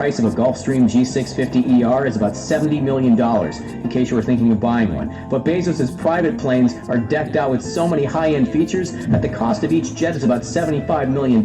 price of a Gulfstream G650ER is about $70 million, in case you were thinking of buying one. But Bezos' private planes are decked out with so many high-end features that the cost of each jet is about $75 million.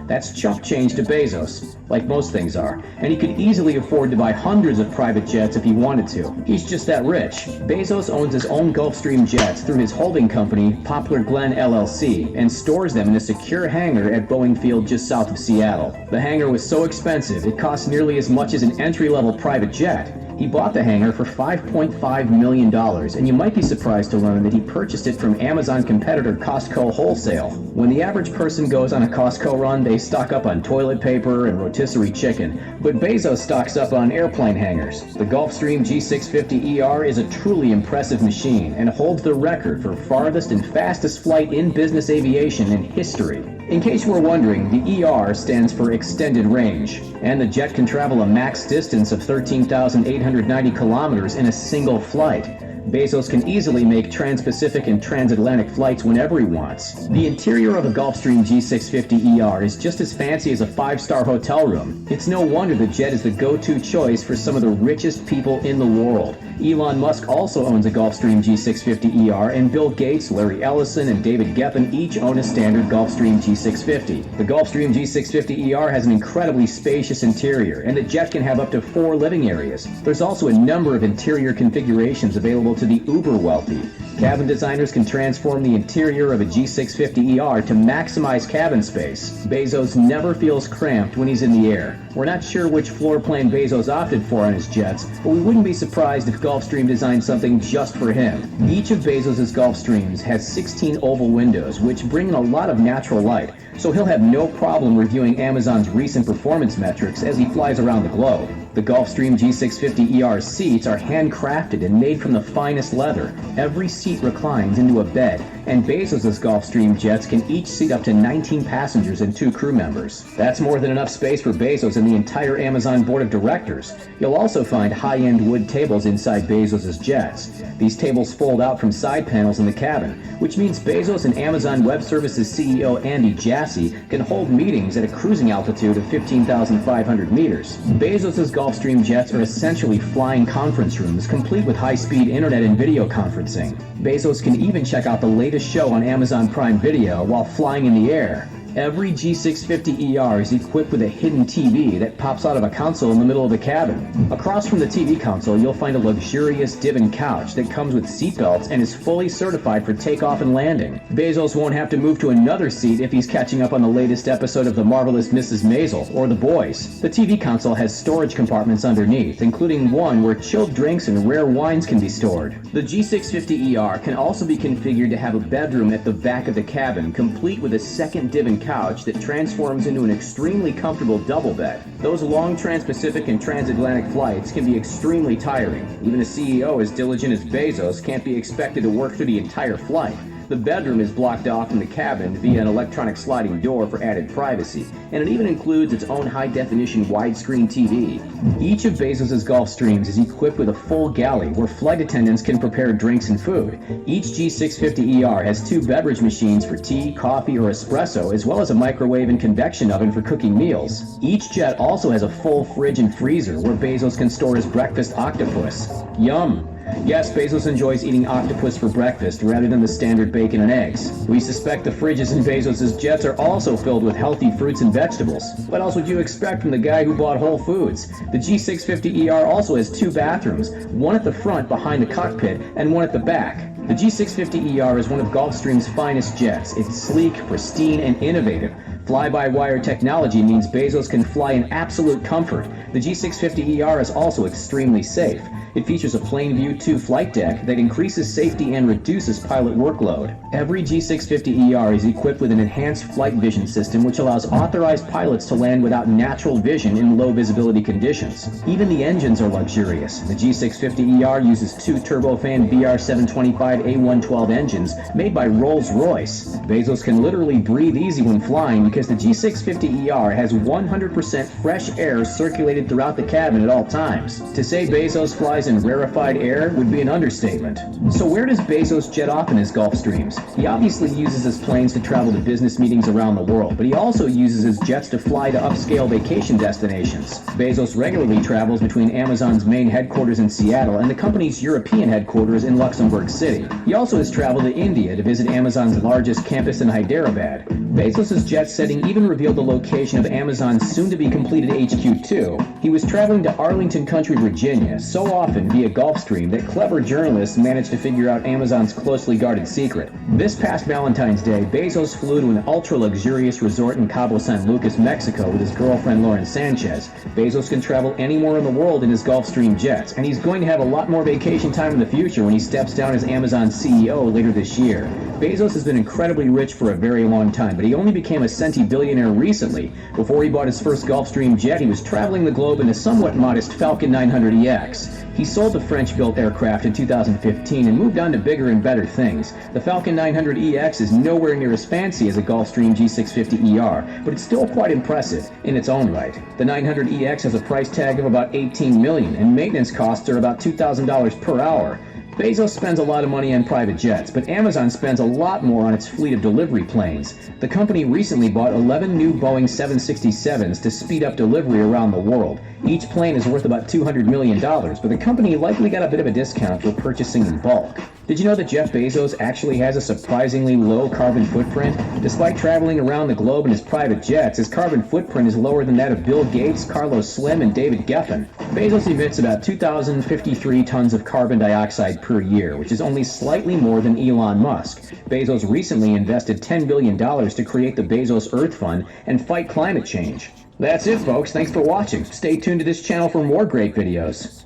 That's chump change to Bezos, like most things are, and he could easily afford to buy hundreds of private jets if he wanted to. He's just that rich. Bezos owns his own Gulfstream jets through his holding company, Poplar Glen LLC, and stores them in a secure hangar at Boeing Field just south of Seattle. The hangar was so expensive, it cost nearly as much as an entry-level private jet. He bought the hangar for $5.5 million, and you might be surprised to learn that he purchased it from Amazon competitor Costco Wholesale. When the average person goes on a Costco run, they stock up on toilet paper and rotisserie chicken, but Bezos stocks up on airplane hangars. The Gulfstream G650ER is a truly impressive machine and holds the record for farthest and fastest flight in business aviation in history. In case you were wondering, the ER stands for Extended Range, and the jet can travel a max distance of 13,890 kilometers in a single flight. Bezos can easily make trans-Pacific and transatlantic flights whenever he wants. The interior of a Gulfstream G650ER is just as fancy as a five-star hotel room. It's no wonder the jet is the go-to choice for some of the richest people in the world. Elon Musk also owns a Gulfstream G650ER, and Bill Gates, Larry Ellison, and David Geffen each own a standard Gulfstream G650. The Gulfstream G650ER has an incredibly spacious interior, and the jet can have up to 4 living areas. There's also a number of interior configurations available to the uber-wealthy. Cabin designers can transform the interior of a G650ER to maximize cabin space. Bezos never feels cramped when he's in the air. We're not sure which floor plan Bezos opted for on his jets, but we wouldn't be surprised if Gulfstream designed something just for him. Each of Bezos' Gulfstreams has 16 oval windows, which bring in a lot of natural light, so he'll have no problem reviewing Amazon's recent performance metrics as he flies around the globe. The Gulfstream G650ER seats are handcrafted and made from the finest leather. Every seat reclines into a bed, and Bezos' Gulfstream jets can each seat up to 19 passengers and 2 crew members. That's more than enough space for Bezos and the entire Amazon board of directors. You'll also find high-end wood tables inside Bezos' jets. These tables fold out from side panels in the cabin, which means Bezos and Amazon Web Services CEO Andy Jassy can hold meetings at a cruising altitude of 15,500 meters. Bezos' Gulfstream jets are essentially flying conference rooms, complete with high-speed internet and video conferencing. Bezos can even check out the latest show on Amazon Prime Video while flying in the air. Every G650ER is equipped with a hidden TV that pops out of a console in the middle of the cabin. Across from the TV console, you'll find a luxurious divan couch that comes with seatbelts and is fully certified for takeoff and landing. Bezos won't have to move to another seat if he's catching up on the latest episode of The Marvelous Mrs. Maisel or The Boys. The TV console has storage compartments underneath, including one where chilled drinks and rare wines can be stored. The G650ER can also be configured to have a bedroom at the back of the cabin, complete with a second divan couch that transforms into an extremely comfortable double bed. Those long trans-Pacific and transatlantic flights can be extremely tiring. Even a CEO as diligent as Bezos can't be expected to work through the entire flight. The bedroom is blocked off from the cabin via an electronic sliding door for added privacy, and it even includes its own high-definition widescreen TV. Each of Bezos' Gulfstreams is equipped with a full galley where flight attendants can prepare drinks and food. Each G650ER has 2 beverage machines for tea, coffee, or espresso, as well as a microwave and convection oven for cooking meals. Each jet also has a full fridge and freezer where Bezos can store his breakfast octopus. Yum! Yes, Bezos enjoys eating octopus for breakfast rather than the standard bacon and eggs. We suspect the fridges in Bezos' jets are also filled with healthy fruits and vegetables. What else would you expect from the guy who bought Whole Foods? The G650ER also has 2 bathrooms, one at the front behind the cockpit and one at the back. The G650ER is one of Gulfstream's finest jets. It's sleek, pristine, and innovative. Fly-by-wire technology means Bezos can fly in absolute comfort. The G650ER is also extremely safe. It features a plain view 2 flight deck that increases safety and reduces pilot workload. Every G650ER is equipped with an enhanced flight vision system which allows authorized pilots to land without natural vision in low visibility conditions. Even the engines are luxurious. The G650ER uses 2 turbofan BR725A112 engines made by Rolls-Royce. Bezos can literally breathe easy when flying because the G650ER has 100% fresh air circulated throughout the cabin at all times. To say Bezos flies specialize in rarefied air would be an understatement. So where does Bezos jet off in his Gulfstreams? He obviously uses his planes to travel to business meetings around the world, but he also uses his jets to fly to upscale vacation destinations. Bezos regularly travels between Amazon's main headquarters in Seattle and the company's European headquarters in Luxembourg City. He also has traveled to India to visit Amazon's largest campus in Hyderabad. Bezos' jet setting even revealed the location of Amazon's soon-to-be completed HQ2. He was traveling to Arlington Country, Virginia, so often via Gulfstream that clever journalists managed to figure out Amazon's closely guarded secret. This past Valentine's Day, Bezos flew to an ultra-luxurious resort in Cabo San Lucas, Mexico with his girlfriend Lauren Sanchez. Bezos can travel anywhere in the world in his Gulfstream jets, and he's going to have a lot more vacation time in the future when he steps down as Amazon CEO later this year. Bezos has been incredibly rich for a very long time, but he only became a centibillionaire recently. Before he bought his first Gulfstream jet, he was traveling the globe in a somewhat modest Falcon 900EX. He sold the French-built aircraft in 2015 and moved on to bigger and better things. The Falcon 900EX is nowhere near as fancy as a Gulfstream G650ER, but it's still quite impressive in its own right. The 900EX has a price tag of about $18 million, and maintenance costs are about $2,000 per hour. Bezos spends a lot of money on private jets, but Amazon spends a lot more on its fleet of delivery planes. The company recently bought 11 new Boeing 767s to speed up delivery around the world. Each plane is worth about $200 million, but the company likely got a bit of a discount for purchasing in bulk. Did you know that Jeff Bezos actually has a surprisingly low carbon footprint? Despite traveling around the globe in his private jets, his carbon footprint is lower than that of Bill Gates, Carlos Slim, and David Geffen. Bezos emits about 2,053 tons of carbon dioxide per year, which is only slightly more than Elon Musk. Bezos recently invested $10 billion to create the Bezos Earth Fund and fight climate change. That's it, folks. Thanks for watching. Stay tuned to this channel for more great videos.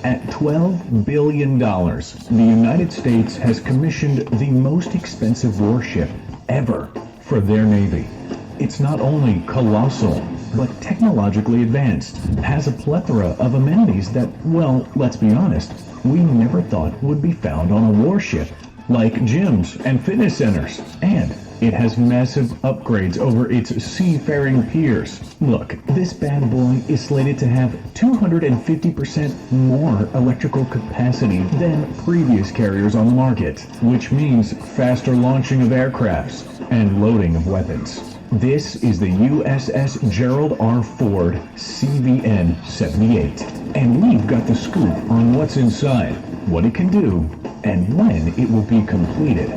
At $12 billion, the United States has commissioned the most expensive warship ever for their Navy. It's not only colossal, but technologically advanced, has a plethora of amenities that, well, let's be honest, we never thought would be found on a warship, like gyms and fitness centers, and it has massive upgrades over its seafaring peers. Look, this bad boy is slated to have 250% more electrical capacity than previous carriers on the market, which means faster launching of aircrafts and loading of weapons. This is the USS Gerald R. Ford CVN-78, and we've got the scoop on what's inside, what it can do, and when it will be completed.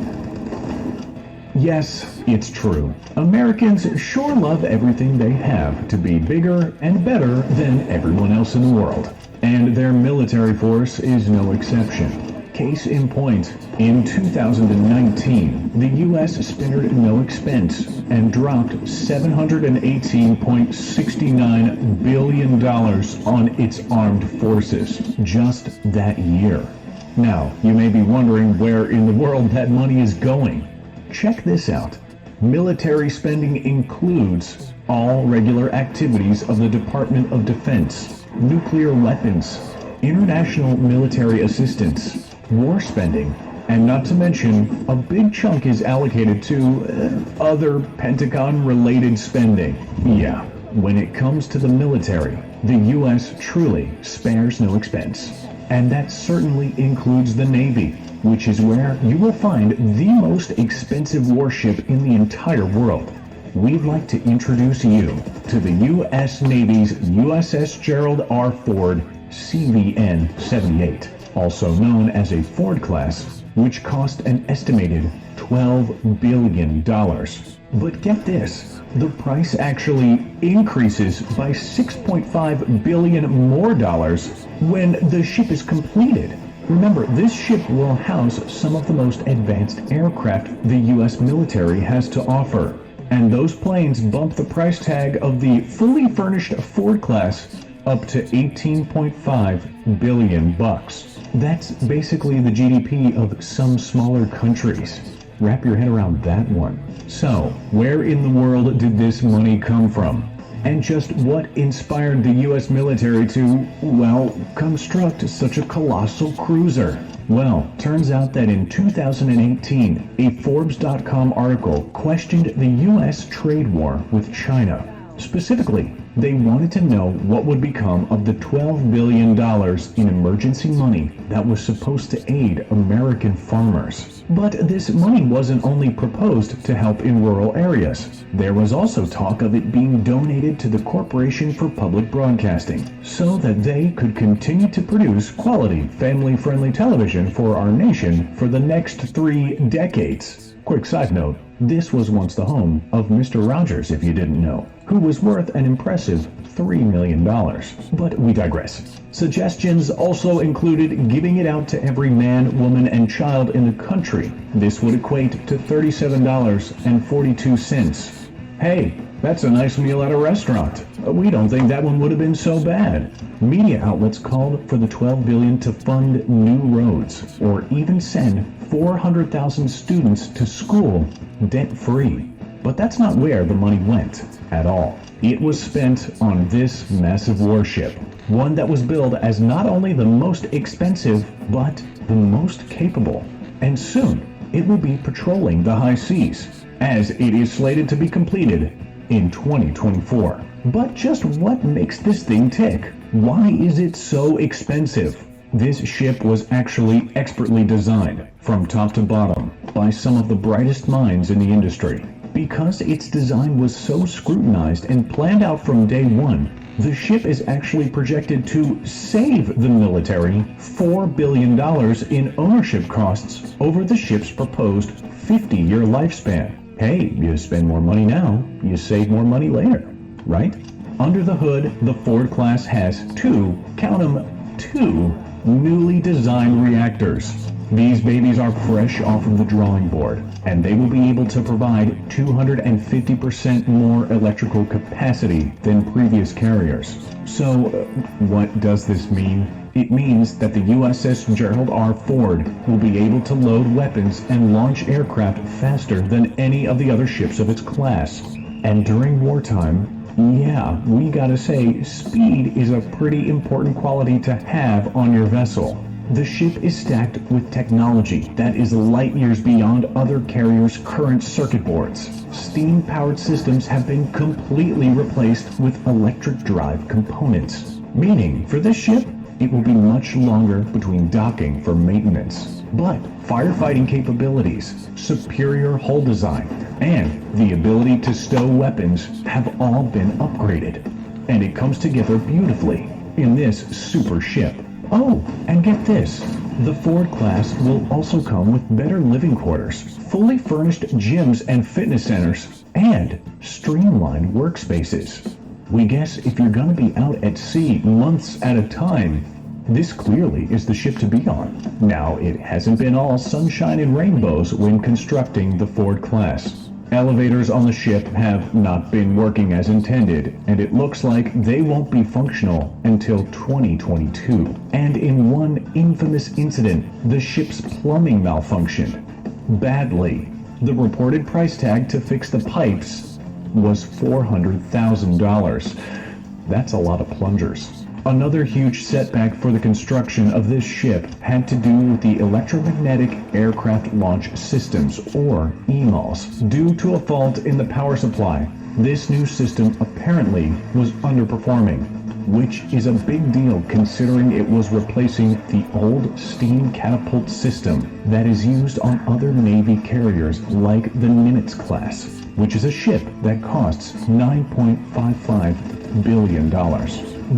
Yes, it's true. Americans sure love everything they have to be bigger and better than everyone else in the world. And their military force is no exception. Case in point, in 2019, the U.S. spared no expense and dropped $718.69 billion on its armed forces just that year. Now, you may be wondering where in the world that money is going. Check this out. Military spending includes all regular activities of the Department of Defense, nuclear weapons, international military assistance, war spending, and not to mention, a big chunk is allocated to other Pentagon-related spending. Yeah, when it comes to the military, the U.S. truly spares no expense. And that certainly includes the Navy, which is where you will find the most expensive warship in the entire world. We'd like to introduce you to the U.S. Navy's USS Gerald R. Ford CVN-78, also known as a Ford class, which cost an estimated $12 billion. But get this, the price actually increases by $6.5 billion more when the ship is completed. Remember, this ship will house some of the most advanced aircraft the U.S. military has to offer. And those planes bump the price tag of the fully furnished Ford class up to $18.5 billion. That's basically the GDP of some smaller countries. Wrap your head around that one. So, where in the world did this money come from? And just what inspired the U.S. military to, well, construct such a colossal cruiser? Well, turns out that in 2018, a Forbes.com article questioned the U.S. trade war with China. Specifically, they wanted to know what would become of the $12 billion in emergency money that was supposed to aid American farmers. But this money wasn't only proposed to help in rural areas. There was also talk of it being donated to the Corporation for Public Broadcasting, so that they could continue to produce quality, family-friendly television for our nation for the next 3 decades. Quick side note, this was once the home of Mr. Rogers, if you didn't know, who was worth an impressive $3 million. But we digress. Suggestions also included giving it out to every man, woman, and child in the country. This would equate to $37.42. Hey, that's a nice meal at a restaurant. We don't think that one would have been so bad. Media outlets called for the $12 billion to fund new roads, or even send 400,000 students to school debt-free. But that's not where the money went at all. It was spent on this massive warship, one that was billed as not only the most expensive, but the most capable. And soon, it will be patrolling the high seas, as it is slated to be completed in 2024. But just what makes this thing tick? Why is it so expensive? This ship was actually expertly designed, from top to bottom, by some of the brightest minds in the industry. Because its design was so scrutinized and planned out from day one, the ship is actually projected to save the military $4 billion in ownership costs over the ship's proposed 50-year lifespan. Hey, you spend more money now, you save more money later, right? Under the hood, the Ford class has two, count 'em, two newly designed reactors. These babies are fresh off of the drawing board, and they will be able to provide 250% more electrical capacity than previous carriers. So, what does this mean? It means that the USS Gerald R. Ford will be able to load weapons and launch aircraft faster than any of the other ships of its class. And during wartime, yeah, we gotta say, speed is a pretty important quality to have on your vessel. The ship is stacked with technology that is light years beyond other carriers' current circuit boards. Steam-powered systems have been completely replaced with electric drive components, meaning for this ship, it will be much longer between docking for maintenance. But firefighting capabilities, superior hull design, and the ability to stow weapons have all been upgraded. And it comes together beautifully in this super ship. Oh, and get this, the Ford class will also come with better living quarters, fully furnished gyms and fitness centers, and streamlined workspaces. We guess if you're gonna be out at sea months at a time, this clearly is the ship to be on. Now, it hasn't been all sunshine and rainbows when constructing the Ford class. Elevators on the ship have not been working as intended, and it looks like they won't be functional until 2022. And in one infamous incident, the ship's plumbing malfunctioned badly. The reported price tag to fix the pipes was $400,000. That's a lot of plungers. Another huge setback for the construction of this ship had to do with the electromagnetic aircraft launch systems, or EMALS. Due to a fault in the power supply, this new system apparently was underperforming, which is a big deal considering it was replacing the old steam catapult system that is used on other Navy carriers like the Nimitz class, which is a ship that costs $9.55 billion.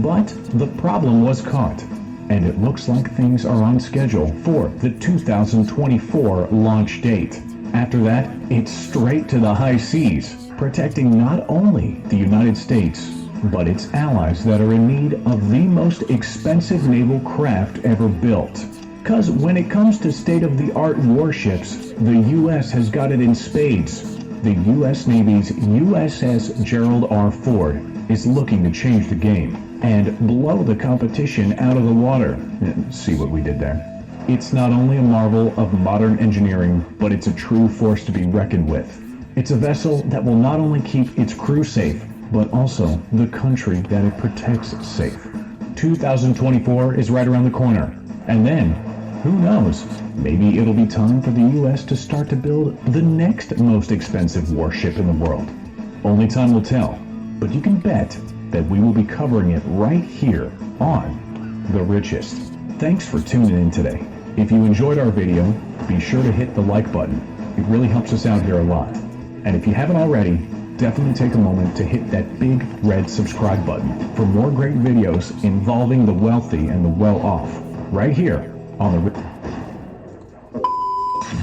But the problem was caught, and it looks like things are on schedule for the 2024 launch date. After that, it's straight to the high seas, protecting not only the United States, but its allies that are in need of the most expensive naval craft ever built. Because when it comes to state-of-the-art warships, the U.S. has got it in spades. The U.S. Navy's USS Gerald R. Ford is looking to change the game and blow the competition out of the water. See what we did there? It's not only a marvel of modern engineering, but it's a true force to be reckoned with. It's a vessel that will not only keep its crew safe, but also the country that it protects safe. 2024 is right around the corner. And then, who knows, maybe it'll be time for the US to start to build the next most expensive warship in the world. Only time will tell. but you can bet that we will be covering it right here on The Richest. Thanks for tuning in today. If you enjoyed our video, be sure to hit the like button. It really helps us out here a lot. And if you haven't already, definitely take a moment to hit that big red subscribe button for more great videos involving the wealthy and the well-off, right here on The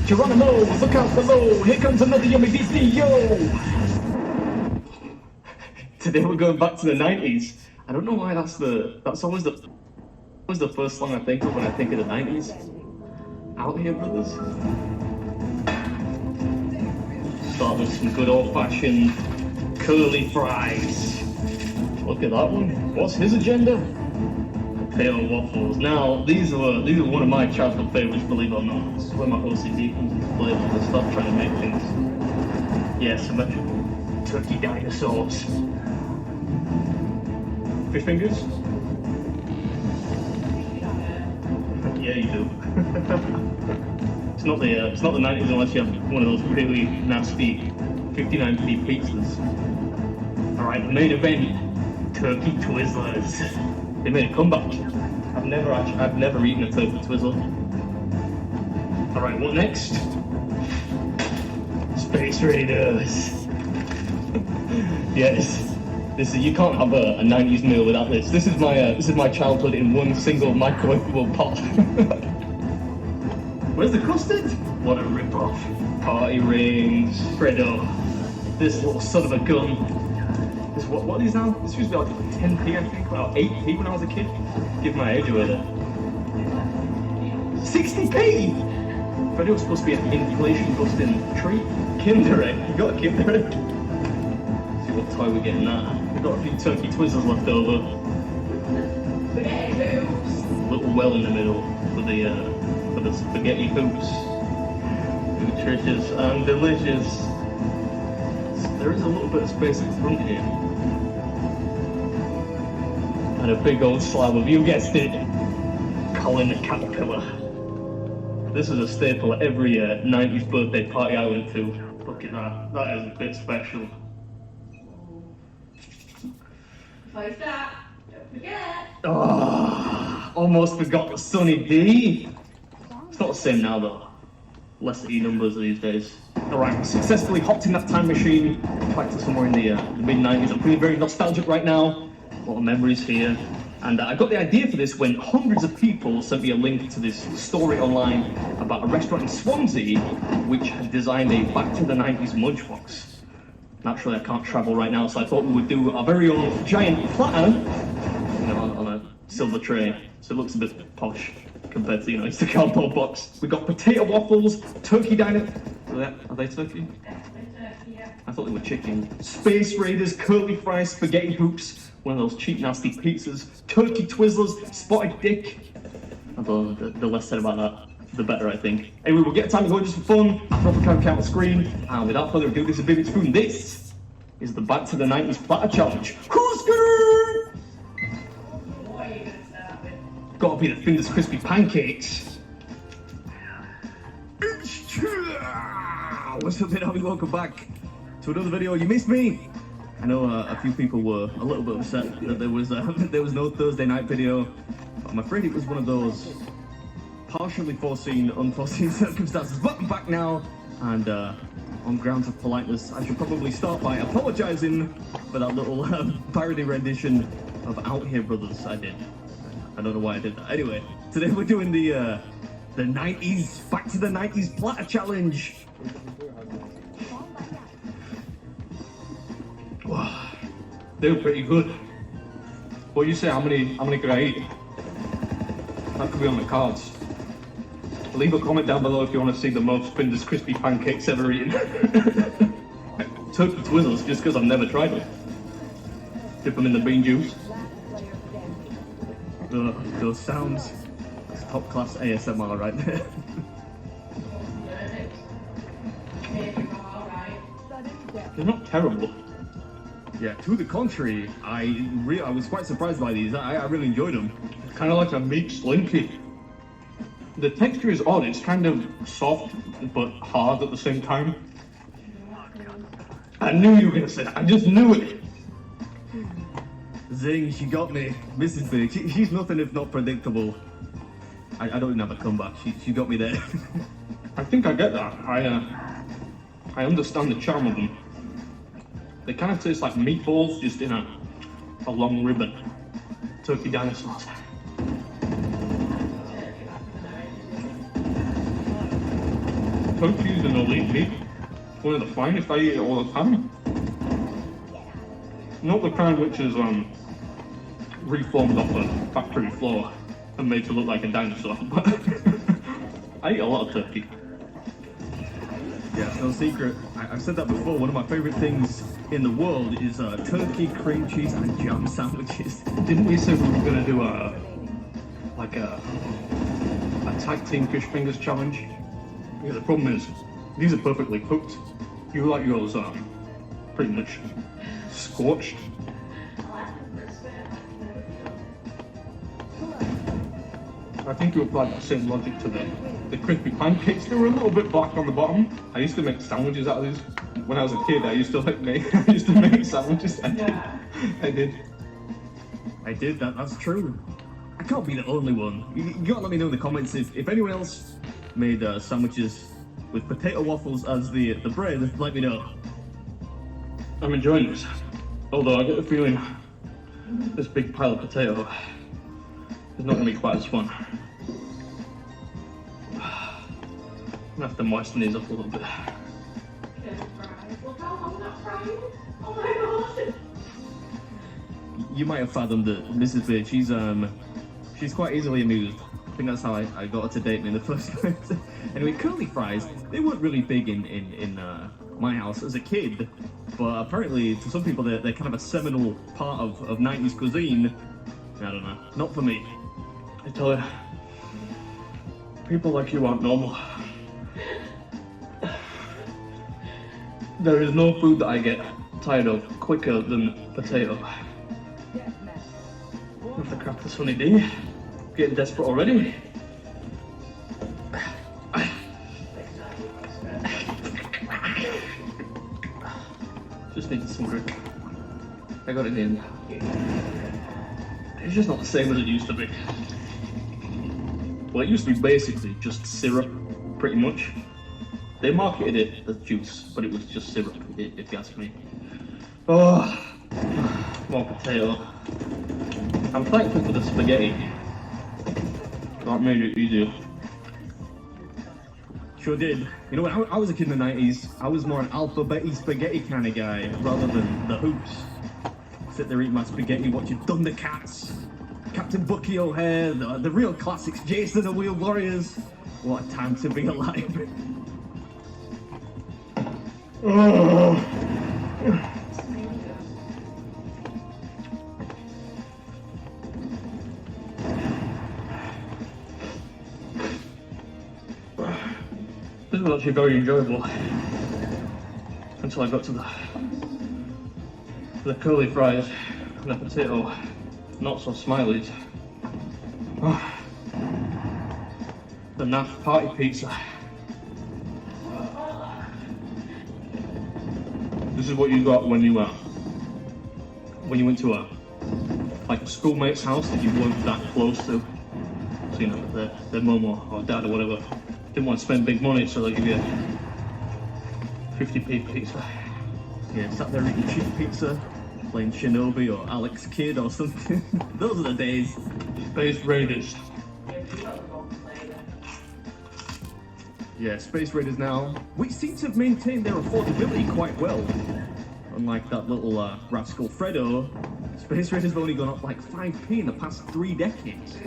Geronimo, look out below! Here comes another yummy video! Today we're going back to the 90s. I don't know why that's always the first song I think of when I think of the 90s. Out Here Brothers. Start with some good old-fashioned curly fries. Look at that one. What's his agenda? Potato waffles. Now, these are one of my childhood favorites, believe it or not. This is where my OCD comes into play when I start trying to make things. Yes, I'm a turkey dinosaurs. Fish fingers? Yeah, you do. It's not the 90s unless you have one of those really nasty 59p pizzas. Alright, the main event, turkey Twizzlers. They made a comeback. I've never eaten a turkey Twizzler. Alright, what next? Space Raiders. Yes. You can't have a 90s meal without this. This is my childhood in one single microwavable pot. Where's the custard? What a rip-off. Party rings, Freddo. This little son of a gun. This what are these now? This used to be like 10p I think, or 8p when I was a kid. Give my age away there. 60p! Freddo was supposed to be an inflation-busting treat. Kinder Egg. You got a Kinder Egg? See what toy we're getting now. We've got a few turkey Twizzlers left over. A little well in the middle for the spaghetti hoops. Nutritious and delicious. There is a little bit of space in front here. And a big old slab of, you guessed it, Colin the Caterpillar. This is a staple at every 90s birthday party I went to. Look at that. That is a bit special. Close that. Don't forget. Oh, almost forgot the Sunny D. It's not the same now though. Less E numbers these days. Alright, successfully hopped in that time machine back to somewhere in the mid-90s. I'm feeling very nostalgic right now. A lot of memories here. And I got the idea for this when hundreds of people sent me a link to this story online about a restaurant in Swansea which had designed a back to the 90s munchbox. Naturally, I can't travel right now, so I thought we would do our very own giant platter, on a silver tray, so it looks a bit posh compared to, it's the cardboard box. We've got potato waffles, turkey diner. Are they turkey? Yeah. I thought they were chicken. Space Raiders, curly fries, spaghetti hoops, one of those cheap, nasty pizzas, turkey Twizzlers, spotted dick. Although the less said about that, the better, I think. Anyway, we'll get time to go just for fun. Drop a count on the screen. And without further ado, this is Baby Spoon. This is the Back to the 90s Platter Challenge. Who's good? What are you going to start with? Gotta be the Finders Crispy Pancakes. What's up, everybody? Welcome back to another video. You missed me. I know a few people were a little bit upset that there was no Thursday night video. But I'm afraid it was one of those partially foreseen, unforeseen circumstances. But I'm back now, and on grounds of politeness, I should probably start by apologising for that little parody rendition of Out Here Brothers I did. I don't know why I did that. Anyway, today we're doing the 90s, Back to the 90s Platter Challenge. Wow, they were pretty good. What do you say? How many could I eat? That could be on the cards. Leave a comment down below if you want to see the most Finders Crispy Pancakes ever eaten. Turkey Twizzlers, just because I've never tried them. Dip them in the bean juice. Those sounds. It's top class ASMR right there. They're not terrible. Yeah, to the contrary, I was quite surprised by these. I really enjoyed them. Kind of like a meat slinky. The texture is odd. It's kind of soft but hard at the same time. I knew you were gonna say that. I just knew it. Zing, she got me. Mrs. Big, she's nothing if not predictable. I don't even have a comeback. She got me there. I think I get that. I understand the charm of them. They kind of taste like meatballs, just in a long ribbon. Turkey dinosaurs. Turkey is an elite meat. One of the finest. I eat it all the time. Not the kind which is reformed off a factory floor and made to look like a dinosaur. But I eat a lot of turkey. Yeah, it's no secret. I've said that before. One of my favorite things in the world is turkey, cream cheese, and jam sandwiches. Didn't we say we were gonna do a tag team fish fingers challenge? Yeah, the problem is these are perfectly cooked. You like yours pretty much scorched. I think you applied that same logic to the crispy pancakes. They were a little bit black on the bottom. I used to make sandwiches out of these. When I was a kid, I used to make sandwiches. I did. That's true. I can't be the only one. You gotta let me know in the comments if anyone else made sandwiches with potato waffles as the bread. Let me know. I'm enjoying this. Although I get the feeling this big pile of potato is not going to be quite as fun. I'm going to have to moisten these up a little bit. Look how I'm not frying. Oh my god. You might have fathomed that Mrs. Beard, she's quite easily amused. I think that's how I got her to date me in the first place. Anyway, curly fries, they weren't really big in my house as a kid, but apparently to some people they're kind of a seminal part of 90s cuisine. I don't know, not for me. I tell you, people like you aren't normal. There is no food that I get tired of quicker than potato. Have to crack the Sunny D. Getting desperate already. Just needed some grip. I got it in. It's just not the same as it used to be. Well, it used to be basically just syrup, pretty much. They marketed it as juice, but it was just syrup, if you ask me. Oh, more potato. I'm thankful for the spaghetti. That made it easier. Sure did. You know, when I was a kid in the 90s, I was more an alphabet-y spaghetti kind of guy, rather than the hoops. Sit there eating my spaghetti, watching Thundercats, Captain Bucky O'Hare, the real classics, Jason and the Wheel Warriors. What a time to be alive. Oh. This was actually very enjoyable until I got to the curly fries and the potato not so smileys. Oh. The naff party pizza. This is what you got when you went to a schoolmate's house that you weren't that close to. So you know their mum or dad or whatever didn't want to spend big money, so they give you a 50p pizza. Yeah, sat there eating cheap pizza, playing Shinobi or Alex Kidd or something. Those are the days. Space Raiders. Yeah, Space Raiders now, which seem to have maintained their affordability quite well. Unlike that little rascal Fredo, Space Raiders have only gone up like 5p in the past 3 decades.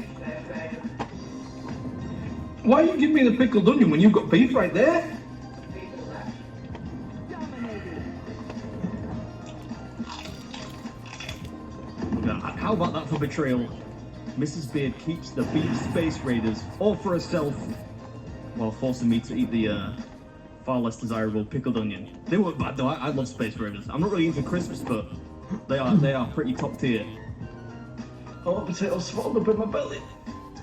Why are you giving me the pickled onion when you've got beef right there? How about that for betrayal? Mrs. Beard keeps the beef Space Raiders all for herself, while forcing me to eat the far less desirable pickled onion. They weren't bad though. I love Space Raiders. I'm not really into crisps, but they are pretty top tier. Oh, potatoes swallowed up in my belly.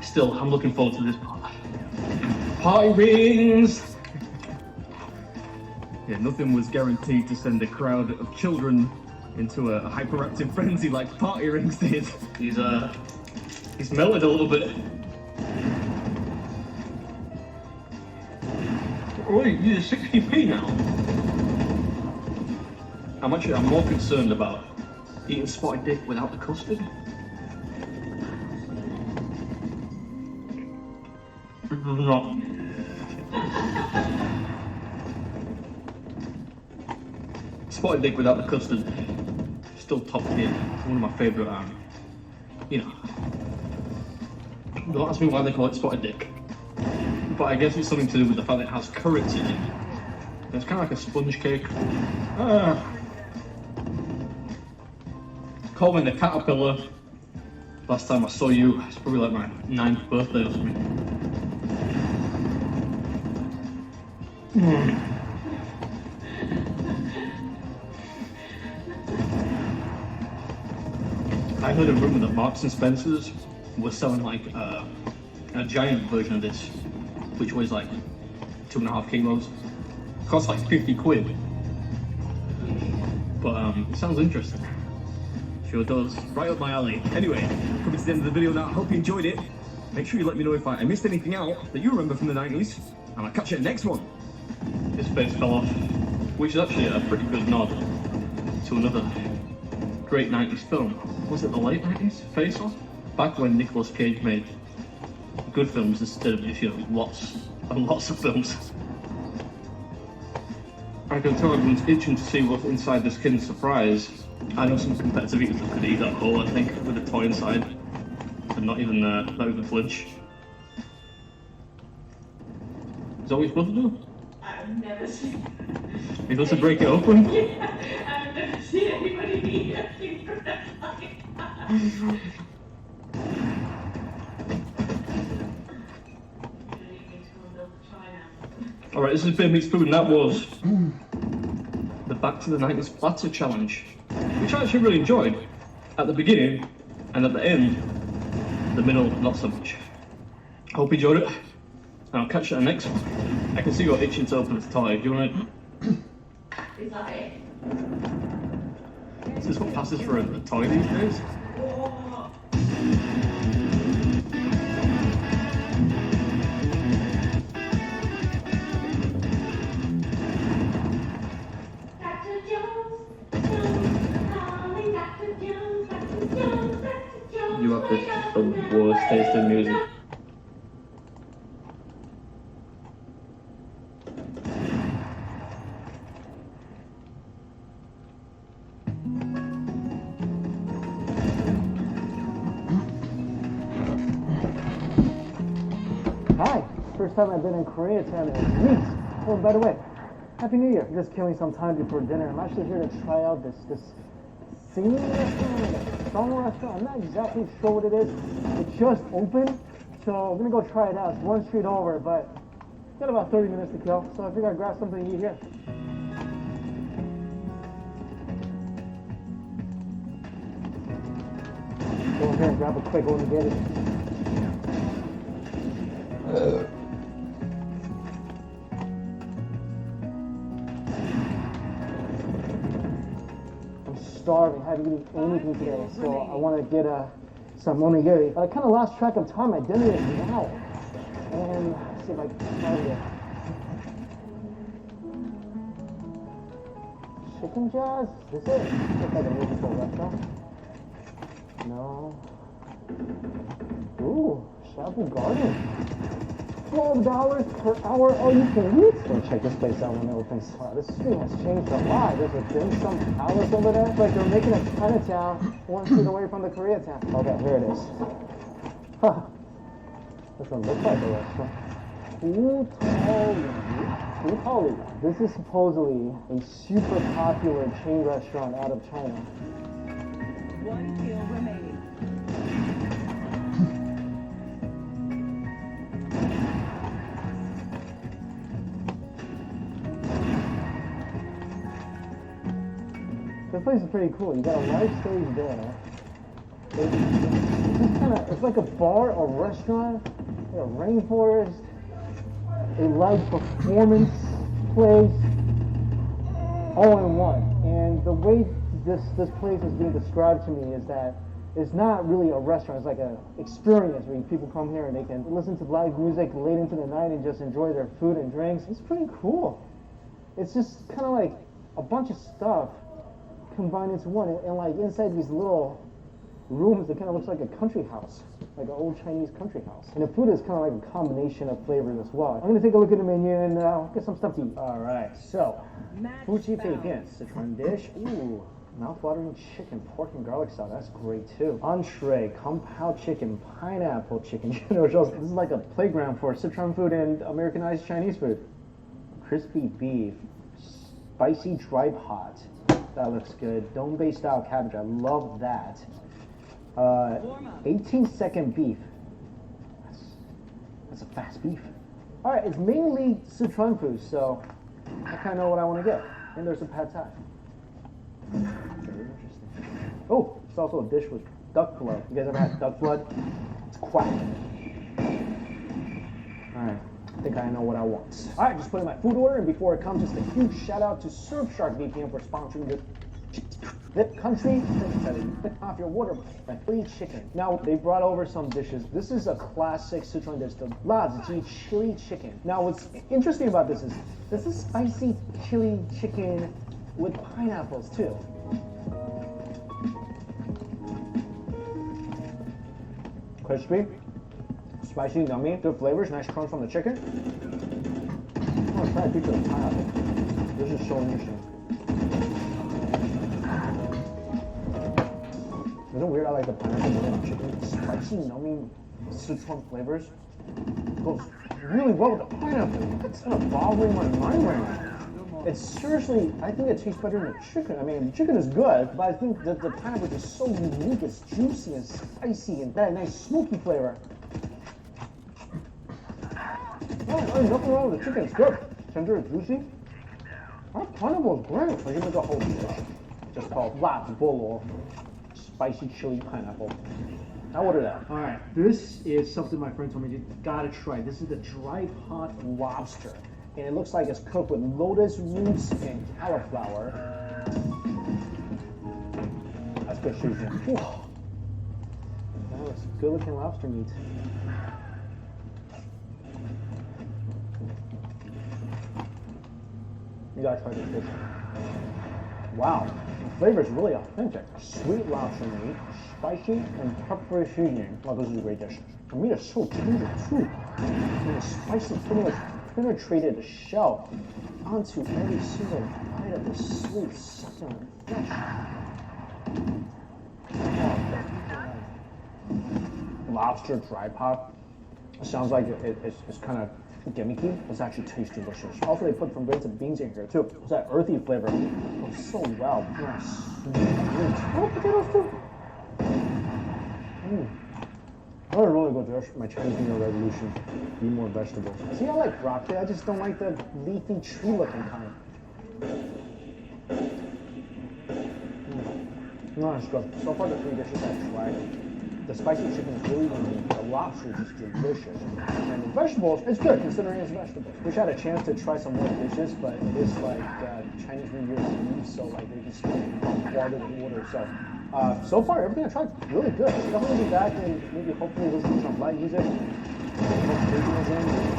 Still, I'm looking forward to this part. Party beans! Yeah, nothing was guaranteed to send a crowd of children into a hyperactive frenzy like Party Rings did. He's melted a little bit. Wait, you're 60p now? I'm more concerned about eating spotted dick without the custard. This is not. Spotted dick without the custard. Still top tier. One of my favourite, you know. Don't ask me why they call it spotted dick. But I guess it's something to do with the fact that it has currants in it. It's kind of like a sponge cake. Call me the caterpillar. Last time I saw you, it's probably like my 9th birthday or something. I heard a rumor that Marks and Spencer's was selling like a giant version of this, which was like 2.5 kilos. Cost like 50 quid. But it sounds interesting. Sure does. Right up my alley. Anyway, coming to the end of the video now. I hope you enjoyed it. Make sure you let me know if I missed anything out that you remember from the 90s. And I'll catch you in the next one. His face fell off, which is actually a pretty good nod to another great 90s film. Was it the late 90s? Face Off? Back when Nicolas Cage made good films instead of just, you know, lots and lots of films. I can tell everyone's itching to see what's inside this Kinder Surprise. I know some competitive eaters that could eat that whole, I think, with a toy inside, and not even flinch. Is that what you're supposed to do? I've never seen. You're supposed to break it open? Yeah, I've never seen anybody eat a finger like that. Alright, this is Beer Meets Food, and that was the Back to the 90s Platter Challenge, which I actually really enjoyed at the beginning, and at the end, the middle, not so much. I hope you enjoyed it, and I'll catch you at the next one. I can see you're itching to open this toy. Do you want to? Is that it? Is this what passes for a toy these days? Dr. Jones, calling Dr. Jones, Dr. Jones, Dr. Jones. You have the worst taste in music. Hi, first time I've been in Koreatown in weeks. Oh, by the way, Happy New Year. I'm just killing some time before dinner. I'm actually here to try out this singing restaurant, like a song restaurant. I'm not exactly sure what it is. It just opened, so I'm gonna go try it out. It's one street over, but got about 30 minutes to kill, so I figured I'd grab something to eat here. Go in here and grab a quick one to get it. I'm starving. I haven't eaten anything today, so I want to get some onigiri. I kind of lost track of time. My dinner is now, and let's see if I can find it. Chicken Jazz? Is this it? Looks like a musical restaurant. No. Ooh, Shabu Garden. $12 per hour, all you can eat. Go check this place out when it opens. Wow, this street has changed a lot. There's a dim sum palace over there. It's like they're making a Chinatown one street away from the Koreatown. Okay, here it is. Huh. Doesn't look like a restaurant. Utali. This is supposedly a super popular chain restaurant out of China. 1 kill remaining. This place is pretty cool. You got a live stage there. It's like a bar, a restaurant, a rainforest, a live performance place, all in one. And the way this place is being described to me is that it's not really a restaurant. It's like a experience where people come here and they can listen to live music late into the night and just enjoy their food and drinks. It's pretty cool. It's just kind of like a bunch of stuff combined into one, and like inside these little rooms, it kind of looks like a country house, like an old Chinese country house. And the food is kind of like a combination of flavors as well. I'm gonna take a look at the menu and get some stuff to eat. All right, so Fuji Feibian, Sichuan dish. Ooh, mouth-watering chicken, pork and garlic salad. That's great too. Entree, kung pao chicken, pineapple chicken. This is like a playground for Sichuan food and Americanized Chinese food. Crispy beef, spicy dry pot. That looks good. Dongbei style cabbage. I love that. 18-second beef. That's a fast beef. All right, it's mainly Sichuan food, so I kind of know what I want to get. And there's a pad thai. Very interesting. Oh, it's also a dish with duck blood. You guys ever had duck blood? It's quack. All right, I think I know what I want. All right, just put in my food order, and before it comes, just a huge shout out to Surfshark VPN for sponsoring the Vip Country. Pick off your water by free chicken. Now, they brought over some dishes. This is a classic Sichuan dish, the Laziji chili chicken. Now, what's interesting about this is spicy chili chicken with pineapples, too. Crispy, spicy, yummy, good flavors, nice crunch from the chicken. I'm gonna try a piece of the pineapple. This is so interesting. Isn't it weird I like the pineapple more than chicken? Spicy, yummy Sichuan flavors. Goes really well with the pineapple. It's kind of boggling my mind right now. It's seriously, I think it tastes better than the chicken. I mean, the chicken is good, but I think that the pineapple is so unique. It's juicy and spicy and that nice smoky flavor. Oh, nothing wrong with the chicken. It's good. Tender and juicy. That pineapple is great. I can make a whole dish just called Laz Bolo. Spicy chili pineapple. I ordered that. All right, this is something my friend told me you gotta try. This is the dry pot lobster, and it looks like it's cooked with lotus roots and cauliflower. That's good seasoning. Whew. That was good looking lobster meat. You gotta try this dish. Wow. The flavor is really authentic. Sweet lobster meat, spicy and peppery seasoning. Wow, this is a great dish. The meat is so tender too. And the spicy pretty much penetrated the shell onto every single bite of the sweet, succulent fish. Lobster dry pot. It sounds like it's kind of gimmicky. It's actually tastes delicious. Also, they put some grains of beans in here too. It's that earthy flavor. Goes so well. Yes. Oh, potatoes too. That was really good dish. My Chinese New Year resolution: eat more vegetables. See, I like broccoli. I just don't like the leafy tree-looking kind. No, it's good. So far, the 3 dishes I've tried. The spicy chicken is really unique. The lobster is just delicious. And the vegetables, it's good considering it's vegetables. Wish I had a chance to try some more dishes, but it is like Chinese New Year's Eve, so like they just bombarded the order. So far everything I tried really good. I'll definitely be back and maybe hopefully listen to some light music.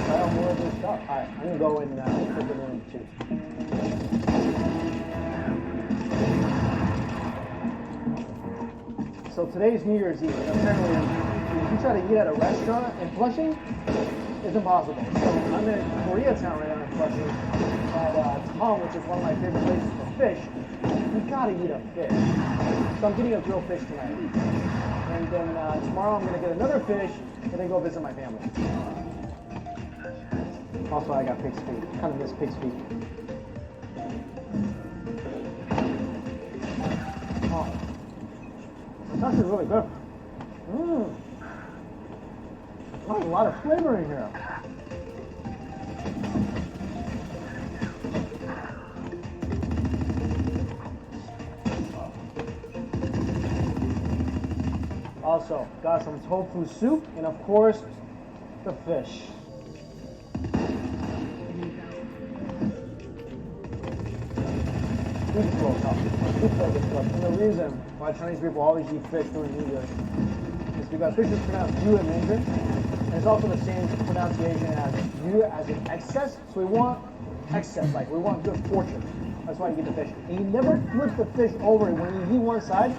Try out more of this stuff. Alright, I'm gonna go and cook it in too. So today's New Year's Eve. Apparently, if you try to eat at a restaurant in Flushing, it's impossible. So I'm in Koreatown right now in Flushing at Tom, which is one of my favorite places for fish. You gotta eat a fish. So I'm getting a grilled fish tonight. And then tomorrow I'm gonna get another fish and then go visit my family. Also, I got pig's feet. Kind of miss pig's feet. Oh. It's actually really good. There's a lot of flavor in here. Also, got some tofu soup and of course, the fish. just blows up. And the reason why Chinese people always eat fish during New Year's is because fish is pronounced you in Mandarin, and it's also the same pronunciation as you as in excess. So we want excess, like we want good fortune. That's why you eat the fish. And you never flip the fish over when you eat one side.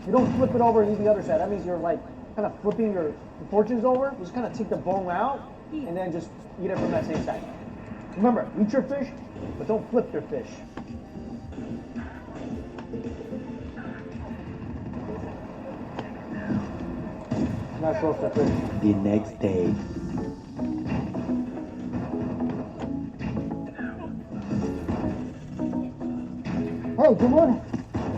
You don't flip it over and eat the other side. That means you're like kind of flipping your fortunes over. You just kind of take the bone out and then just eat it from that same side. Remember, eat your fish, but don't flip your fish. Nice roasted fish. The next day. Hey, good morning.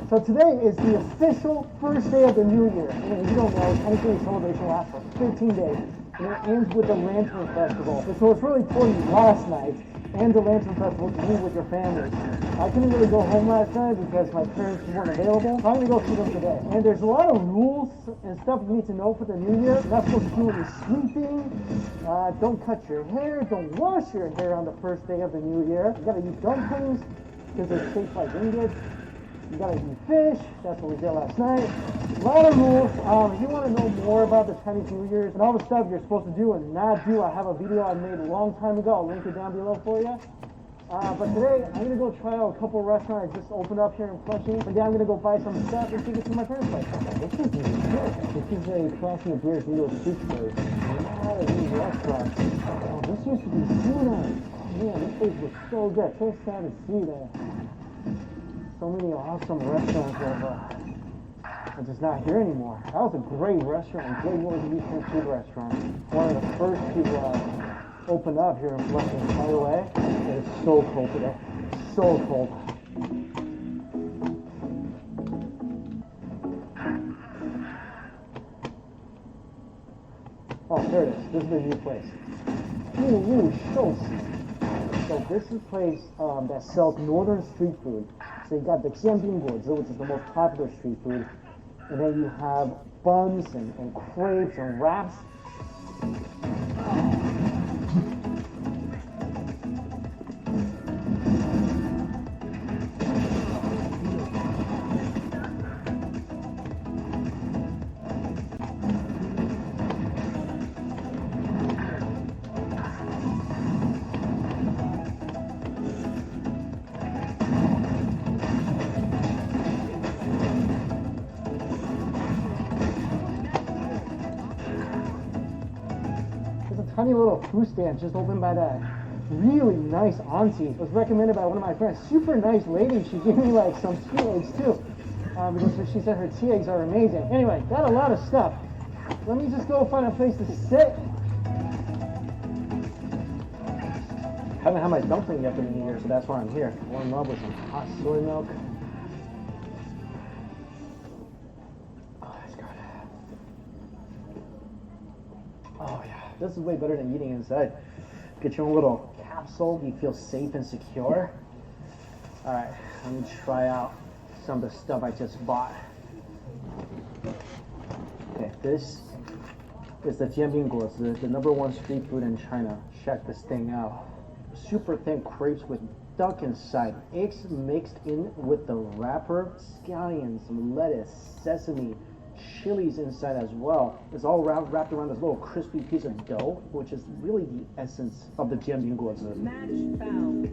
So today is the official first day of the new year. And if you don't know, Chinese New Year celebration lasts for 15 days. And it ends with the Lantern Festival. So it's really important last night and the Lantern Festival to meet with your families. I couldn't really go home last night because my parents weren't available. So I'm going to go see them today. And there's a lot of rules and stuff you need to know for the new year. You're not supposed to do any sweeping. Don't cut your hair. Don't wash your hair on the first day of the new year. You got to eat dumplings because they're shaped like ingots. You gotta eat fish. That's what we did last night. A lot of rules. If you want to know more about the Chinese New Year's and all the stuff you're supposed to do and not do, I have a video I made a long time ago. I'll link it down below for you. But today, I'm gonna go try out a couple restaurants I just opened up here in Flushing. And then I'm gonna go buy some stuff and take it to my parents' place. This is really good. This is a Crossing of Beers Noodle Soup place. A lot of these restaurants. Oh, this used to be so nice. Man, this place was so good. So sad to see that. So many awesome restaurants are just not here anymore. That was a great restaurant, great Northern Eastern food restaurant. One of the first to open up here in Flushing, by the way. It is so cold today. So cold. Oh, there it is. This is the new place. Ooh, so this is a place that sells northern street food. So you got the jianbingguozi, which is the most popular street food, and then you have buns and crepes and wraps. Tiny little food stand just opened by that really nice auntie. It was recommended by one of my friends. Super nice lady. She gave me like some tea eggs too. Because she said her tea eggs are amazing. Anyway, got a lot of stuff. Let me just go find a place to sit. Haven't had my dumpling yet for the new year, so that's why I'm here. Warm up with some hot soy milk. Oh, that's good. Oh yeah. This is way better than eating inside. Get your own little capsule. You feel safe and secure. All right, let me try out some of the stuff I just bought. Okay, this is the jianbingguozi, the #1 street food in China. Check this thing out. Super thin crepes with duck inside, eggs mixed in with the wrapper, scallions, some lettuce, sesame, chilies inside as well. It's all wrapped around this little crispy piece of dough, which is really the essence of the jianbingguozi. Match found.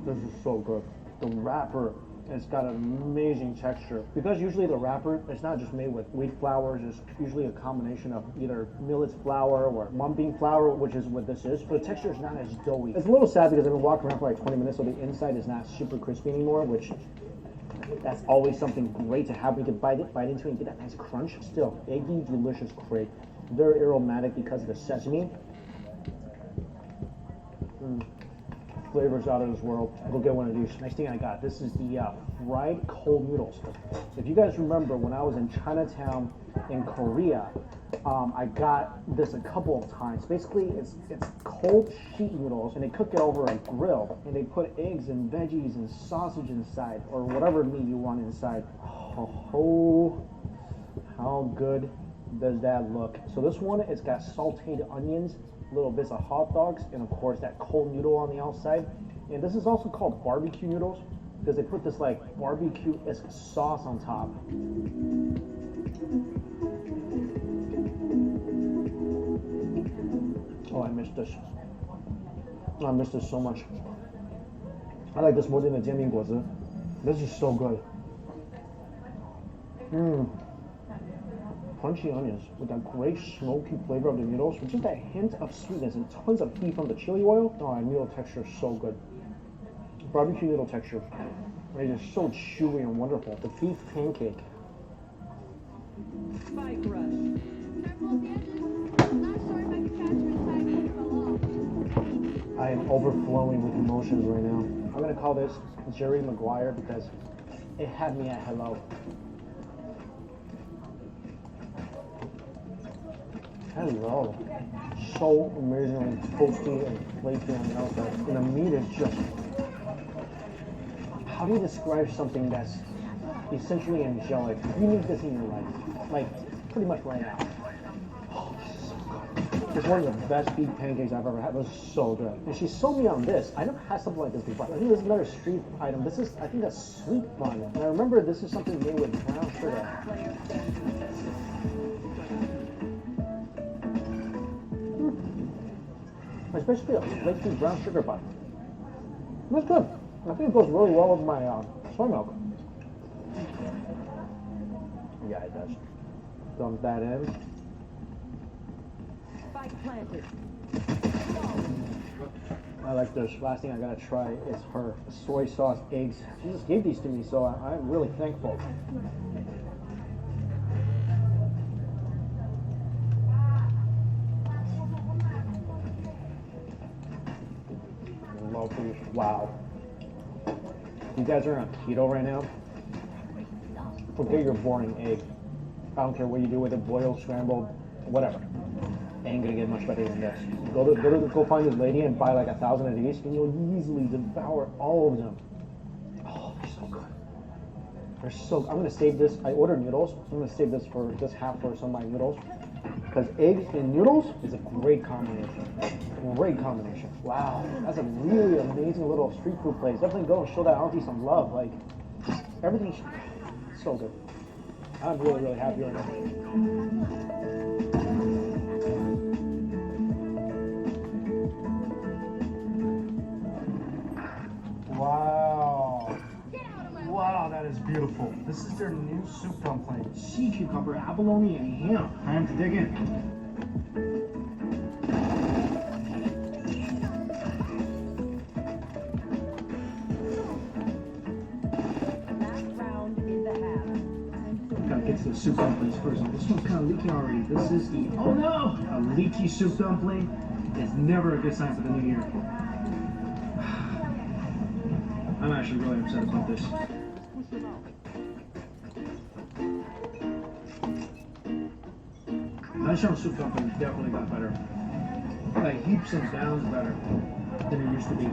This is so good. The wrapper, it's got an amazing texture. Because usually the wrapper, it's not just made with wheat flour, it's usually a combination of either millet flour or mung bean flour, which is what this is. But the texture is not as doughy. It's a little sad because I've been walking around for like 20 minutes, so the inside is not super crispy anymore, which that's always something great to have. You can bite into it and get that nice crunch. Still, eggy, delicious crepe. Very aromatic because of the sesame. Flavors out of this world. Go get one of these. Next thing I got, this is the fried cold noodles. If you guys remember, when I was in Chinatown in Korea, I got this a couple of times. Basically, it's cold sheet noodles, and they cook it over a grill, and they put eggs and veggies and sausage inside, or whatever meat you want inside. Oh, how good does that look? So this one, it's got sauteed onions, little bits of hot dogs, and of course that cold noodle on the outside. And this is also called barbecue noodles because they put this like barbecue-esque sauce on top. Oh, I missed this. I missed this so much. I like this more than the Jianmin guozi. This is so good. Crunchy onions with that great smoky flavor of the noodles with just that hint of sweetness and tons of heat from the chili oil. Oh, that noodle texture is so good. Barbecue noodle texture. It is so chewy and wonderful. The beef pancake. Spike rush. I am overflowing with emotions right now. I'm gonna call this Jerry Maguire because it had me at hello. Hello. So amazingly toasty and flaky on the outside. And the meat is just... How do you describe something that's essentially angelic? You need this in your life. Like, pretty much right now. Oh, this is so good. It's one of the best beef pancakes I've ever had. It was so good. And she sold me on this. I never had something like this before. I think this is another street item. This is, I think, a sweet bun. And I remember this is something made with brown sugar. Especially a flaky brown sugar bun. That's good. I think it goes really well with my soy milk. Yeah, it does. Dump that in. Spike planted. I like this. Last thing I gotta try is her soy sauce eggs. She just gave these to me, so I'm really thankful. Love these. Wow. You guys are on keto right now? Forget your boring egg. I don't care what you do with it, boiled, scrambled, whatever. Ain't gonna get much better than this. Go find this lady and buy like 1,000 of these, and you'll easily devour all of them. Oh, they're so good. They're so. I'm gonna save this. I ordered noodles. I'm gonna save this for just half for some of my noodles, because eggs and noodles is a great combination. Great combination. Wow, that's a really amazing little street food place. Definitely go and show that auntie some love. Like everything's so good. I'm really, really happy right now. Wow. Wow, that is beautiful. This is their new soup dumpling. Sea cucumber, abalone, and ham. Time to dig in. Get to the soup dumplings first. This one's kind of leaking already. This is the, oh no! A leaky soup dumpling is never a good sign for the new year. I'm actually really upset about this. National soup dumpling definitely got better. Like heaps and bounds better than it used to be.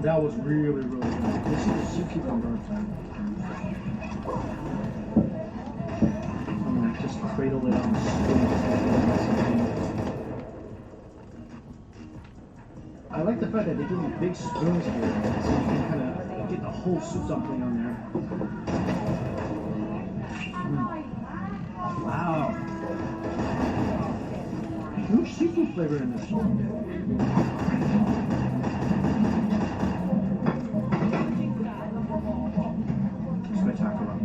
That was really, really good. This is the sea cucumber. Just cradle it on the spoon. I like the fact that they give you big spoons here, so you can kind of get the whole soup dumpling on there. Wow. Huge seafood flavor in this one.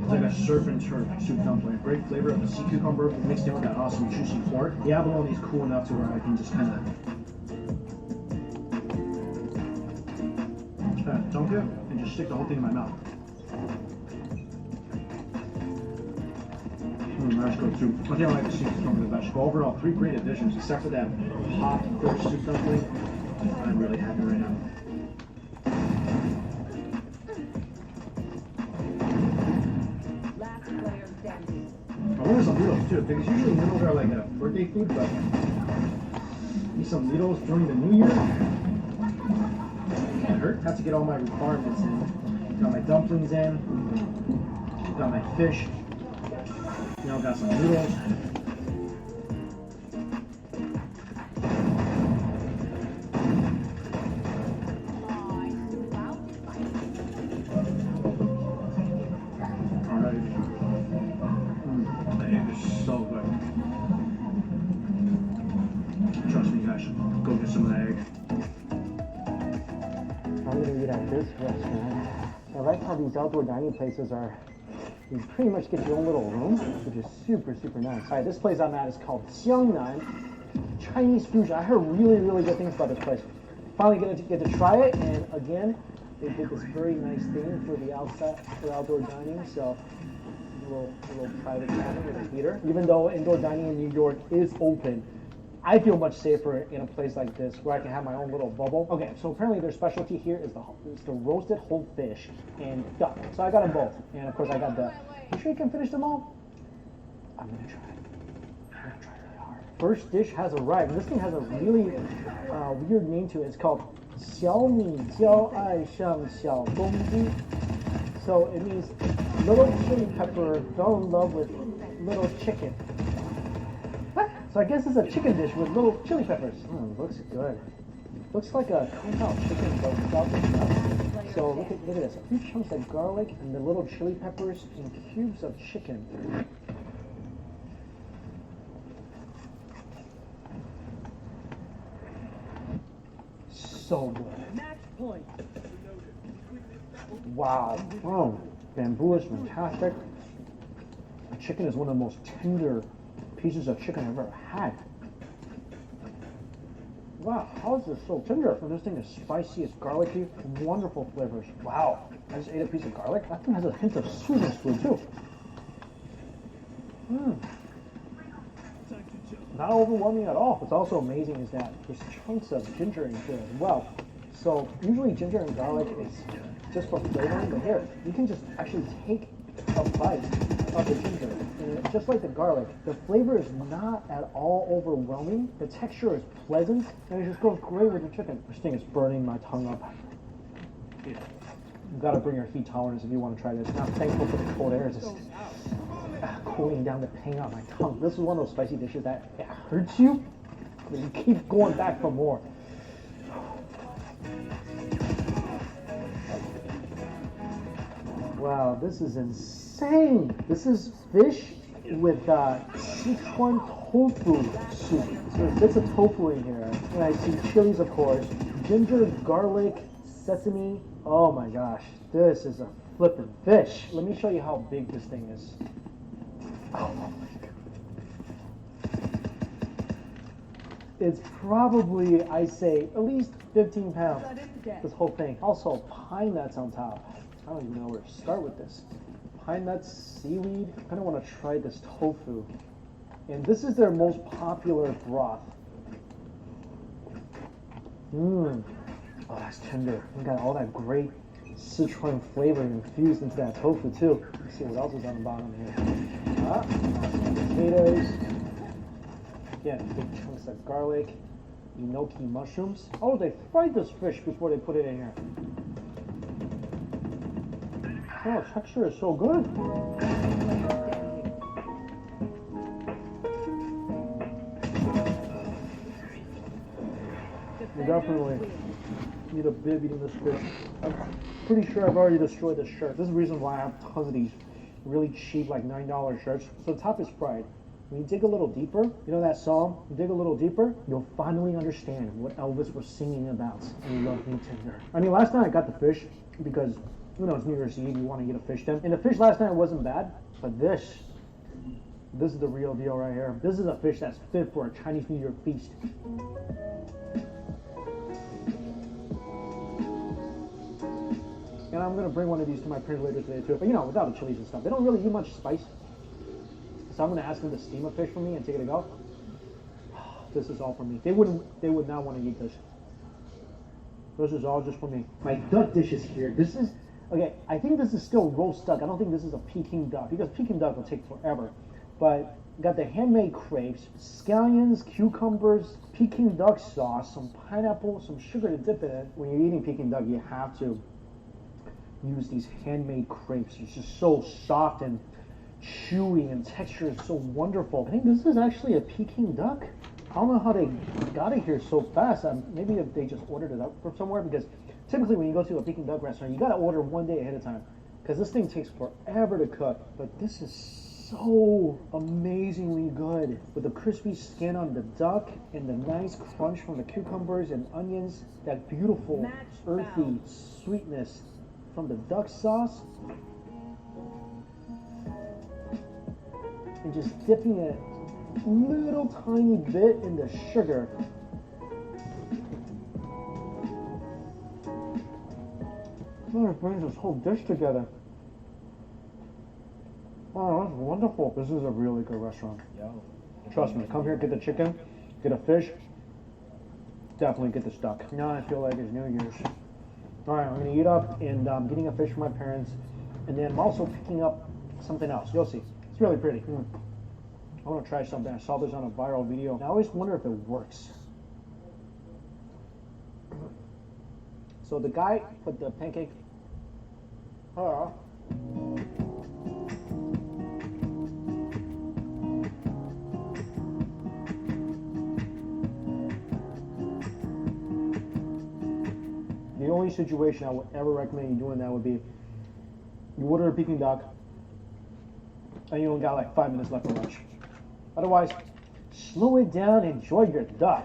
It's like a surf and turf soup dumpling. Great flavor of the sea cucumber mixed in with that awesome juicy pork. The abalone is cool enough to where I can just kind of dunk it and just stick the whole thing in my mouth. That's good too. One thing I like the sea cucumber the best. But overall, 3 great additions except for that hot first soup dumpling. I'm really happy right now. I wanted some noodles too, because usually noodles are like a birthday food, but need some noodles during the new year. Can't hurt. Have to get all my requirements in. Got my dumplings in. Got my fish. Now got some noodles. cooking some egg. I'm gonna eat at this restaurant. I like how these outdoor dining places are, you pretty much get your own little room, which is super, super nice. Alright, this place I'm at is called Jiangnan Chinese Fusion. I heard really, really good things about this place. Finally get to try it, and again, they did this very nice thing for the outside, for outdoor dining, so a little private cabin with a heater. Even though indoor dining in New York is open, I feel much safer in a place like this where I can have my own little bubble. Okay, so apparently their specialty here is the roasted whole fish and duck. So I got them both, and of course I got the. You sure you can finish them all? I'm gonna try. I'm gonna try really hard. First dish has arrived. And this thing has a really weird name to it. It's called 小米椒爱上小公鸡. So it means little chili pepper fell in love with little chicken. So I guess it's a chicken dish with little chili peppers. Looks good. Looks like a kung-pao chicken but without the stuff. So look at this. A few chunks of garlic and the little chili peppers and cubes of chicken. So good. Match point. Wow. Oh, bamboo is fantastic. The chicken is one of the most tender pieces of chicken I've ever had. Wow, how is this so tender? And this thing is spicy, it's garlicky, wonderful flavors. Wow, I just ate a piece of garlic. That thing has a hint of sweetness to it too. Not overwhelming at all. What's also amazing is that there's chunks of ginger in here as well. So usually ginger and garlic is just for flavoring, but here you can just actually take a bite of the ginger, and just like the garlic, the flavor is not at all overwhelming. The texture is pleasant, and it just goes great with the chicken. This thing is burning my tongue up. You gotta bring your heat tolerance if you want to try this. And I'm thankful for the cold air, it's just cooling down the pain on my tongue. This is one of those spicy dishes that it hurts you, but you keep going back for more. Wow, this is insane. This is fish with Sichuan tofu soup. So there's bits of tofu in here. And I see chilies, of course. Ginger, garlic, sesame. Oh my gosh, this is a flippin' fish. Let me show you how big this thing is. Oh my god. It's probably, I say, at least 15 pounds. This whole thing. Also, pine nuts on top. I don't even know where to start with this. Pine nuts, seaweed. I kind of want to try this tofu. And this is their most popular broth. Oh, that's tender. We got all that great Sichuan flavor infused into that tofu too. Let's see what else is on the bottom here. Potatoes. Again, big chunks of garlic. Enoki mushrooms. Oh, they fried this fish before they put it in here. Oh, texture is so good. You definitely need a bib eating this fish. I'm pretty sure I've already destroyed this shirt. This is the reason why I have tons of these really cheap, like $9 shirts. So the top is fried. When you dig a little deeper, you know that song? You dig a little deeper, you'll finally understand what Elvis was singing about. You love me tender. I mean, last night I got the fish because, you know, it's New Year's Eve, you want to get a fish then. And the fish last night wasn't bad, but this is the real deal right here. This is a fish that's fit for a Chinese New Year feast. And I'm gonna bring one of these to my printer later today too. But you know, without the chilies and stuff, they don't really use much spice. So I'm gonna ask them to steam a fish for me and take it to go. This is all for me. They would not want to eat this. This is all just for me. My duck dish is here. This is, okay, I think this is still roast duck. I don't think this is a Peking duck because Peking duck will take forever. But got the handmade crepes, scallions, cucumbers, Peking duck sauce, some pineapple, some sugar to dip in it. When you're eating Peking duck, you have to use these handmade crepes. It's just so soft and chewy, and texture is so wonderful. I think this is actually a Peking duck. I don't know how they got it here so fast. Maybe if they just ordered it up from somewhere, because typically when you go to a Peking duck restaurant, you gotta order one day ahead of time because this thing takes forever to cook. But this is so amazingly good with the crispy skin on the duck and the nice crunch from the cucumbers and onions, that beautiful earthy sweetness from the duck sauce, and just dipping it a little tiny bit in the sugar. Oh, it brings this whole dish together. Oh, that's wonderful. This is a really good restaurant. Trust me, come here, get the chicken, get a fish, definitely get the duck. Now I feel like it's New Year's. Alright, I'm gonna eat up, and I'm getting a fish for my parents, and then I'm also picking up something else. You'll see. It's really pretty. I want to try something. I saw this on a viral video. I always wonder if it works. So the guy put the pancake. Oh. The only situation I would ever recommend you doing that would be you order a Peking duck and you only got like 5 minutes left for lunch. Otherwise, slow it down, enjoy your duck.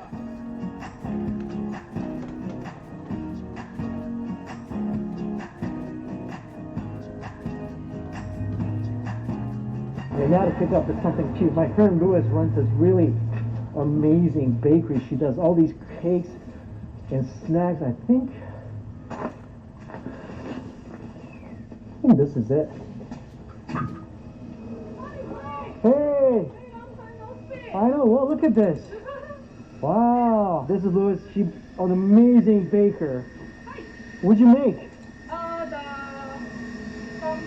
And now to pick up something cute. My friend Louis runs this really amazing bakery. She does all these cakes and snacks. I think this is it. Hey! I know, well, look at this. Wow, this is Louis. She's an amazing baker. What'd you make? Some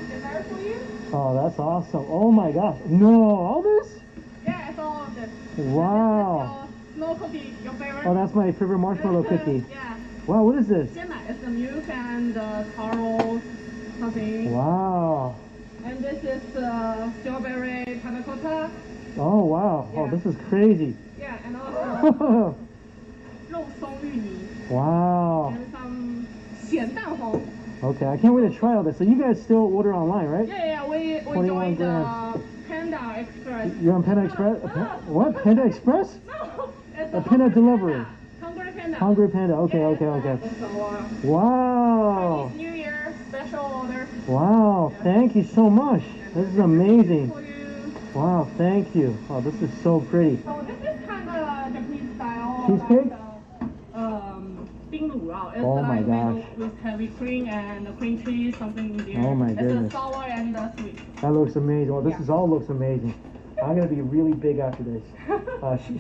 dessert for you? Oh, that's awesome. Oh my gosh. No, all this? Yeah, it's all of this. Wow. Snow cookie, your favorite? Oh, that's my favorite marshmallow cookie. Yeah. Wow, what is this? It's the milk and taro something. Wow. And this is strawberry panna cotta. Oh, wow. Oh, Yeah. this is crazy. Yeah, and also 肉松芋泥 Wow. and some 咸蛋黄. Okay, I can't wait to try all this. So you guys still order online, right? Yeah, we 21 joined grams. Panda Express. You're on Panda Express? What? Panda Express? No, it's A Panda delivery. Hungry Panda. Hungry Panda. Okay, Yeah, okay, okay. So, Wow. Chinese New Year special order Wow. Thank you so much. This is amazing. for you. Wow. Thank you. Oh, this is so pretty. So this is kind of Japanese style. Cheesecake? Bing Lu Rao. It's Oh my like gosh. made with heavy cream and cream cheese, something in there. Oh my It's goodness. a sour and sweet. That looks amazing. Well, this Yeah. is all looks amazing. I'm gonna be really big after this.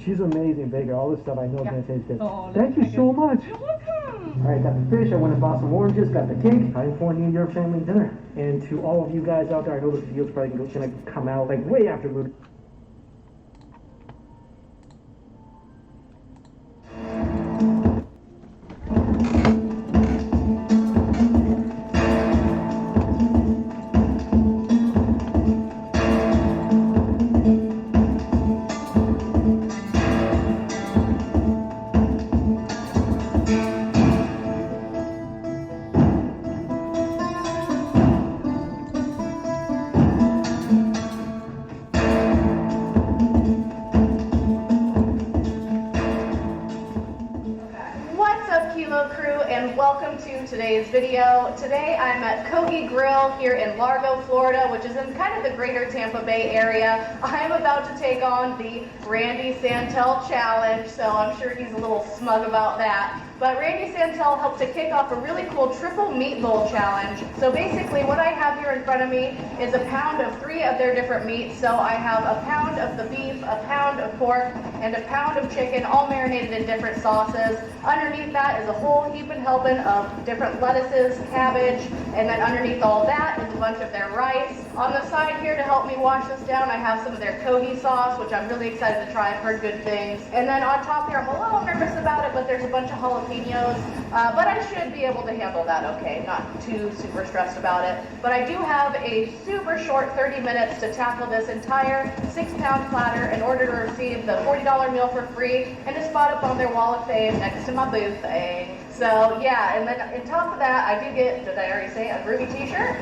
She's an amazing baker. All this stuff I know is gonna taste good. Oh, Thank you that's so good. much. You're welcome. All right, got the fish. I went and bought some oranges. Got the cake. Time for New Year family dinner. And to all of you guys out there, I know this video's probably gonna come out like way after Luke. What's up, Kilo Crew, and welcome to today's video. Today I'm at Kogi Grill here in Largo, Florida, which is in kind of the greater Tampa Bay area. I'm about to take on the Randy Santel challenge, so I'm sure he's a little smug about that. But Randy Santel helped to kick off a really cool triple meat bowl challenge. So basically what I have here in front of me is a pound of 3 of their different meats. So I have a pound of the beef, a pound of pork, and a pound of chicken, all marinated in different sauces. Underneath that is a whole heaping helping of different lettuces, cabbage, and then underneath all that is a bunch of their rice. On the side here to help me wash this down, I have some of their Kogi sauce, which I'm really excited to try. I've heard good things. And then on top here, I'm a little nervous about it, but there's a bunch of jalapenos. But I should be able to handle that okay. Not too super stressed about it. But I do have a super short 30 minutes to tackle this entire 6-pound platter in order to receive the $40 meal for free and to spot up on their wall of fame next to my boo thing. So yeah, and then on top of that, I did I already say a Groovy t-shirt?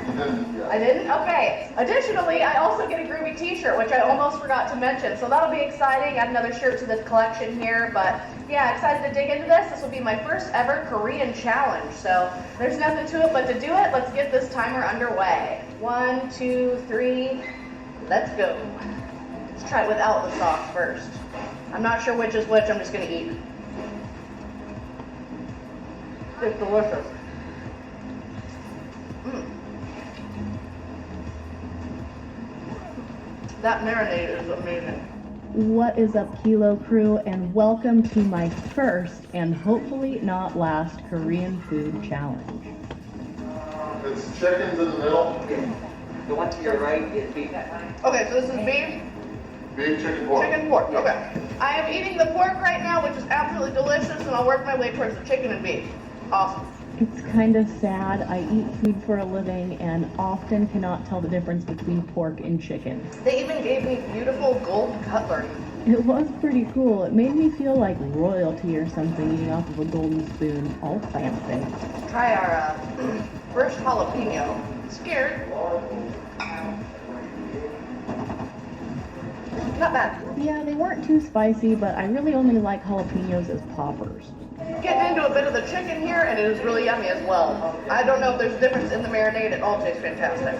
I didn't? Okay. Additionally, I also get a Groovy t-shirt, which I almost forgot to mention. So that'll be exciting. Add another shirt to the collection here. But yeah, excited to dig into this. This will be my first ever Korean challenge. So there's nothing to it but to do it. Let's get this timer underway. 1, 2, 3, let's go. Let's try it without the sauce first. I'm not sure which is which, I'm just gonna eat. It's delicious. That marinade is amazing. What is up, Kilo Crew, and welcome to my first and hopefully not last Korean food challenge. It's chickens in the middle. The one to your right is beef. Okay, so this is beef. Beef, chicken, pork. Chicken, pork, okay. I am eating the pork right now, which is absolutely delicious, and I'll work my way towards the chicken and beef. Awesome. It's kind of sad. I eat food for a living and often cannot tell the difference between pork and chicken. They even gave me beautiful gold cutlery. It was pretty cool. It made me feel like royalty or something eating off of a golden spoon, all fancy. Try our first jalapeno. Scared. Not bad. Yeah, they weren't too spicy, but I really only like jalapenos as poppers. Getting into a bit of the chicken here, and it is really yummy as well. I don't know if there's a difference in the marinade. It all tastes fantastic.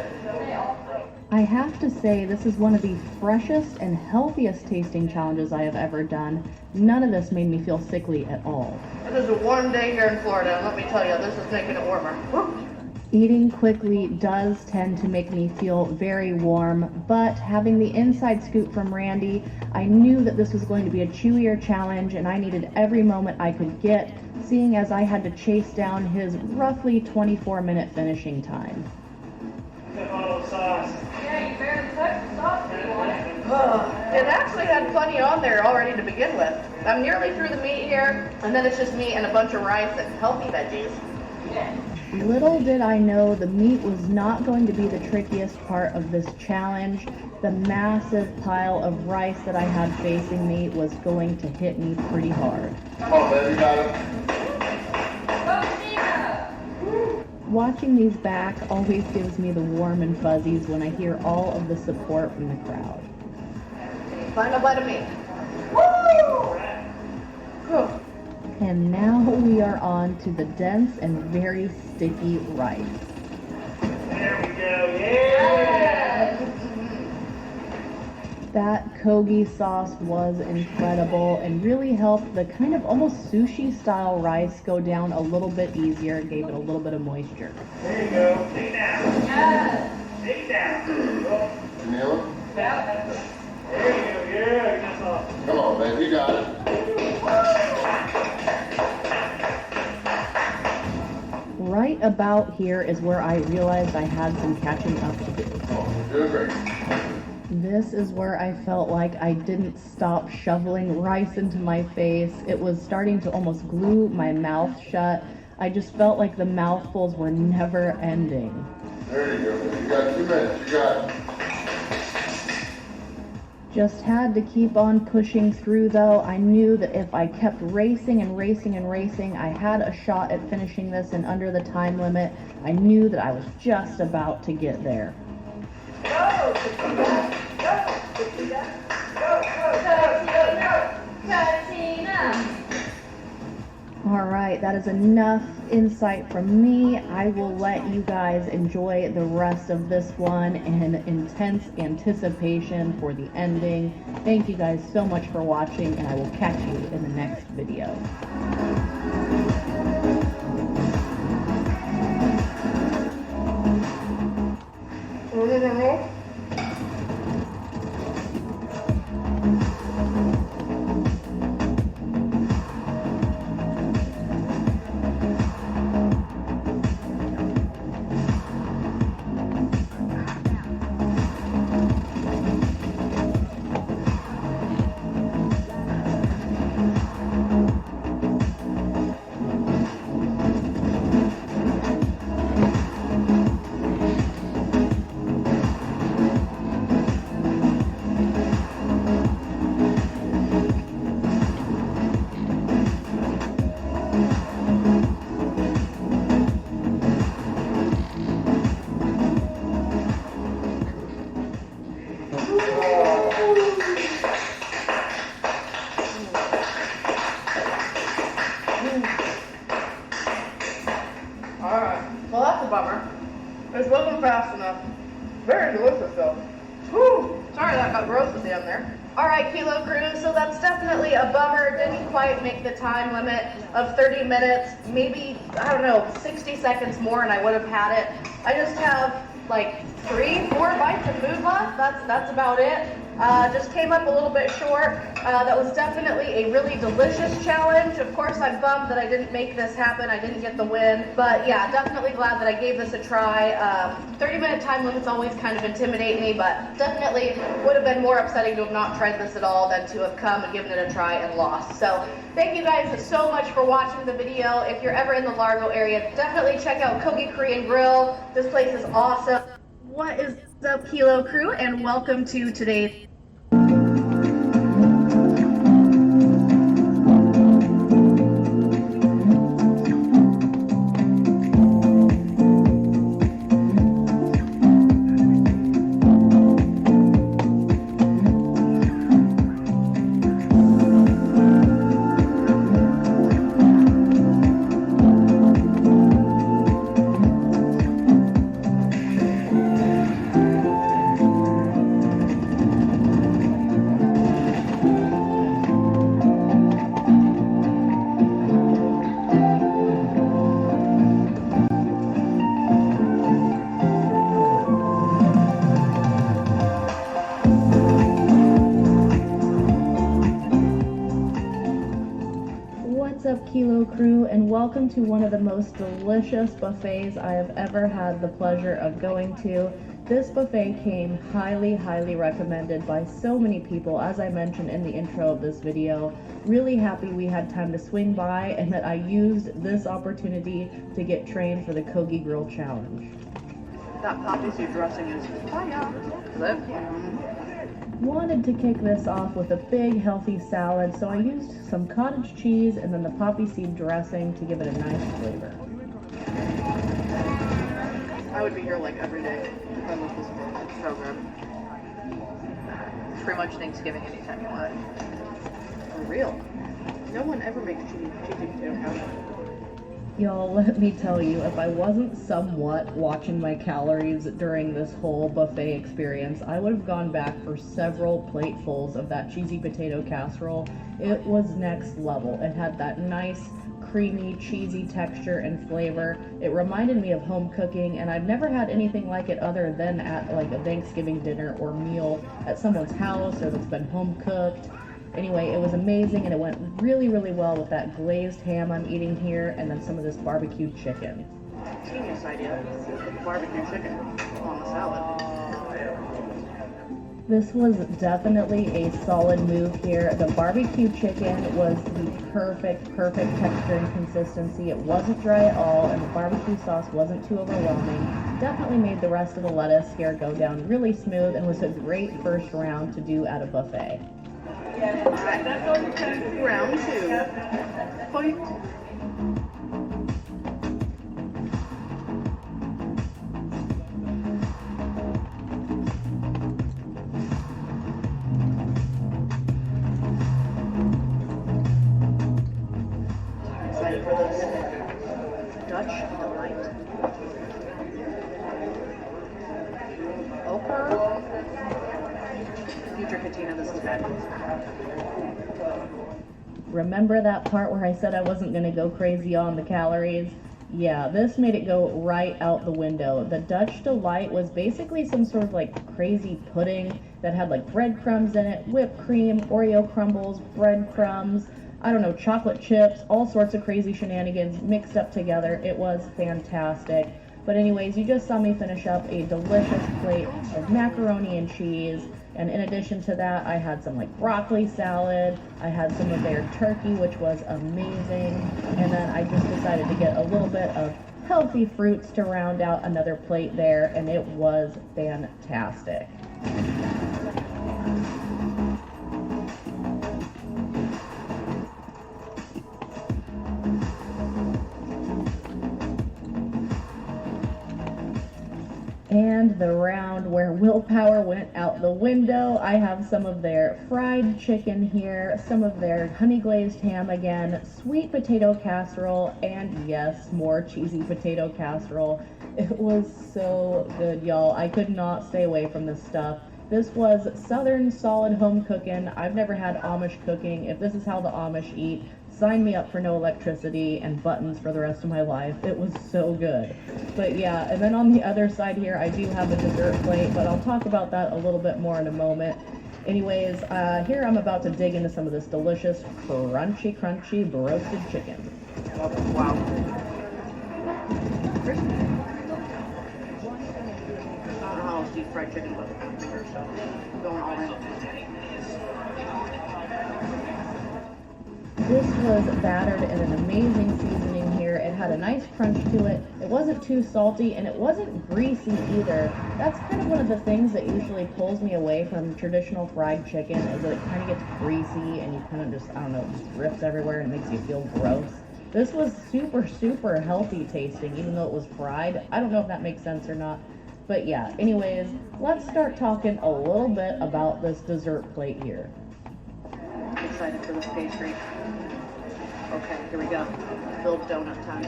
I have to say, this is one of the freshest and healthiest tasting challenges I have ever done. None of this made me feel sickly at all. It is a warm day here in Florida, and let me tell you, this is making it warmer. Eating quickly does tend to make me feel very warm, but having the inside scoop from Randy, I knew that this was going to be a chewier challenge and I needed every moment I could get, seeing as I had to chase down his roughly 24-minute finishing time. Yeah, you better touch the sauce if you want it. It actually had plenty on there already to begin with. I'm nearly through the meat here, and then it's just meat and a bunch of rice and healthy veggies. Little did I know the meat was not going to be the trickiest part of this challenge. The massive pile of rice that I had facing me was going to hit me pretty hard. Oh, baby, got it. Watching these back always gives me the warm and fuzzies when I hear all of the support from the crowd. Final bite of meat. Woo! Whew. And now we are on to the dense and very sticky rice. There we go, yeah! That kogi sauce was incredible and really helped the kind of almost sushi style rice go down a little bit easier. It gave it a little bit of moisture. There you go, dig it down. Yes. Dig it down. Go. You nail it? There you go, yeah, that's awesome. Come on, baby, you got it. Right about here is where I realized I had some catching up to do. Oh, you're doing great. This is where I felt like I didn't stop shoveling rice into my face. It was starting to almost glue my mouth shut. I just felt like the mouthfuls were never ending. There you go. You got 2 minutes. You got it. Just had to keep on pushing through though. I knew that if I kept racing and racing and racing, I had a shot at finishing this in under the time limit. I knew that I was just about to get there. Go! Katina! All right, that is enough insight from me. I will let you guys enjoy the rest of this one in intense anticipation for the ending. Thank you guys so much for watching, and I will catch you in the next video. a bummer. This wasn't fast enough. Very delicious though. Whew. Sorry that got gross at the end there. Alright, Kilo Crew, so that's definitely a bummer. Didn't quite make the time limit of 30 minutes. Maybe, I don't know, 60 seconds more and I would have had it. I just have like 3-4 bites of food left. That's about it. Just came up a little bit short. That was definitely a really delicious challenge. Of course, I'm bummed that I didn't make this happen. I didn't get the win. But yeah, definitely glad that I gave this a try. 30-minute time limits always kind of intimidate me, but definitely would have been more upsetting to have not tried this at all than to have come and given it a try and lost. So thank you guys so much for watching the video. If you're ever in the Largo area, definitely check out Kogi Korean Grill. This place is awesome. What is up, Kilo Crew, and welcome to today's Kilo Crew, and welcome to one of the most delicious buffets I have ever had the pleasure of going to. This buffet came highly recommended by so many people, as I mentioned in the intro of this video. Really happy we had time to swing by and that I used this opportunity to get trained for the Kogi Grill Challenge. That poppy seed dressing is fire. Wanted to kick this off with a big healthy salad, so I used some cottage cheese and then the poppy seed dressing to give it a nice flavor. I would be here like every day if I loved this book. It's so good. It's pretty much Thanksgiving anytime you want it. For real. No one ever makes cheesy potato casserole. Y'all, let me tell you, if I wasn't somewhat watching my calories during this whole buffet experience, I would have gone back for several platefuls of that cheesy potato casserole. It was next level. It had that nice, creamy, cheesy texture and flavor. It reminded me of home cooking, and I've never had anything like it other than at like a Thanksgiving dinner or meal at someone's house or that's been home cooked. Anyway, it was amazing, and it went really well with that glazed ham I'm eating here, and then some of this barbecued chicken. Genius idea. Barbecue chicken on the salad. This was definitely a solid move here. The barbecue chicken was the perfect texture and consistency. It wasn't dry at all, and the barbecue sauce wasn't too overwhelming. Definitely made the rest of the lettuce here go down really smooth, and was a great first round to do at a buffet. Alright, round 2. Fight. Excited for this. Dutch delight. Okra. Future Katina, this is bad news. Remember that part where I said I wasn't going to go crazy on the calories? Yeah, this made it go right out the window. The Dutch Delight was basically some sort of like crazy pudding that had like breadcrumbs in it, whipped cream, Oreo crumbles, breadcrumbs, I don't know, chocolate chips, all sorts of crazy shenanigans mixed up together. It was fantastic. But anyways, you just saw me finish up a delicious plate of macaroni and cheese. And in addition to that, I had some like broccoli salad. I had some of their turkey, which was amazing. And then I just decided to get a little bit of healthy fruits to round out another plate there. And it was fantastic. And the round where willpower went out the window. I have some of their fried chicken here, some of their honey glazed ham again, sweet potato casserole, and yes, more cheesy potato casserole. It was so good, y'all. I could not stay away from this stuff. This was Southern solid home cooking. I've never had Amish cooking. If this is how the Amish eat, sign me up for no electricity and buttons for the rest of my life. It was so good. But yeah, and then on the other side here, I do have a dessert plate, but I'll talk about that a little bit more in a moment. Anyways, here I'm about to dig into some of this delicious, crunchy roasted chicken. Wow. Crispy. I don't know how else to eat fried chicken, but I'm going all in. This was battered in an amazing seasoning here. It had a nice crunch to it. It wasn't too salty and it wasn't greasy either. That's kind of one of the things that usually pulls me away from traditional fried chicken, is that it kind of gets greasy and you kind of just, I don't know, it just drips everywhere and it makes you feel gross. This was super healthy tasting, even though it was fried. I don't know if that makes sense or not. But yeah, anyways, let's start talking a little bit about this dessert plate here. Excited for this pastry. Okay, here we go. Filled donut time.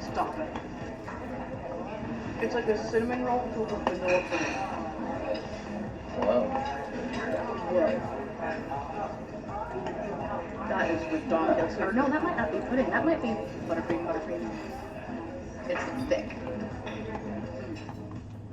Stop it. It's like a cinnamon roll filled with vanilla pudding. Wow. Whoa. That is ridiculous. Or no, that might not be pudding. That might be buttercream. It's thick.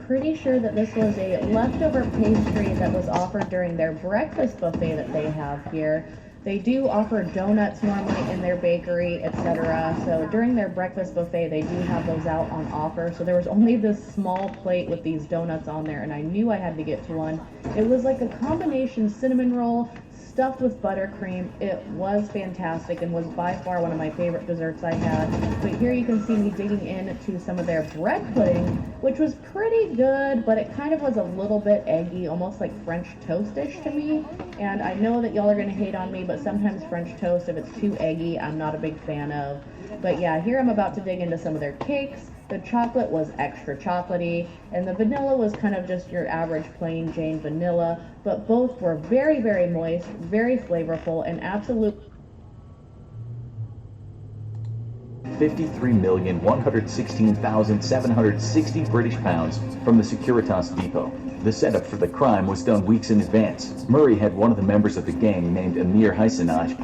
Pretty sure that this was a leftover pastry that was offered during their breakfast buffet that they have here. They do offer donuts normally in their bakery, etc. So during their breakfast buffet, they do have those out on offer. So there was only this small plate with these donuts on there, and I knew I had to get to one. It was like a combination cinnamon roll stuffed with buttercream. It was fantastic and was by far one of my favorite desserts I had. But here you can see me digging into some of their bread pudding, which was pretty good, but it kind of was a little bit eggy, almost like French toast-ish to me. And I know that y'all are gonna hate on me, but sometimes French toast, if it's too eggy, I'm not a big fan of. But yeah, here I'm about to dig into some of their cakes. The chocolate was extra chocolatey, and the vanilla was kind of just your average plain Jane vanilla, but both were very moist, very flavorful, and absolute. 53,116,760 British pounds from the Securitas depot. The setup for the crime was done weeks in advance. Murray had one of the members of the gang named Amir Hysanaj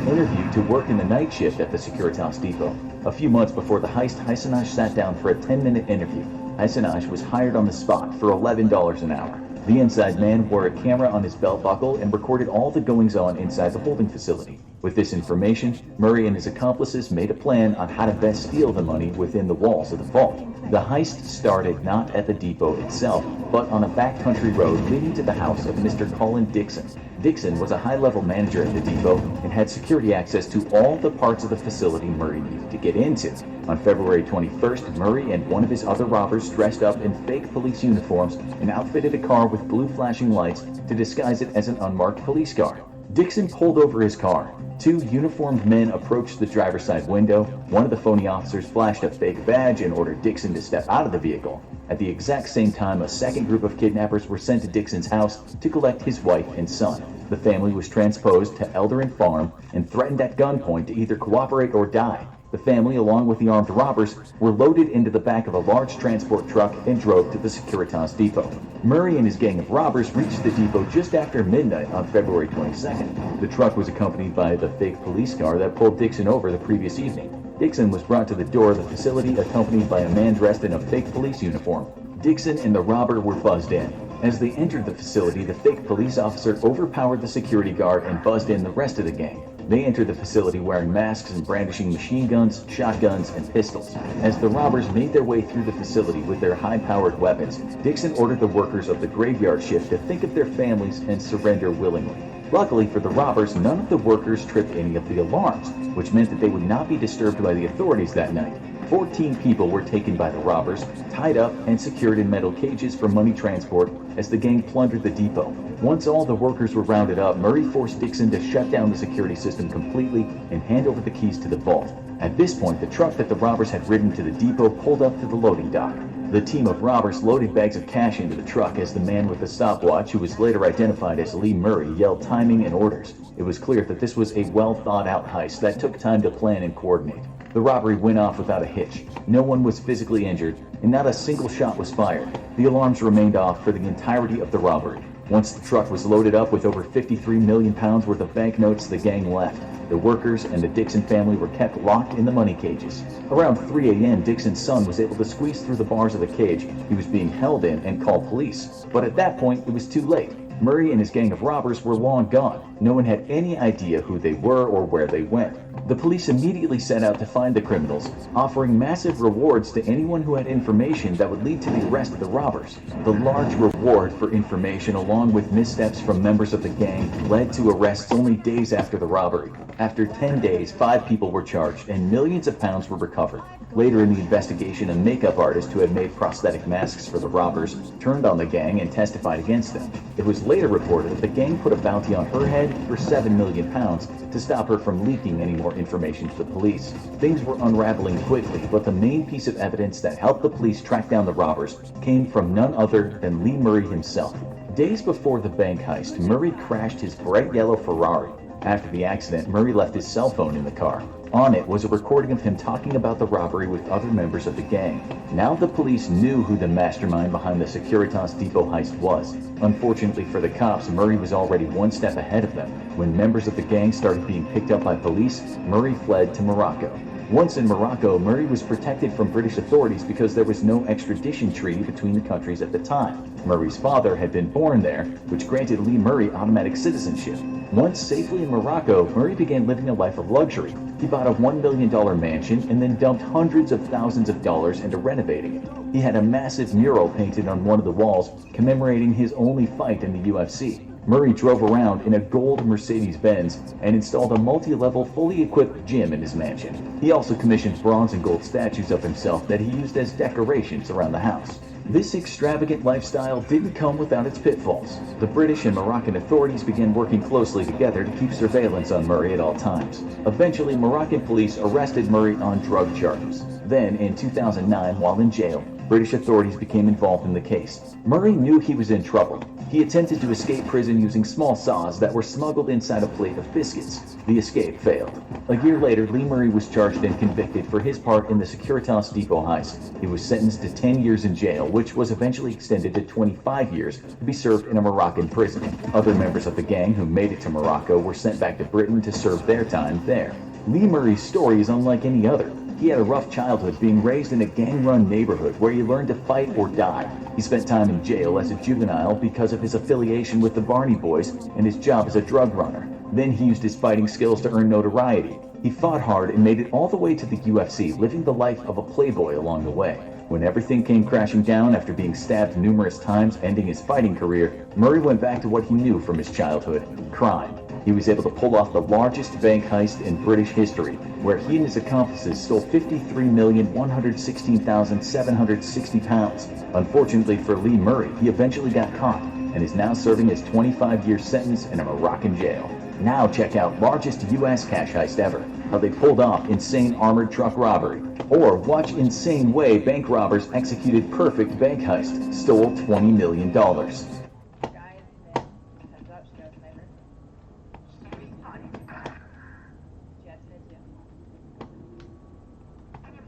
interviewed to work in the night shift at the Securitas depot. A few months before the heist, Hysanaj sat down for a 10-minute interview. Hysanaj was hired on the spot for $11 an hour. The inside man wore a camera on his belt buckle and recorded all the goings-on inside the holding facility. With this information, Murray and his accomplices made a plan on how to best steal the money within the walls of the vault. The heist started not at the depot itself, but on a backcountry road leading to the house of Mr. Colin Dixon. Dixon was a high-level manager at the depot and had security access to all the parts of the facility Murray needed to get into. On February 21st, Murray and one of his other robbers dressed up in fake police uniforms and outfitted a car with blue flashing lights to disguise it as an unmarked police car. Dixon pulled over his car. Two uniformed men approached the driver's side window. One of the phony officers flashed a fake badge and ordered Dixon to step out of the vehicle. At the exact same time, a second group of kidnappers were sent to Dixon's house to collect his wife and son. The family was transposed to Elderin Farm and threatened at gunpoint to either cooperate or die. The family, along with the armed robbers, were loaded into the back of a large transport truck and drove to the Securitas depot. Murray and his gang of robbers reached the depot just after midnight on February 22nd. The truck was accompanied by the fake police car that pulled Dixon over the previous evening. Dixon was brought to the door of the facility accompanied by a man dressed in a fake police uniform. Dixon and the robber were buzzed in. As they entered the facility, the fake police officer overpowered the security guard and buzzed in the rest of the gang. They entered the facility wearing masks and brandishing machine guns, shotguns, and pistols. As the robbers made their way through the facility with their high-powered weapons, Dixon ordered the workers of the graveyard shift to think of their families and surrender willingly. Luckily for the robbers, none of the workers tripped any of the alarms, which meant that they would not be disturbed by the authorities that night. 14 people were taken by the robbers, tied up, and secured in metal cages for money transport as the gang plundered the depot. Once all the workers were rounded up, Murray forced Dixon to shut down the security system completely and hand over the keys to the vault. At this point, the truck that the robbers had ridden to the depot pulled up to the loading dock. The team of robbers loaded bags of cash into the truck as the man with the stopwatch, who was later identified as Lee Murray, yelled timing and orders. It was clear that this was a well-thought-out heist that took time to plan and coordinate. The robbery went off without a hitch. No one was physically injured, and not a single shot was fired. The alarms remained off for the entirety of the robbery. Once the truck was loaded up with over 53 million pounds worth of banknotes, the gang left. The workers and the Dixon family were kept locked in the money cages. Around 3 a.m., Dixon's son was able to squeeze through the bars of the cage he was being held in and call police. But at that point, it was too late. Murray and his gang of robbers were long gone. No one had any idea who they were or where they went. The police immediately set out to find the criminals, offering massive rewards to anyone who had information that would lead to the arrest of the robbers. The large reward for information, along with missteps from members of the gang, led to arrests only days after the robbery. After 10 days, 5 people were charged and millions of pounds were recovered. Later in the investigation, a makeup artist who had made prosthetic masks for the robbers turned on the gang and testified against them. It was later reported that the gang put a bounty on her head for 7 million pounds to stop her from leaking any more information to the police. Things were unraveling quickly, but the main piece of evidence that helped the police track down the robbers came from none other than Lee Murray himself. Days before the bank heist, Murray crashed his bright yellow Ferrari. After the accident, Murray left his cell phone in the car. On it was a recording of him talking about the robbery with other members of the gang. Now the police knew who the mastermind behind the Securitas Depot heist was. Unfortunately for the cops, Murray was already one step ahead of them. When members of the gang started being picked up by police, Murray fled to Morocco. Once in Morocco, Murray was protected from British authorities because there was no extradition treaty between the countries at the time. Murray's father had been born there, which granted Lee Murray automatic citizenship. Once safely in Morocco, Murray began living a life of luxury. He bought a $1 million mansion and then dumped hundreds of thousands of dollars into renovating it. He had a massive mural painted on one of the walls commemorating his only fight in the UFC. Murray drove around in a gold Mercedes-Benz and installed a multi-level, fully equipped gym in his mansion. He also commissioned bronze and gold statues of himself that he used as decorations around the house. This extravagant lifestyle didn't come without its pitfalls. The British and Moroccan authorities began working closely together to keep surveillance on Murray at all times. Eventually, Moroccan police arrested Murray on drug charges. Then, in 2009, while in jail, British authorities became involved in the case. Murray knew he was in trouble. He attempted to escape prison using small saws that were smuggled inside a plate of biscuits. The escape failed. A year later, Lee Murray was charged and convicted for his part in the Securitas Depot heist. He was sentenced to 10 years in jail, which was eventually extended to 25 years to be served in a Moroccan prison. Other members of the gang who made it to Morocco were sent back to Britain to serve their time there. Lee Murray's story is unlike any other. He had a rough childhood, being raised in a gang-run neighborhood where he learned to fight or die. He spent time in jail as a juvenile because of his affiliation with the Barney Boys and his job as a drug runner. Then he used his fighting skills to earn notoriety. He fought hard and made it all the way to the UFC, living the life of a playboy along the way. When everything came crashing down after being stabbed numerous times, ending his fighting career, Murray went back to what he knew from his childhood: crime. He was able to pull off the largest bank heist in British history, where he and his accomplices stole £53,116,760. Unfortunately for Lee Murray, he eventually got caught and is now serving his 25-year sentence in a Moroccan jail. Now check out largest U.S. cash heist ever, how they pulled off insane armored truck robbery. Or watch insane way bank robbers executed perfect bank heist, stole $20 million.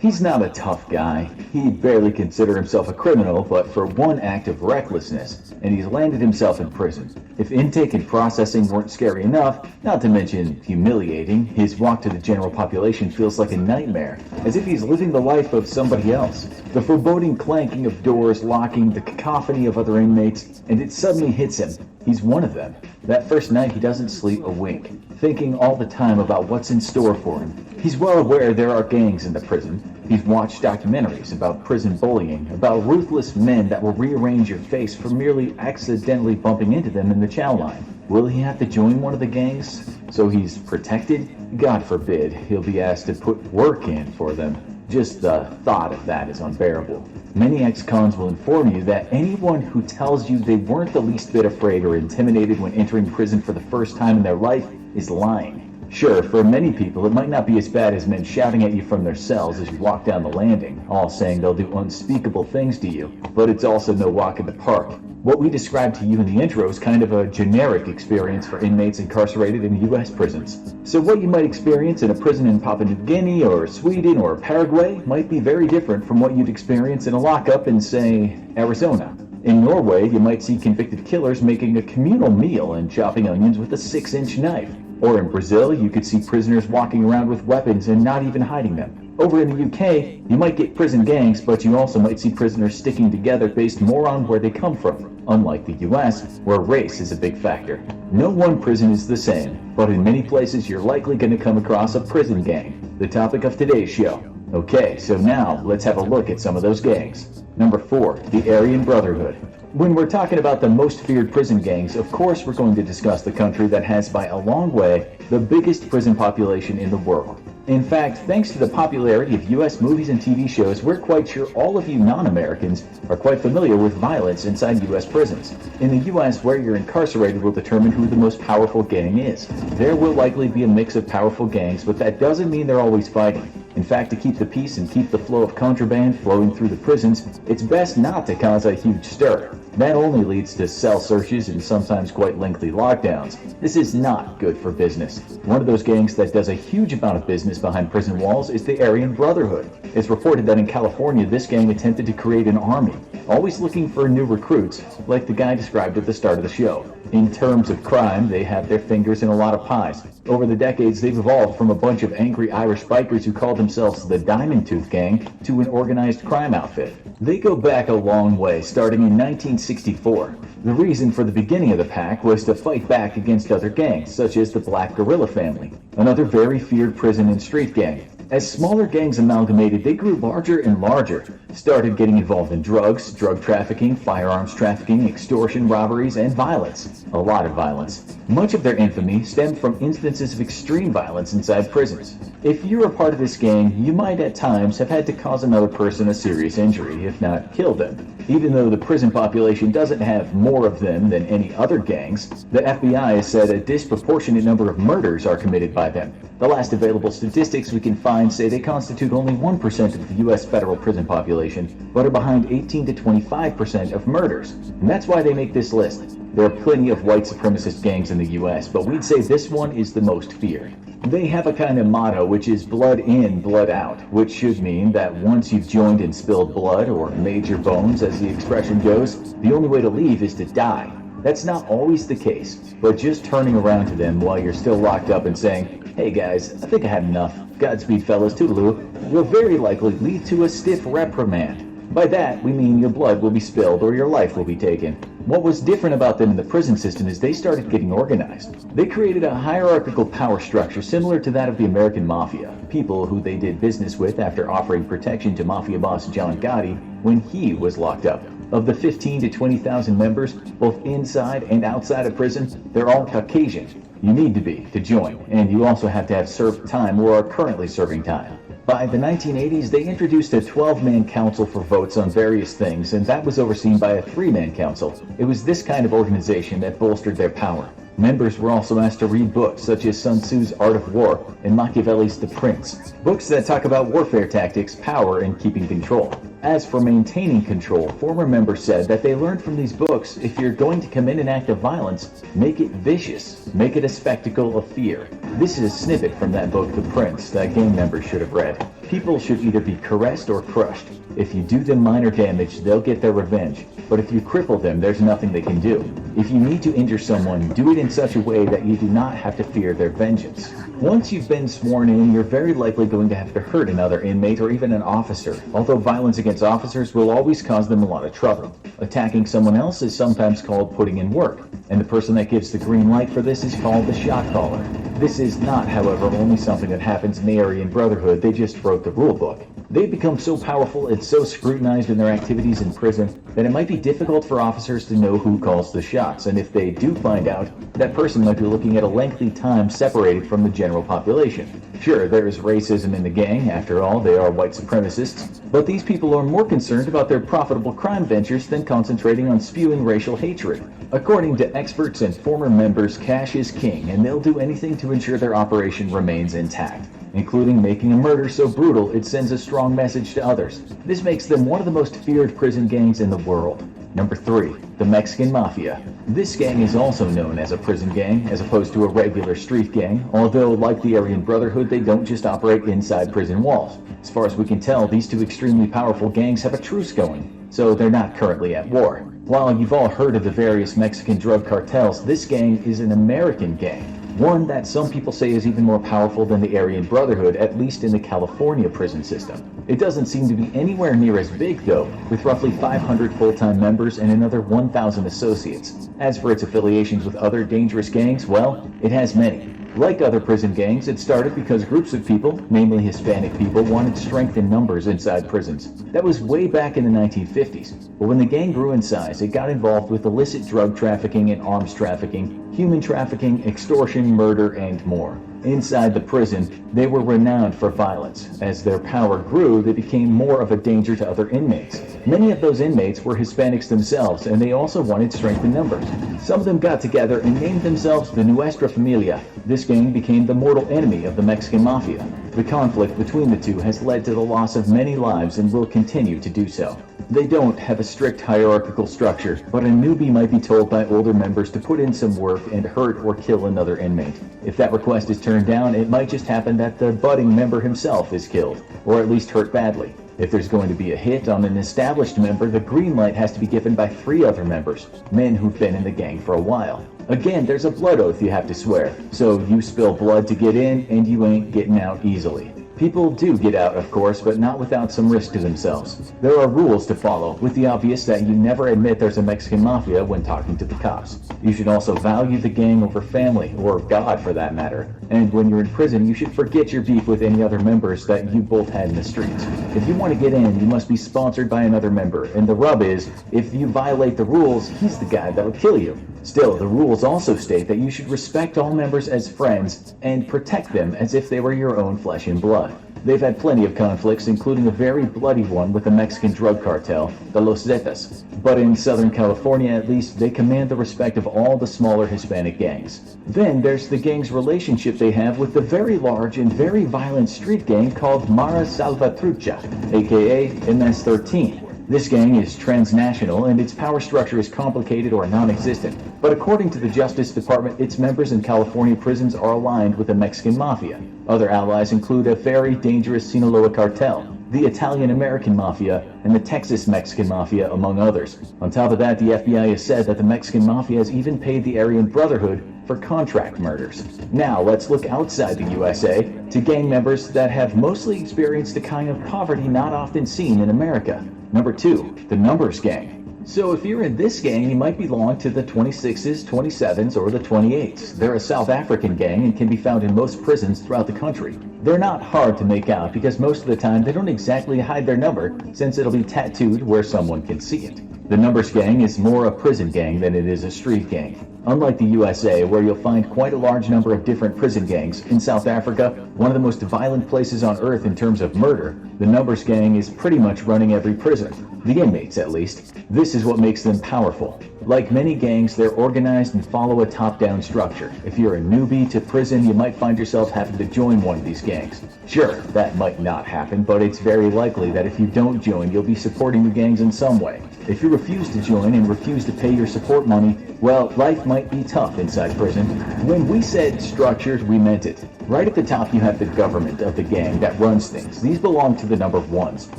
He's not a tough guy. He'd barely consider himself a criminal, but for one act of recklessness, and he's landed himself in prison. If intake and processing weren't scary enough, not to mention humiliating, his walk to the general population feels like a nightmare, as if he's living the life of somebody else. The foreboding clanking of doors locking, the cacophony of other inmates, and it suddenly hits him. He's one of them. That first night he doesn't sleep a wink, thinking all the time about what's in store for him. He's well aware there are gangs in the prison. He's watched documentaries about prison bullying, about ruthless men that will rearrange your face for merely accidentally bumping into them in the chow line. Will he have to join one of the gangs so he's protected? God forbid he'll be asked to put work in for them. Just the thought of that is unbearable. Many ex-cons will inform you that anyone who tells you they weren't the least bit afraid or intimidated when entering prison for the first time in their life is lying. Sure, for many people, it might not be as bad as men shouting at you from their cells as you walk down the landing, all saying they'll do unspeakable things to you, but it's also no walk in the park. What we described to you in the intro is kind of a generic experience for inmates incarcerated in U.S. prisons. So what you might experience in a prison in Papua New Guinea or Sweden or Paraguay might be very different from what you'd experience in a lockup in, say, Arizona. In Norway, you might see convicted killers making a communal meal and chopping onions with a 6-inch knife. Or in Brazil, you could see prisoners walking around with weapons and not even hiding them. Over in the UK, you might get prison gangs, but you also might see prisoners sticking together based more on where they come from, unlike the US, where race is a big factor. No one prison is the same, but in many places you're likely going to come across a prison gang, the topic of today's show. Okay, so now let's have a look at some of those gangs. Number 4, the Aryan Brotherhood. When we're talking about the most feared prison gangs, of course we're going to discuss the country that has by a long way the biggest prison population in the world. In fact, thanks to the popularity of US movies and TV shows, we're quite sure all of you non-Americans are quite familiar with violence inside US prisons. In the US, where you're incarcerated will determine who the most powerful gang is. There will likely be a mix of powerful gangs, but that doesn't mean they're always fighting. In fact, to keep the peace and keep the flow of contraband flowing through the prisons, it's best not to cause a huge stir. That only leads to cell searches and sometimes quite lengthy lockdowns. This is not good for business. One of those gangs that does a huge amount of business behind prison walls is the Aryan Brotherhood. It's reported that in California, this gang attempted to create an army, always looking for new recruits, like the guy described at the start of the show. In terms of crime, they have their fingers in a lot of pies. Over the decades, they've evolved from a bunch of angry Irish bikers who called themselves the Diamond Tooth Gang to an organized crime outfit. They go back a long way, starting in 1964. The reason for the beginning of the pack was to fight back against other gangs, such as the Black Guerrilla family, another very feared prison and street gang. As smaller gangs amalgamated, they grew larger and larger, started getting involved in drugs, drug trafficking, firearms trafficking, extortion, robberies, and violence. A lot of violence. Much of their infamy stemmed from instances of extreme violence inside prisons. If you're a part of this gang, you might at times have had to cause another person a serious injury, if not kill them. Even though the prison population doesn't have more of them than any other gangs, the FBI has said a disproportionate number of murders are committed by them. The last available statistics we can find say they constitute only 1% of the U.S. federal prison population, but are behind 18 to 25% of murders. And that's why they make this list. There are plenty of white supremacist gangs in the U.S., but we'd say this one is the most feared. They have a kind of motto which is blood in, blood out, which should mean that once you've joined and spilled blood, or made your bones as the expression goes, the only way to leave is to die. That's not always the case, but just turning around to them while you're still locked up and saying, "Hey guys, I think I had enough. Godspeed fellas, toodaloo," will very likely lead to a stiff reprimand. By that, we mean your blood will be spilled or your life will be taken. What was different about them in the prison system is they started getting organized. They created a hierarchical power structure similar to that of the American Mafia, people who they did business with after offering protection to Mafia boss John Gotti when he was locked up. Of the 15 to 20,000 members, both inside and outside of prison, they're all Caucasian. You need to be to join, and you also have to have served time or are currently serving time. By the 1980s, they introduced a 12-man council for votes on various things, and that was overseen by a 3-man council. It was this kind of organization that bolstered their power. Members were also asked to read books such as Sun Tzu's Art of War and Machiavelli's The Prince, books that talk about warfare tactics, power, and keeping control. As for maintaining control, former members said that they learned from these books, if you're going to commit an act of violence, make it vicious, make it a spectacle of fear. This is a snippet from that book, The Prince, that gang members should have read. People should either be caressed or crushed. If you do them minor damage, they'll get their revenge. But if you cripple them, there's nothing they can do. If you need to injure someone, do it in such a way that you do not have to fear their vengeance. Once you've been sworn in, you're very likely going to have to hurt another inmate or even an officer, although violence against officers will always cause them a lot of trouble. Attacking someone else is sometimes called putting in work, and the person that gives the green light for this is called the shot caller. This is not, however, only something that happens in the Aryan Brotherhood. They just wrote the rule book. They've become so powerful and so scrutinized in their activities in prison that it might be difficult for officers to know who calls the shots, and if they do find out, that person might be looking at a lengthy time separated from the general population. Sure, there is racism in the gang, after all, they are white supremacists, but these people are more concerned about their profitable crime ventures than concentrating on spewing racial hatred. According to experts and former members, cash is king, and they'll do anything to ensure their operation remains intact, including making a murder so brutal it sends a strong message to others. This makes them one of the most feared prison gangs in the world. Number 3, the Mexican Mafia. This gang is also known as a prison gang, as opposed to a regular street gang, although like the Aryan Brotherhood, they don't just operate inside prison walls. As far as we can tell, these two extremely powerful gangs have a truce going, so they're not currently at war. While you've all heard of the various Mexican drug cartels, this gang is an American gang. One that some people say is even more powerful than the Aryan Brotherhood, at least in the California prison system. It doesn't seem to be anywhere near as big, though, with roughly 500 full-time members and another 1,000 associates. As for its affiliations with other dangerous gangs, well, it has many. Like other prison gangs, it started because groups of people, mainly Hispanic people, wanted strength in numbers inside prisons. That was way back in the 1950s. But when the gang grew in size, it got involved with illicit drug trafficking and arms trafficking, human trafficking, extortion, murder, and more. Inside the prison, they were renowned for violence. As their power grew, they became more of a danger to other inmates. Many of those inmates were Hispanics themselves, and they also wanted strength in numbers. Some of them got together and named themselves the Nuestra Familia. This gang became the mortal enemy of the Mexican Mafia. The conflict between the two has led to the loss of many lives and will continue to do so. They don't have a strict hierarchical structure, but a newbie might be told by older members to put in some work and hurt or kill another inmate. If that request is turned down, it might just happen that the budding member himself is killed, or at least hurt badly. If there's going to be a hit on an established member, the green light has to be given by 3 other members, men who've been in the gang for a while. Again, there's a blood oath you have to swear, so you spill blood to get in, and you ain't getting out easily. People do get out, of course, but not without some risk to themselves. There are rules to follow, with the obvious that you never admit there's a Mexican Mafia when talking to the cops. You should also value the gang over family, or God for that matter. And when you're in prison, you should forget your beef with any other members that you both had in the streets. If you want to get in, you must be sponsored by another member, and the rub is, if you violate the rules, he's the guy that would kill you. Still, the rules also state that you should respect all members as friends and protect them as if they were your own flesh and blood. They've had plenty of conflicts, including a very bloody one with the Mexican drug cartel, the Los Zetas. But in Southern California, at least, they command the respect of all the smaller Hispanic gangs. Then there's the gang's relationship they have with the very large and very violent street gang called Mara Salvatrucha, aka MS-13. This gang is transnational, and its power structure is complicated or non-existent. But according to the Justice Department, its members in California prisons are aligned with the Mexican Mafia. Other allies include a very dangerous Sinaloa cartel, the Italian-American Mafia, and the Texas Mexican Mafia, among others. On top of that, the FBI has said that the Mexican Mafia has even paid the Aryan Brotherhood for contract murders. Now, let's look outside the USA to gang members that have mostly experienced a kind of poverty not often seen in America. Number 2, the Numbers Gang. So if you're in this gang, you might belong to the 26s, 27s, or the 28s. They're a South African gang and can be found in most prisons throughout the country. They're not hard to make out because most of the time they don't exactly hide their number, since it'll be tattooed where someone can see it. The Numbers Gang is more a prison gang than it is a street gang. Unlike the USA, where you'll find quite a large number of different prison gangs, in South Africa, one of the most violent places on earth in terms of murder, the Numbers Gang is pretty much running every prison. The inmates, at least. This is what makes them powerful. Like many gangs, they're organized and follow a top-down structure. If you're a newbie to prison, you might find yourself having to join one of these gangs. Sure, that might not happen, but it's very likely that if you don't join, you'll be supporting the gangs in some way. If you refuse to join and refuse to pay your support money, well, life might be tough inside prison. When we said structured, we meant it. Right at the top you have the government of the gang that runs things. These belong to the number 1s,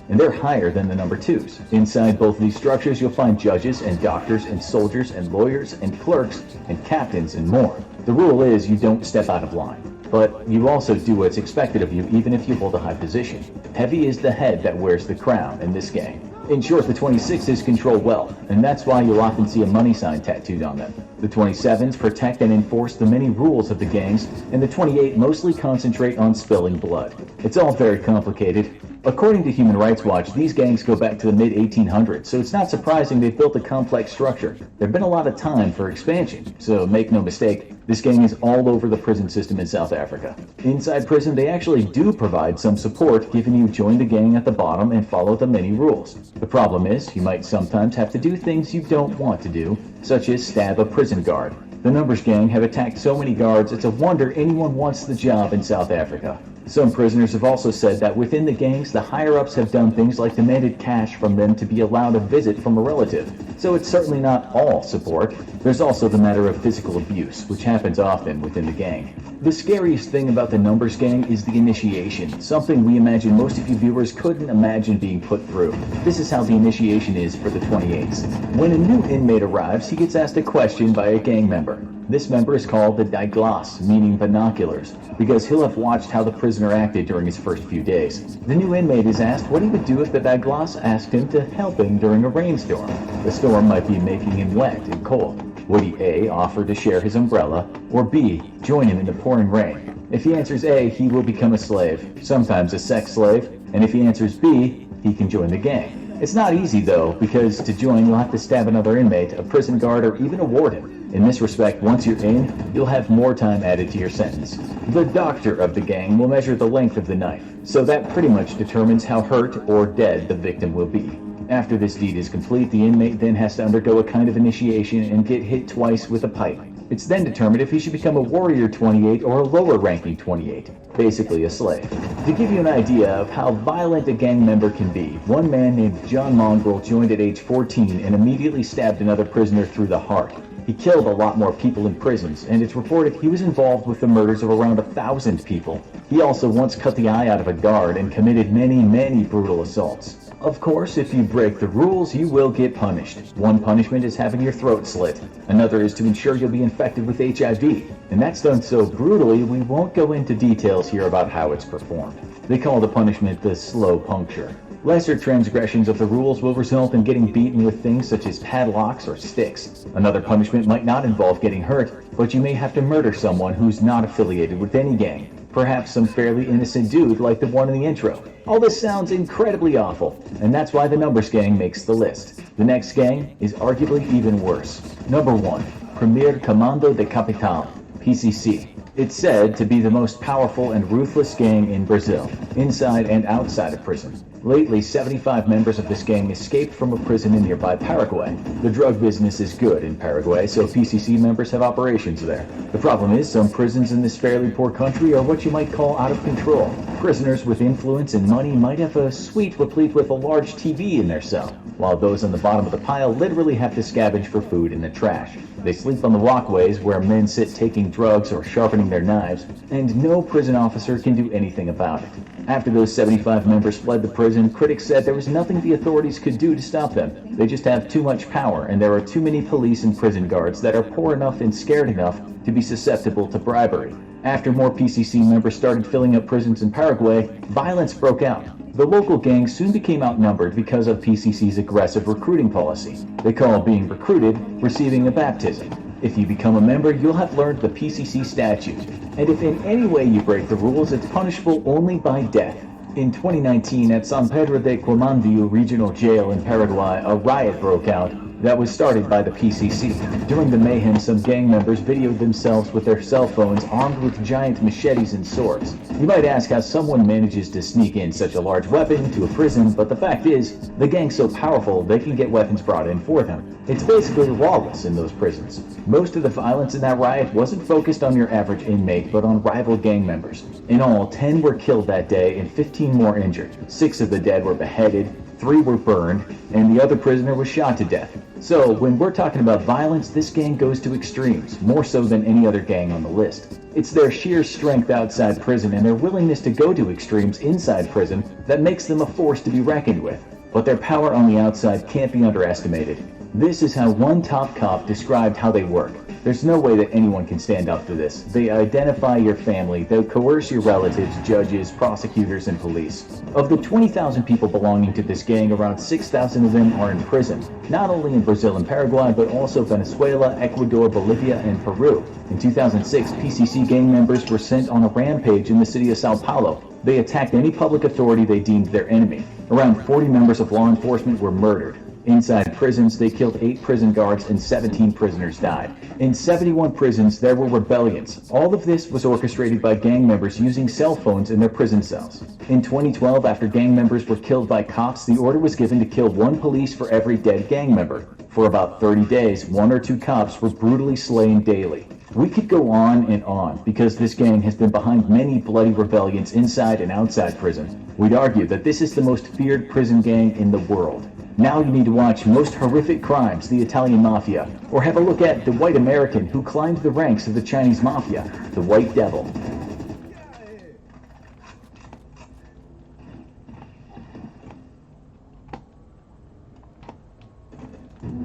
and they're higher than the number 2s. Inside both these structures you'll find judges and doctors and soldiers and lawyers and clerks and captains and more. The rule is you don't step out of line. But you also do what's expected of you even if you hold a high position. Heavy is the head that wears the crown in this gang. In short, the 26s control wealth, and that's why you'll often see a money sign tattooed on them. The 27s protect and enforce the many rules of the gangs, and the 28 mostly concentrate on spilling blood. It's all very complicated. According to Human Rights Watch, these gangs go back to the mid-1800s, so it's not surprising they've built a complex structure. There's been a lot of time for expansion, so make no mistake, this gang is all over the prison system in South Africa. Inside prison, they actually do provide some support, giving you join the gang at the bottom and follow the many rules. The problem is, you might sometimes have to do things you don't want to do, such as stab a prison guard. The Numbers gang have attacked so many guards, it's a wonder anyone wants the job in South Africa. Some prisoners have also said that within the gangs, the higher-ups have done things like demanded cash from them to be allowed a visit from a relative. So it's certainly not all support. There's also the matter of physical abuse, which happens often within the gang. The scariest thing about the Numbers gang is the initiation, something we imagine most of you viewers couldn't imagine being put through. This is how the initiation is for the 28s. When a new inmate arrives, he gets asked a question by a gang member. This member is called the diglas, meaning binoculars, because he'll have watched how the prisoner acted during his first few days. The new inmate is asked what he would do if the diglas asked him to help him during a rainstorm. The storm might be making him wet and cold. Would he A, offer to share his umbrella, or B, join him in the pouring rain? If he answers A, he will become a slave, sometimes a sex slave, and if he answers B, he can join the gang. It's not easy though, because to join you'll have to stab another inmate, a prison guard, or even a warden. In this respect, once you're in, you'll have more time added to your sentence. The doctor of the gang will measure the length of the knife, so that pretty much determines how hurt or dead the victim will be. After this deed is complete, the inmate then has to undergo a kind of initiation and get hit twice with a pipe. It's then determined if he should become a warrior 28 or a lower ranking 28, basically a slave. To give you an idea of how violent a gang member can be, one man named John Mongrel joined at age 14 and immediately stabbed another prisoner through the heart. He killed a lot more people in prisons, and it's reported he was involved with the murders of around 1,000 people. He also once cut the eye out of a guard and committed many brutal assaults. Of course, if you break the rules, you will get punished. One punishment is having your throat slit. Another is to ensure you'll be infected with HIV. And that's done so brutally, we won't go into details here about how it's performed. They call the punishment the slow puncture. Lesser transgressions of the rules will result in getting beaten with things such as padlocks or sticks. Another punishment might not involve getting hurt, but you may have to murder someone who's not affiliated with any gang. Perhaps some fairly innocent dude like the one in the intro. All this sounds incredibly awful, and that's why the Numbers gang makes the list. The next gang is arguably even worse. Number 1, Premier Comando de Capital, PCC. It's said to be the most powerful and ruthless gang in Brazil, inside and outside of prison. Lately, 75 members of this gang escaped from a prison in nearby Paraguay. The drug business is good in Paraguay, so PCC members have operations there. The problem is, some prisons in this fairly poor country are what you might call out of control. Prisoners with influence and money might have a suite replete with a large TV in their cell, while those on the bottom of the pile literally have to scavenge for food in the trash. They sleep on the walkways where men sit taking drugs or sharpening their knives, and no prison officer can do anything about it. After those 75 members fled the prison, critics said there was nothing the authorities could do to stop them. They just have too much power, and there are too many police and prison guards that are poor enough and scared enough to be susceptible to bribery. After more PCC members started filling up prisons in Paraguay, violence broke out. The local gangs soon became outnumbered because of PCC's aggressive recruiting policy. They call being recruited receiving a baptism. If you become a member, you'll have learned the PCC statute, and if in any way you break the rules, it's punishable only by death. In 2019, at San Pedro de Quemandio Regional Jail in Paraguay, a riot broke out that was started by the PCC. During the mayhem, some gang members videoed themselves with their cell phones armed with giant machetes and swords. You might ask how someone manages to sneak in such a large weapon to a prison, but the fact is, the gang's so powerful they can get weapons brought in for them. It's basically lawless in those prisons. Most of the violence in that riot wasn't focused on your average inmate, but on rival gang members. In all, 10 were killed that day and 15 more injured. 6 of the dead were beheaded, 3 were burned, and the other prisoner was shot to death. So, when we're talking about violence, this gang goes to extremes, more so than any other gang on the list. It's their sheer strength outside prison and their willingness to go to extremes inside prison that makes them a force to be reckoned with. But their power on the outside can't be underestimated. This is how one top cop described how they work. There's no way that anyone can stand up to this. They identify your family, they coerce your relatives, judges, prosecutors, and police. Of the 20,000 people belonging to this gang, around 6,000 of them are in prison, not only in Brazil and Paraguay, but also Venezuela, Ecuador, Bolivia, and Peru. In 2006, PCC gang members were sent on a rampage in the city of Sao Paulo. They attacked any public authority they deemed their enemy. Around 40 members of law enforcement were murdered. Inside prisons, they killed 8 prison guards and 17 prisoners died. In 71 prisons, there were rebellions. All of this was orchestrated by gang members using cell phones in their prison cells. In 2012, after gang members were killed by cops, the order was given to kill 1 police for every dead gang member. For about 30 days, 1 or 2 cops were brutally slain daily. We could go on and on, because this gang has been behind many bloody rebellions inside and outside prison. We'd argue that this is the most feared prison gang in the world. Now you need to watch Most Horrific Crimes, the Italian Mafia, or have a look at The White American Who Climbed the Ranks of the Chinese Mafia, The White Devil.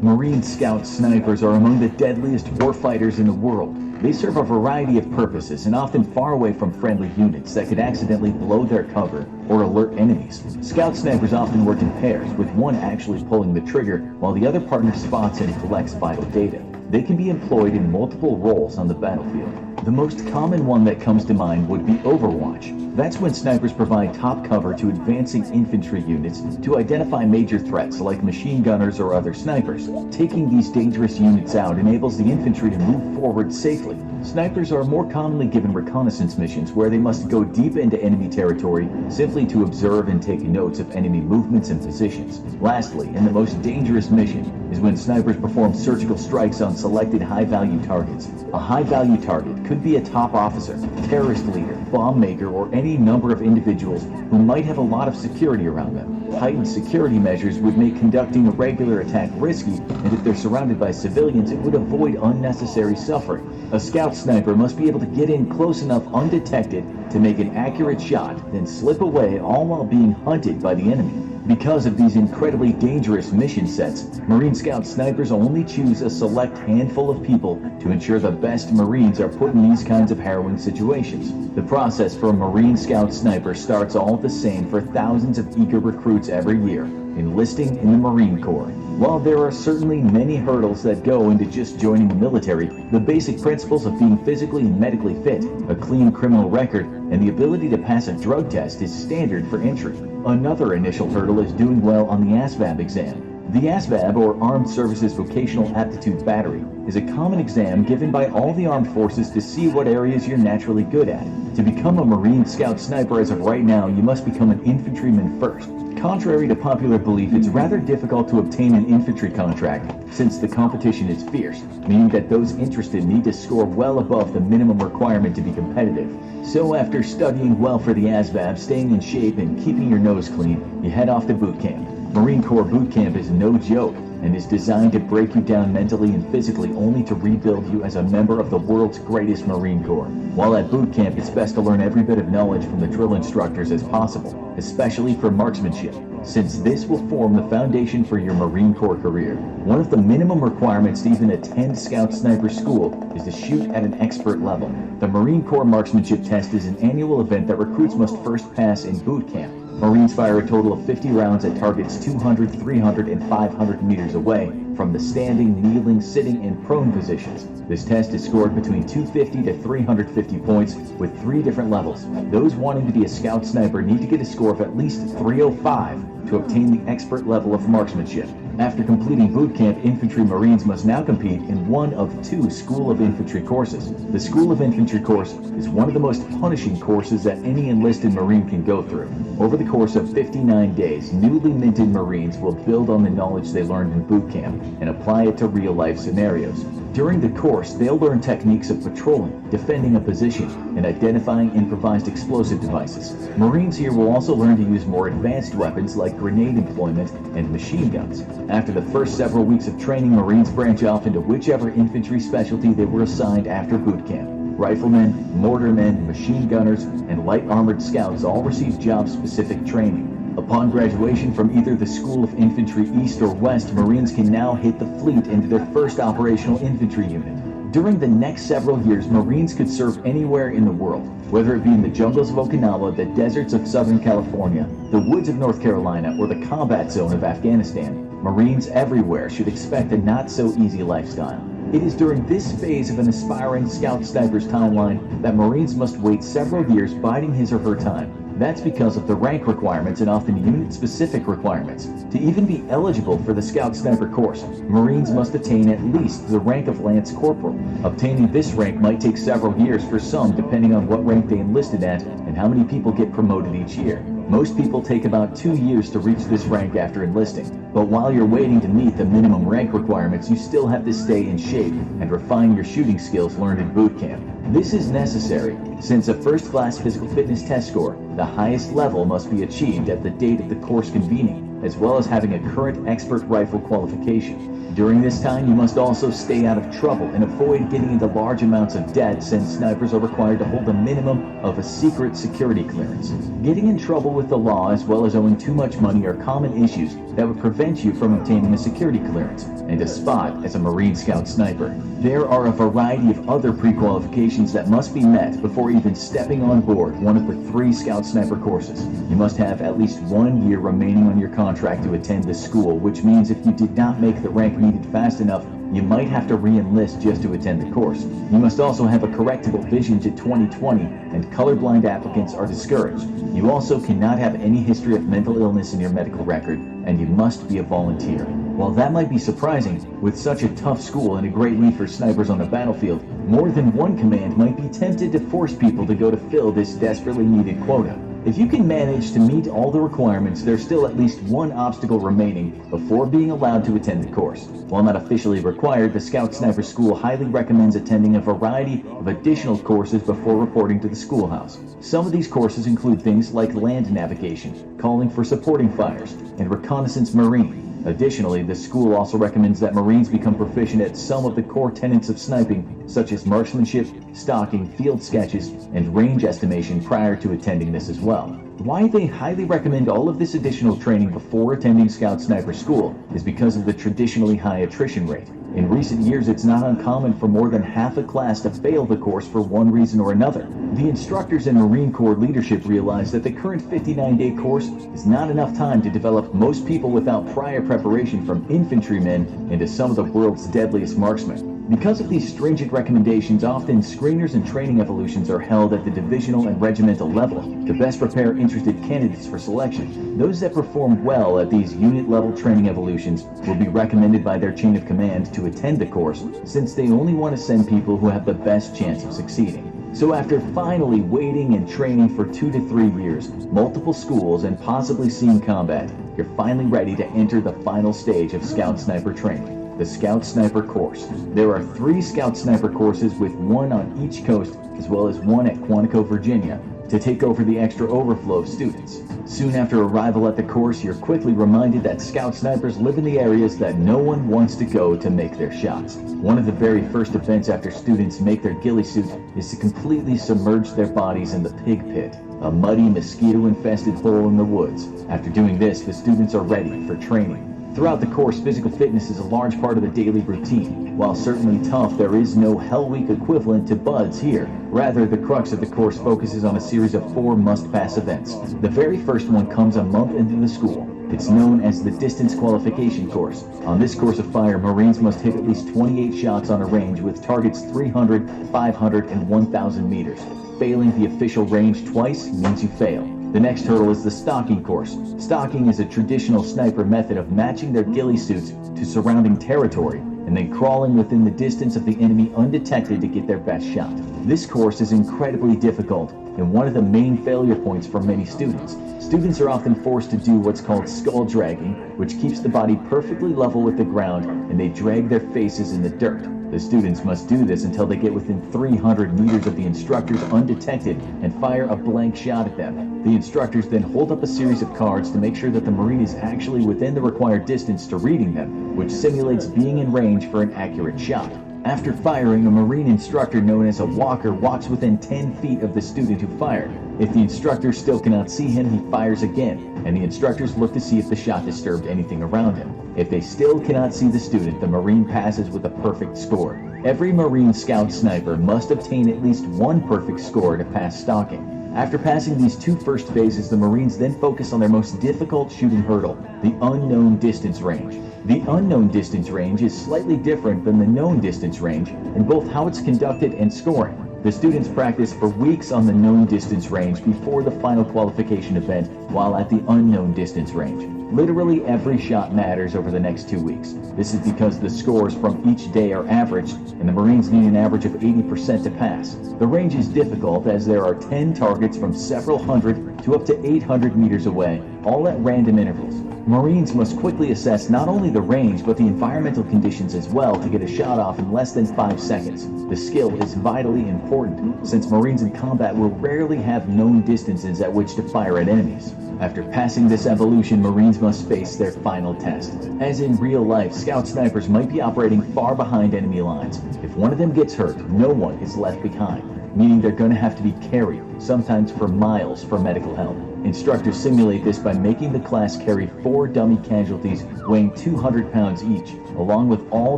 Marine Scout snipers are among the deadliest warfighters in the world. They serve a variety of purposes and often far away from friendly units that could accidentally blow their cover or alert enemies. Scout snipers often work in pairs, with one actually pulling the trigger while the other partner spots and collects vital data. They can be employed in multiple roles on the battlefield. The most common one that comes to mind would be Overwatch. That's when snipers provide top cover to advancing infantry units to identify major threats like machine gunners or other snipers. Taking these dangerous units out enables the infantry to move forward safely. Snipers are more commonly given reconnaissance missions where they must go deep into enemy territory simply to observe and take notes of enemy movements and positions. Lastly, and the most dangerous mission, is when snipers perform surgical strikes on selected high-value targets. A high-value target could be a top officer, terrorist leader, bomb maker, or any number of individuals who might have a lot of security around them. Heightened security measures would make conducting a regular attack risky, and if they're surrounded by civilians, it would avoid unnecessary suffering. A scout sniper must be able to get in close enough undetected to make an accurate shot, then slip away, all while being hunted by the enemy. Because of these incredibly dangerous mission sets, Marine Scout snipers only choose a select handful of people to ensure the best Marines are put in these kinds of harrowing situations. The process for a Marine Scout sniper starts all the same for thousands of eager recruits every year: enlisting in the Marine Corps. While there are certainly many hurdles that go into just joining the military, the basic principles of being physically and medically fit, a clean criminal record, and the ability to pass a drug test is standard for entry. Another initial hurdle is doing well on the ASVAB exam. The ASVAB, or Armed Services Vocational Aptitude Battery, is a common exam given by all the armed forces to see what areas you're naturally good at. To become a Marine Scout sniper as of right now, you must become an infantryman first. Contrary to popular belief, it's rather difficult to obtain an infantry contract since the competition is fierce, meaning that those interested need to score well above the minimum requirement to be competitive. So after studying well for the ASVAB, staying in shape, and keeping your nose clean, you head off to boot camp. Marine Corps boot camp is no joke and is designed to break you down mentally and physically only to rebuild you as a member of the world's greatest Marine Corps. While at boot camp, it's best to learn every bit of knowledge from the drill instructors as possible, especially for marksmanship, since this will form the foundation for your Marine Corps career. One of the minimum requirements to even attend Scout Sniper School is to shoot at an expert level. The Marine Corps Marksmanship Test is an annual event that recruits must first pass in boot camp. Marines fire a total of 50 rounds at targets 200, 300, and 500 meters away from the standing, kneeling, sitting, and prone positions. This test is scored between 250 to 350 points with 3 different levels. Those wanting to be a scout sniper need to get a score of at least 305 to obtain the expert level of marksmanship. After completing boot camp, infantry Marines must now compete in one of 2 School of Infantry courses. The School of Infantry course is one of the most punishing courses that any enlisted Marine can go through. Over the course of 59 days, newly minted Marines will build on the knowledge they learned in boot camp and apply it to real-life scenarios. During the course, they'll learn techniques of patrolling, defending a position, and identifying improvised explosive devices. Marines here will also learn to use more advanced weapons like grenade employment and machine guns. After the first several weeks of training, Marines branch off into whichever infantry specialty they were assigned after boot camp. Riflemen, mortarmen, machine gunners, and light armored scouts all receive job-specific training. Upon graduation from either the School of Infantry East or West, Marines can now hit the fleet into their first operational infantry unit. During the next several years, Marines could serve anywhere in the world, whether it be in the jungles of Okinawa, the deserts of Southern California, the woods of North Carolina, or the combat zone of Afghanistan. Marines everywhere should expect a not-so-easy lifestyle. It is during this phase of an aspiring scout sniper's timeline that Marines must wait several years biding his or her time. That's because of the rank requirements and often unit-specific requirements. To even be eligible for the Scout Sniper course, Marines must attain at least the rank of Lance Corporal. Obtaining this rank might take several years for some, depending on what rank they enlisted at and how many people get promoted each year. Most people take about 2 years to reach this rank after enlisting, but while you're waiting to meet the minimum rank requirements, you still have to stay in shape and refine your shooting skills learned in boot camp. This is necessary, since a first-class physical fitness test score, the highest level, must be achieved at the date of the course convening, as well as having a current expert rifle qualification. During this time, you must also stay out of trouble and avoid getting into large amounts of debt, since snipers are required to hold a minimum of a secret security clearance. Getting in trouble with the law, as well as owing too much money, are common issues that would prevent you from obtaining a security clearance and a spot as a Marine Scout Sniper. There are a variety of other pre-qualifications that must be met before even stepping on board one of the 3 Scout Sniper courses. You must have at least 1 year remaining on your contract to attend this school, which means if you did not make the rank needed fast enough, you might have to re-enlist just to attend the course. You must also have a correctable vision to 20/20, and colorblind applicants are discouraged. You also cannot have any history of mental illness in your medical record, and you must be a volunteer. While that might be surprising, with such a tough school and a great need for snipers on the battlefield, more than one command might be tempted to force people to go to fill this desperately needed quota. If you can manage to meet all the requirements, there's still at least one obstacle remaining before being allowed to attend the course. While not officially required, the Scout Sniper School highly recommends attending a variety of additional courses before reporting to the schoolhouse. Some of these courses include things like land navigation, calling for supporting fires, and reconnaissance marine. Additionally, the school also recommends that Marines become proficient at some of the core tenets of sniping, such as marksmanship, stalking, field sketches, and range estimation prior to attending this as well. Why they highly recommend all of this additional training before attending Scout Sniper School is because of the traditionally high attrition rate. In recent years, it's not uncommon for more than half a class to fail the course for one reason or another. The instructors and Marine Corps leadership realize that the current 59-day course is not enough time to develop most people without prior preparation, from infantrymen into some of the world's deadliest marksmen. Because of these stringent recommendations, often screeners and training evolutions are held at the divisional and regimental level to best prepare interested candidates for selection. Those that perform well at these unit-level training evolutions will be recommended by their chain of command to attend the course, since they only want to send people who have the best chance of succeeding. So after finally waiting and training for 2 to 3 years, multiple schools, and possibly seeing combat, you're finally ready to enter the final stage of Scout Sniper training. The Scout Sniper course. There are 3 Scout Sniper courses, with 1 on each coast, as well as 1 at Quantico, Virginia, to take over the extra overflow of students. Soon after arrival at the course, you're quickly reminded that Scout Snipers live in the areas that no one wants to go to make their shots. One of the very first events after students make their ghillie suit is to completely submerge their bodies in the pig pit, a muddy, mosquito-infested hole in the woods. After doing this, the students are ready for training. Throughout the course, physical fitness is a large part of the daily routine. While certainly tough, there is no Hell Week equivalent to Buds here. Rather, the crux of the course focuses on a series of 4 must-pass events. The very first one comes a month into the school. It's known as the Distance Qualification Course. On this course of fire, Marines must hit at least 28 shots on a range with targets 300, 500, and 1,000 meters. Failing the official range twice means you fail. The next hurdle is the stalking course. Stalking is a traditional sniper method of matching their ghillie suits to surrounding territory and then crawling within the distance of the enemy undetected to get their best shot. This course is incredibly difficult and one of the main failure points for many students. Students are often forced to do what's called skull dragging, which keeps the body perfectly level with the ground, and they drag their faces in the dirt. The students must do this until they get within 300 meters of the instructors undetected and fire a blank shot at them. The instructors then hold up a series of cards to make sure that the Marine is actually within the required distance to reading them, which simulates being in range for an accurate shot. After firing, a Marine instructor known as a walker walks within 10 feet of the student who fired. If the instructor still cannot see him, he fires again, and the instructors look to see if the shot disturbed anything around him. If they still cannot see the student, the Marine passes with a perfect score. Every Marine Scout sniper must obtain at least one perfect score to pass stalking. After passing these two first phases, the Marines then focus on their most difficult shooting hurdle, the unknown distance range. The unknown distance range is slightly different than the known distance range in both how it's conducted and scoring. The students practice for weeks on the known distance range before the final qualification event while at the unknown distance range. Literally every shot matters over the next 2 weeks. This is because the scores from each day are averaged, and the Marines need an average of 80% to pass. The range is difficult as there are 10 targets from several hundred to up to 800 meters away, all at random intervals. Marines must quickly assess not only the range but the environmental conditions as well to get a shot off in less than 5 seconds. The skill is vitally important since Marines in combat will rarely have known distances at which to fire at enemies. After passing this evolution, Marines must face their final test. As in real life, scout snipers might be operating far behind enemy lines. If one of them gets hurt, no one is left behind, meaning they're going to have to be carried, sometimes for miles, for medical help. Instructors simulate this by making the class carry 4 dummy casualties weighing 200 pounds each, along with all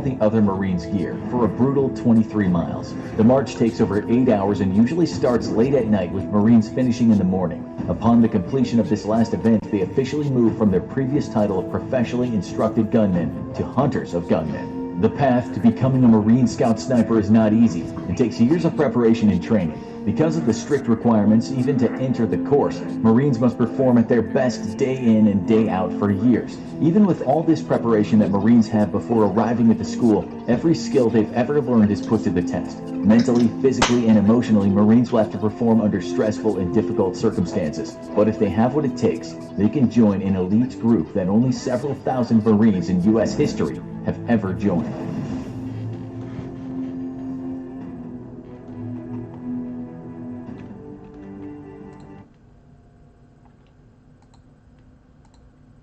the other Marines' gear, for a brutal 23 miles. The march takes over 8 hours and usually starts late at night, with Marines finishing in the morning. Upon the completion of this last event, they officially move from their previous title of professionally instructed gunmen to hunters of gunmen. The path to becoming a Marine Scout Sniper is not easy and takes years of preparation and training. Because of the strict requirements, even to enter the course, Marines must perform at their best day in and day out for years. Even with all this preparation that Marines have before arriving at the school, every skill they've ever learned is put to the test. Mentally, physically, and emotionally, Marines will have to perform under stressful and difficult circumstances. But if they have what it takes, they can join an elite group that only several thousand Marines in U.S. history have ever joined.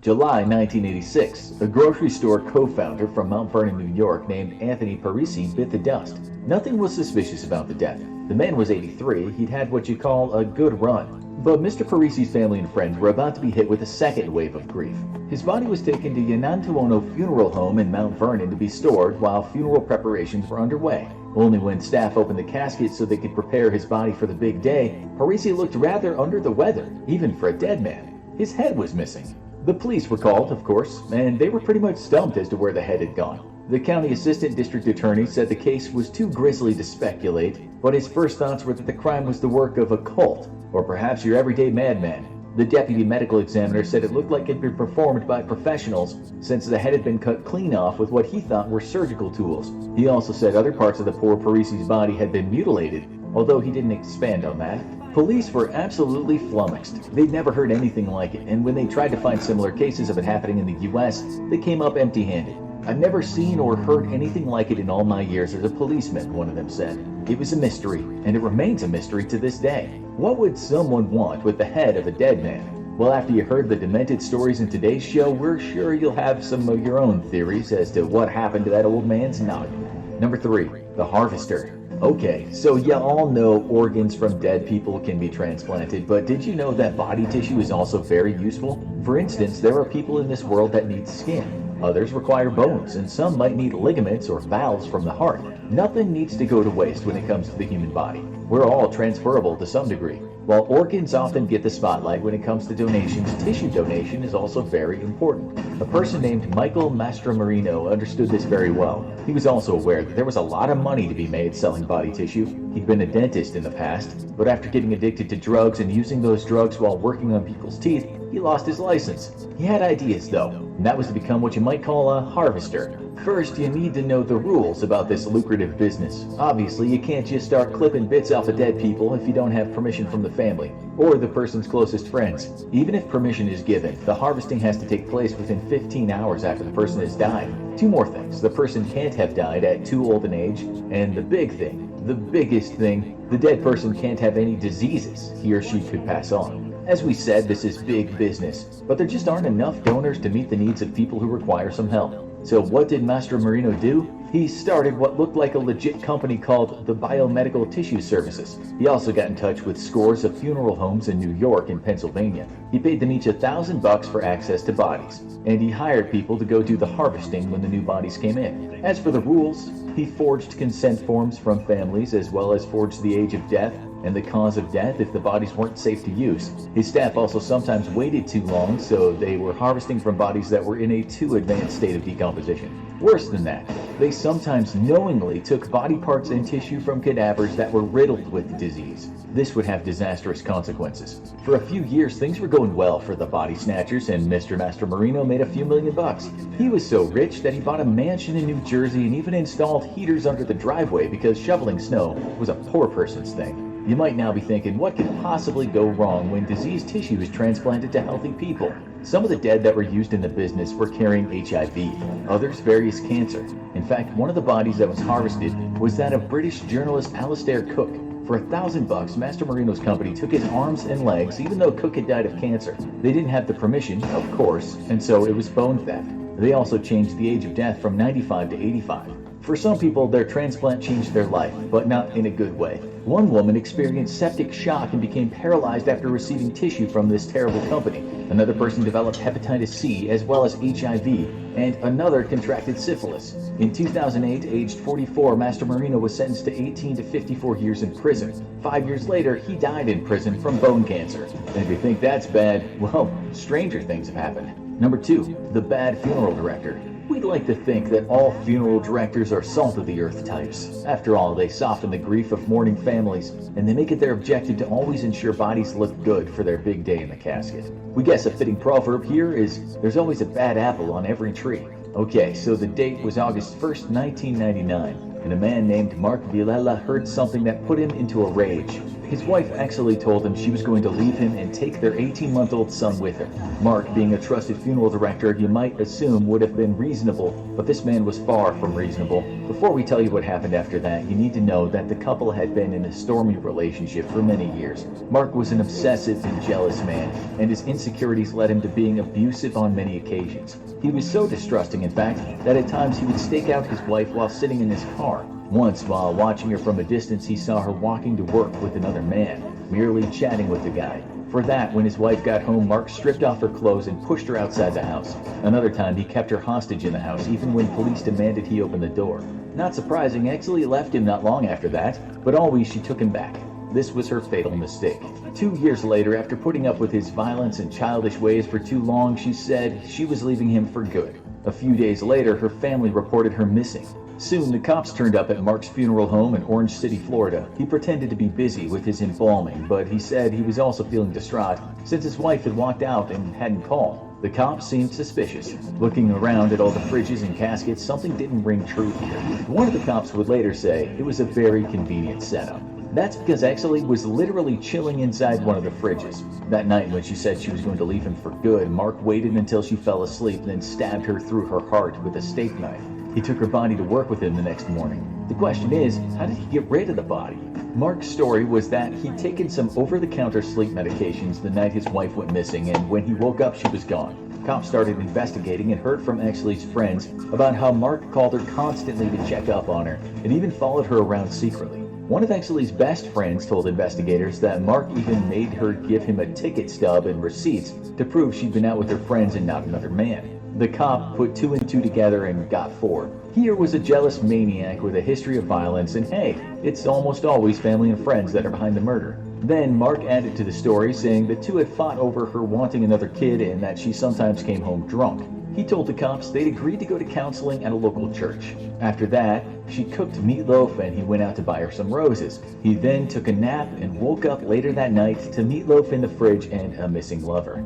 July 1986, a grocery store co-founder from Mount Vernon, New York, named Anthony Parisi bit the dust. Nothing was suspicious about the death. The man was 83, he'd had what you call a good run. But Mr. Parisi's family and friends were about to be hit with a second wave of grief. His body was taken to Yanantuono Funeral Home in Mount Vernon to be stored while funeral preparations were underway. Only when staff opened the casket so they could prepare his body for the big day, Parisi looked rather under the weather, even for a dead man. His head was missing. The police were called, of course, and they were pretty much stumped as to where the head had gone. The county assistant district attorney said the case was too grisly to speculate, but his first thoughts were that the crime was the work of a cult, or perhaps your everyday madman. The deputy medical examiner said it looked like it had been performed by professionals, since the head had been cut clean off with what he thought were surgical tools. He also said other parts of the poor Parisi's body had been mutilated, although he didn't expand on that. Police were absolutely flummoxed. They'd never heard anything like it, and when they tried to find similar cases of it happening in the US, they came up empty-handed. "I've never seen or heard anything like it in all my years as a policeman," one of them said. "It was a mystery, and it remains a mystery to this day. What would someone want with the head of a dead man?" Well, after you heard the demented stories in today's show, we're sure you'll have some of your own theories as to what happened to that old man's noggin. Number 3, the harvester. Okay, so you all know organs from dead people can be transplanted, but did you know that body tissue is also very useful? For instance, there are people in this world that need skin. Others require bones, and some might need ligaments or valves from the heart. Nothing needs to go to waste when it comes to the human body. We're all transferable to some degree. While organs often get the spotlight when it comes to donations, tissue donation is also very important. A person named Michael Mastromarino understood this very well. He was also aware that there was a lot of money to be made selling body tissue. He'd been a dentist in the past, but after getting addicted to drugs and using those drugs while working on people's teeth, he lost his license. He had ideas though, and that was to become what you might call a harvester. First, you need to know the rules about this lucrative business. Obviously, you can't just start clipping bits off of dead people if you don't have permission from the family, or the person's closest friends. Even if permission is given, the harvesting has to take place within 15 hours after the person has died. 2 more things. The person can't have died at too old an age, and the biggest thing, the dead person can't have any diseases he or she could pass on. As we said, this is big business, but there just aren't enough donors to meet the needs of people who require some help. So what did Mastromarino do? He started what looked like a legit company called the Biomedical Tissue Services. He also got in touch with scores of funeral homes in New York and Pennsylvania. He paid them each $1,000 for access to bodies, and he hired people to go do the harvesting when the new bodies came in. As for the rules, He forged consent forms from families as well as forged the age of death and the cause of death if the bodies weren't safe to use. His staff also sometimes waited too long, so they were harvesting from bodies that were in a too advanced state of decomposition. Worse than that, they sometimes knowingly took body parts and tissue from cadavers that were riddled with disease. This would have disastrous consequences. For a few years, things were going well for the body snatchers, and Mr. Master Marino made a few $1,000,000. He was so rich that he bought a mansion in New Jersey and even installed heaters under the driveway because shoveling snow was a poor person's thing. You might now be thinking, what could possibly go wrong when diseased tissue is transplanted to healthy people? Some of the dead that were used in the business were carrying HIV, others various cancer. In fact, one of the bodies that was harvested was that of British journalist Alistair Cook. For $1,000, Master Marino's company took his arms and legs, even though Cook had died of cancer. They didn't have the permission, of course, and so it was bone theft. They also changed the age of death from 95 to 85. For some people, their transplant changed their life, but not in a good way. One woman experienced septic shock and became paralyzed after receiving tissue from this terrible company. Another person developed hepatitis C as well as HIV, and another contracted syphilis. In 2008, aged 44, Master Marino was sentenced to 18 to 54 years in prison. 5 years later, he died in prison from bone cancer. And if you think that's bad, well, stranger things have happened. Number 2, the bad funeral director. We'd like to think that all funeral directors are salt-of-the-earth types. After all, they soften the grief of mourning families, and they make it their objective to always ensure bodies look good for their big day in the casket. We guess a fitting proverb here is, there's always a bad apple on every tree. Okay, so the date was August 1st, 1999, and a man named Mark Villela heard something that put him into a rage. His wife actually told him she was going to leave him and take their 18-month-old son with her. Mark, being a trusted funeral director, you might assume would have been reasonable, but this man was far from reasonable. Before we tell you what happened after that, you need to know that the couple had been in a stormy relationship for many years. Mark was an obsessive and jealous man, and his insecurities led him to being abusive on many occasions. He was so distrusting, in fact, that at times he would stake out his wife while sitting in his car. Once, while watching her from a distance, he saw her walking to work with another man, merely chatting with the guy. For that, when his wife got home, Mark stripped off her clothes and pushed her outside the house. Another time, he kept her hostage in the house, even when police demanded he open the door. Not surprising, actually left him not long after that, but always she took him back. This was her fatal mistake. 2 years later, after putting up with his violence and childish ways for too long, she said she was leaving him for good. A few days later, her family reported her missing. Soon, the cops turned up at Mark's funeral home in Orange City, Florida. He pretended to be busy with his embalming, but he said he was also feeling distraught since his wife had walked out and hadn't called. The cops seemed suspicious. Looking around at all the fridges and caskets, something didn't ring true here. One of the cops would later say it was a very convenient setup. That's because Exley was literally chilling inside one of the fridges. That night when she said she was going to leave him for good, Mark waited until she fell asleep, then stabbed her through her heart with a steak knife. He took her body to work with him the next morning. The question is, how did he get rid of the body? Mark's story was that he'd taken some over-the-counter sleep medications the night his wife went missing, and when he woke up, she was gone. Cops started investigating and heard from Exley's friends about how Mark called her constantly to check up on her, and even followed her around secretly. One of Exley's best friends told investigators that Mark even made her give him a ticket stub and receipts to prove she'd been out with her friends and not another man. The cop put 2 and 2 together and got 4. Here was a jealous maniac with a history of violence, and hey, it's almost always family and friends that are behind the murder. Then Mark added to the story, saying the two had fought over her wanting another kid and that she sometimes came home drunk. He told the cops they'd agreed to go to counseling at a local church. After that, she cooked meatloaf and he went out to buy her some roses. He then took a nap and woke up later that night to meatloaf in the fridge and a missing lover.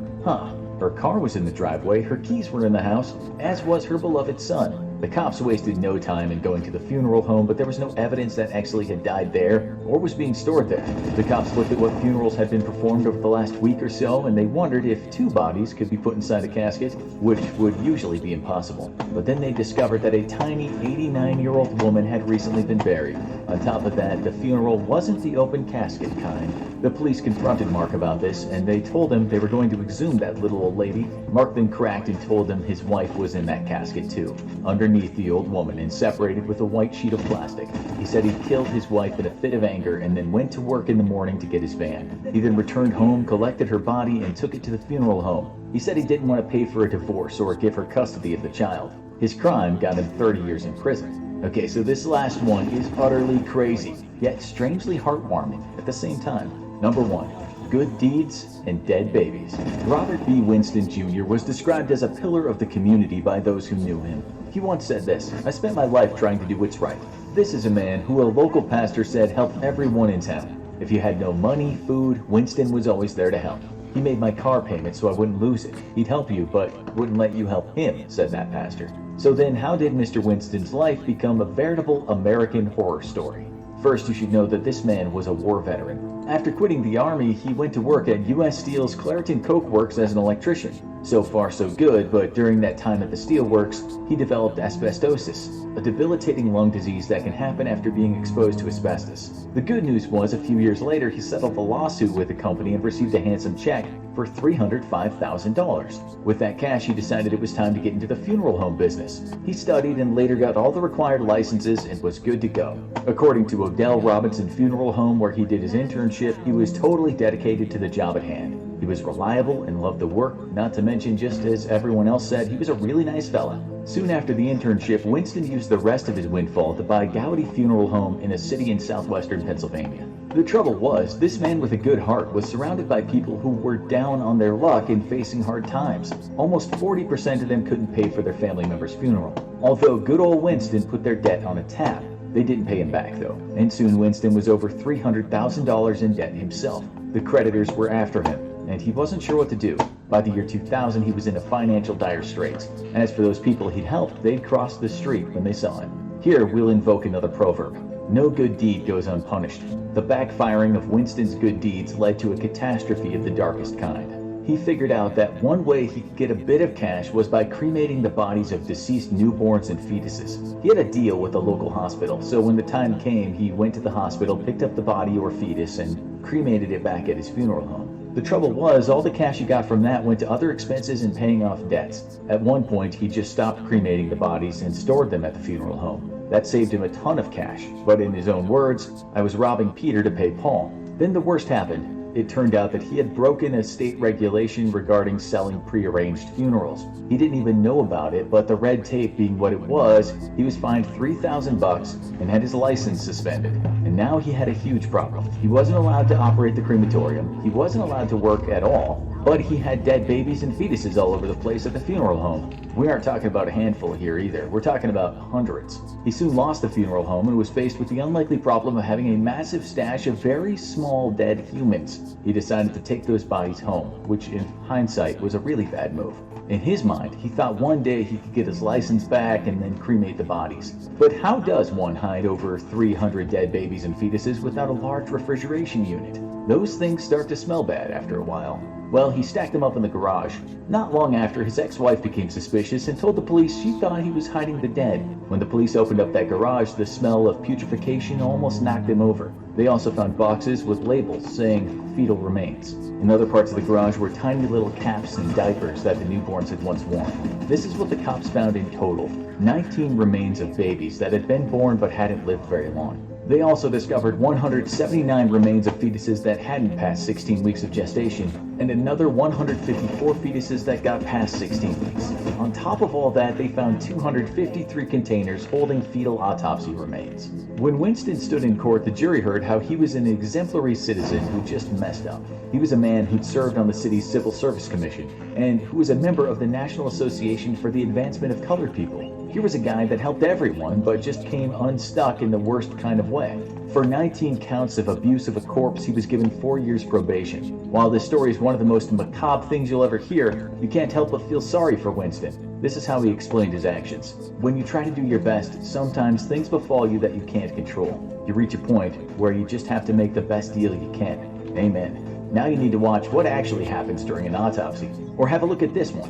Her car was in the driveway, her keys were in the house, as was her beloved son. The cops wasted no time in going to the funeral home, but there was no evidence that Exley had died there or was being stored there. The cops looked at what funerals had been performed over the last week or so, and they wondered if 2 bodies could be put inside a casket, which would usually be impossible. But then they discovered that a tiny 89-year-old woman had recently been buried. On top of that, the funeral wasn't the open casket kind. The police confronted Mark about this, and they told him they were going to exhume that little old lady. Mark then cracked and told them his wife was in that casket too, underneath the old woman and separated with a white sheet of plastic. He said he killed his wife in a fit of anger and then went to work in the morning to get his van. He then returned home, collected her body, and took it to the funeral home. He said he didn't want to pay for a divorce or give her custody of the child. His crime got him 30 years in prison. Okay, so this last one is utterly crazy, yet strangely heartwarming at the same time. Number 1. Good deeds and dead babies. Robert B. Winston Jr. was described as a pillar of the community by those who knew him. He once said this, "I spent my life trying to do what's right." This is a man who a local pastor said helped everyone in town. If you had no money, food, Winston was always there to help. "He made my car payment so I wouldn't lose it. He'd help you, but wouldn't let you help him," said that pastor. So then how did Mr. Winston's life become a veritable American horror story? First, you should know that this man was a war veteran. After quitting the Army, he went to work at U.S. Steel's Clairton Coke Works as an electrician. So far so good, but during that time at the steelworks, he developed asbestosis, a debilitating lung disease that can happen after being exposed to asbestos. The good news was a few years later he settled a lawsuit with the company and received a handsome check for $305,000. With that cash, he decided it was time to get into the funeral home business. He studied and later got all the required licenses and was good to go. According to Odell Robinson Funeral Home, where he did his internship, he was totally dedicated to the job at hand. He was reliable and loved the work, not to mention, just as everyone else said, he was a really nice fella. Soon after the internship, Winston used the rest of his windfall to buy Gowdy Funeral Home in a city in southwestern Pennsylvania. The trouble was, this man with a good heart was surrounded by people who were down on their luck and facing hard times. Almost 40% of them couldn't pay for their family member's funeral. Although good old Winston put their debt on a tab. They didn't pay him back though, and soon Winston was over $300,000 in debt himself. The creditors were after him, and he wasn't sure what to do. By the year 2000, he was in a financial dire straits. As for those people he'd helped, they'd cross the street when they saw him. Here, we'll invoke another proverb. No good deed goes unpunished. The backfiring of Winston's good deeds led to a catastrophe of the darkest kind. He figured out that one way he could get a bit of cash was by cremating the bodies of deceased newborns and fetuses. He had a deal with a local hospital, so when the time came, he went to the hospital, picked up the body or fetus, and cremated it back at his funeral home. The trouble was, all the cash he got from that went to other expenses and paying off debts. At one point, he just stopped cremating the bodies and stored them at the funeral home. That saved him a ton of cash, but in his own words, "I was robbing Peter to pay Paul." Then the worst happened. It turned out that he had broken a state regulation regarding selling prearranged funerals. He didn't even know about it, but the red tape being what it was, he was fined $3,000 and had his license suspended. And now he had a huge problem. He wasn't allowed to operate the crematorium, he wasn't allowed to work at all, but he had dead babies and fetuses all over the place at the funeral home. We aren't talking about a handful here either, we're talking about hundreds. He soon lost the funeral home and was faced with the unlikely problem of having a massive stash of very small dead humans. He decided to take those bodies home, which in hindsight was a really bad move. In his mind, he thought one day he could get his license back and then cremate the bodies. But how does one hide over 300 dead babies and fetuses without a large refrigeration unit? Those things start to smell bad after a while. Well, he stacked them up in the garage. Not long after, his ex-wife became suspicious and told the police she thought he was hiding the dead. When the police opened up that garage, the smell of putrefaction almost knocked him over. They also found boxes with labels saying fetal remains. In other parts of the garage were tiny little caps and diapers that the newborns had once worn. This is what the cops found in total: 19 remains of babies that had been born but hadn't lived very long. They also discovered 179 remains of fetuses that hadn't passed 16 weeks of gestation, and another 154 fetuses that got past 16 weeks. On top of all that, they found 253 containers holding fetal autopsy remains. When Winston stood in court, the jury heard how he was an exemplary citizen who just messed up. He was a man who'd served on the city's Civil Service Commission, and who was a member of the National Association for the Advancement of Colored People. Here was a guy that helped everyone, but just came unstuck in the worst kind of way. For 19 counts of abuse of a corpse, he was given 4 years probation. While this story is one of the most macabre things you'll ever hear, you can't help but feel sorry for Winston. This is how he explained his actions. When you try to do your best, sometimes things befall you that you can't control. You reach a point where you just have to make the best deal you can. Amen. Now you need to watch what actually happens during an autopsy. Or have a look at this one.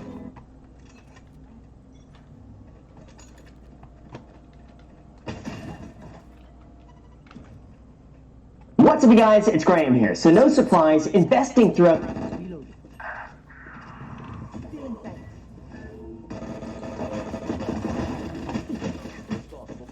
What's up, you guys? It's Graham here. So no surprise, investing throughout...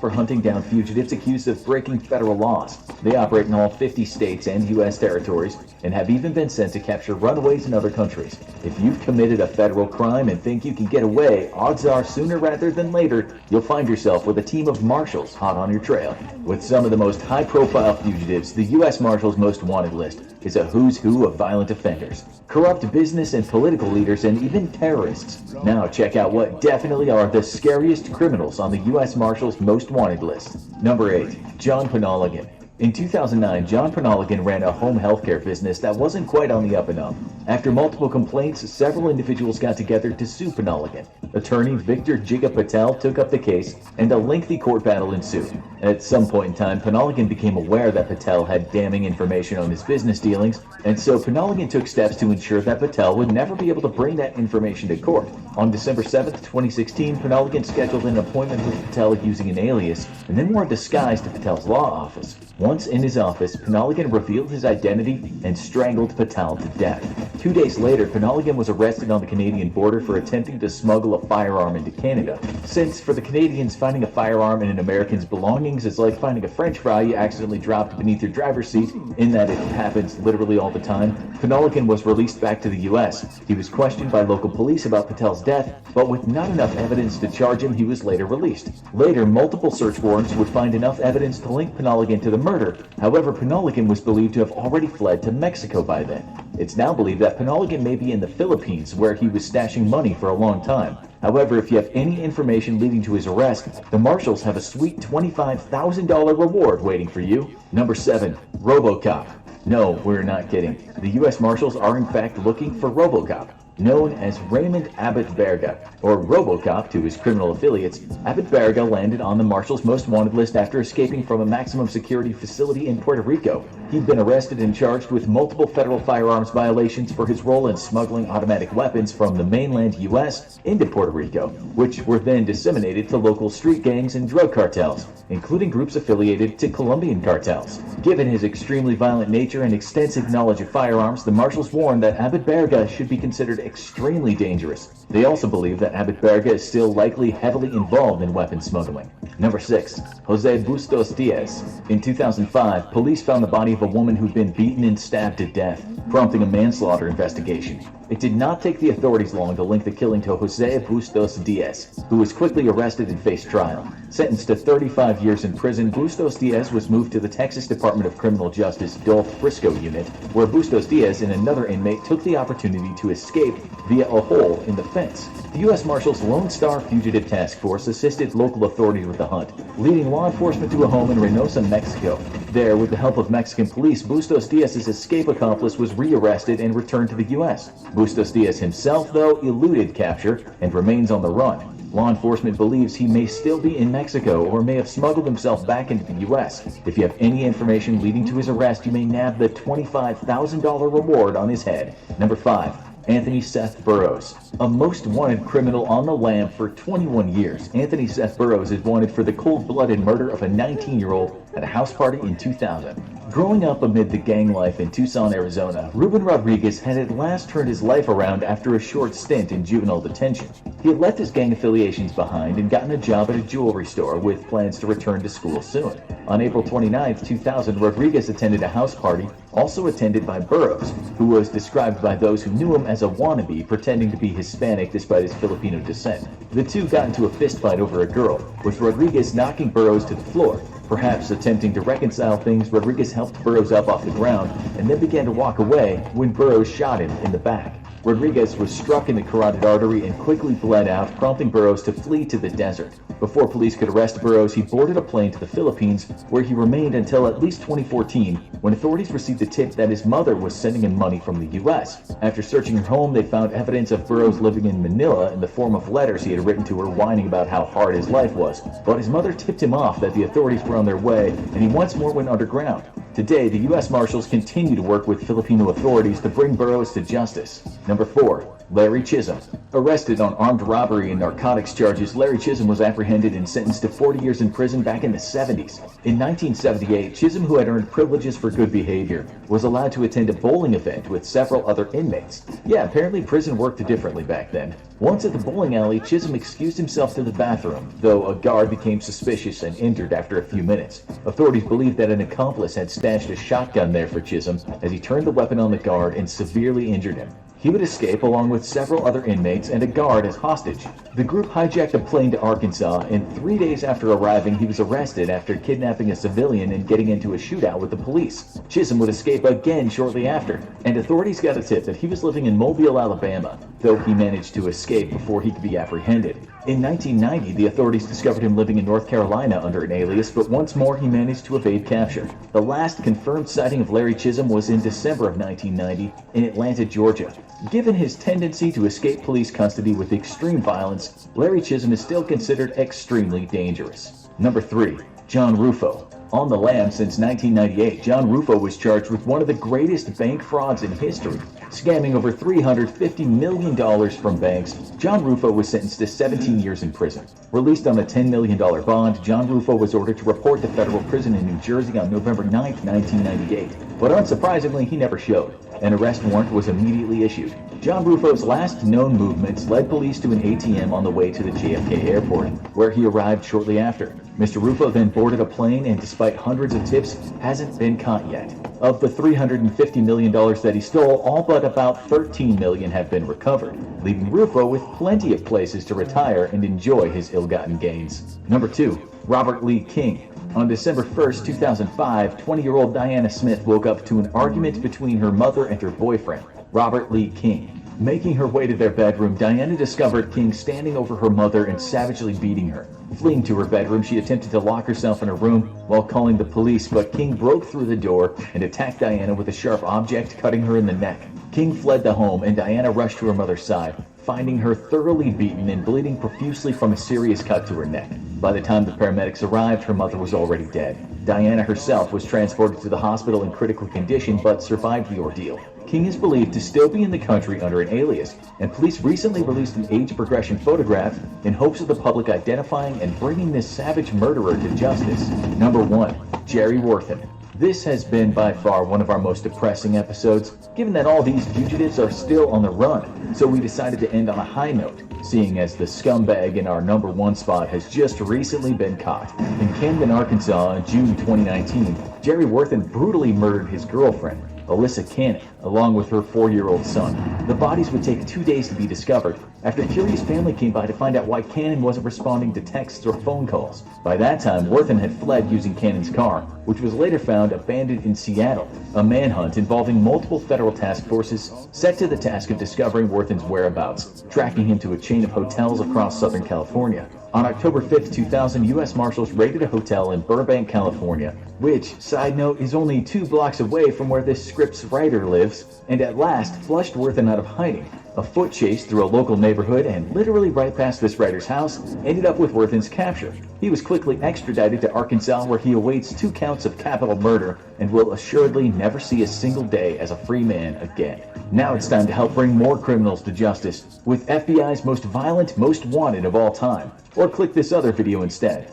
for hunting down fugitives accused of breaking federal laws. They operate in all 50 states and U.S. territories and have even been sent to capture runaways in other countries. If you've committed a federal crime and think you can get away, odds are sooner rather than later, you'll find yourself with a team of marshals hot on your trail. With some of the most high-profile fugitives, the U.S. Marshals Most Wanted list is a who's who of violent offenders, corrupt business and political leaders, and even terrorists. Now check out what definitely are the scariest criminals on the U.S. Marshals Most Wanted list. Number 8. John Penoligan. In 2009, John Penoligan ran a home healthcare business that wasn't quite on the up and up. After multiple complaints, several individuals got together to sue Penoligan. Attorney Victor Jiga Patel took up the case, and a lengthy court battle ensued. At some point in time, Penoligan became aware that Patel had damning information on his business dealings, and so Penoligan took steps to ensure that Patel would never be able to bring that information to court. On December 7, 2016, Penoligan scheduled an appointment with Patel using an alias, and then wore a disguise to Patel's law office. Once in his office, Penoligan revealed his identity and strangled Patel to death. 2 days later, Penoligan was arrested on the Canadian border for attempting to smuggle a firearm into Canada. Since, for the Canadians, finding a firearm in an American's belongings is like finding a French fry you accidentally dropped beneath your driver's seat, in that it happens literally all the time, Penoligan was released back to the U.S. He was questioned by local police about Patel's death, but with not enough evidence to charge him, he was later released. Later, multiple search warrants would find enough evidence to link Penoligan to the murder. However, Penoligan was believed to have already fled to Mexico by then. It's now believed that Penoligan may be in the Philippines, where he was stashing money for a long time. However, if you have any information leading to his arrest, the Marshals have a sweet $25,000 reward waiting for you. Number 7. RoboCop. No, we're not kidding. The U.S. Marshals are in fact looking for RoboCop. Known as Raymond Abbott Berga, or RoboCop to his criminal affiliates, Abbott Berga landed on the Marshals Most Wanted list after escaping from a maximum security facility in Puerto Rico. He'd been arrested and charged with multiple federal firearms violations for his role in smuggling automatic weapons from the mainland U.S. into Puerto Rico, which were then disseminated to local street gangs and drug cartels, including groups affiliated to Colombian cartels. Given his extremely violent nature and extensive knowledge of firearms, the Marshals warned that Abbott Berga should be considered extremely dangerous. They also believe that Abbott Berga is still likely heavily involved in weapon smuggling. Number 6. Jose Bustos Diaz. In 2005, police found the body of a woman who'd been beaten and stabbed to death, prompting a manslaughter investigation. It did not take the authorities long to link the killing to Jose Bustos Diaz, who was quickly arrested and faced trial. Sentenced to 35 years in prison, Bustos Diaz was moved to the Texas Department of Criminal Justice Gulf Frisco unit, where Bustos Diaz and another inmate took the opportunity to escape via a hole in the fence. The U.S. Marshals Lone Star Fugitive Task Force assisted local authorities with the hunt, leading law enforcement to a home in Reynosa, Mexico. There, with the help of Mexican police, Bustos Diaz's escape accomplice was rearrested and returned to the U.S. Bustos Diaz himself, though, eluded capture and remains on the run. Law enforcement believes he may still be in Mexico or may have smuggled himself back into the U.S. If you have any information leading to his arrest, you may nab the $25,000 reward on his head. Number 5. Anthony Seth Burroughs. A most wanted criminal on the lam for 21 years, Anthony Seth Burroughs is wanted for the cold-blooded murder of a 19-year-old at a house party in 2000. Growing up amid the gang life in Tucson, Arizona, Ruben Rodriguez had at last turned his life around after a short stint in juvenile detention. He had left his gang affiliations behind and gotten a job at a jewelry store with plans to return to school soon. On April 29, 2000, Rodriguez attended a house party, also attended by Burroughs, who was described by those who knew him as a wannabe pretending to be Hispanic despite his Filipino descent. The two got into a fistfight over a girl, with Rodriguez knocking Burroughs to the floor. Perhaps attempting to reconcile things, Rodriguez helped Burroughs up off the ground and then began to walk away when Burroughs shot him in the back. Rodriguez was struck in the carotid artery and quickly bled out, prompting Burroughs to flee to the desert. Before police could arrest Burroughs, he boarded a plane to the Philippines, where he remained until at least 2014, when authorities received a tip that his mother was sending him money from the U.S. After searching her home, they found evidence of Burroughs living in Manila in the form of letters he had written to her whining about how hard his life was. But his mother tipped him off that the authorities were on their way, and he once more went underground. Today, the U.S. Marshals continue to work with Filipino authorities to bring Burroughs to justice. Number Number 4. Larry Chisholm. Arrested on armed robbery and narcotics charges, Larry Chisholm was apprehended and sentenced to 40 years in prison back in the 70s. In 1978, Chisholm, who had earned privileges for good behavior, was allowed to attend a bowling event with several other inmates. Yeah, apparently prison worked differently back then. Once at the bowling alley, Chisholm excused himself to the bathroom, though a guard became suspicious and injured after a few minutes. Authorities believe that an accomplice had stashed a shotgun there for Chisholm as he turned the weapon on the guard and severely injured him. He would escape along with several other inmates and a guard as hostage. The group hijacked a plane to Arkansas, and 3 days after arriving, he was arrested after kidnapping a civilian and getting into a shootout with the police. Chisholm would escape again shortly after, and authorities got a tip that he was living in Mobile, Alabama, though he managed to escape before he could be apprehended. In 1990, the authorities discovered him living in North Carolina under an alias, but once more he managed to evade capture. The last confirmed sighting of Larry Chisholm was in December of 1990 in Atlanta, Georgia. Given his tendency to escape police custody with extreme violence, Larry Chisholm is still considered extremely dangerous. Number 3. John Rufo. On the lam since 1998, John Rufo was charged with one of the greatest bank frauds in history, scamming over $350 million from banks. John Rufo was sentenced to 17 years in prison. Released on a $10 million bond, John Rufo was ordered to report to federal prison in New Jersey on November 9, 1998. But unsurprisingly, he never showed. An arrest warrant was immediately issued. John Rufo's last known movements led police to an ATM on the way to the JFK airport, where he arrived shortly after. Mr. Rufo then boarded a plane and, despite hundreds of tips, hasn't been caught yet. Of the $350 million that he stole, all but about $13 million have been recovered, leaving Rufo with plenty of places to retire and enjoy his ill-gotten gains. Number 2. Robert Lee King. On December 1st, 2005, 20-year-old Diana Smith woke up to an argument between her mother and her boyfriend, Robert Lee King. Making her way to their bedroom, Diana discovered King standing over her mother and savagely beating her. Fleeing to her bedroom, she attempted to lock herself in her room while calling the police, but King broke through the door and attacked Diana with a sharp object, cutting her in the neck. King fled the home, and Diana rushed to her mother's side, finding her thoroughly beaten and bleeding profusely from a serious cut to her neck. By the time the paramedics arrived, her mother was already dead. Diana herself was transported to the hospital in critical condition, but survived the ordeal. King is believed to still be in the country under an alias, and police recently released an age progression photograph in hopes of the public identifying and bringing this savage murderer to justice. Number 1. Jerry Worthen. This has been by far one of our most depressing episodes, given that all these fugitives are still on the run, so we decided to end on a high note, seeing as the scumbag in our number 1 spot has just recently been caught. In Camden, Arkansas in June 2019, Jerry Worthen brutally murdered his girlfriend, Alyssa Cannon, along with her 4-year-old son. The bodies would take 2 days to be discovered, after a curious family came by to find out why Cannon wasn't responding to texts or phone calls. By that time, Worthen had fled using Cannon's car, which was later found abandoned in Seattle. A manhunt involving multiple federal task forces set to the task of discovering Worthen's whereabouts, tracking him to a chain of hotels across Southern California. On October 5, 2000, U.S. Marshals raided a hotel in Burbank, California, which, side note, is only 2 blocks away from where this script's writer lives, and at last flushed Worthen out of hiding. A foot chase through a local neighborhood and literally right past this writer's house ended up with Worthen's capture. He was quickly extradited to Arkansas, where he awaits 2 counts of capital murder and will assuredly never see a single day as a free man again. Now it's time to help bring more criminals to justice with FBI's most violent, most wanted of all time. Or click this other video instead.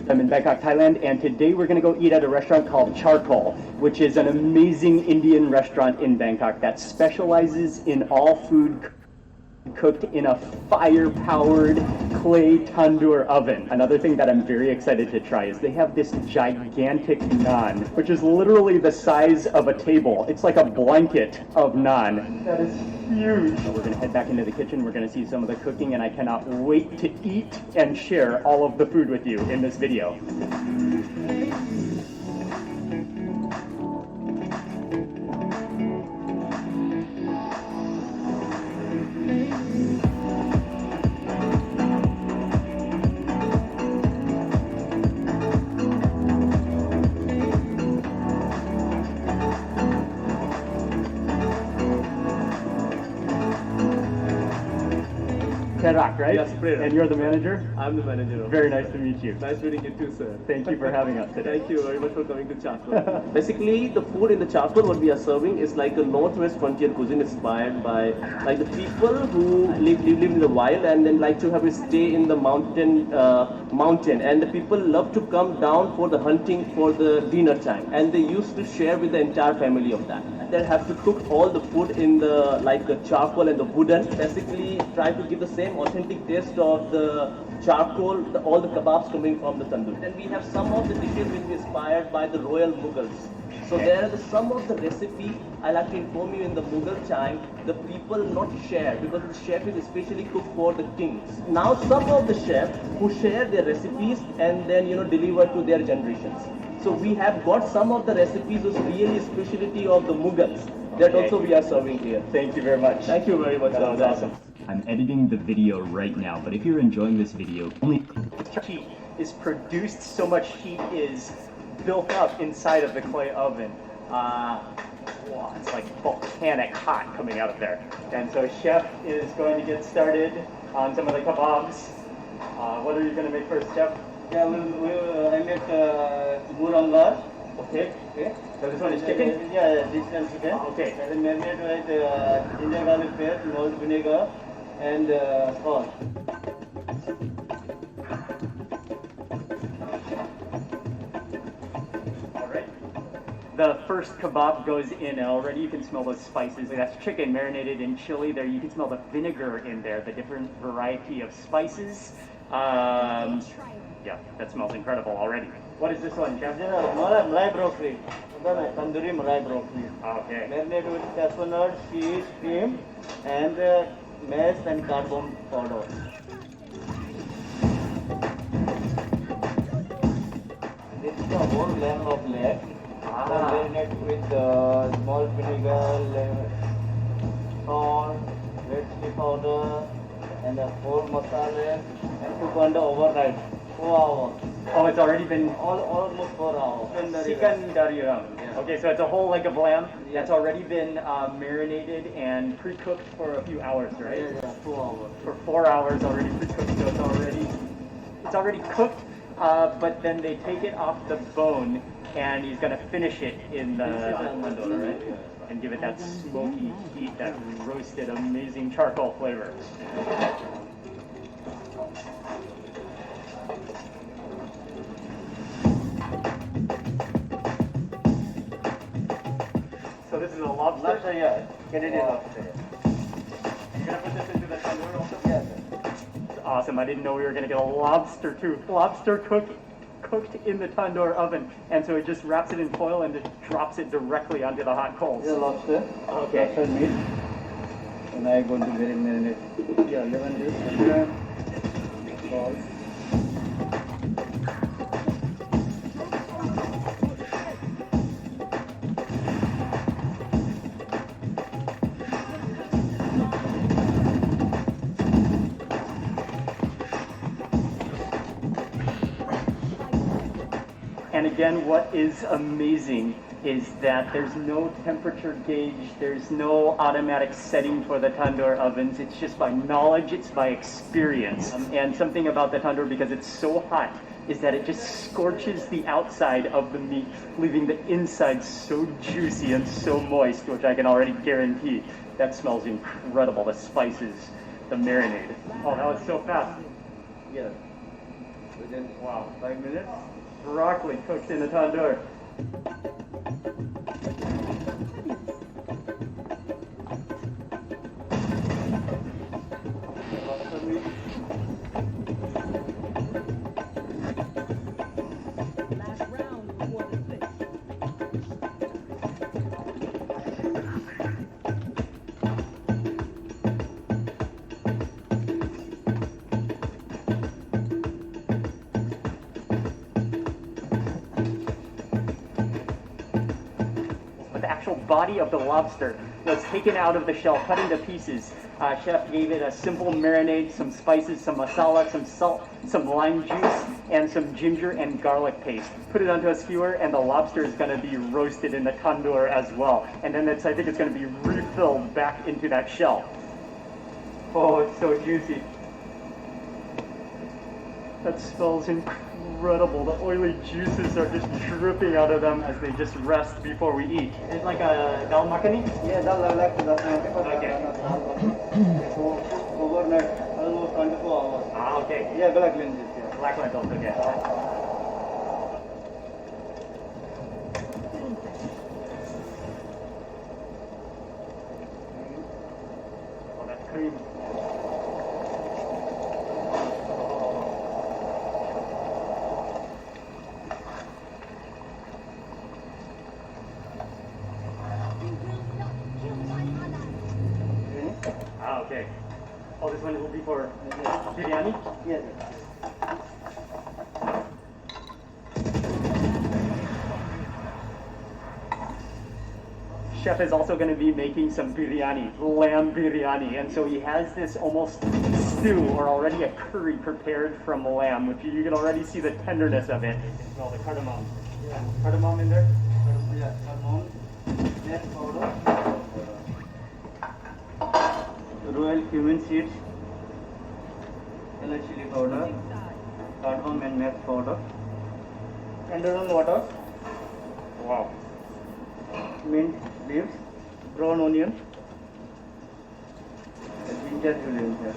I'm in Bangkok, Thailand, and today we're going to go eat at a restaurant called Charcoal, which is an amazing Indian restaurant in Bangkok that specializes in all food cooked in a fire-powered clay tandoor oven. Another thing that I'm very excited to try is they have this gigantic naan, which is literally the size of a table. It's like a blanket of naan. That is huge. So we're going to head back into the kitchen. We're going to see some of the cooking, and I cannot wait to eat and share all of the food with you in this video. Perak, right? Yes, Perak. And you're the manager? I'm the manager. Very nice to meet you. Nice meeting you too, sir. Thank you for having us today. Thank you very much for coming to Charcoal. Basically, the food in the Charcoal, what we are serving is like a northwest frontier cuisine inspired by like the people who live in the wild and then like to have a stay in the mountain, and the people love to come down for the hunting for the dinner time, and they used to share with the entire family of that. They have to cook all the food in the like the charcoal and the wooden. Basically, try to give the same authentic taste of the charcoal, all the kebabs coming from the tandoor. And we have some of the dishes which is inspired by the royal Mughals. So there are some of the recipe I like to inform you in the Mughal time, the people not share because the chef is especially cooked for the kings. Now some of the chefs who share their recipes and then deliver to their generations. So we have got some of the recipes which really specialty of the Mughals. That also we are serving here. Thank you very much. Thank you very much. That was awesome. I'm editing the video right now, but if you're enjoying this video, only heat is produced, so much heat is built up inside of the clay oven. Wow, it's like volcanic hot coming out of there. And so chef is going to get started on some of the kebabs. What are you going to make first, chef? Yeah, I make murangar. Okay. Okay. So this one is chicken? Yeah, this one is chicken. Okay. And then marinate with ginger garlic paste, malt vinegar, and salt. The first kebab goes in already. You can smell those spices. That's chicken marinated in chili. There, you can smell the vinegar in there, the different variety of spices. Yeah, that smells incredible already. What is this one, Chef? Malai broccoli. Tandoori malai broccoli. Okay. Marinated with cashew nut, cheese, cream, and mace and cardamom powder. This is the whole lamb of leg. Marinate with malt vinegar, salt, red chili powder, and the whole masala, and cook under overnight, 4 hours. Oh, it's already been almost 4 hours. Chicken dariram. Okay, so it's a whole leg of lamb that's already been marinated and pre-cooked for a few hours, right? Yeah, 4 hours. For 4 hours already pre-cooked, so it's already cooked. But then they take it off the bone, and he's gonna finish it in the tandoor, right? And give it that smoky heat, that roasted, amazing charcoal flavor. So this is a lobster? Lobster, yeah. Canadian lobster. You're gonna put this into the tandoor also? Yeah. It's awesome. I didn't know we were gonna get a lobster too. Lobster cooked in the tandoor oven, and so it just wraps it in foil and just drops it directly onto the hot coals. Yeah, lobster. Okay. Lobster meat. And I'm going to marinate. Yeah, lemon juice, salt. And again, what is amazing is that there's no temperature gauge, there's no automatic setting for the tandoor ovens. It's just by knowledge, it's by experience. And something about the tandoor, because it's so hot, is that it just scorches the outside of the meat, leaving the inside so juicy and so moist, which I can already guarantee. That smells incredible, the spices, the marinade. Oh, that was so fast. Yeah. Within, wow, 5 minutes. Broccoli cooked in the tandoor. Body of the lobster was taken out of the shell, cut into pieces. Chef gave it a simple marinade, some spices, some masala, some salt, some lime juice, and some ginger and garlic paste. Put it onto a skewer, and the lobster is going to be roasted in the tandoor as well. And then I think it's going to be refilled back into that shell. Oh, it's so juicy. That smells incredible. The oily juices are just dripping out of them as they just rest before we eat. It's like a dal makhani? Yeah, dal like that. Okay. Overnight, almost 24 hours. Ah, okay. Yeah, black lenses. Yeah. Black lentils, okay. Oh, that's cream. Ah, okay. Oh, this one will be for biryani? Yes. Chef is also going to be making some biryani, lamb biryani, and so he has this almost stew or already a curry prepared from lamb, which you can already see the tenderness of it. You can smell the cardamom. Yeah. Cardamom in there? Yeah, cardamom, nut powder, royal cumin seeds, yellow chili powder, cardamom and nut powder, cardamom water, Wow. mint leaves, brown onion, ginger julienne. Yeah.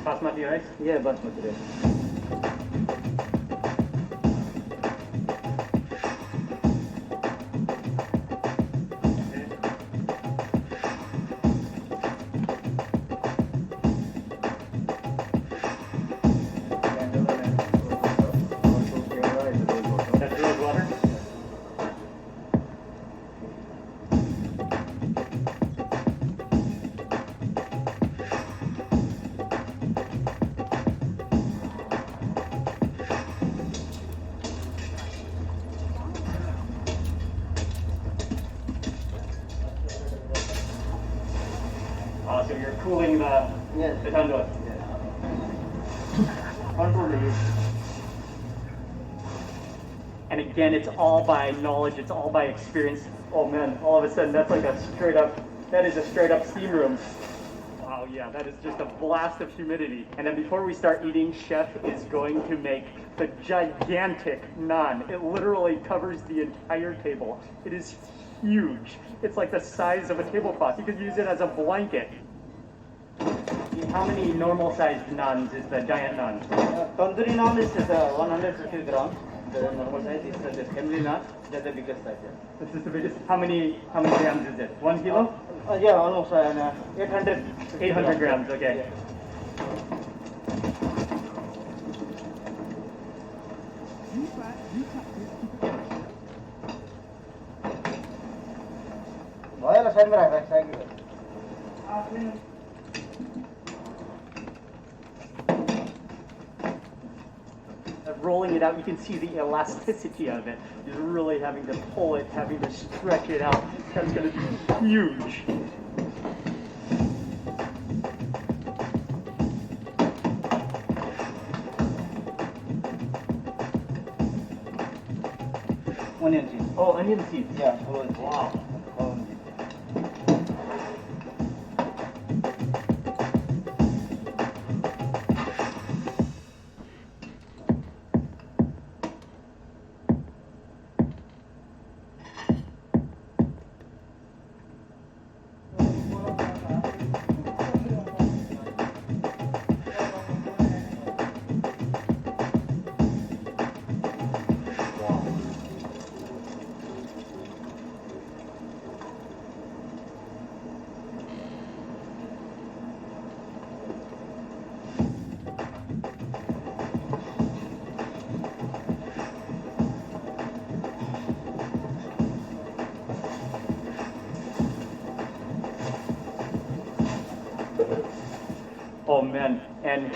Basmati rice? Yeah, basmati rice. That's rose water? Oh, so you're cooling the tandoor. Control the heat. And again, it's all by knowledge, it's all by experience. Oh man, all of a sudden that is a straight up steam room. Wow, yeah, that is just a blast of humidity. And then before we start eating, Chef is going to make the gigantic naan. It literally covers the entire table. It is huge. It's like the size of a tablecloth. You could use it as a blanket. How many normal sized naans is the giant naan? Tandoori naan is 150 grams. The normal size is the family naan. That's the biggest size. Yeah. This is the biggest. How many grams is it? 1 kilo? Yeah, almost 800. 800 grams. Okay. Yeah. Side में रख side में rolling it out, you can see the elasticity of it. You're really having to pull it, having to stretch it out. That's going to be huge. Onion seeds. Oh, onion seeds. Yeah. Wow. Oh man, and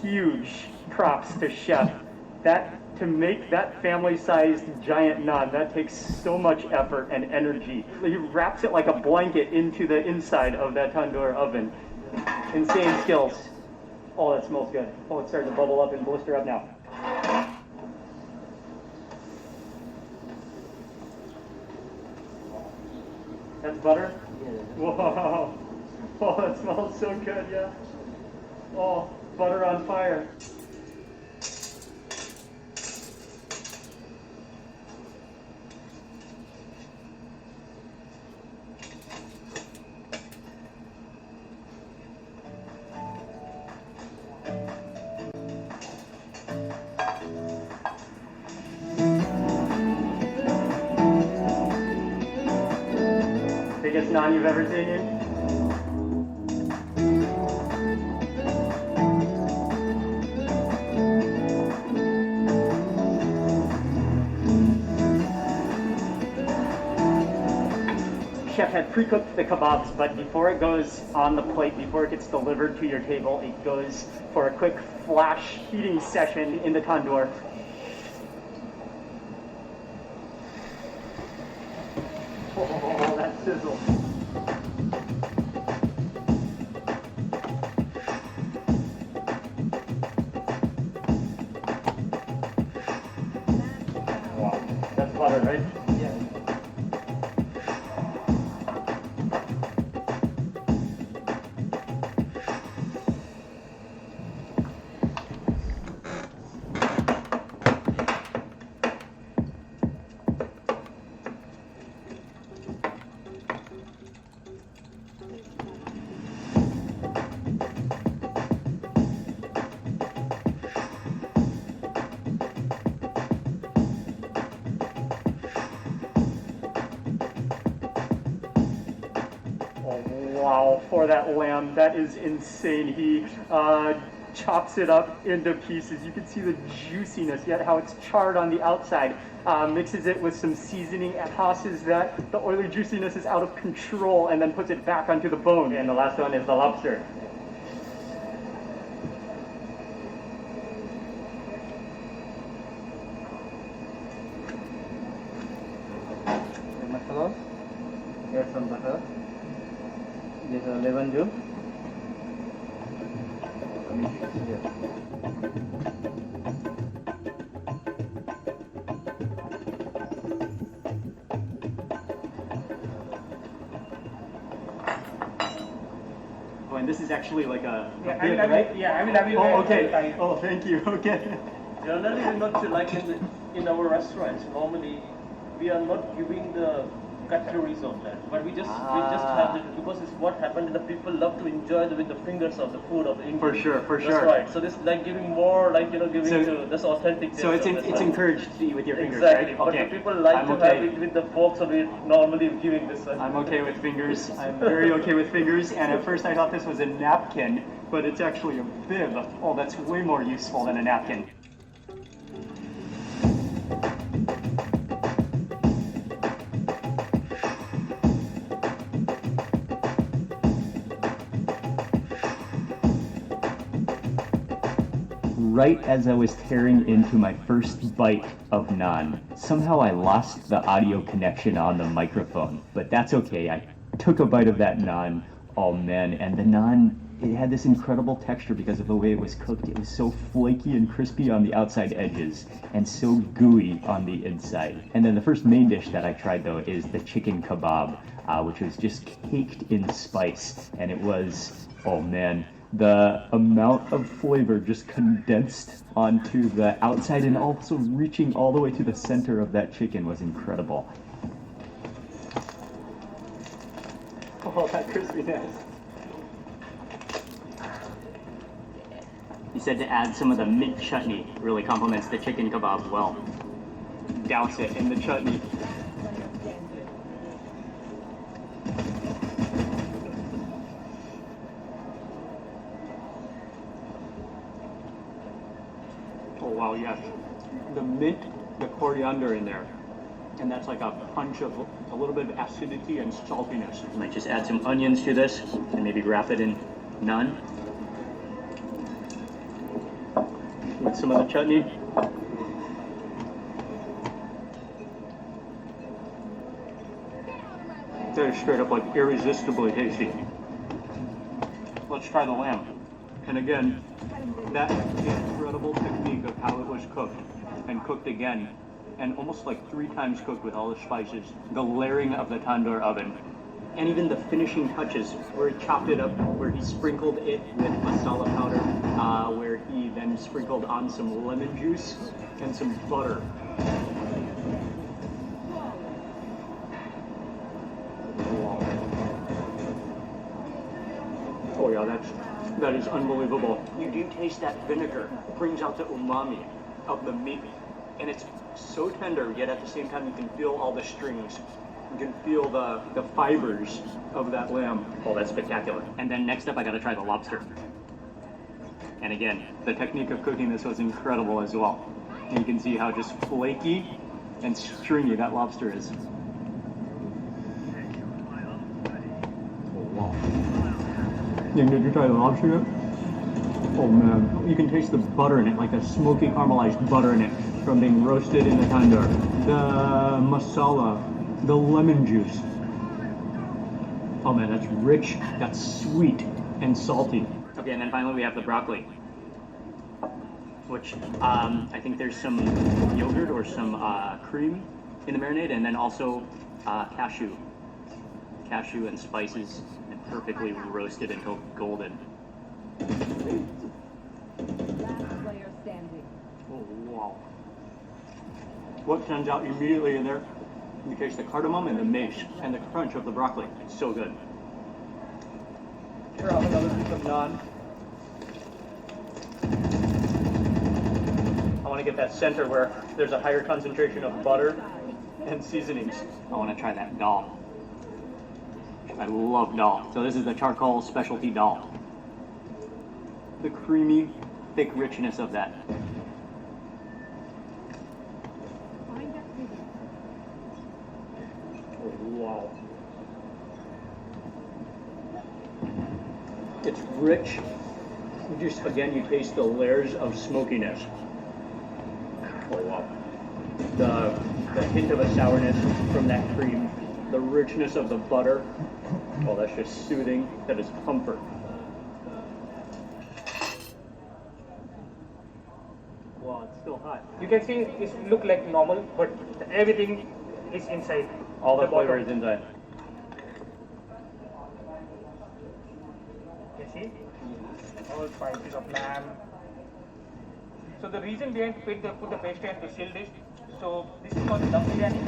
huge props to Chef. To make that family-sized giant naan, that takes so much effort and energy. He wraps it like a blanket into the inside of that tandoor oven. Insane skills. Oh, that smells good. Oh, it's starting to bubble up and blister up now. That's butter? Yeah. Whoa. Oh, that smells so good, yeah. Oh, butter on fire. Biggest naan you've ever seen? Chef had pre-cooked the kebabs, but before it goes on the plate, before it gets delivered to your table, it goes for a quick flash heating session in the tandoor. Oh, that sizzle. Wow, that's butter, right? Yeah. Wow, for that lamb, that is insane. He chops it up into pieces. You can see the juiciness, yet how it's charred on the outside. Mixes it with some seasoning, tosses that. The oily juiciness is out of control, and then puts it back onto the bone. And the last one is the lobster. Masala. Here's some butter. This is lemon juice. Oh, and this is actually like a Yeah, bib, I will right? Yeah, I will have it. Oh, okay. Oh, thank you. Okay. Generally, we're not like in our restaurants. Normally, we are not giving the cutleries of that, but we just have it because it's what happened. The people love to enjoy with the fingers of the food of the Indian. For sure, for That's sure. right. So this like giving more like giving So- to this authentic. So taste it's of this, right? encouraged to eat with your fingers, Exactly, right? but Okay. the people like I'm to okay. have it with the forks, so we're normally giving this. I'm okay with fingers. I'm very okay with fingers. And at first I thought this was a napkin, but it's actually a bib. Oh, that's way more useful than a napkin. Right as I was tearing into my first bite of naan, somehow I lost the audio connection on the microphone, but that's okay. I took a bite of that naan, oh man, and the naan, it had this incredible texture because of the way it was cooked. It was so flaky and crispy on the outside edges and so gooey on the inside. And then the first main dish that I tried though is the chicken kebab, which was just caked in spice, and it was, oh man, the amount of flavor just condensed onto the outside and also reaching all the way to the center of that chicken was incredible. Oh, that crispiness. He said to add some of the mint chutney. Really complements the chicken kebab well. Douse it in the chutney. Oh wow, yes. The mint, the coriander in there. And that's like a punch of a little bit of acidity and saltiness. Might just add some onions to this and maybe wrap it in naan. With some of the chutney. That is straight up like irresistibly tasty. Let's try the lamb. And again, that incredible technique of how it was cooked and cooked again, and almost like 3 times cooked with all the spices, the layering of the tandoor oven, and even the finishing touches where he chopped it up, where he sprinkled it with masala powder, where he then sprinkled on some lemon juice and some butter. Oh yeah, that is unbelievable. You do taste that vinegar. It brings out the umami of the meat. And it's so tender, yet at the same time you can feel all the strings. You can feel the fibers of that lamb. Oh, that's spectacular. And then next up, I gotta try the lobster. And again, the technique of cooking this was incredible as well. And you can see how just flaky and stringy that lobster is. Wow. Did you try the lobster yet? Oh man, you can taste the butter in it, like a smoky caramelized butter in it from being roasted in the tandoor. The masala, the lemon juice. Oh man, that's rich, that's sweet and salty. Okay, and then finally we have the broccoli, which I think there's some yogurt or some cream in the marinade, and then also cashew and spices, and perfectly roasted until golden. Last player standing. Oh wow. What turns out immediately in there, you taste the cardamom and the mace and the crunch of the broccoli. It's so good. Here, I'll have another piece of naan. I want to get that center where there's a higher concentration of butter and seasonings. I want to try that dal. I love dal. So this is the charcoal specialty dal. The creamy, thick richness of that. Oh, wow. It's rich. You taste the layers of smokiness. Oh wow. The hint of a sourness from that cream. The richness of the butter. Oh, that's just soothing. That is comfort. Wow, it's still hot. You can see it look like normal, but everything is inside. All the flavor is inside. You see? All spices of lamb. So the reason behind put the pastry and to seal this, so this is called dum biryani.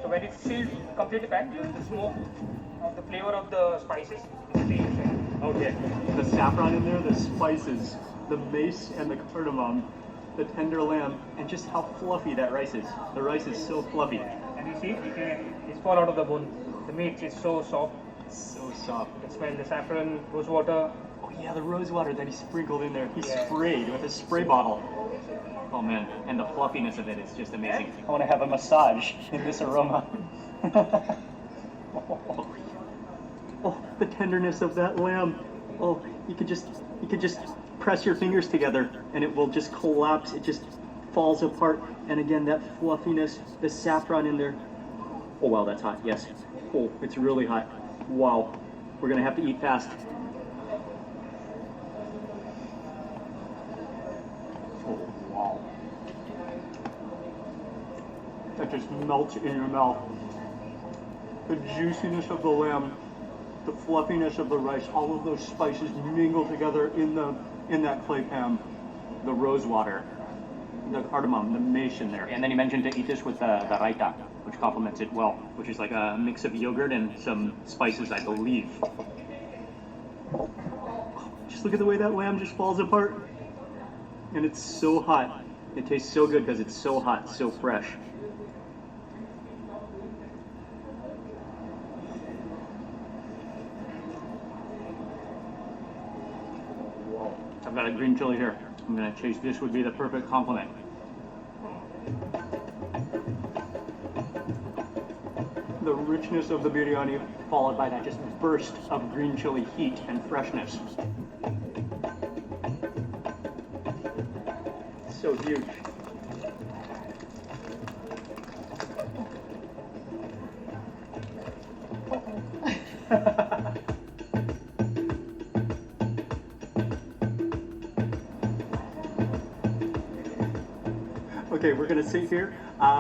So when it's sealed, completely packed, the smoke of the flavor of the spices is the inside. Okay, the saffron in there, the spices, the mace and the cardamom, the tender lamb, and just how fluffy that rice is. The rice is so fluffy. And you see, it's fall out of the bone. The meat is so soft. So soft. You can smell the saffron, rose water. Oh yeah, the rose water that he sprinkled in there. He sprayed with a spray bottle. Oh man, and the fluffiness of it is just amazing. I want to have a massage in this aroma. Oh, the tenderness of that lamb. Oh, you could just press your fingers together and it will just collapse. It just falls apart. And again, that fluffiness, the saffron in there. Oh wow, that's hot. Yes. Oh, it's really hot. Wow. We're gonna have to eat fast. Wow. That just melts in your mouth. The juiciness of the lamb, the fluffiness of the rice, all of those spices mingle together in that clay pan. The rose water, the cardamom, the mace in there. And then you mentioned to eat this with the raita, which complements it well, which is like a mix of yogurt and some spices, I believe. Just look at the way that lamb just falls apart. And it's so hot. It tastes so good because it's so hot, so fresh. Whoa. I've got a green chili here. I'm gonna taste this would be the perfect complement. The richness of the biryani followed by that just burst of green chili heat and freshness. So huge. Okay, we're gonna sit here.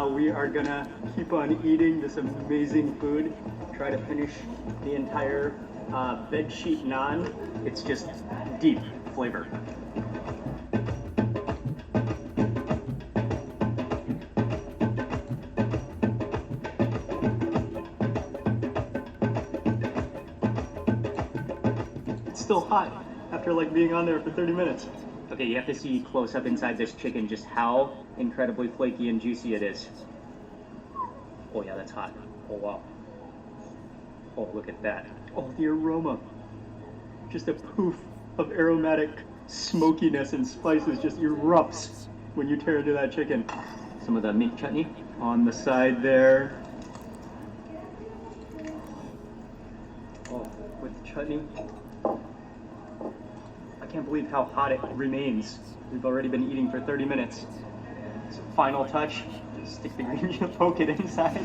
We are gonna keep on eating this amazing food. Try to finish the entire bedsheet naan. It's just deep flavor. It's still hot after like being on there for 30 minutes. Okay, you have to see close up inside this chicken just how incredibly flaky and juicy it is. Oh yeah, that's hot. Oh wow. Oh, look at that. Oh, the aroma. Just a poof of aromatic smokiness and spices just erupts when you tear into that chicken. Some of the mint chutney on the side there. Oh, with the chutney. I can't believe how hot it remains. We've already been eating for 30 minutes. So final touch, stick the green chili, poke it inside.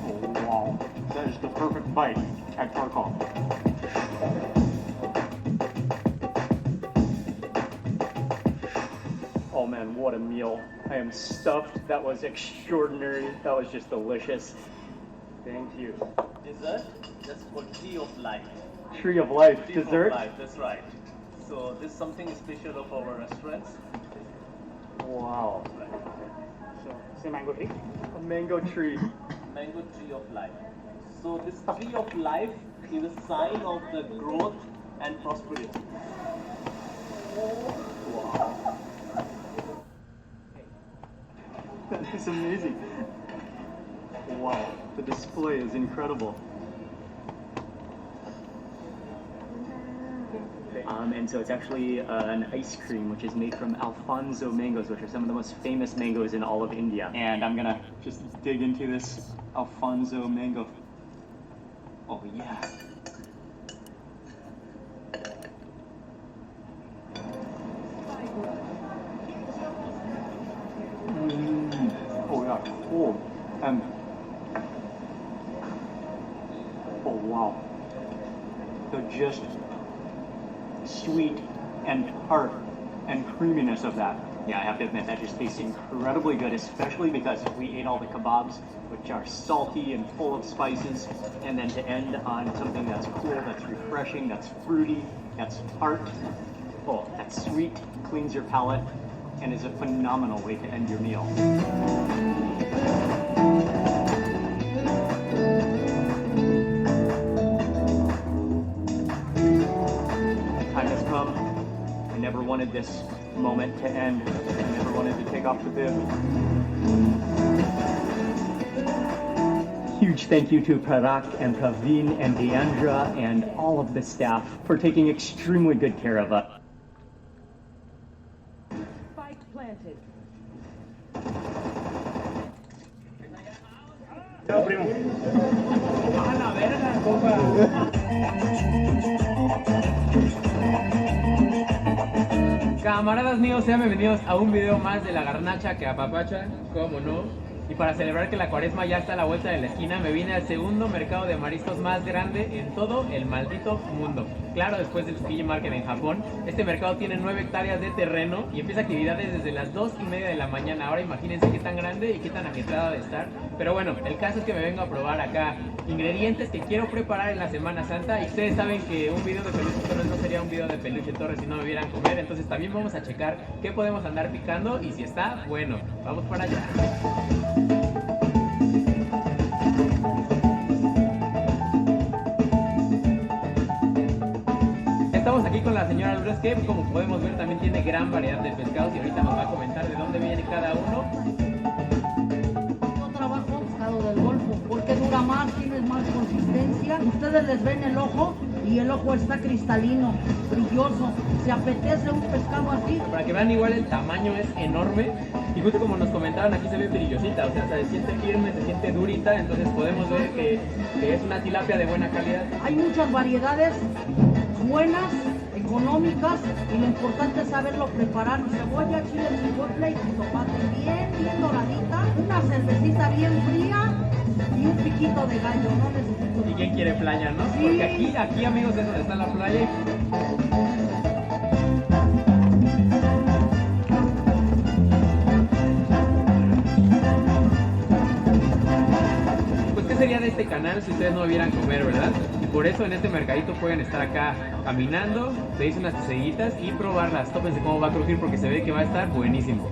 Oh wow, that is the perfect bite at charcoal. Oh man, what a meal. I am stuffed. That was extraordinary. That was just delicious. Thank you. Dessert, that's for Tree of Life. Tree of Life Tree dessert? Of life, that's right. So this is something special of our restaurants. Wow. So, it's a mango tree? A mango tree. Mango Tree of Life. So this Tree of Life is a sign of the growth and prosperity. Wow. That is amazing. Wow, the display is incredible. And so it's actually an ice cream which is made from Alfonso mangoes, which are some of the most famous mangoes in all of India. And I'm gonna just dig into this Alfonso mango. Oh yeah. Oh yeah, cool. Oh wow. The just sweet and tart and creaminess of that. Yeah, I have to admit that just tastes incredibly good, especially because we ate all the kebabs, which are salty and full of spices, and then to end on something that's cool, that's refreshing, that's fruity, that's tart. Oh, that's sweet, cleans your palate, and is a phenomenal way to end your meal. Time has come. I never wanted this moment to end. I never wanted to take off the bib. Huge thank you to Prarak and Praveen and Deandra and all of the staff for taking extremely good care of us. Spike planted. Camaradas míos, sean bienvenidos a un video más de la garnacha que apapacha, cómo no. Y para celebrar que la cuaresma ya está a la vuelta de la esquina, me vine al segundo mercado de mariscos más grande en todo el maldito mundo. Claro, después del Tsukiji Market en Japón, este mercado tiene 9 hectáreas de terreno y empieza actividades desde las 2:30 de la mañana. Ahora imagínense qué tan grande y qué tan agitada de estar. Pero bueno, el caso es que me vengo a probar acá ingredientes que quiero preparar en la Semana Santa. Y ustedes saben que un video de Peluche Torres no sería un video de Peluche Torres si no me vieran comer. Entonces también vamos a checar qué podemos andar picando y si está bueno. Vamos para allá. Estamos aquí con la señora Lourdes, que como podemos ver también tiene gran variedad de pescados y ahorita nos va a comentar de dónde viene cada uno. Yo trabajo pescado del Golfo porque dura más, tiene más consistencia. Ustedes les ven el ojo y el ojo está cristalino, brilloso. Se apetece un pescado así. Para que vean, igual el tamaño es enorme y justo como nos comentaban, aquí se ve brillosita, o sea, se siente firme, se siente durita, entonces podemos ver que es una tilapia de buena calidad. Hay muchas variedades buenas, económicas, y lo importante es saberlo preparar. Cebolla, chile, chipotle y jitomate bien doradita, una cervecita bien fría y un piquito de gallo, no necesito. ¿Y quién quiere playa, no? Sí. Porque aquí amigos es donde está la playa. sería de este canal si ustedes no vieran comer, ¿verdad? Y por eso en este mercadito pueden estar acá caminando, pedirse unas quesadillitas y probarlas. Tópense cómo va a crujir porque se ve que va a estar buenísimo.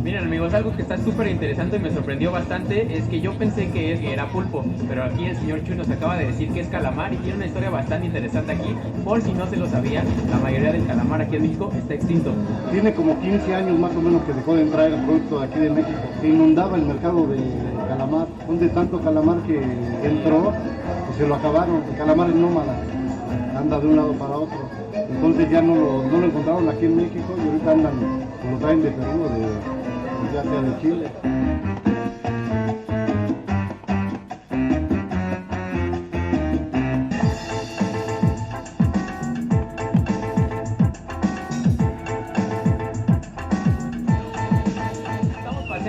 Miren amigos, algo que está súper interesante y me sorprendió bastante es que yo pensé que era pulpo, pero aquí el señor Chuy nos acaba de decir que es calamar y tiene una historia bastante interesante aquí. Por si no se lo sabía, la mayoría del calamar aquí en México está extinto. Tiene como 15 años más o menos que dejó de entrar el producto de aquí de México. Se inundaba el mercado de calamar. De tanto calamar que entró, pues se lo acabaron. El calamar es nómada, anda de un lado para otro. Entonces ya no lo encontraron aquí en México y ahorita andan, lo traen de Perú o ya sea de Chile.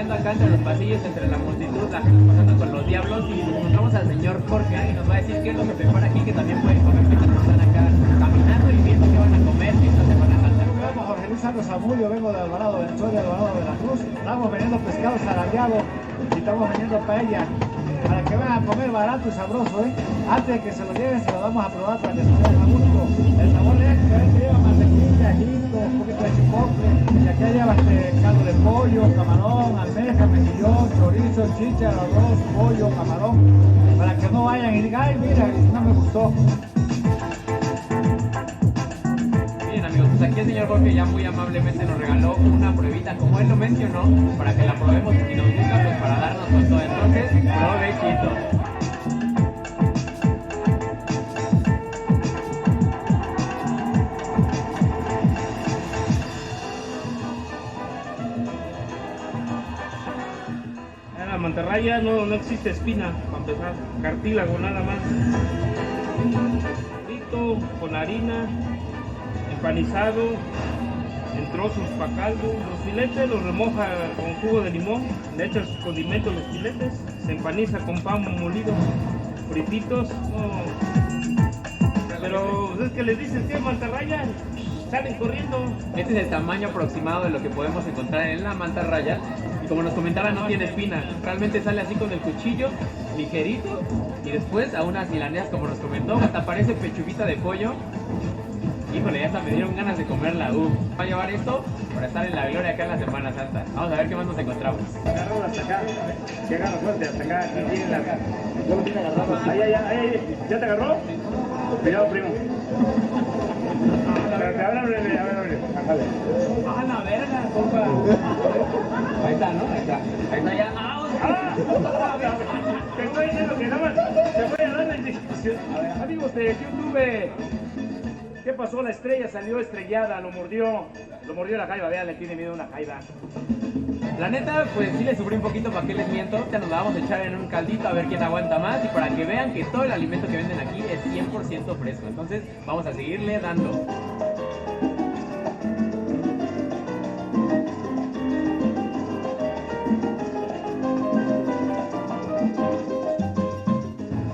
Acá entre los pasillos, entre la multitud, la gente pasando con los diablos y nos encontramos al señor Jorge y nos va a decir qué es lo que prepara aquí, que también pueden comer mientras están acá caminando y viendo qué van a comer esta Semana Santa. Me llamo Jorge Luis Santos Zamudio, vengo de Alvarado, Venezuela, Alvarado, Veracruz. Estamos vendiendo pescado zarabiado y estamos vendiendo paella para que vayan a comer barato y sabroso, ¿eh? Antes de que se lo lleven, se lo damos a probar para que se vean a gusto. El sabor es que lleva mantequilla, ajito, un poquito de chipotle, y acá lleva caldo de pollo, camarón, almeja, mejillón, chorizo, chícharo, arroz, pollo, camarón, para que no vayan y digan, ay, mira, no me gustó. Bien amigos, pues aquí el señor Jorge ya muy amablemente nos regaló una pruebita, como él lo mencionó, para que la probemos y nos gusta, pues para darnos con todo. Entonces, provechito. La mantarraya no existe espina, para empezar, cartílago nada más. Frito con harina, empanizado, en trozos para caldo. Los filetes los remoja con jugo de limón, le echas condimentos los filetes, se empaniza con pan molido, frititos. Pero es que les dices que mantarraya, salen corriendo. Este es el tamaño aproximado de lo que podemos encontrar en la mantarraya. Y como nos comentaba, no tiene espina. Realmente sale así con el cuchillo, ligerito. Y después a unas milanesas, como nos comentó, hasta parece pechuguita de pollo. Híjole, ya hasta me dieron ganas de comerla. Va a llevar esto para estar en la gloria acá en la Semana Santa. Vamos a ver qué más nos encontramos. Agarramos hasta acá, que agarra fuerte hasta acá. Aquí tiene la... Ya lo tiene agarrado. Ahí. ¿Ya te agarró? Cuidado, primo. A ver, ábrele. Ájale. ¡Ah, la verga, compa! Ahí está, ¿no? Ahí está ya. Te estoy diciendo que nada más te voy a dar la indicación. A ver, amigos de YouTube, ¿qué pasó? La estrella salió estrellada, lo mordió la jaiba. Vean, le tiene miedo a una jaiba. La neta, pues sí le sufrí un poquito, para qué les miento. Ya nos la vamos a echar en un caldito a ver quién aguanta más y para que vean que todo el alimento que venden aquí es 100% fresco. Entonces vamos a seguirle dando.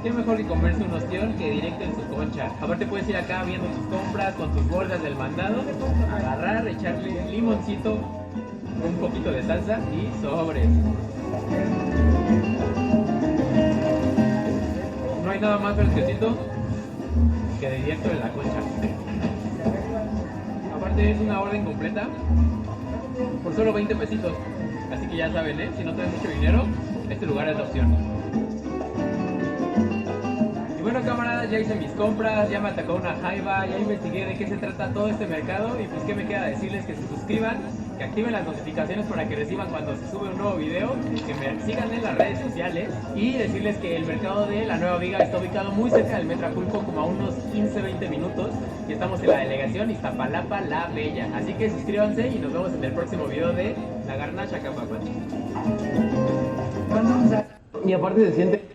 Qué mejor que comerse un ostión que directo en su concha. Aparte puedes ir acá viendo tus compras con tus bolsas del mandado, agarrar, echarle limoncito, un poquito de salsa y sobres. No hay nada más fresquecito que de directo en la concha. Aparte es una orden completa por solo 20 pesitos. Así que ya saben, si no tienes mucho dinero, este lugar es la opción. Y bueno camaradas, ya hice mis compras, ya me atacó una jaiba, ya investigué de qué se trata todo este mercado y pues qué me queda decirles que se suscriban, que activen las notificaciones para que reciban cuando se sube un nuevo video, que me sigan en las redes sociales y decirles que el mercado de la Nueva Viga está ubicado muy cerca del Metro Acapulco, como a unos 15-20 minutos, y estamos en la delegación Iztapalapa La Bella. Así que suscríbanse y nos vemos en el próximo video de La Garnacha Capapachi. Y aparte se siente...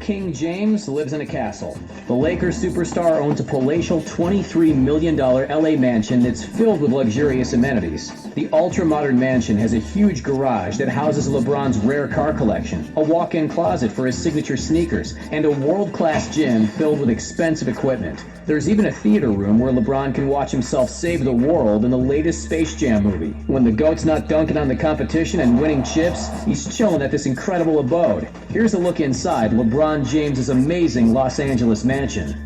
King James lives in a castle. The Lakers superstar owns a palatial $23 million LA mansion that's filled with luxurious amenities. The ultra-modern mansion has a huge garage that houses LeBron's rare car collection, a walk-in closet for his signature sneakers, and a world-class gym filled with expensive equipment. There's even a theater room where LeBron can watch himself save the world in the latest Space Jam movie. When the GOAT's not dunking on the competition and winning chips, he's chilling at this incredible abode. Here's a look inside LeBron James's amazing Los Angeles mansion.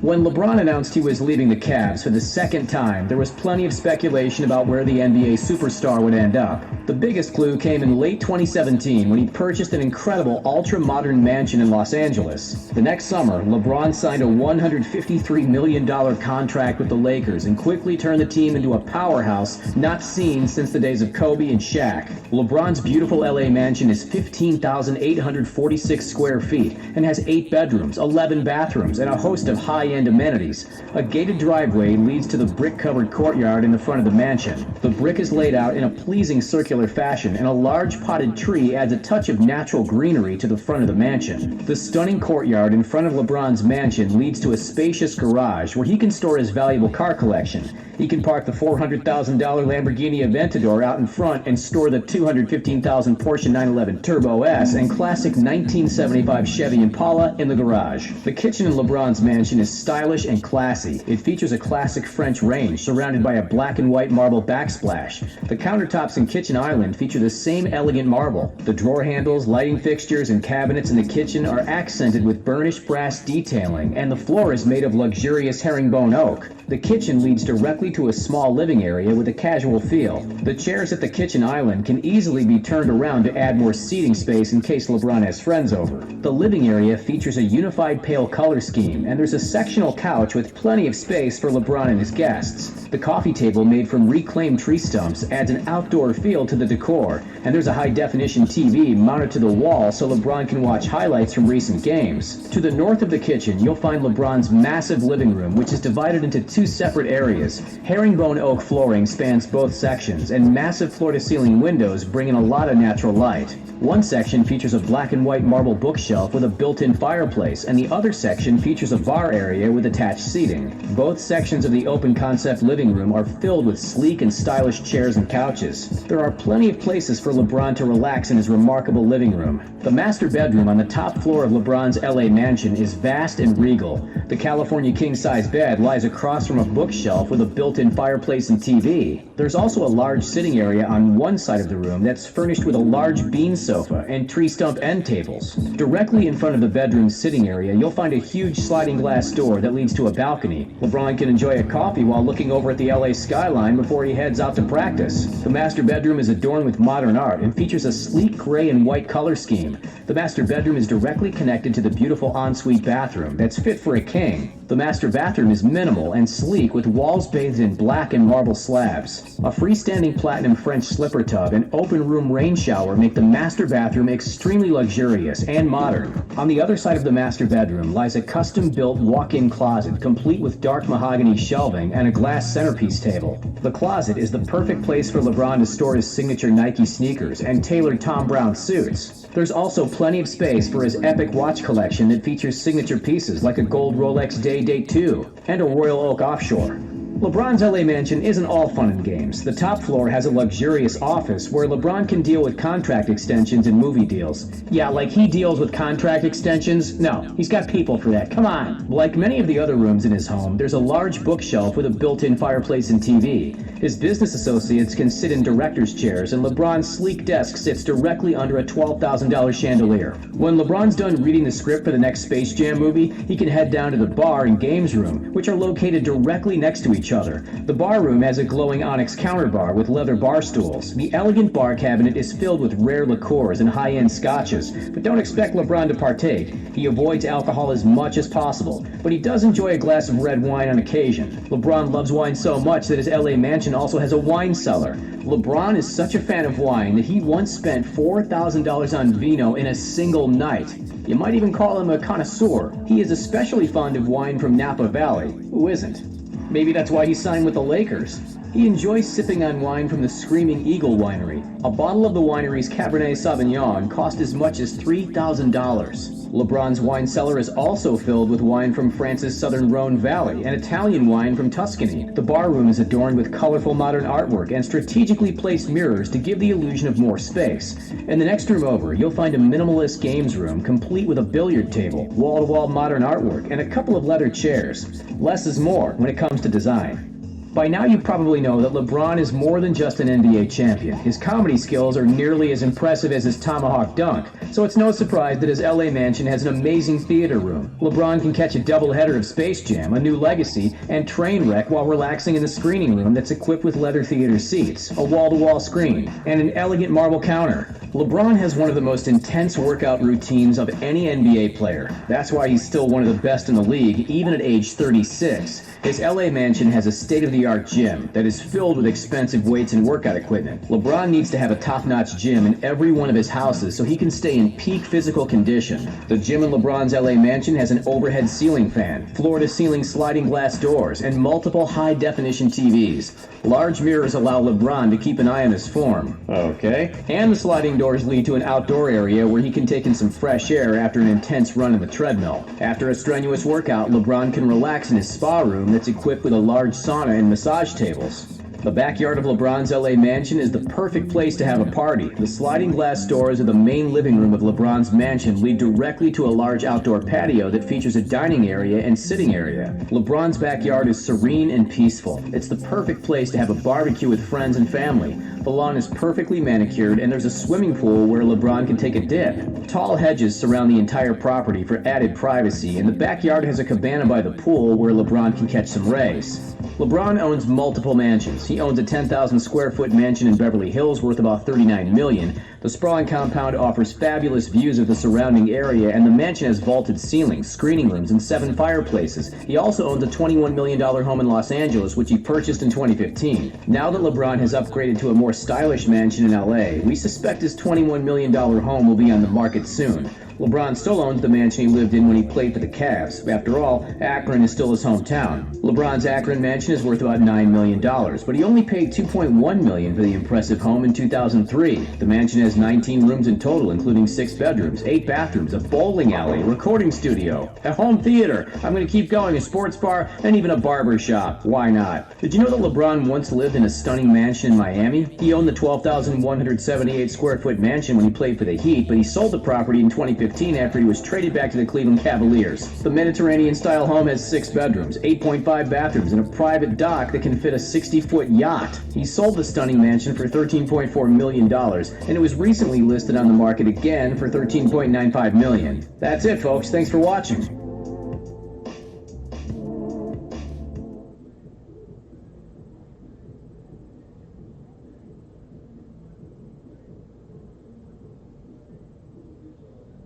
When LeBron announced he was leaving the Cavs for the second time, there was plenty of speculation about where the NBA superstar would end up. The biggest clue came in late 2017 when he purchased an incredible ultra-modern mansion in Los Angeles. The next summer, LeBron signed a $153 million contract with the Lakers and quickly turned the team into a powerhouse not seen since the days of Kobe and Shaq. LeBron's beautiful LA mansion is 15,846 square feet and has 8 bedrooms, 11 bathrooms, and a host of high-end amenities. A gated driveway leads to the brick-covered courtyard in the front of the mansion. The brick is laid out in a pleasing circular fashion, and a large potted tree adds a touch of natural greenery to the front of the mansion. The stunning courtyard in front of LeBron's mansion leads to a spacious garage where he can store his valuable car collection. He can park the $400,000 Lamborghini Aventador out in front and store the $215,000 Porsche 911 Turbo S and classic 1975 Chevy Impala in the garage. The kitchen in LeBron's mansion is stylish and classy. It features a classic French range surrounded by a black and white marble backsplash. The countertops and kitchen island feature the same elegant marble. The drawer handles, lighting fixtures, and cabinets in the kitchen are accented with burnished brass detailing, and the floor is made of luxurious herringbone oak. The kitchen leads directly to a small living area with a casual feel. The chairs at the kitchen island can easily be turned around to add more seating space in case LeBron has friends over. The living area features a unified pale color scheme, and there's a sectional couch with plenty of space for LeBron and his guests. The coffee table made from reclaimed tree stumps adds an outdoor feel to the decor, and there's a high-definition TV mounted to the wall so LeBron can watch highlights from recent games. To the north of the kitchen, you'll find LeBron's massive living room, which is divided into 2 separate areas. Herringbone oak flooring spans both sections, and massive floor-to-ceiling windows bring in a lot of natural light. One section features a black and white marble bookshelf with a built-in fireplace, and the other section features a bar area with attached seating. Both sections of the open-concept living room are filled with sleek and stylish chairs and couches. There are plenty of places for LeBron to relax in his remarkable living room. The master bedroom on the top floor of LeBron's LA mansion is vast and regal. The California king-size bed lies across from a bookshelf with a built-in fireplace and TV. There's also a large sitting area on one side of the room that's furnished with a large bean sofa and tree stump end tables. Directly in front of the bedroom's sitting area, you'll find a huge sliding glass door that leads to a balcony. LeBron can enjoy a coffee while looking over at the LA skyline before he heads out to practice. The master bedroom is adorned with modern art and features a sleek gray and white color scheme. The master bedroom is directly connected to the beautiful ensuite bathroom that's fit for a king. The master bathroom is minimal and sleek with walls bathed in black and marble slabs. A freestanding platinum French slipper tub and open room rain shower make the master bathroom extremely luxurious and modern. On the other side of the master bedroom lies a custom-built walk-in closet complete with dark mahogany shelving and a glass centerpiece table. The closet is the perfect place for LeBron to store his signature Nike sneakers and tailored Tom Brown suits. There's also plenty of space for his epic watch collection that features signature pieces like a gold Rolex Day 2 and a Royal Oak Offshore. LeBron's LA mansion isn't all fun and games. The top floor has a luxurious office where LeBron can deal with contract extensions and movie deals. Yeah, like he deals with contract extensions? No, he's got people for that. Come on. Like many of the other rooms in his home, there's a large bookshelf with a built-in fireplace and TV. His business associates can sit in director's chairs, and LeBron's sleek desk sits directly under a $12,000 chandelier. When LeBron's done reading the script for the next Space Jam movie, he can head down to the bar and games room, which are located directly next to each other. The bar room has a glowing onyx counter bar with leather bar stools. The elegant bar cabinet is filled with rare liqueurs and high-end scotches, but don't expect LeBron to partake. He avoids alcohol as much as possible, but he does enjoy a glass of red wine on occasion. LeBron loves wine so much that his LA mansion also has a wine cellar. LeBron is such a fan of wine that he once spent $4,000 on vino in a single night. You might even call him a connoisseur. He is especially fond of wine from Napa Valley. Who isn't? Maybe that's why he signed with the Lakers. He enjoys sipping on wine from the Screaming Eagle Winery. A bottle of the winery's Cabernet Sauvignon cost as much as $3,000. LeBron's wine cellar is also filled with wine from France's southern Rhone Valley and Italian wine from Tuscany. The bar room is adorned with colorful modern artwork and strategically placed mirrors to give the illusion of more space. In the next room over, you'll find a minimalist games room complete with a billiard table, wall-to-wall modern artwork, and a couple of leather chairs. Less is more when it comes to design. By now you probably know that LeBron is more than just an NBA champion. His comedy skills are nearly as impressive as his tomahawk dunk, so it's no surprise that his LA mansion has an amazing theater room. LeBron can catch a doubleheader of Space Jam, A New Legacy, and Trainwreck while relaxing in the screening room that's equipped with leather theater seats, a wall-to-wall screen, and an elegant marble counter. LeBron has one of the most intense workout routines of any NBA player. That's why he's still one of the best in the league, even at age 36. His LA mansion has a state-of-the-art gym that is filled with expensive weights and workout equipment. LeBron needs to have a top-notch gym in every one of his houses so he can stay in peak physical condition. The gym in LeBron's LA mansion has an overhead ceiling fan, floor-to-ceiling sliding glass doors, and multiple high-definition TVs. Large mirrors allow LeBron to keep an eye on his form. Okay. And the sliding doors lead to an outdoor area where he can take in some fresh air after an intense run in the treadmill. After a strenuous workout, LeBron can relax in his spa room that's equipped with a large sauna and massage tables. The backyard of LeBron's LA mansion is the perfect place to have a party. The sliding glass doors of the main living room of LeBron's mansion lead directly to a large outdoor patio that features a dining area and sitting area. LeBron's backyard is serene and peaceful. It's the perfect place to have a barbecue with friends and family. The lawn is perfectly manicured, and there's a swimming pool where LeBron can take a dip. Tall hedges surround the entire property for added privacy, and the backyard has a cabana by the pool where LeBron can catch some rays. LeBron owns multiple mansions. He owns a 10,000 square foot mansion in Beverly Hills worth about $39 million. The sprawling compound offers fabulous views of the surrounding area, and the mansion has vaulted ceilings, screening rooms, and 7 fireplaces. He also owns a $21 million home in Los Angeles, which he purchased in 2015. Now that LeBron has upgraded to a more stylish mansion in LA, we suspect his $21 million home will be on the market soon. LeBron still owns the mansion he lived in when he played for the Cavs. After all, Akron is still his hometown. LeBron's Akron mansion is worth about $9 million, but he only paid $2.1 million for the impressive home in 2003. The mansion has 19 rooms in total, including 6 bedrooms, 8 bathrooms, a bowling alley, a recording studio, a home theater, I'm going to keep going, a sports bar, and even a barber shop. Why not? Did you know that LeBron once lived in a stunning mansion in Miami? He owned the 12,178 square foot mansion when he played for the Heat, but he sold the property in 2015 after he was traded back to the Cleveland Cavaliers. The Mediterranean-style home has 6 bedrooms, 8.5 bathrooms, and a private dock that can fit a 60-foot yacht. He sold the stunning mansion for $13.4 million, and it was recently listed on the market again for $13.95 million. That's it, folks. Thanks for watching.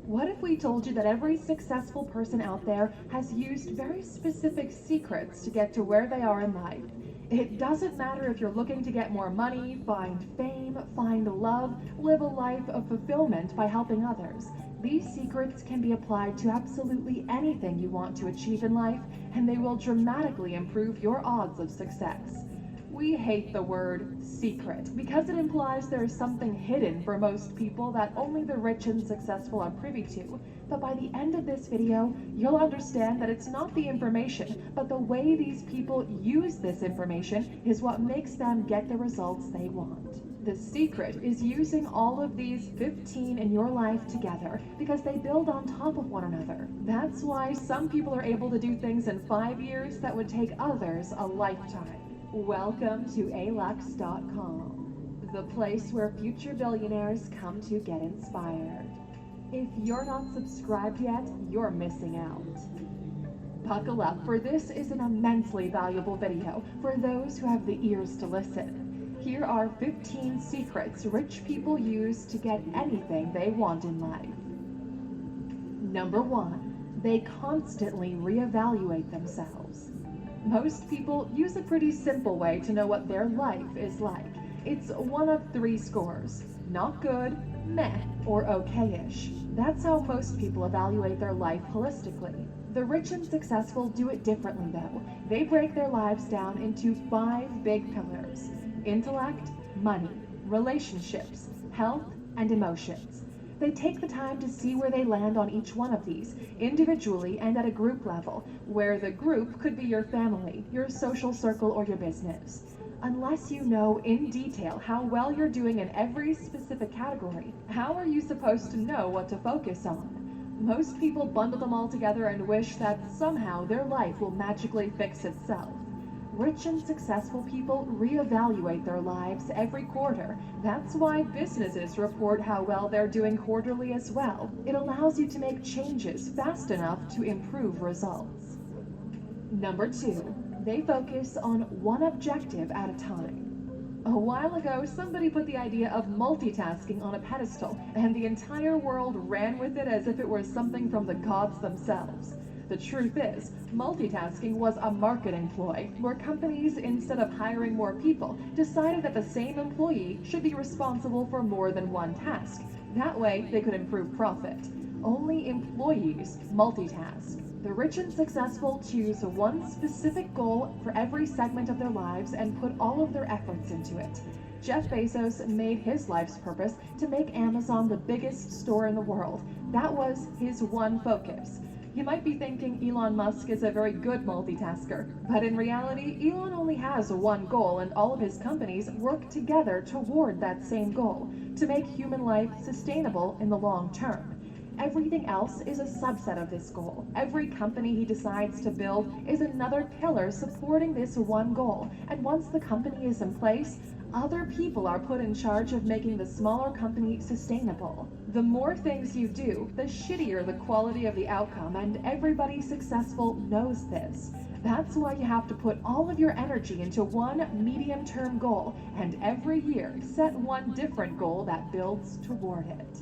What if we told you that every successful person out there has used very specific secrets to get to where they are in life? It doesn't matter if you're looking to get more money, find fame, find love, live a life of fulfillment by helping others. These secrets can be applied to absolutely anything you want to achieve in life, and they will dramatically improve your odds of success. We hate the word secret because it implies there is something hidden for most people that only the rich and successful are privy to. But by the end of this video, you'll understand that it's not the information, but the way these people use this information is what makes them get the results they want. The secret is using all of these 15 in your life together because they build on top of one another. That's why some people are able to do things in 5 years that would take others a lifetime. Welcome to alux.com, the place where future billionaires come to get inspired. If you're not subscribed yet, you're missing out. Buckle up, for this is an immensely valuable video for those who have the ears to listen. Here are 15 secrets rich people use to get anything they want in life. Number 1, they constantly reevaluate themselves. Most people use a pretty simple way to know what their life is like. It's one of 3 scores: not good, meh, or okay-ish. That's how most people evaluate their life holistically. The rich and successful do it differently though. They break their lives down into 5 big pillars: intellect, money, relationships, health, and emotions. They take the time to see where they land on each one of these, individually and at a group level, where the group could be your family, your social circle, or your business. Unless you know in detail how well you're doing in every specific category, how are you supposed to know what to focus on? Most people bundle them all together and wish that somehow their life will magically fix itself. Rich and successful people reevaluate their lives every quarter. That's why businesses report how well they're doing quarterly as well. It allows you to make changes fast enough to improve results. Number 2, they focus on one objective at a time. A while ago, somebody put the idea of multitasking on a pedestal, and the entire world ran with it as if it were something from the gods themselves. The truth is, multitasking was a marketing ploy, where companies, instead of hiring more people, decided that the same employee should be responsible for more than one task. That way, they could improve profit. Only employees multitask. The rich and successful choose one specific goal for every segment of their lives and put all of their efforts into it. Jeff Bezos made his life's purpose to make Amazon the biggest store in the world. That was his one focus. You might be thinking Elon Musk is a very good multitasker, but in reality, Elon only has one goal, and all of his companies work together toward that same goal, to make human life sustainable in the long term. Everything else is a subset of this goal. Every company he decides to build is another pillar supporting this one goal, and once the company is in place, other people are put in charge of making the smaller company sustainable. The more things you do, the shittier the quality of the outcome, and everybody successful knows this. That's why you have to put all of your energy into one medium-term goal, and every year set one different goal that builds toward it.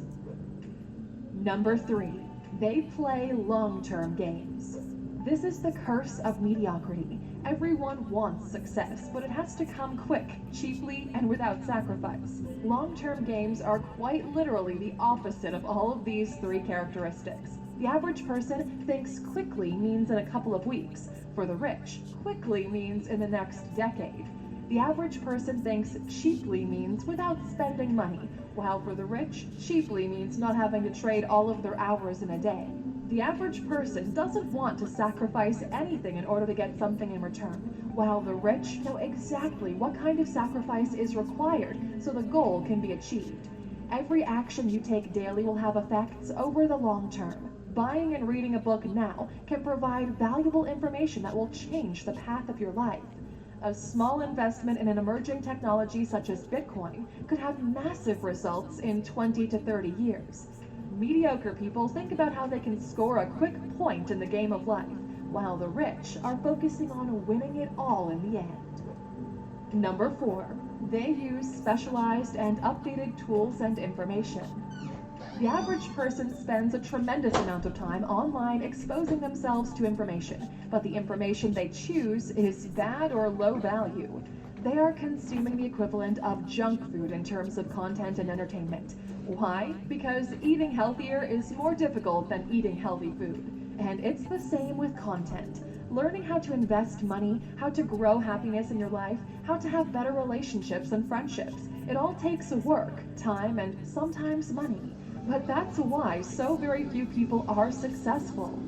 Number 3, they play long-term games. This is the curse of mediocrity. Everyone wants success, but it has to come quick, cheaply, and without sacrifice. Long-term games are quite literally the opposite of all of these 3 characteristics. The average person thinks quickly means in a couple of weeks. For the rich, quickly means in the next decade. The average person thinks cheaply means without spending money, while for the rich, cheaply means not having to trade all of their hours in a day. The average person doesn't want to sacrifice anything in order to get something in return, while the rich know exactly what kind of sacrifice is required so the goal can be achieved. Every action you take daily will have effects over the long term. Buying and reading a book now can provide valuable information that will change the path of your life. A small investment in an emerging technology such as Bitcoin could have massive results in 20 to 30 years. Mediocre people think about how they can score a quick point in the game of life, while the rich are focusing on winning it all in the end. Number 4, they use specialized and updated tools and information. The average person spends a tremendous amount of time online exposing themselves to information, but the information they choose is bad or low value. They are consuming the equivalent of junk food in terms of content and entertainment. Why? Because eating healthier is more difficult than eating healthy food. And it's the same with content. Learning how to invest money, how to grow happiness in your life, how to have better relationships and friendships. It all takes work, time, and sometimes money. But that's why so very few people are successful.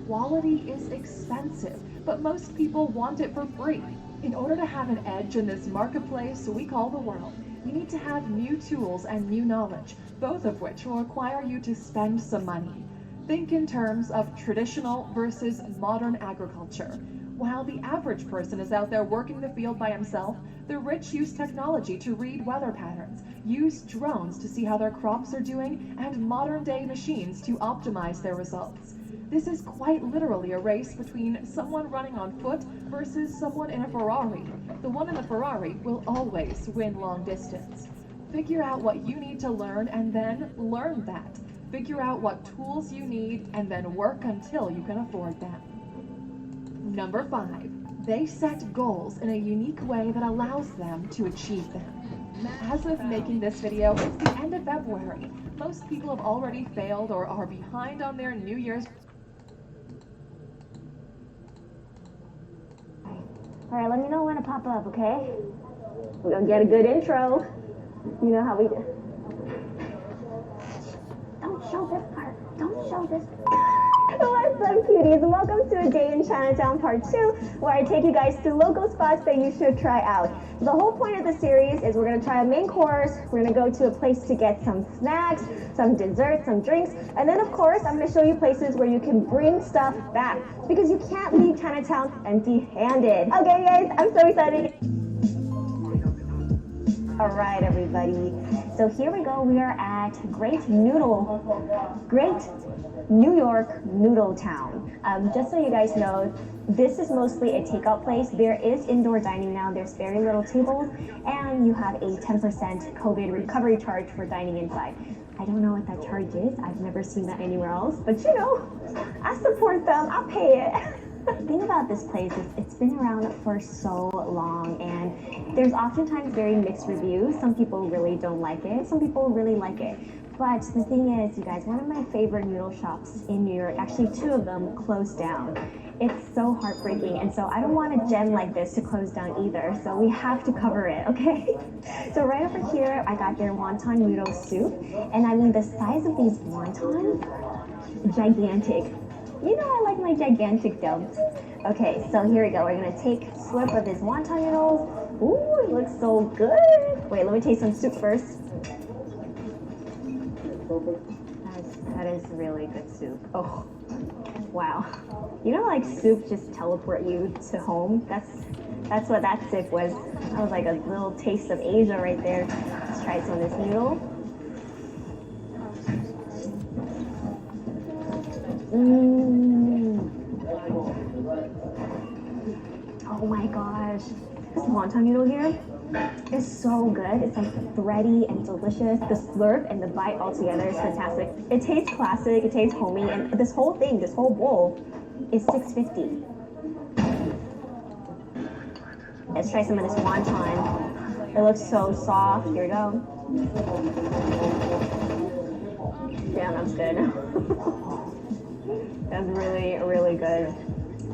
Quality is expensive, but most people want it for free. In order to have an edge in this marketplace we call the world, you need to have new tools and new knowledge, both of which will require you to spend some money. Think in terms of traditional versus modern agriculture. While the average person is out there working the field by himself, the rich use technology to read weather patterns, use drones to see how their crops are doing, and modern-day machines to optimize their results. This is quite literally a race between someone running on foot versus someone in a Ferrari. The one in the Ferrari will always win long distance. Figure out what you need to learn and then learn that. Figure out what tools you need and then work until you can afford them. Number 5, they set goals in a unique way that allows them to achieve them. As of making this video, it's the end of February. Most people have already failed or are behind on their New Year's. Alright, let me know when to pop up, okay? We're gonna get a good intro. You know how we do. show this part. Don't show this. What's up, cuties? Welcome to A Day in Chinatown Part 2, where I take you guys to local spots that you should try out. The whole point of the series is we're going to try a main course, we're going to go to a place to get some snacks, some desserts, some drinks, and then of course I'm going to show you places where you can bring stuff back, because you can't leave Chinatown empty-handed. Okay guys, I'm so excited. Alright everybody, so here we go. We are at Great New York Noodle Town. Just so you guys know, this is mostly a takeout place. There is indoor dining now. There's very little tables, and you have a 10% COVID recovery charge for dining inside. I don't know what that charge is. I've never seen that anywhere else, but you know, I support them. I'll pay it. The thing about this place is it's been around for so long, and there's oftentimes very mixed reviews. Some people really don't like it. Some people really like it. But the thing is, you guys, one of my favorite noodle shops in New York, actually 2 of them, closed down. It's so heartbreaking, and so I don't want a gem like this to close down either, so we have to cover it, okay? So right over here, I got their wonton noodle soup, and I mean, the size of these wontons, gigantic. You know I like my gigantic dumps. Okay, so here we go. We're gonna take a slurp of this wonton noodles. Ooh, it looks so good. Wait, let me taste some soup first. That is really good soup. Oh, wow. You know, like soup just teleport you to home. That's what that sip was. That was like a little taste of Asia right there. Let's try some of this noodle. Oh my gosh. This wonton noodle here is so good. It's like thready and delicious. The slurp and the bite all together is fantastic. It tastes classic, it tastes homey, and this whole thing, this whole bowl is $6.50. Let's try some of this wonton. It looks so soft. Here we go. Damn, that's good. That's really, really good.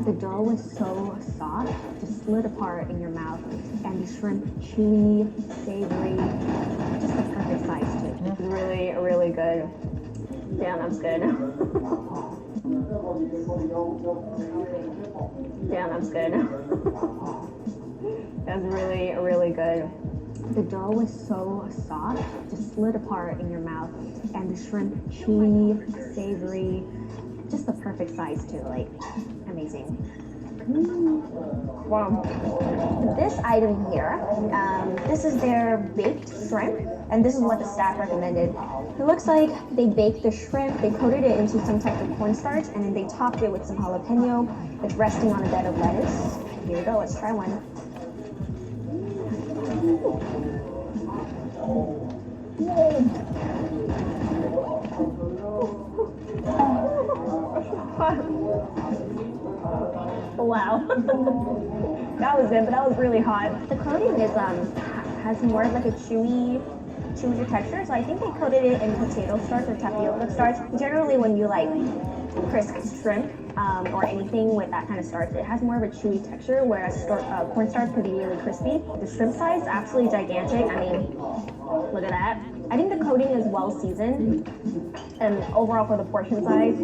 The dough was so soft, just slid apart in your mouth, and the shrimp chewy, savory, just the perfect size too. It's really, really good. Damn, that's good. Damn, that's good. That's really, really good. The dough was so soft, just slid apart in your mouth, and the shrimp chewy, savory, just the perfect size too, like amazing. Wow. This item here, this is their baked shrimp, and this is what the staff recommended. It looks like they baked the shrimp, they coated it into some type of cornstarch, and then they topped it with some jalapeno. It's resting on a bed of lettuce. Here we go, let's try one. Wow. That was good, but that was really hot. The coating is has more of like a chewy texture, so I think they coated it in potato starch or tapioca starch. Generally when you like crisp shrimp or anything with that kind of starch, it has more of a chewy texture, whereas cornstarch could be really crispy. The shrimp size is absolutely gigantic. I mean, look at that. I think the coating is well seasoned, and overall for the portion size,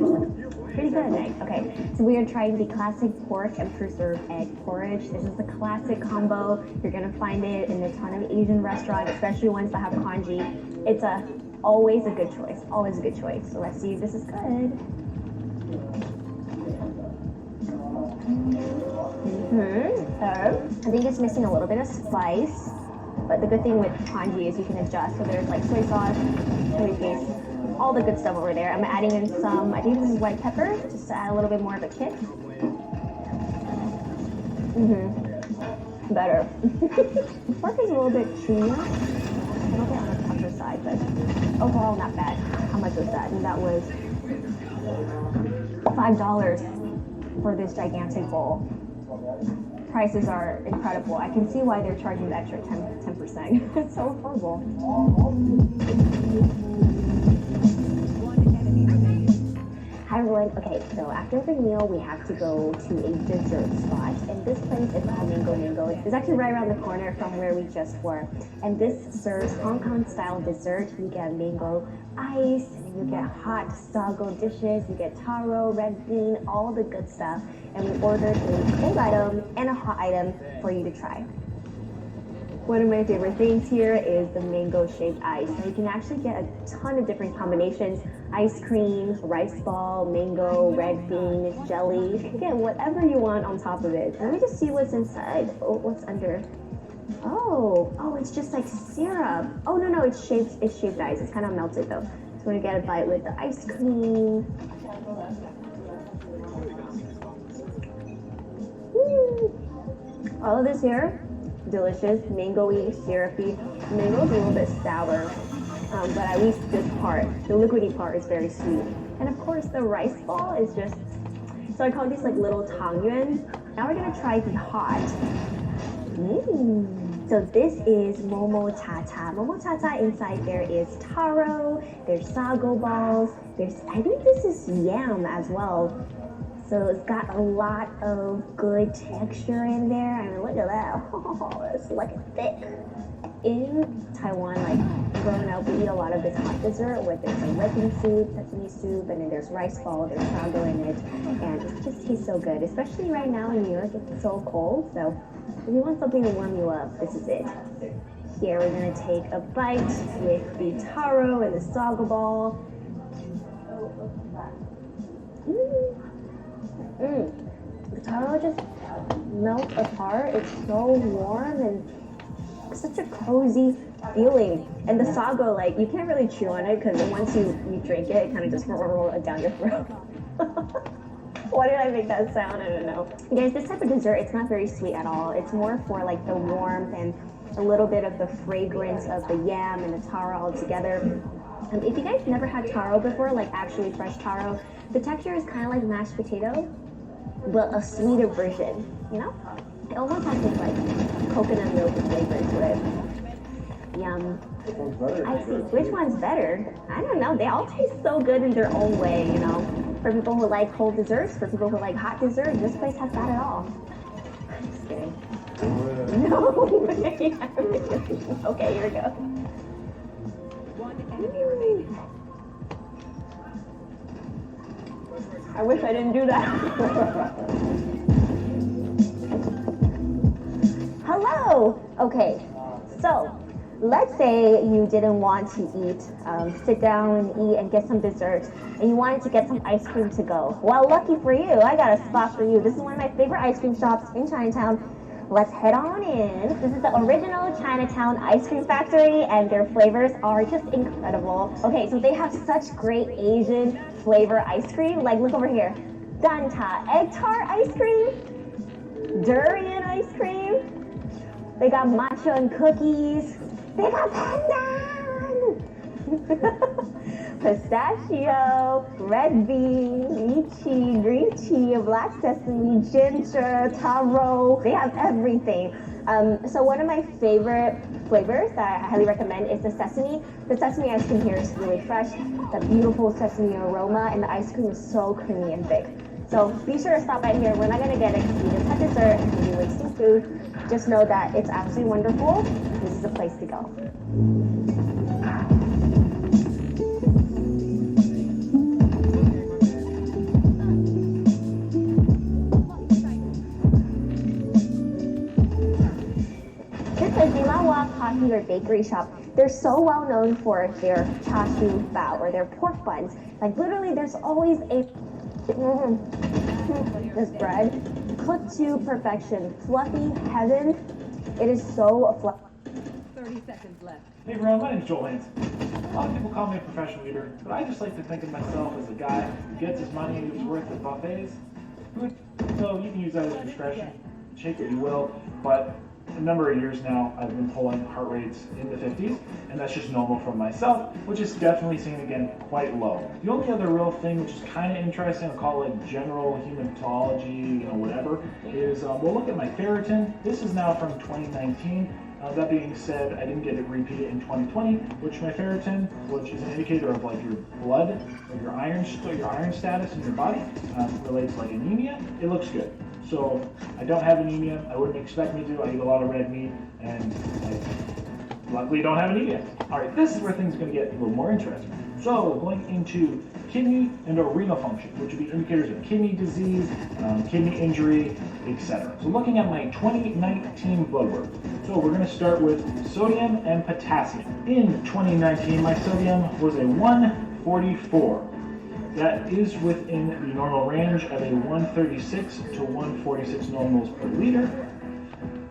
pretty good. Okay, so we are trying the classic pork and preserved egg porridge. This is the classic combo. You're gonna find it in a ton of Asian restaurants, especially ones that have congee. It's always a good choice, always a good choice. So let's see if this is good. I think it's missing a little bit of spice, but the good thing with congee is you can adjust. So there's like soy sauce, chili paste, all the good stuff over there. I'm adding in some, I think this is white pepper, just to add a little bit more of a kick. Better. The pork is a little bit chewier, a little bit on the tougher side, but overall not bad. How much was that? And that was $5 for this gigantic bowl. Prices are incredible. I can see why they're charging the extra 10%. It's so affordable. Hi everyone. Okay, so after the meal, we have to go to a dessert spot, and this place is called Mango. It's actually right around the corner from where we just were, and this serves Hong Kong style dessert. You get mango ice, and you get hot sago dishes, you get taro, red bean, all the good stuff, and we ordered a cold item and a hot item for you to try. One of my favorite things here is the mango-shaped ice. So you can actually get a ton of different combinations. Ice cream, rice ball, mango, red bean, jelly. You can get whatever you want on top of it. Let me just see what's inside. Oh, what's under? Oh, it's just like syrup. Oh, no, it's shaped ice. It's kind of melted though. So we're gonna get a bite with the ice cream. All of this here, delicious, mango-y, syrupy. Mango's a little bit sour, but at least this part, the liquidy part, is very sweet. And of course, the rice ball is just, so I call these like little tangyuan. Now we're gonna try the hot. So this is momo tata. Momo tata, inside there is taro, there's sago balls, I think this is yam as well. So it's got a lot of good texture in there. I mean, look at that. Oh, it's like thick. In Taiwan, like growing up, we eat a lot of this hot dessert where there's like red bean soup, sesame soup, and then there's rice ball, there's sago in it, and it just tastes so good. Especially right now in New York, it's so cold. So if you want something to warm you up, this is it. Here we're gonna take a bite with the taro and the sago ball. The taro just melts apart. It's so warm and such a cozy feeling. And the sago, like, you can't really chew on it because once you drink it, it kind of just rolls down your throat. Why did I make that sound? I don't know. Guys, this type of dessert, it's not very sweet at all. It's more for like the warmth and a little bit of the fragrance of the yam and the taro all together. If you guys never had taro before, like actually fresh taro, the texture is kind of like mashed potato, but a sweeter version, you know? It almost has this like coconut milk flavor to it. Yum. I see. Which one's better? I don't know. They all taste so good in their own way, you know? For people who like cold desserts, for people who like hot dessert, this place has got it all. Just kidding. No. Okay, here we go. I wish I didn't do that. Hello. Okay, so let's say you didn't want to eat, sit down and eat and get some dessert, and you wanted to get some ice cream to go. Well, lucky for you, I got a spot for you. This is one of my favorite ice cream shops in Chinatown. Let's head on in. This is the original Chinatown ice cream factory, and their flavors are just incredible. Okay, so they have such great Asian flavor ice cream. Like, look over here. Danta egg tart ice cream, durian ice cream. They got matcha and cookies. They got pandan. Pistachio, red bean, lychee, green tea, black sesame, ginger, taro. They have everything. So one of my favorite flavors that I highly recommend is the sesame. The sesame ice cream here is really fresh. The beautiful sesame aroma, and the ice cream is so creamy and thick. So be sure to stop by here. We're not gonna get it because we just had dessert and we'll be wasting food. Just know that it's absolutely wonderful. This is a place to go. Popular bakery shop. They're so well known for their chashu bao or their pork buns. Like literally, there's always this bread cooked to perfection, fluffy heaven. It is so fluffy. 30 seconds left. Hey everyone, my name's Joel Hanson. A lot of people call me a professional eater, but I just like to think of myself as a guy who gets his money and his worth at buffets. So you can use that as discretion, shake what you will, but a number of years now, I've been pulling heart rates in the 50s, and that's just normal for myself, which is definitely seen again quite low. The only other real thing which is kind of interesting, I'll call it general hematology, whatever, is we'll look at my ferritin. This is now from 2019. That being said, I didn't get it repeated in 2020, which my ferritin, which is an indicator of like your blood or your iron status in your body, relates to like anemia. It looks good. So I don't have anemia. I wouldn't expect me to. I eat a lot of red meat, and I luckily don't have anemia. All right, this is where things are going to get a little more interesting. So going into kidney and renal function, which would be indicators of kidney disease, kidney injury, etc. So looking at my 2019 blood work. So we're going to start with sodium and potassium. In 2019, my sodium was a 144. That is within the normal range of a 136 to 146 millimoles per liter.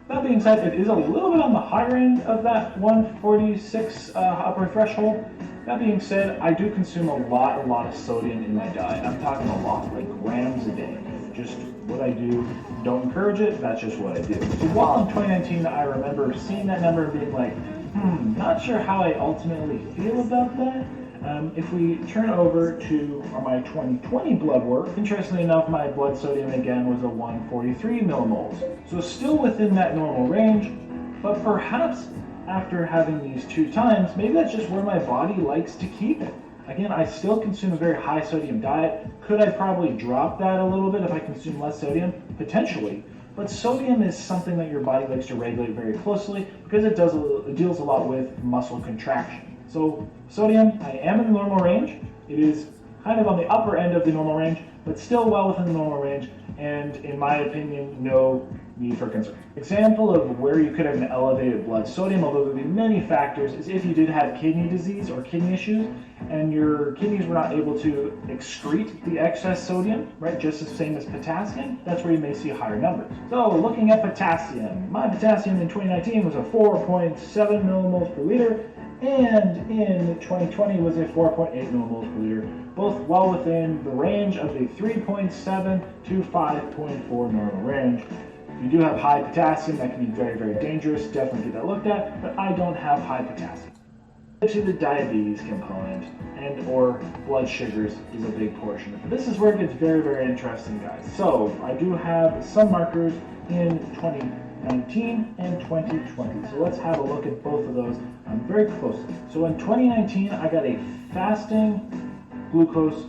That being said, it is a little bit on the higher end of that 146 upper threshold. That being said, I do consume a lot of sodium in my diet. I'm talking a lot, like grams a day. Just what I do. Don't encourage it, that's just what I do. So while in 2019, I remember seeing that number and being like, not sure how I ultimately feel about that. If we turn over to my 2020 blood work, interestingly enough, my blood sodium again was a 143 millimoles. So still within that normal range, but perhaps after having these 2 times, maybe that's just where my body likes to keep it. Again, I still consume a very high sodium diet. Could I probably drop that a little bit if I consume less sodium? Potentially. But sodium is something that your body likes to regulate very closely because it deals a lot with muscle contraction. So sodium, I am in the normal range. It is kind of on the upper end of the normal range, but still well within the normal range, and in my opinion, no need for concern. Example of where you could have an elevated blood sodium, although there would be many factors, is if you did have kidney disease or kidney issues, and your kidneys were not able to excrete the excess sodium, right, just the same as potassium, that's where you may see higher numbers. So looking at potassium, my potassium in 2019 was a 4.7 millimoles per liter, and in 2020 was a 4.8 millimoles per liter, both well within the range of the 3.7 to 5.4 normal range. If you do have high potassium, that can be very, very dangerous. Definitely get that looked at, but I don't have high potassium. To the diabetes component and or blood sugars is a big portion of it. This is where it gets very, very interesting, guys. So I do have some markers in 2019 and 2020. So let's have a look at both of those very closely. So in 2019, I got a fasting glucose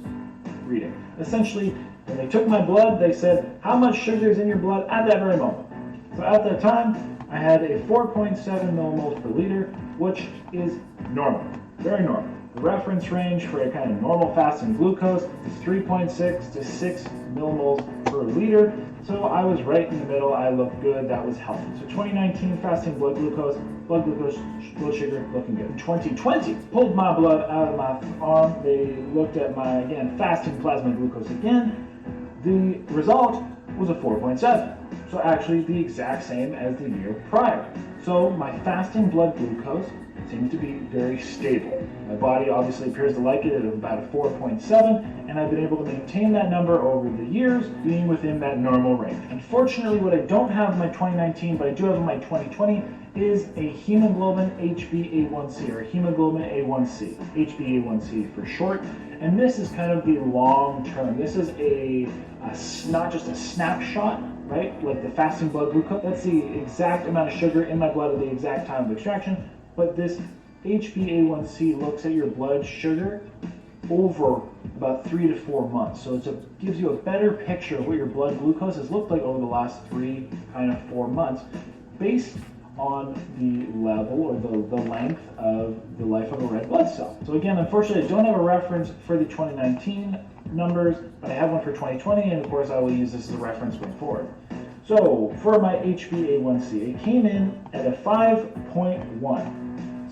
reading. Essentially, when they took my blood, they said, how much sugar is in your blood at that very moment? So at that time, I had a 4.7 millimoles per liter, which is normal, very normal. The reference range for a kind of normal fasting glucose is 3.6 to 6 millimoles per liter. So I was right in the middle. I looked good. That was healthy. So 2019 fasting blood sugar looking good. 2020 pulled my blood out of my arm. They looked at my fasting plasma glucose again. The result was a 4.7. So actually the exact same as the year prior. So my fasting blood glucose seems to be very stable. My body obviously appears to like it at about a 4.7, and I've been able to maintain that number over the years, being within that normal range. Unfortunately, what I don't have in my 2019, but I do have in my 2020, is a hemoglobin HbA1c, or hemoglobin A1c, HbA1c for short. And this is kind of the long term. This is not just a snapshot, right? Like the fasting blood glucose. That's the exact amount of sugar in my blood at the exact time of extraction. But this HbA1c looks at your blood sugar over about 3 to 4 months. So it gives you a better picture of what your blood glucose has looked like over the last 3 kind of 4 months based on the level or the length of the life of a red blood cell. So again, unfortunately, I don't have a reference for the 2019 numbers, but I have one for 2020, and of course I will use this as a reference going forward. So for my HbA1c, it came in at a 5.1.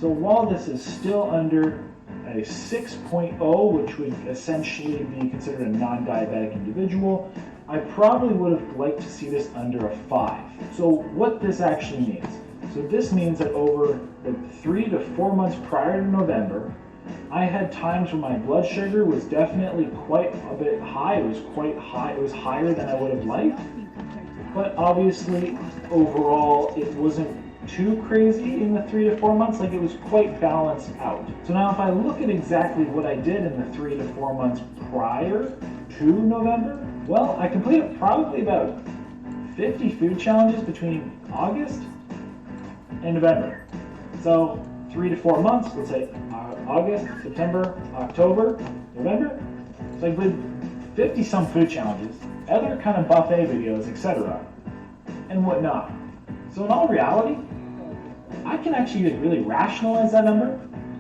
So while this is still under a 6.0, which would essentially be considered a non-diabetic individual, I probably would have liked to see this under a 5. So what this actually means. So this means that over the 3 to 4 months prior to November, I had times when my blood sugar was definitely quite a bit high. It was quite high. It was higher than I would have liked. but obviously overall it wasn't too crazy in the 3 to 4 months, like it was quite balanced out. So now if I look at exactly what I did in the 3 to 4 months prior to November, well, I completed probably about 50 food challenges between August and November. So 3 to 4 months, let's say August, September, October, November. So I did 50 some food challenges, other kind of buffet videos, etc. and whatnot. So in all reality, I can actually really rationalize that number.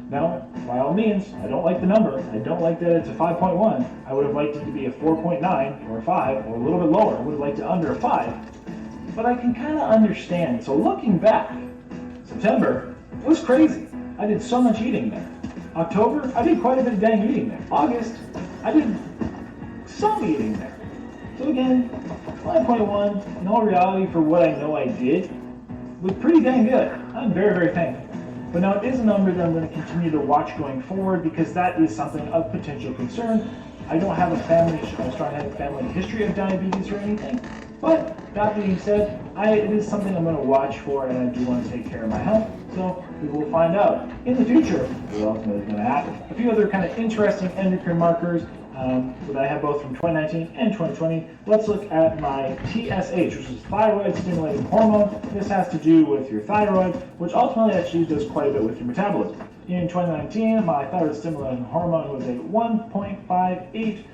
Now, by all means, I don't like the number. I don't like that it's a 5.1. I would have liked it to be a 4.9 or a 5 or a little bit lower. I would have liked it under a 5. But I can kind of understand. So looking back, September was crazy. I did so much eating there. October, I did quite a bit of dang eating there. August, I did some eating there. So again, 5.1, in all reality, for what I know I did, was pretty dang good. I'm very, very thankful. But now it is a number that I'm going to continue to watch going forward because that is something of potential concern. I don't have a strong family history of diabetes or anything. But that being said, it is something I'm going to watch for, and I do want to take care of my health. So we will find out in the future what ultimately is going to happen. A few other kind of interesting endocrine markers that I have both from 2019 and 2020. Let's look at my TSH, which is thyroid stimulating hormone. This has to do with your thyroid, which ultimately actually does quite a bit with your metabolism. In 2019, my thyroid stimulating hormone was a 1.58,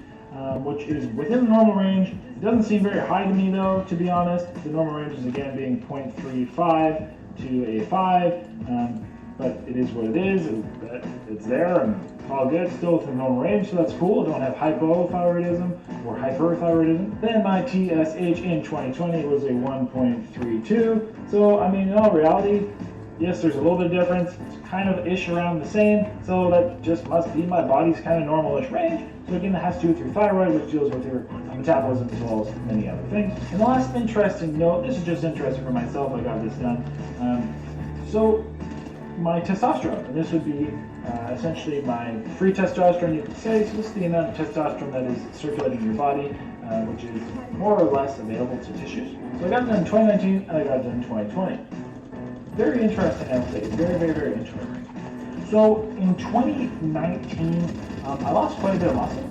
which is within the normal range. It doesn't seem very high to me though, to be honest. The normal range is again being 0.35 to a 5, but it is what it is. It's there and it's all good, still within the normal range, so that's cool. I don't have hypothyroidism or hyperthyroidism. Then my TSH in 2020 was a 1.32. So I mean, in all reality, yes, there's a little bit of difference. It's kind of ish around the same, so that just must be my body's kind of normal-ish range. So again, that has to do with your thyroid, which deals with your metabolism as well as many other things. And the last interesting note, this is just interesting for myself, I got this done. So my testosterone, and this would be essentially my free testosterone, you could say. So this is the amount of testosterone that is circulating in your body, which is more or less available to tissues. So I got it done in 2019 and I got it done in 2020. Very interesting, I would say. Very, very, very interesting. So in 2019, I lost quite a bit of muscle.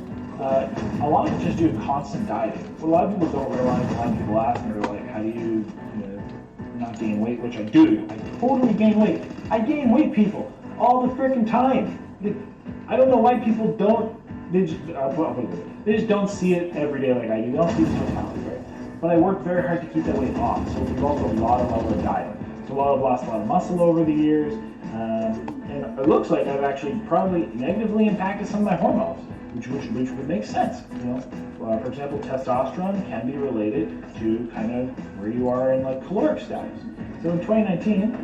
A lot of it just due to constant dieting. What a lot of people don't realize, a lot of people ask me, they're like, how do you not gain weight? Which I do. I totally gain weight. I gain weight, people, all the freaking time. I don't know why people don't, they just don't see it every day like I do. They don't see the totality, right? But I work very hard to keep that weight off. So there's also a lot of dieting. So I've lost a lot of muscle over the years. And it looks like I've actually probably negatively impacted some of my hormones, which would make sense. For example, testosterone can be related to kind of where you are in like caloric status. So in 2019,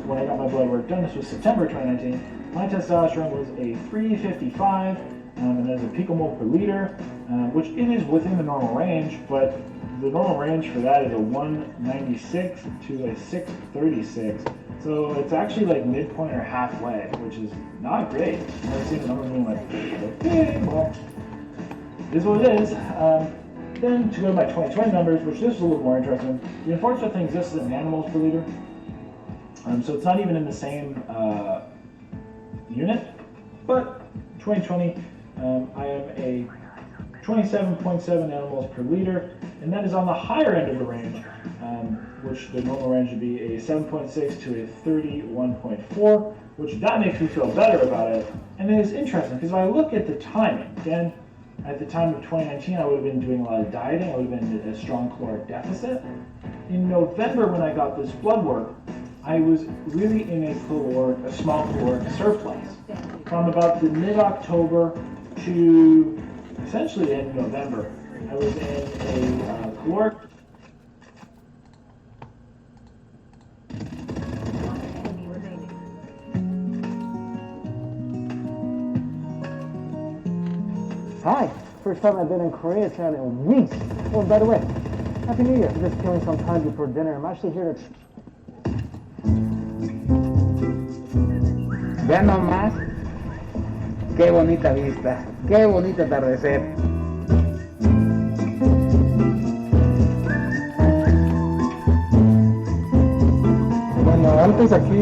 when I got my blood work done, this was September 2019, my testosterone was a 355, and there's a picomole per liter, which it is within the normal range, but the normal range for that is a 196 to a 636. So it's actually like midpoint or halfway, which is not great. I've seen the numbers being like, okay, well, this is what it is. Then to go to my 2020 numbers, which this is a little more interesting. The unfortunate thing is this is in animals per liter. So it's not even in the same unit. But 2020, I am a 27.7 animals per liter, and that is on the higher end of the range, which the normal range would be a 7.6 to a 31.4, which that makes me feel better about it. And it is interesting because if I look at the timing, again, at the time of 2019, I would have been doing a lot of dieting. I would have been in a strong caloric deficit. In November, when I got this blood work, I was really in a small caloric surplus. From about the mid-October to essentially the end of November, I was in a caloric. Hi, first time I've been in Koreatown in weeks. Oh, by the way, Happy New Year. I'm just killing some time before dinner. I'm actually here to... Vean nomás, qué bonita vista, qué bonito atardecer. Bueno, antes aquí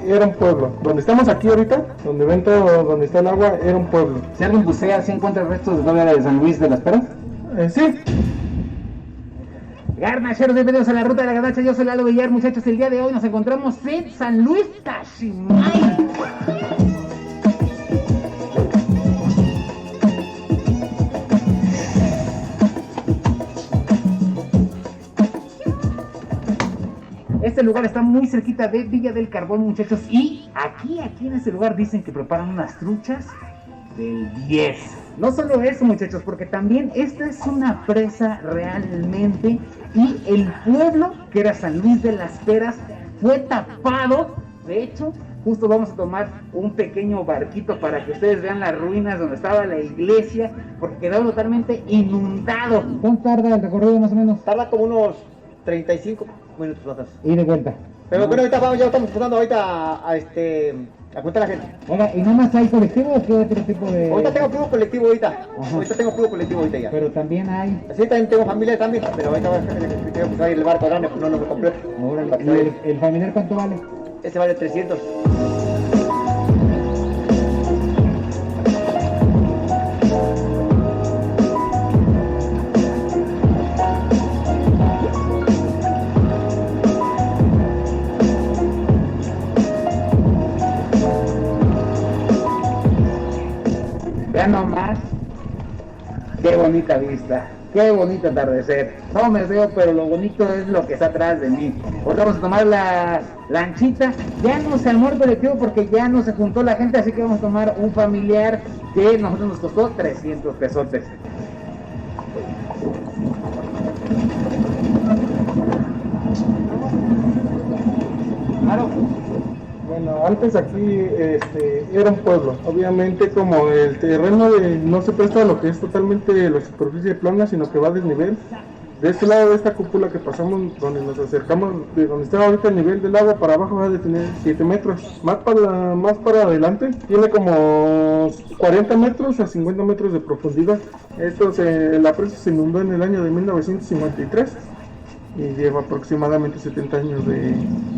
era un pueblo. Donde estamos aquí ahorita, donde ven todo, donde está el agua, era un pueblo. Si alguien bucea, ¿se encuentra restos de todavía de San Luis de las Peras? Sí. Garnacheros, bienvenidos a la Ruta de la Garnacha. Yo soy Lalo Villar, muchachos. El día de hoy nos encontramos en San Luis Tashimay. Este lugar está muy cerquita de Villa del Carbón, muchachos. Y aquí en este lugar dicen que preparan unas truchas del 10. No solo eso, muchachos, porque también esta es una presa realmente. Y el pueblo, que era San Luis de las Peras, fue tapado. De hecho, justo vamos a tomar un pequeño barquito para que ustedes vean las ruinas donde estaba la iglesia, porque quedó totalmente inundado. ¿Cuánto tarda el recorrido más o menos? Tarda como unos 35 minutos atrás. Y de vuelta. Pero bueno, ahorita ya estamos pasando ahorita a contar a la gente. Oiga, ¿y nada más hay colectivo o qué otro tipo de...? Ahorita tengo puro colectivo ahorita. Ajá. Ahorita tengo puro colectivo ahorita ya. Pero también hay... Sí, también tengo familia también, pero ahorita tengo que salir el barco grande, pues no lo completo. Órale. ¿Y el familiar cuánto vale? Este vale 300. Vean nomás, qué bonita vista, qué bonito atardecer. No me veo, pero lo bonito es lo que está atrás de mí. Ahora vamos a tomar la lanchita. Ya no se armó el colectivo porque ya no se juntó la gente, así que vamos a tomar un familiar que nosotros nos costó 300 pesotes. Claro. Bueno, antes aquí era un pueblo. Obviamente, como el terreno no se presta a lo que es totalmente la superficie plana, sino que va a desnivel. De este lado de esta cúpula que pasamos, donde nos acercamos, de donde está ahorita el nivel del agua para abajo, va a tener 7 metros. Más para adelante, tiene como 40 metros a 50 metros de profundidad. La presa se inundó en el año de 1953. Y lleva aproximadamente 70 años de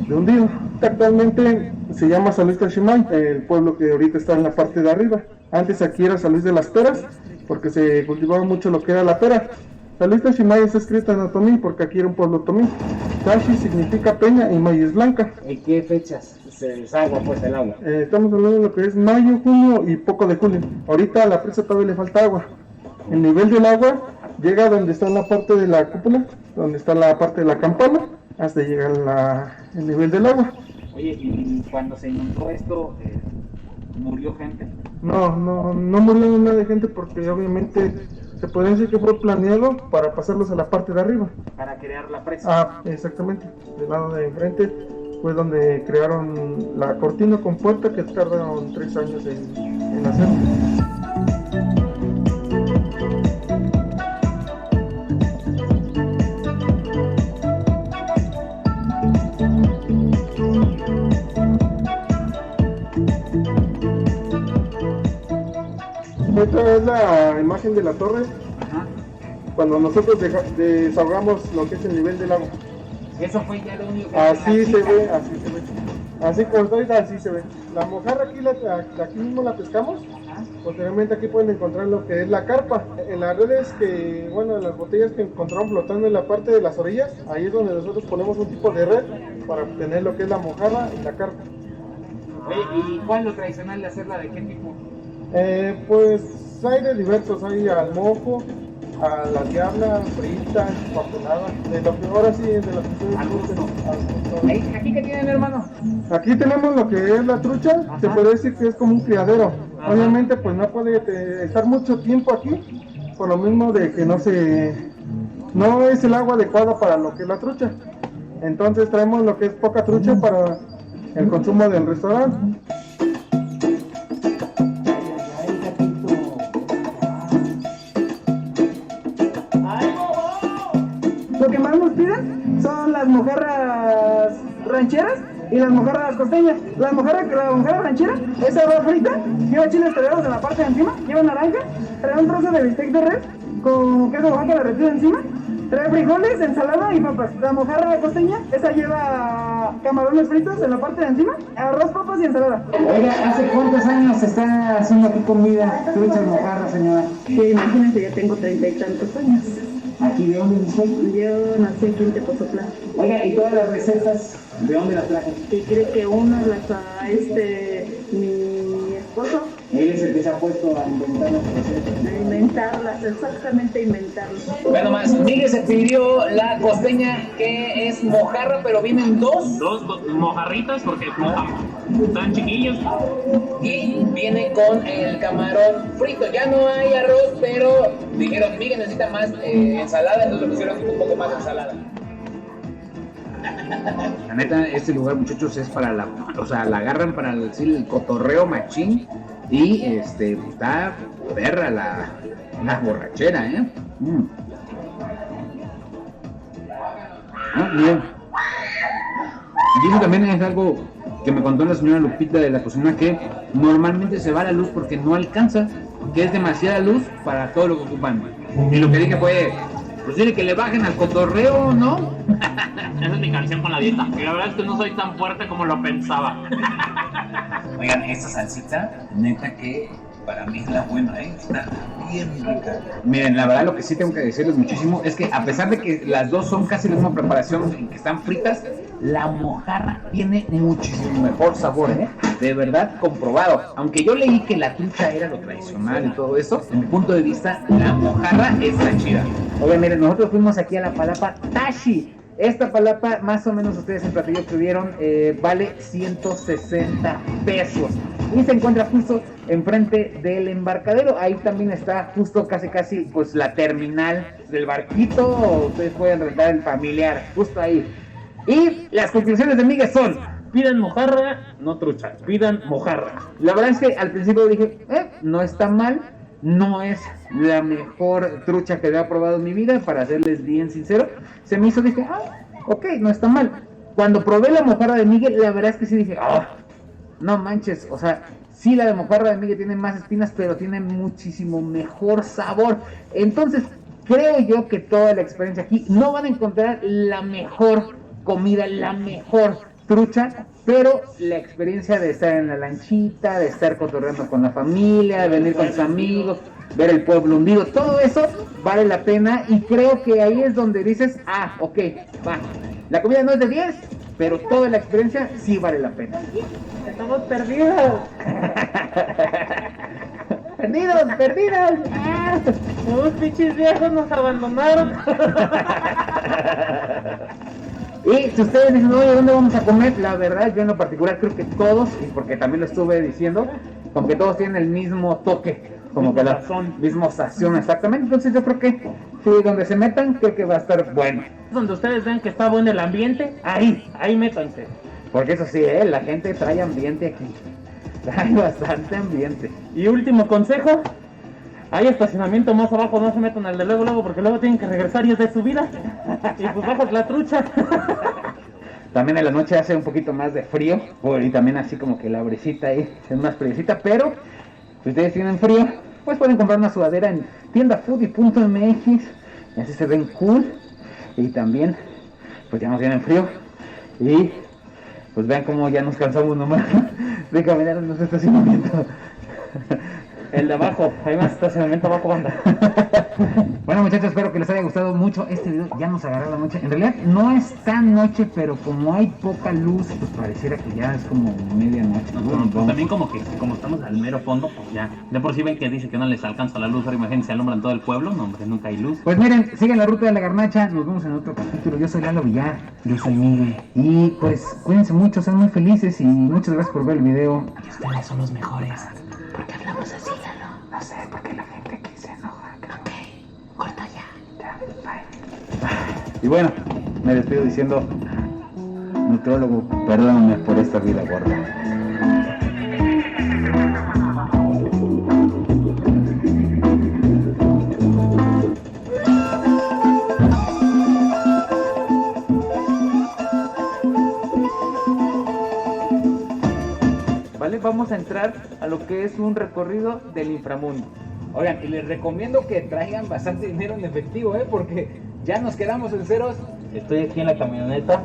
hundido. Actualmente se llama San Luis Tashimay, el pueblo que ahorita está en la parte de arriba. Antes aquí era San Luis de las Peras, porque se cultivaba mucho lo que era la pera. San Luis Tashimay está escrito en otomí, porque aquí era un pueblo otomí. Tashi significa peña y May es blanca. ¿En qué fechas se desagua pues el agua? Estamos hablando de lo que es mayo, junio y poco de julio. Ahorita a la presa todavía le falta agua. El nivel del agua llega donde está la parte de la cúpula, donde está la parte de la campana, hasta llegar el nivel del agua. Oye, ¿y cuando se inundó esto, murió gente? No murió nada de gente porque obviamente se podría decir que fue planeado para pasarlos a la parte de arriba. Para crear la presa. Ah, exactamente. Del lado de enfrente fue donde crearon la cortina con puerta que tardaron 3 años en hacer. Esta es la imagen de la torre. Ajá. Cuando nosotros desahogamos lo que es el nivel del agua. Eso fue ya lo único que... Así se ve. Así como estoy, así se ve. La mojarra aquí mismo la pescamos. Ajá. Posteriormente aquí pueden encontrar lo que es la carpa. En las redes en las botellas que encontramos flotando en la parte de las orillas, ahí es donde nosotros ponemos un tipo de red para obtener lo que es la mojarra y la carpa. Oye, ¿y cuál es lo tradicional de hacerla? ¿De qué tipo? Pues hay de diversos, hay al mojo, a la diabla, frita, papelada, de lo que ahora sí, de lo que ustedes gusten. ¿Aquí qué tienen, hermano? Aquí tenemos lo que es la trucha. Ajá. Se puede decir que es como un criadero. Ajá. Obviamente pues no puede estar mucho tiempo aquí, por lo mismo de que no es el agua adecuada para lo que es la trucha. Entonces traemos lo que es poca trucha para el consumo del restaurante. Lo que más nos piden son las mojarras rancheras y las mojarras costeñas. La mojarra ranchera, esa va frita, lleva chiles toreados en la parte de encima, lleva naranja, trae un trozo de bistec de res con queso Oaxaca derretido encima, trae frijoles, ensalada y papas. La mojarra costeña, esa lleva camarones fritos en la parte de encima, arroz, papas y ensalada. Oiga, ¿hace cuántos años se está haciendo aquí comida? Truchas, mojarras, señora. Sí, imagínense, ya tengo 30 y tantos años. ¿Aquí de dónde nació? Yo nací aquí en Tepozotlán. Oiga, ¿y todas las recetas de dónde las traje? ¿Qué cree que una las mi esposo? Él es el que se ha puesto a inventar las recetas. A inventarlas, exactamente inventarlas. Bueno, más, Miguel se pidió la costeña que es mojarra, pero vienen dos. Dos mojarritas porque están chiquillos. Y viene con el camarón frito. Ya no hay arroz, pero dijeron, Miguel necesita más ensalada, entonces le pusieron un poco más de ensalada. La neta, este lugar, muchachos, es para la agarran para el cotorreo machín y está perra la borrachera, Bien. Y eso también es algo que me contó la señora Lupita de la cocina, que normalmente se va la luz porque no alcanza, que es demasiada luz para todo lo que ocupan. Y lo que dije fue, pues dile que le bajen al cotorreo, ¿no? Esa es mi canción con la dieta. Y la verdad es que no soy tan fuerte como lo pensaba. Oigan, esta salsita, neta que para mí es la buena, está bien rica. Miren, la verdad lo que sí tengo que decirles muchísimo es que a pesar de que las dos son casi la misma preparación, en que están fritas, la mojarra tiene muchísimo mejor sabor, de verdad comprobado. Aunque yo leí que la trucha era lo tradicional y todo eso, en mi punto de vista, la mojarra es la chida. Oigan, miren, nosotros fuimos aquí a la palapa Tashi. Esta palapa, más o menos ustedes en platillo que vieron, vale 160 pesos. Y se encuentra justo enfrente del embarcadero. Ahí también está justo casi pues la terminal del barquito. O ustedes pueden rentar el familiar, justo ahí. Y las conclusiones de Miguel son: pidan mojarra, no trucha, pidan mojarra. La verdad es que al principio dije, no está mal. No es la mejor trucha que había probado en mi vida, para serles bien sincero. Se me hizo, dije, ok, no está mal. Cuando probé la mojarra de Miguel, la verdad es que sí dije, no manches, o sea, sí, la de mojarra de Miguel tiene más espinas, pero tiene muchísimo mejor sabor. Entonces, creo yo que toda la experiencia aquí no van a encontrar la mejor comida, la mejor trucha, pero la experiencia de estar en la lanchita, de estar cotorreando con la familia, de venir con sus amigos, ver el pueblo hundido, todo eso vale la pena, y creo que ahí es donde dices, ok, va, la comida no es de 10, pero toda la experiencia sí vale la pena. Estamos perdidos. perdidos. Los pinches viejos nos abandonaron. Y si ustedes dicen, oye, ¿dónde vamos a comer? La verdad, yo en lo particular creo que todos, y porque también lo estuve diciendo, como que todos tienen el mismo toque, como que la misma sazón, exactamente. Entonces yo creo que sí, donde se metan, creo que va a estar bueno. Donde ustedes ven que está bueno el ambiente, ahí métanse. Porque eso sí, la gente trae ambiente aquí. Trae bastante ambiente. Y último consejo, hay estacionamiento más abajo, no se metan al de luego, porque luego tienen que regresar y es de subida. Y pues bajas la trucha. También en la noche hace un poquito más de frío, y también así como que la brisita ahí es más friecita, pero si ustedes tienen frío, pues pueden comprar una sudadera en tiendafoodie.mx y así se ven cool, y también pues ya no tienen frío, y pues vean cómo ya nos cansamos nomás de caminar en nuestro estacionamiento. El de abajo, hay más estacionamiento abajo, banda. Bueno, muchachos, espero que les haya gustado mucho este video. Ya nos agarró la noche. En realidad no es tan noche, pero como hay poca luz, pues pareciera que ya es como medianoche. Pues también como estamos al mero fondo, pues ya. De por sí ven que dice que no les alcanza la luz, ahora imagínense, alumbran todo el pueblo. No, hombre, nunca hay luz. Pues miren, sigan la ruta de la garnacha. Nos vemos en otro capítulo. Yo soy Lalo Villar. Yo soy Miguel. Y pues cuídense mucho, sean muy felices y muchas gracias por ver el video. Y ustedes son los mejores. ¿Por qué hablamos así, Lalo? No sé, porque la gente aquí se enoja. Ok, corta ya. Bye. Y bueno, me despido diciendo, nutrólogo, perdóname por esta vida gorda. ¿Vale? Vamos a entrar a lo que es un recorrido del inframundo. Oigan, y les recomiendo que traigan bastante dinero en efectivo, porque ya nos quedamos en ceros. Estoy aquí en la camioneta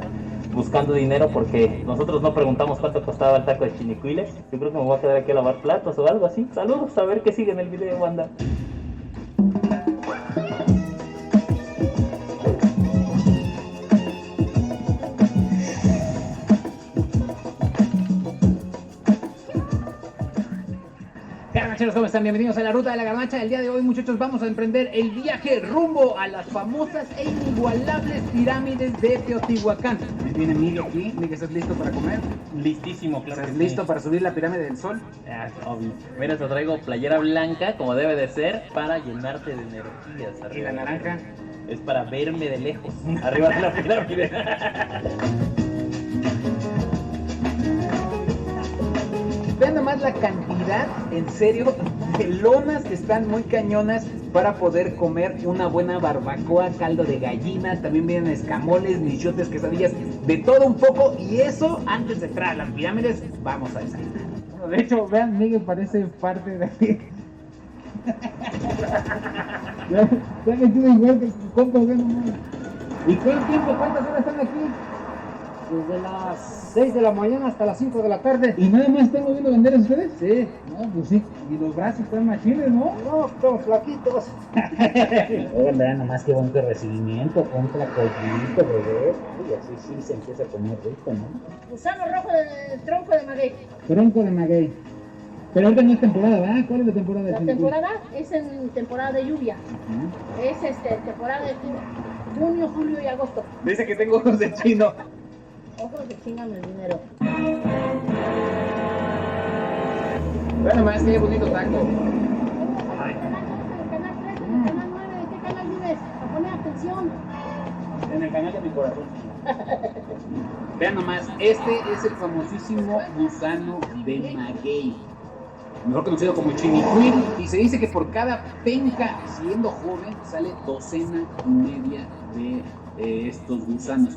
buscando dinero porque nosotros no preguntamos cuánto costaba el taco de chinicuiles. Yo creo que me voy a quedar aquí a lavar platos o algo así. Saludos, a ver qué sigue en el video, banda. Garnacheros, ¿cómo están? Bienvenidos a la Ruta de la Garnacha. El día de hoy, muchachos, vamos a emprender el viaje rumbo a las famosas e inigualables pirámides de Teotihuacán. Viene Miguel aquí. Miguel, ¿estás listo para comer? Listísimo, claro. ¿Estás listo para subir la pirámide del sol? Obvio. Mira, te traigo playera blanca, como debe de ser, para llenarte de energías. ¿Y la naranja? Es para verme de lejos, arriba de la pirámide. Vean nomás la cantidad, en serio, de lonas que están muy cañonas para poder comer una buena barbacoa, caldo de gallina, también vienen escamoles, michotes, quesadillas, de todo un poco, y eso antes de entrar a las pirámides, vamos a desayunar. De hecho, vean, Miguel parece parte de aquí. Se ha metido igual que el compa, vean nomás. ¿Y cuánto tiempo, cuántas horas están aquí? Desde las 6 de la mañana hasta las 5 de la tarde. ¿Y nada más están moviendo banderas ustedes? Sí. No, pues sí. Y los brazos están machines, ¿no? No, estamos flaquitos. Oigan, vean nomás qué bonito recibimiento, con tlacoyito, bebé. Y así sí se empieza a comer rico, ¿no? Gusano rojo del tronco de maguey. Tronco de maguey. Pero ahorita no es temporada, ¿verdad? ¿Cuál es la temporada de La temporada es en temporada de lluvia. Es temporada de junio, julio y agosto. Dice que tengo ojos de chino. Ojos de chingan el dinero. Bueno, más que bonito taco. Canal 3, en el canal 9, ¿de qué canal vives? A poner atención. En el canal de mi corazón. Vean nomás, este es el famosísimo gusano de maguey, mejor conocido como chinicuil, y se dice que por cada penca, siendo joven, sale docena y media de estos gusanos.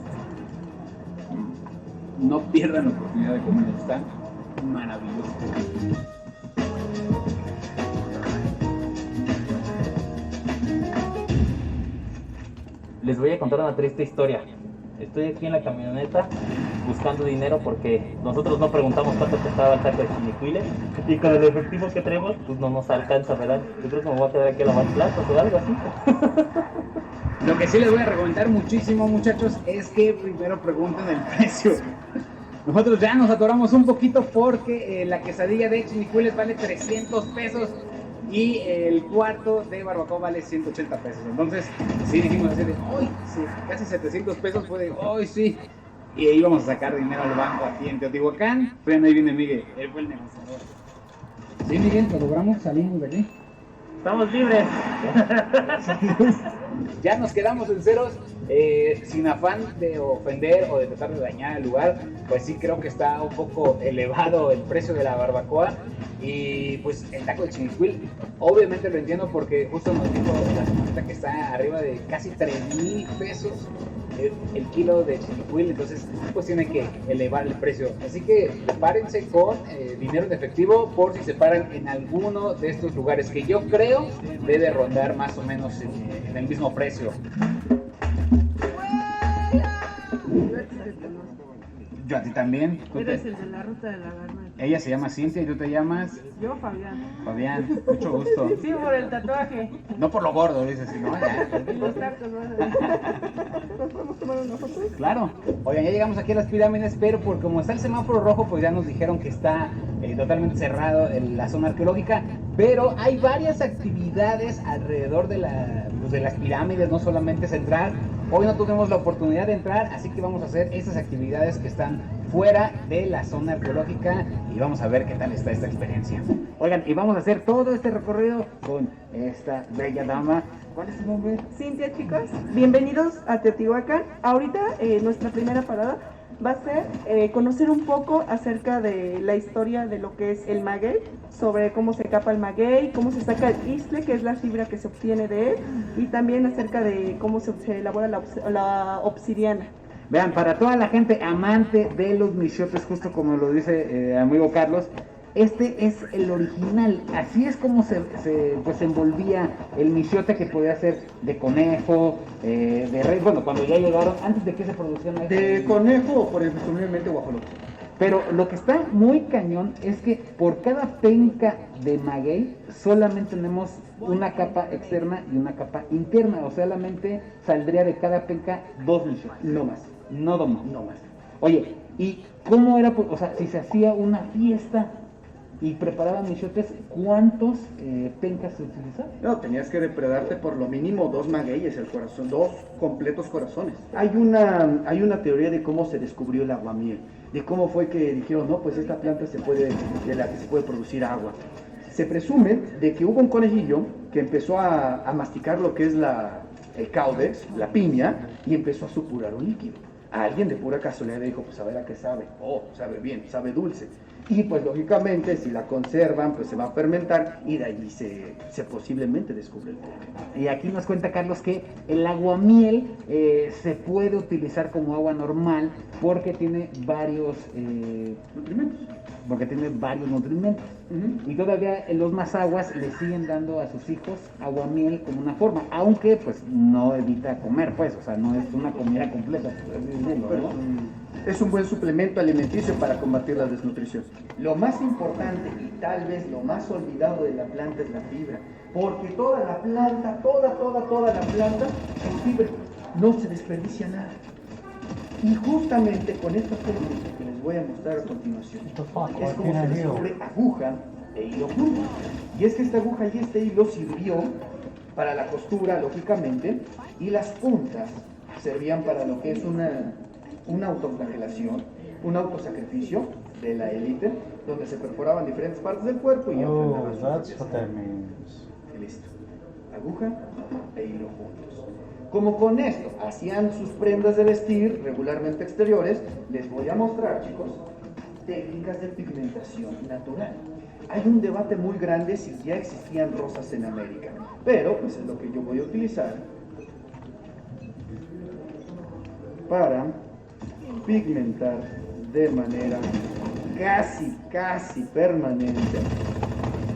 No pierdan la oportunidad de comerlos, están maravillosos. Les voy a contar una triste historia. Estoy aquí en la camioneta buscando dinero porque nosotros no preguntamos cuánto costaba el taco de chinicuiles y con el efectivo que tenemos pues no nos alcanza, ¿verdad? Yo creo que me voy a quedar aquí a lavar platos o algo así. Lo que sí les voy a recomendar muchísimo, muchachos, es que primero pregunten el precio. Nosotros ya nos atoramos un poquito porque la quesadilla de chinicuiles vale 300 pesos y el cuarto de barbacoa vale 180 pesos. Entonces, sí dijimos así de, ¡ay! Sí, casi 700 pesos fue de, ¡ay, sí! Y ahí íbamos a sacar dinero al banco aquí en Teotihuacán. Vean, ahí viene Miguel, él fue el negociador. Sí, Miguel, lo logramos, salimos de aquí. ¡Estamos libres! Ya nos quedamos en ceros, sin afán de ofender o de tratar de dañar el lugar, pues sí creo que está un poco elevado el precio de la barbacoa y pues el taco de chinicuil, obviamente lo entiendo porque justo nos dijo la señorita que está arriba de casi 3,000 pesos el kilo de chinicuil, entonces pues tiene que elevar el precio, así que prepárense con dinero en efectivo por si se paran en alguno de estos lugares que yo creo debe rondar más o menos en el mismo precio. Yo a ti también. Eres el de la Ruta de la Garnacha. Ella se llama Cintia y tú te llamas Yo, Fabián. Fabián, mucho gusto. Sí, por el tatuaje. No por lo gordo, dices, sino ya. Y los tacos, ¿no? ¿Nos podemos tomar una foto? Claro. Oigan, ya llegamos aquí a las pirámides, pero por como está el semáforo rojo, pues ya nos dijeron que está totalmente cerrado en la zona arqueológica, pero hay varias actividades alrededor de las pirámides, no solamente es entrar. Hoy no tuvimos la oportunidad de entrar, así que vamos a hacer esas actividades que están fuera de la zona arqueológica y vamos a ver qué tal está esta experiencia. Oigan, y vamos a hacer todo este recorrido con esta bella dama. ¿Cuál es su nombre? Cintia, chicos. Bienvenidos a Teotihuacán. Ahorita nuestra primera parada va a ser conocer un poco acerca de la historia de lo que es el maguey, sobre cómo se capa el maguey, cómo se saca el isle, que es la fibra que se obtiene de él, y también acerca de cómo se elabora la obsidiana. Vean, para toda la gente amante de los michotes, justo como lo dice amigo Carlos, Este es el original, así es como pues envolvía el michote, que podía ser de conejo, de res, bueno, cuando ya llegaron, antes de que se producieran de conejo o presumiblemente guajolote. Pero lo que está muy cañón es que por cada penca de maguey solamente tenemos una capa externa y una capa interna, o sea, solamente saldría de cada penca 2 michotes. No más. No más. No más. Oye, ¿y cómo era? O sea, si se hacía una fiesta y preparaban michotes, ¿cuántos pencas se utilizaban? No, tenías que depredarte por lo mínimo 2 magueyes, el corazón, 2 completos corazones. Hay una teoría de cómo se descubrió el aguamiel, de cómo fue que dijeron, no, pues esta planta de la que se puede producir agua. Se presume de que hubo un conejillo que empezó a masticar lo que es el caudex, la piña, y empezó a supurar un líquido. A alguien de pura casualidad le dijo, pues a ver a qué sabe. Oh, sabe bien, sabe dulce. Y pues lógicamente si la conservan pues se va a fermentar y de allí se posiblemente descubre el porqué. Y aquí nos cuenta Carlos que el aguamiel se puede utilizar como agua normal porque tiene varios nutrimentos. Y todavía en los mazaguas le siguen dando a sus hijos aguamiel como una forma, aunque pues no evita comer, pues, o sea, no es una comida completa, por así decirlo, ¿no? Es un buen suplemento alimenticio para combatir la desnutrición. Lo más importante y tal vez lo más olvidado de la planta es la fibra, porque toda la planta, toda la planta es fibra, no se desperdicia nada. Y justamente con esta técnica que les voy a mostrar a continuación, es como se descubre aguja e hilo juntos. Y es que esta aguja y este hilo sirvió para la costura, lógicamente, y las puntas servían para lo que es una autoflagelación, un autosacrificio de la élite, donde se perforaban diferentes partes del cuerpo y enfrentaban sus propias. Y listo. Aguja e hilo juntos. Como con esto hacían sus prendas de vestir regularmente exteriores, les voy a mostrar, chicos, técnicas de pigmentación natural. Hay un debate muy grande si ya existían rosas en América, pero pues es lo que yo voy a utilizar para pigmentar de manera casi permanente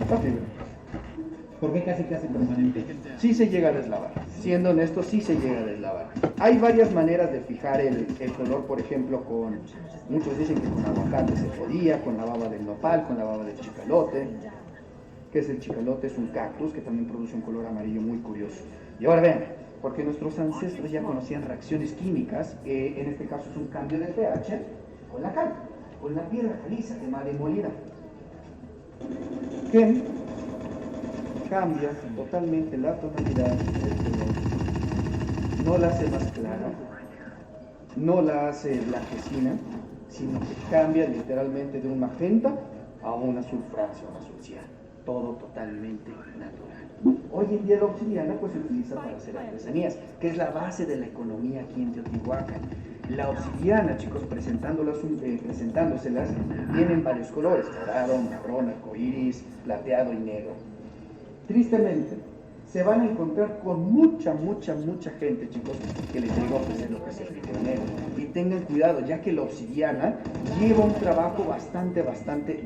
la fibra. ¿Por qué casi permanente? Sí se llega a deslavar, siendo honesto, sí se llega a deslavar. Hay varias maneras de fijar el color, por ejemplo, muchos dicen que con aguacate se podía, con la baba del nopal, con la baba del chicalote. ¿Qué es el chicalote? Es un cactus que también produce un color amarillo muy curioso. Y ahora vean, porque nuestros ancestros ya conocían reacciones químicas, en este caso es un cambio de pH con la cal, con la piedra caliza quemada y molida, que cambia totalmente la tonalidad del color, no la hace más clara, no la hace blanquecina, sino que cambia literalmente de un magenta a un azul francia, un azul cian, todo totalmente natural. Hoy en día la obsidiana pues se utiliza para hacer artesanías, que es la base de la economía aquí en Teotihuacán. La obsidiana, chicos, presentándoselas, viene en varios colores, dorado, marrón, arcoíris, plateado y negro. Tristemente, se van a encontrar con mucha gente, chicos, que les llega a ofrecer lo que es el vidrio negro. Y tengan cuidado, ya que la obsidiana lleva un trabajo bastante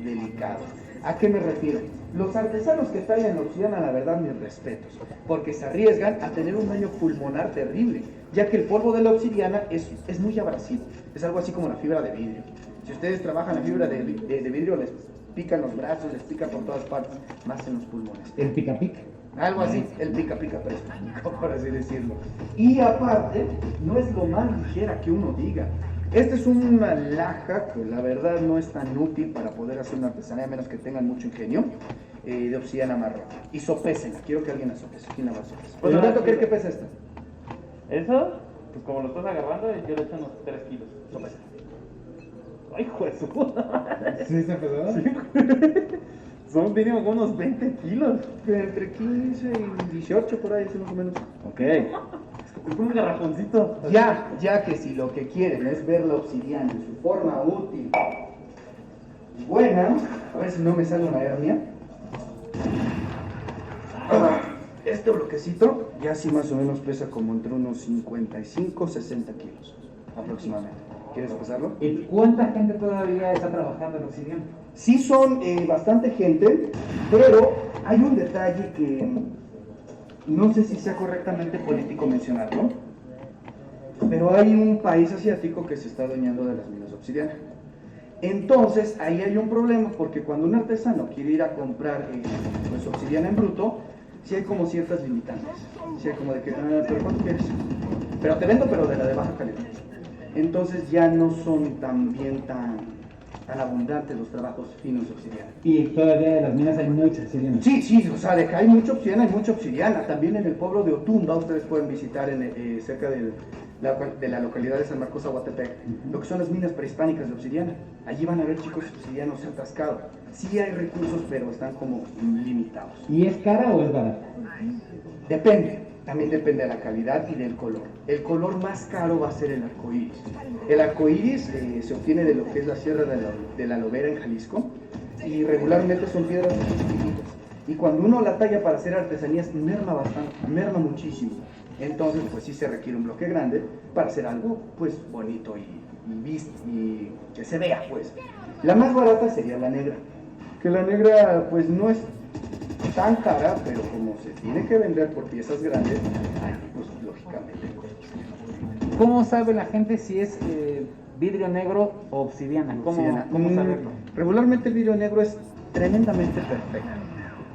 delicado. ¿A qué me refiero? Los artesanos que tallan la obsidiana, la verdad, mis respetos, porque se arriesgan a tener un daño pulmonar terrible, ya que el polvo de la obsidiana es muy abrasivo, es algo así como la fibra de vidrio. Si ustedes trabajan la fibra de vidrio, les pican los brazos, les pica por todas partes, más en los pulmones. ¿El pica pica? Algo así, el pica pica prehispánico, por así decirlo. Y aparte, no es lo más ligera que uno diga. Esta es una laja que la verdad no es tan útil para poder hacer una artesanía, a menos que tengan mucho ingenio, de obsidiana marrón. Y sopésenla, quiero que alguien la sopese. ¿Quién la va a sopesar? Pues ¿cuánto cree que pesa esta? Eso, pues como lo estás agarrando, yo le echo unos 3 kilos. Sopesa. ¡Ay, juez! ¿Sí se empezó? Sí. Son mínimo como unos 20 kilos. Entre 15 y 18 por ahí, más o menos. Ok. Es como un garrafoncito. Ya que si lo que quieren es ver la obsidiana en su forma útil y buena, a ver si no me sale una hernia. Este bloquecito ya sí más o menos pesa como entre unos 55-60 kilos aproximadamente. ¿Quieres pasarlo? ¿Y cuánta gente todavía está trabajando en obsidiana? Sí son bastante gente, pero hay un detalle que no sé si sea correctamente político mencionarlo, pero hay un país asiático que se está adueñando de las minas de obsidiana. Entonces, ahí hay un problema, porque cuando un artesano quiere ir a comprar pues, obsidiana en bruto, sí hay como ciertas limitantes. Sí hay como de que, ¿pero cuánto quieres? Pero te vendo, pero de la de baja calidad. Entonces ya no son tan abundantes los trabajos finos de obsidiana. Y todavía de las minas hay mucha obsidiana. Sí, o sea, de que hay mucha obsidiana. También en el pueblo de Otumba, ustedes pueden visitar cerca de la localidad de San Marcos, Aguatepec, lo que son las minas prehispánicas de obsidiana. Allí van a ver chicos obsidianos atascados. Sí hay recursos, pero están como limitados. ¿Y es cara o es barata? Depende, también depende de la calidad y del color. El color más caro va a ser el arcoíris. El arcoíris se obtiene de lo que es la Sierra de la Lobera en Jalisco, y regularmente son piedras chiquititas. Y cuando uno la talla para hacer artesanías, merma muchísimo. Entonces, pues sí se requiere un bloque grande para hacer algo, pues, bonito y que se vea, pues. La más barata sería la negra. Que la negra, pues, no es tan cara, pero como se tiene que vender por piezas grandes, pues, lógicamente. ¿Cómo sabe la gente si es vidrio negro o obsidiana? ¿Cómo saberlo? Regularmente el vidrio negro es tremendamente perfecto.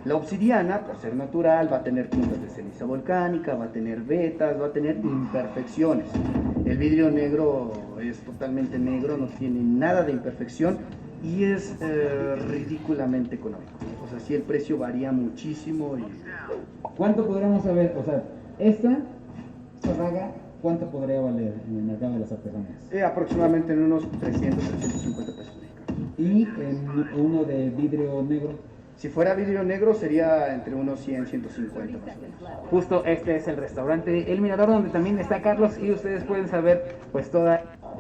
La obsidiana, por ser natural, va a tener puntas de ceniza volcánica, va a tener vetas, va a tener imperfecciones. El vidrio negro es totalmente negro, no tiene nada de imperfección y es ridículamente económico. O sea, sí, el precio varía muchísimo. ¿Cuánto podríamos saber? O sea, esta raga, ¿cuánto podría valer en el mercado de las artesanías? Aproximadamente en unos 300, 350 pesos mexicanos. ¿Y en uno de vidrio negro? Si fuera vidrio negro sería entre unos 100, 150 más o menos. Justo este es el restaurante El Mirador, donde también está Carlos, y ustedes pueden saber pues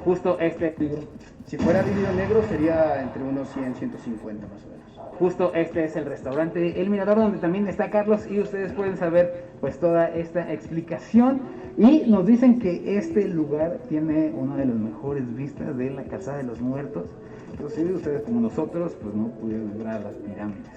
justo este vidrio. Si fuera vidrio negro sería entre unos 100, 150 más o menos. Justo este es el restaurante El Mirador, donde también está Carlos, y ustedes pueden saber pues toda esta explicación. Y nos dicen que este lugar tiene una de las mejores vistas de la Calzada de los Muertos. Inclusive ustedes como nosotros pues no pudieron ver a las pirámides.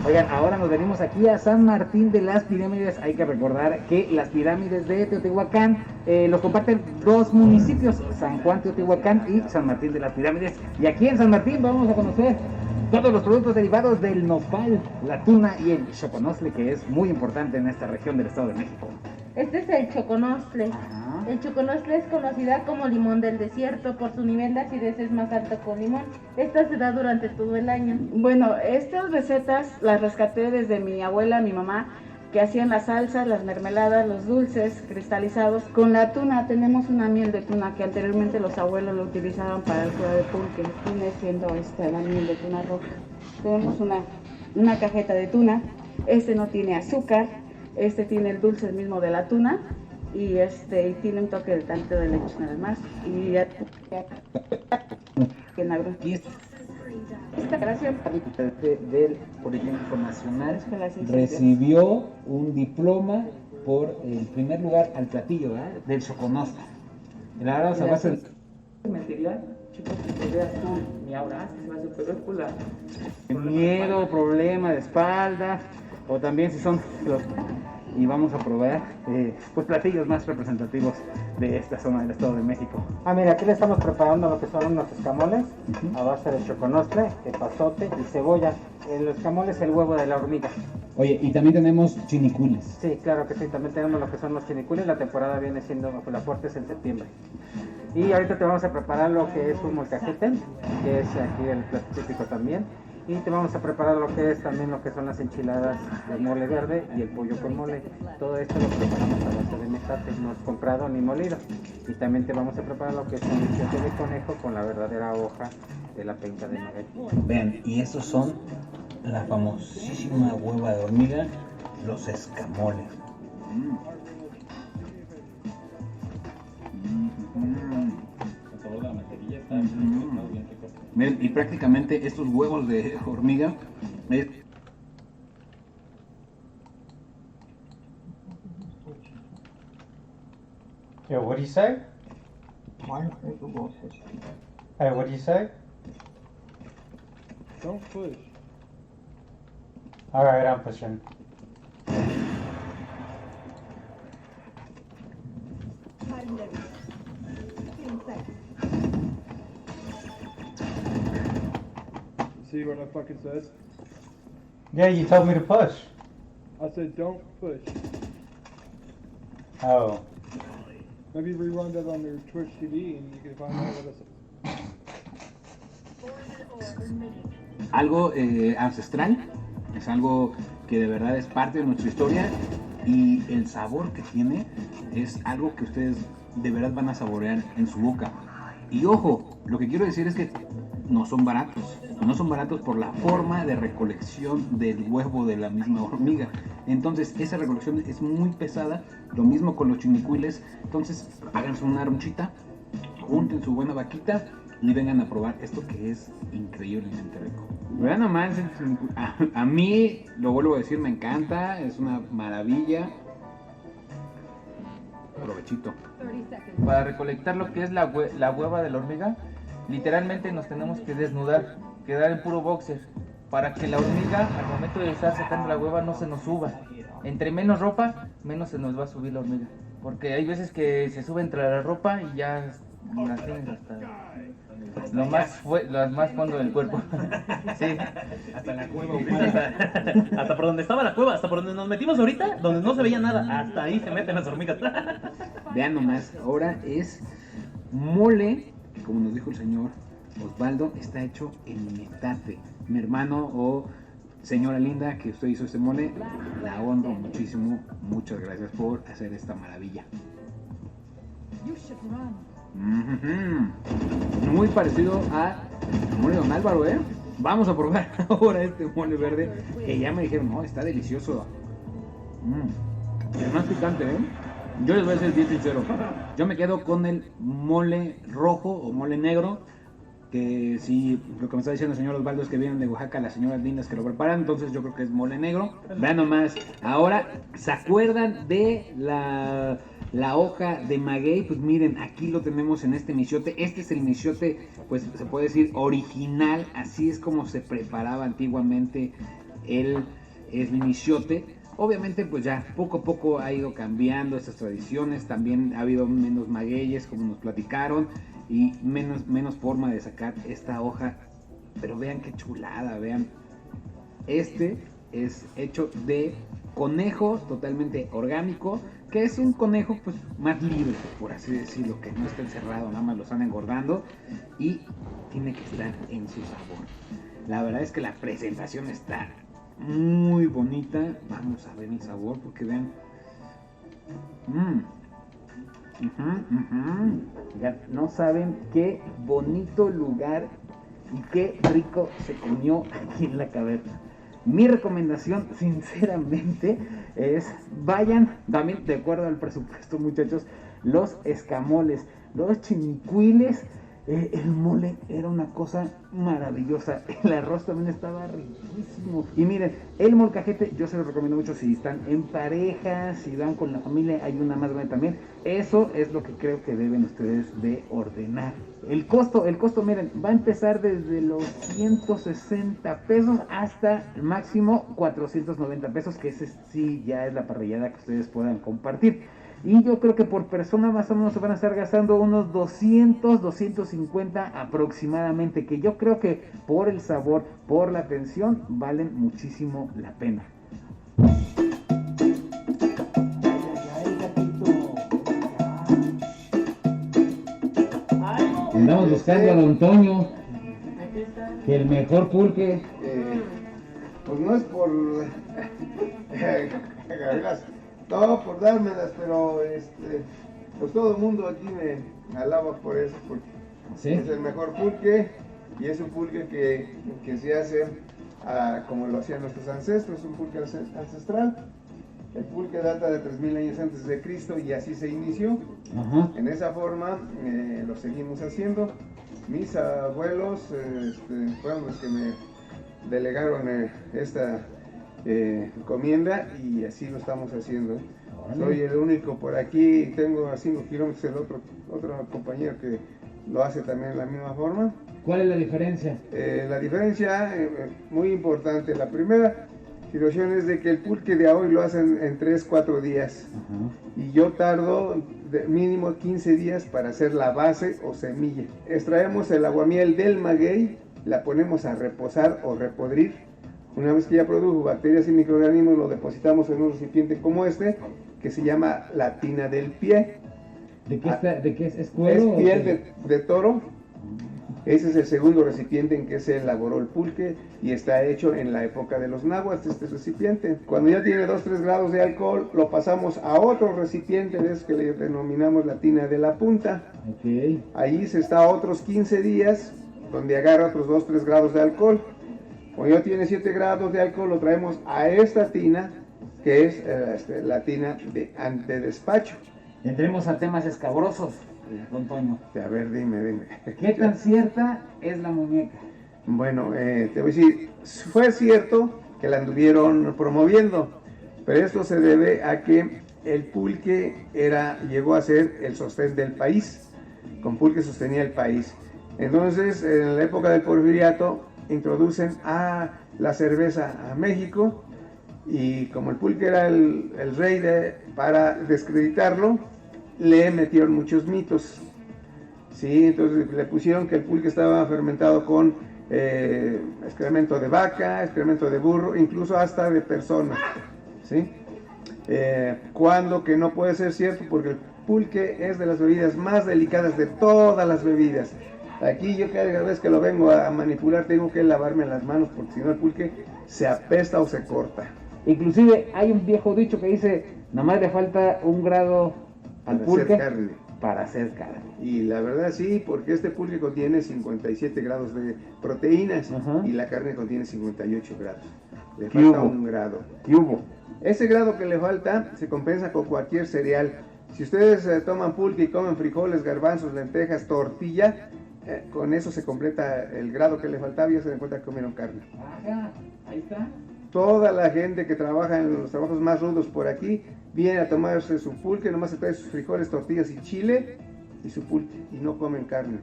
Oigan, ahora nos venimos aquí a San Martín de las Pirámides. Hay que recordar que las pirámides de Teotihuacán los comparten dos municipios, San Juan Teotihuacán y San Martín de las Pirámides. Y aquí en San Martín vamos a conocer todos los productos derivados del nopal, la tuna y el choconostle, que es muy importante en esta región del Estado de México. Este es el choconostle. El choconostle es conocida como limón del desierto por su nivel de acidez es más alto con limón. Esta se da durante todo el año. Bueno, estas recetas las rescaté desde mi abuela, mi mamá, que hacían las salsas, las mermeladas, los dulces cristalizados. Con la tuna tenemos una miel de tuna que anteriormente los abuelos lo utilizaban para el cuero de pulque. Viene siendo la miel de tuna roja. Tenemos una cajeta de tuna. Este no tiene azúcar. Este tiene el dulce mismo de la tuna y tiene un toque de tantito de leche nada más. Y esta gracia del Politécnico Nacional recibió un diploma por el primer lugar al platillo del choconostle. La verdad, se va a hacer mentiría, chicos, que veas tú mi aura, se va a hacer, pero es por la miedo, problema de espalda, o también si son los... Y vamos a probar pues platillos más representativos de esta zona del Estado de México. Mira, aquí le estamos preparando lo que son unos escamoles a base de choconostle, epazote y cebolla. El escamole es el huevo de la hormiga. Oye, y también tenemos chinicuiles. Sí, claro que sí, también tenemos lo que son los chinicuiles. La temporada viene siendo, la fuerte es en septiembre. Y ahorita te vamos a preparar lo que es un molcajete, que es aquí el plato típico también. Y te vamos a preparar lo que es también lo que son las enchiladas de mole verde y el pollo con mole. Todo esto lo preparamos a base de metate, no es comprado ni molido. Y también te vamos a preparar lo que es un bichote de conejo con la verdadera hoja de la penca de maguey. Vean, y estos son la famosísima hueva de hormiga, los escamoles. El sabor de la mantequilla está bien rico. Miren, y prácticamente estos huevos de hormiga Yo, what do you say? Hey, what do you say? Don't push. Alright, I'm pushing. Time limit. 15 seconds. See what I fucking said? Yeah, you told me to push. I said don't push. Oh. Maybe rerun that on your Twitch TV and you can find out what I said. algo ancestral, es algo que de verdad es parte de nuestra historia y el sabor que tiene es algo que ustedes de verdad van a saborear en su boca. Y ojo, lo que quiero decir es que no son baratos por la forma de recolección del huevo de la misma hormiga. Entonces esa recolección es muy pesada, lo mismo con los chinicuiles. Entonces háganse una ronchita, junten su buena vaquita y vengan a probar esto que es increíblemente rico. Vean nomás, a mí, lo vuelvo a decir, me encanta, es una maravilla. Provechito. Para recolectar lo que es la hueva de la hormiga, literalmente nos tenemos que desnudar, quedar en puro boxer, para que la hormiga al momento de estar sacando la hueva no se nos suba. Entre menos ropa, menos se nos va a subir la hormiga, porque hay veces que se sube entre la ropa y ya las tienes hasta lo más fondo del cuerpo. Sí. Hasta la cueva humana. Hasta por donde estaba la cueva, hasta por donde nos metimos ahorita, donde no se veía nada, hasta ahí se meten las hormigas. Vean nomás, ahora es mole, que como nos dijo el señor Osvaldo, está hecho en metate. Mi hermano o señora linda que usted hizo este mole, la honro muchísimo. Muchas gracias por hacer esta maravilla. Muy parecido a mole Don Álvaro, ¿eh? Vamos a probar ahora este mole verde que ya me dijeron, no, está delicioso. Es más picante, ¿eh? Yo les voy a ser bien sincero, yo me quedo con el mole rojo o mole negro, que si lo que me está diciendo el señor Osvaldo es que vienen de Oaxaca las señoras lindas que lo preparan, entonces yo creo que es mole negro. Vean nomás, ahora, ¿se acuerdan de la hoja de maguey? Pues miren, aquí lo tenemos en este michote. Este es el michote, pues se puede decir original, así es como se preparaba antiguamente el michote. Obviamente pues ya poco a poco ha ido cambiando estas tradiciones, también ha habido menos magueyes como nos platicaron y menos forma de sacar esta hoja, pero vean qué chulada, vean. Este es hecho de conejo totalmente orgánico, que es un conejo pues más libre, por así decirlo, que no está encerrado, nada más lo están engordando y tiene que estar en su sabor. La verdad es que la presentación está muy bonita. Vamos a ver el sabor porque vean. Oigan, no saben qué bonito lugar y qué rico se comió aquí en la caverna. Mi recomendación, sinceramente, es vayan, también de acuerdo al presupuesto, muchachos, los escamoles, los chinicuiles, el mole era una cosa maravillosa, el arroz también estaba riquísimo. Y miren, el molcajete yo se lo recomiendo mucho si están en pareja, si van con la familia, hay una más grande también. Eso es lo que creo que deben ustedes de ordenar. El costo, miren, va a empezar desde los 160 pesos hasta el máximo 490 pesos, que ese sí ya es la parrillada que ustedes puedan compartir. Y yo creo que por persona más o menos se van a estar gastando unos 200, 250 aproximadamente, que yo creo que por el sabor, por la atención, valen muchísimo la pena. Andamos buscando a Don Toño, que el mejor pulque. Pues no es por no por dármelas, pero pues todo el mundo aquí me alaba por eso, porque ¿sí? Es el mejor pulque y es un pulque que se hace como lo hacían nuestros ancestros, un pulque ancestral. El pulque data de 3000 años antes de Cristo y así se inició. En esa forma lo seguimos haciendo mis abuelos fueron los que me delegaron esta encomienda y así lo estamos haciendo. Soy el único por aquí, tengo a 5 kilómetros el otro compañero que lo hace también de la misma forma. ¿Cuál es la diferencia? La diferencia muy importante, la primera situación es de que el pulque de hoy lo hacen en 3-4 días. Y yo tardo de mínimo 15 días para hacer la base o semilla. Extraemos el aguamiel del maguey, la ponemos a reposar o repodrir. Una vez que ya produjo bacterias y microorganismos, lo depositamos en un recipiente como este, que se llama la tina del pie. ¿De qué es cuero? Es piel de toro. Ese es el segundo recipiente en que se elaboró el pulque y está hecho en la época de los náhuatl, este recipiente. Cuando ya tiene 2-3 grados de alcohol, lo pasamos a otro recipiente de esos que le denominamos la tina de la punta. Ahí se está otros 15 días, donde agarra otros 2-3 grados de alcohol. Cuando ya tiene 7 grados de alcohol, lo traemos a esta tina, que es la tina de antedespacho. Entremos a temas escabrosos, don Toño. A ver, dime. ¿Qué tan cierta es la muñeca? Bueno, te voy a decir, fue cierto que la anduvieron promoviendo, pero esto se debe a que el pulque llegó a ser el sostén del país. Con pulque sostenía el país. Entonces, en la época del Porfiriato, introducen a la cerveza a México y como el pulque era el rey para descreditarlo, le metieron muchos mitos. Sí, entonces le pusieron que el pulque estaba fermentado con excremento de vaca, excremento de burro, incluso hasta de persona. ¿Sí? Cuando que no puede ser cierto, porque el pulque es de las bebidas más delicadas de todas las bebidas. Aquí yo cada vez que lo vengo a manipular tengo que lavarme las manos porque si no el pulque se apesta o se corta. Inclusive hay un viejo dicho que dice, nada más le falta 1 grado al pulque para hacer carne. Y la verdad sí, porque este pulque contiene 57 grados de proteínas y la carne contiene 58 grados. Le falta 1 grado. ¿Qué hubo? Ese grado que le falta se compensa con cualquier cereal. Si ustedes toman pulque y comen frijoles, garbanzos, lentejas, tortilla, con eso se completa el grado que le faltaba y ya se dan cuenta que comieron carne. Ajá, ahí está. Toda la gente que trabaja en los trabajos más rudos por aquí viene a tomarse su pulque, nomás se trae sus frijoles, tortillas y chile y su pulque y no comen carne.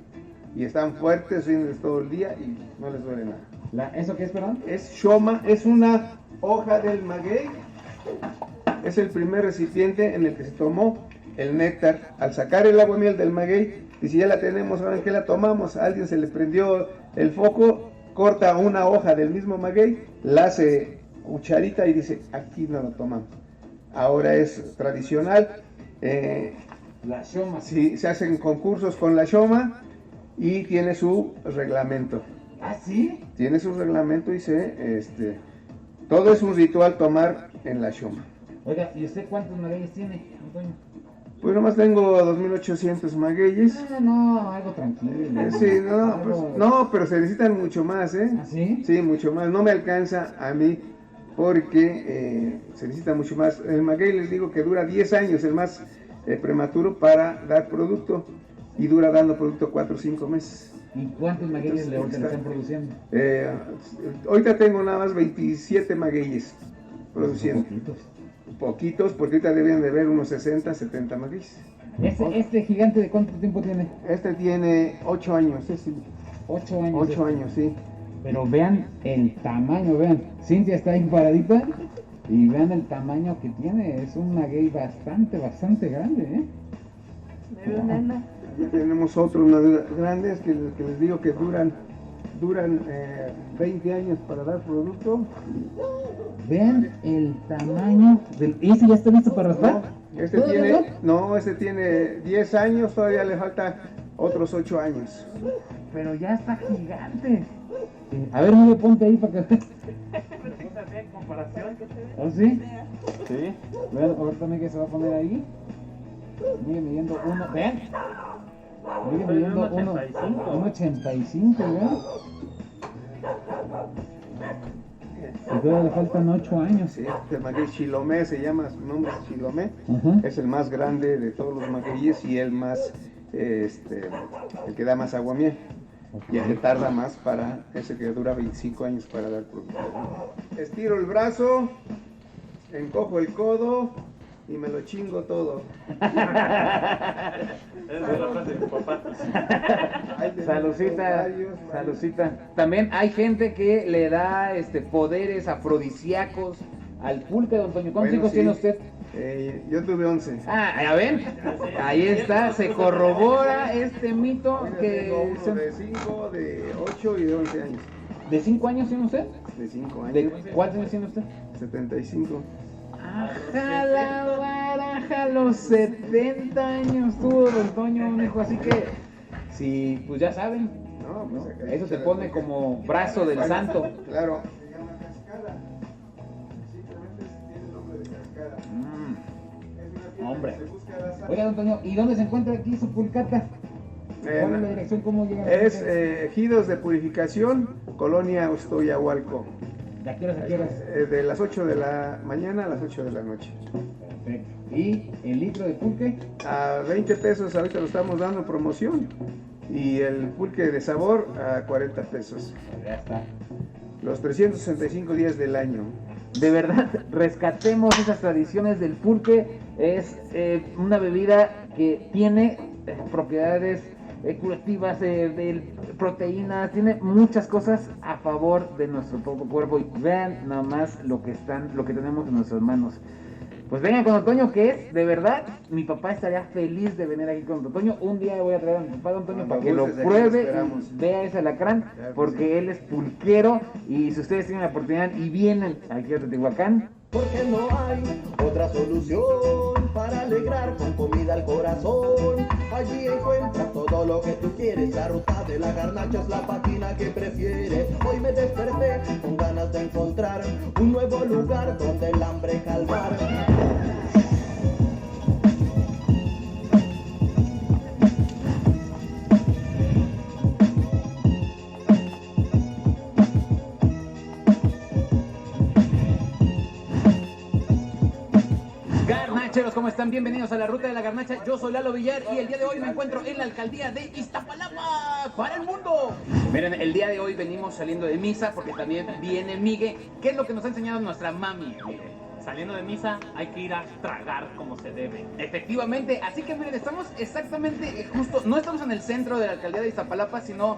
Y están fuertes, rindes todo el día y no les duele nada. ¿Eso qué es, perdón? Es shoma, es una hoja del maguey. Es el primer recipiente en el que se tomó el néctar. Al sacar el aguamiel del maguey, y si ya la tenemos, ¿saben qué la tomamos? A alguien se le prendió el foco, corta una hoja del mismo maguey, la hace cucharita y dice, aquí no lo tomamos. Ahora es tradicional. La shoma. Sí, se hacen concursos con la shoma y tiene su reglamento. ¿Ah, sí? Tiene su reglamento y todo es un ritual tomar en la shoma. Oiga, ¿y usted cuántos magueyes tiene, Antonio? Pues nomás tengo 2.800 magueyes. No, algo tranquilo. Sí, pero se necesitan mucho más, ¿eh? ¿Ah, sí? Sí, mucho más. No me alcanza a mí porque se necesita mucho más. El maguey les digo que dura 10 años, el más prematuro para dar producto y dura dando producto 4 o 5 meses. ¿Y cuántos magueyes le están produciendo? Ahorita tengo nada más 27 magueyes produciendo. Poquitos, porque ahorita deben de haber unos 60, 70 magueyes. ¿Este gigante de cuánto tiempo tiene? Este tiene 8 años. 8 años. 8 años, sí. Pero vean el tamaño, vean. Cintia está ahí paradita y vean el tamaño que tiene. Es un maguey bastante grande, ¿eh? Ya tenemos otros más grandes que les digo que duran 20 años para dar producto. Vean el tamaño del... ¿Y ese ya está listo para raspar? Este tiene 10 años, todavía le falta otros 8 años. Pero ya está gigante. A ver, Noob, ponte ahí para que... ¿Oh, sí? Sí. Vean, a ver también que se va a poner ahí. Sigue midiendo uno... Vean. Sigue midiendo 1.85, vean. Y todavía le faltan 8 años. Sí, el maguey Chilomé se llama, su nombre es Chilomé. Es el más grande de todos los magueyes y el más, el que da más aguamiel. ya que tarda más para ese que dura 25 años para dar producto. Estiro el brazo, encojo el codo y me lo chingo todo. Salucita, salucita. También hay gente que le da poderes afrodisíacos al pulque, don Toño. ¿Cuántos hijos tiene usted? Yo tuve 11. Ah, ¿ya ven? Ahí está, se corrobora este mito que... Tengo uno de 5, de 8 y de 11 años. ¿De 5 años tiene usted? De 5 años. ¿De cuántos años tiene usted? 75. Ajá, la baraja, los 70 años tuvo don Toño, un hijo, así que, sí, pues ya saben, no, pues ¿no? Eso se pone como brazo del santo. Claro. Hombre. Oiga, don Toño, ¿y dónde se encuentra aquí su pulcata? ¿Cuál es la dirección? ¿Cómo llegan? Es Ejidos de Purificación, Colonia Ostoyahualco. ¿De qué horas a qué horas? De las 8 de la mañana a las 8 de la noche. Perfecto. ¿Y el litro de pulque? A 20 pesos, ahorita lo estamos dando en promoción. Y el pulque de sabor a 40 pesos. Ya está. Los 365 días del año. De verdad, rescatemos esas tradiciones del pulque. Es una bebida que tiene propiedades curativas, de proteínas, tiene muchas cosas a favor de nuestro propio cuerpo. Y vean nada más lo que tenemos en nuestras manos. Pues vengan con don Toño, que es, de verdad, mi papá estaría feliz de venir aquí con don Toño. Un día voy a traer a mi papá, don Toño, para que lo pruebe y vea ese alacrán, porque él es pulquero. Y si ustedes tienen la oportunidad y vienen aquí a Teotihuacán, porque no hay otra solución para alegrar con comida al corazón. Allí encuentras todo lo que tú quieres. La ruta de la garnacha es la página que prefieres. Hoy me desperté con ganas de encontrar un nuevo lugar donde el hambre calmar. Garnacheros, ¿cómo están? Bienvenidos a la Ruta de la Garnacha. Yo soy Lalo Villar y el día de hoy me encuentro en la alcaldía de Iztapalapa para el mundo. Miren, el día de hoy venimos saliendo de misa porque también viene Migue. ¿Qué es lo que nos ha enseñado nuestra mami? Saliendo de misa hay que ir a tragar como se debe. Efectivamente, así que miren, estamos exactamente justo, no estamos en el centro de la alcaldía de Iztapalapa, sino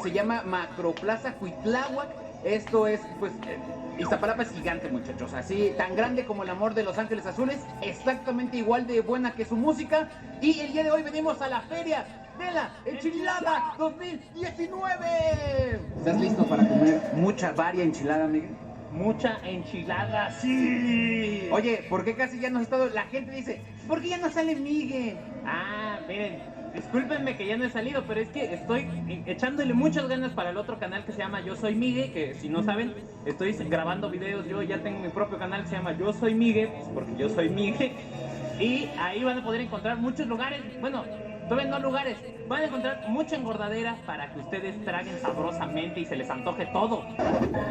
se llama Macroplaza Cuitláhuac. Esto es, pues, Iztapalapa es gigante, muchachos, así tan grande como el amor de Los Ángeles Azules, exactamente igual de buena que su música. Y el día de hoy venimos a la feria de la Enchilada 2019. ¿Estás listo para comer mucha varia enchilada, Miguel? Mucha enchilada, sí. Oye, ¿por qué casi ya no has estado? La gente dice, ¿por qué ya no sale Miguel? Ah, miren, discúlpenme que ya no he salido, pero es que estoy echándole muchas ganas para el otro canal que se llama Yo Soy Migue, que si no saben, estoy grabando videos. Yo ya tengo mi propio canal que se llama Yo Soy Migue, pues porque yo soy Migue. Y ahí van a poder encontrar muchos lugares, bueno, todavía no lugares, van a encontrar mucha engordadera para que ustedes traguen sabrosamente y se les antoje todo.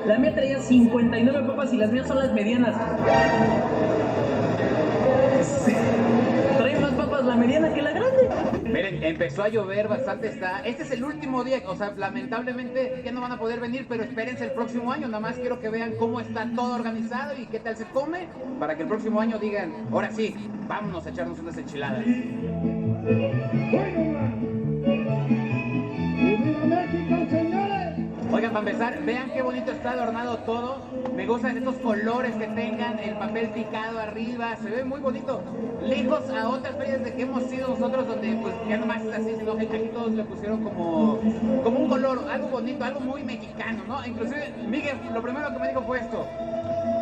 La mía traía 59 papas y las mías son las medianas. Trae más papas la mediana que la grande. Miren, empezó a llover bastante, este es el último día, o sea, lamentablemente ya no van a poder venir, pero espérense el próximo año. Nada más quiero que vean cómo está todo organizado y qué tal se come, para que el próximo año digan, ahora sí, vámonos a echarnos unas enchiladas. Oigan, para empezar, vean qué bonito está adornado todo. Me gustan estos colores que tengan, el papel picado arriba, se ve muy bonito. Lejos a otras ferias de que hemos ido nosotros, donde pues ya nomás es así, sino que aquí todos le pusieron como un color, algo bonito, algo muy mexicano, ¿no? Inclusive, Miguel, lo primero que me dijo fue esto.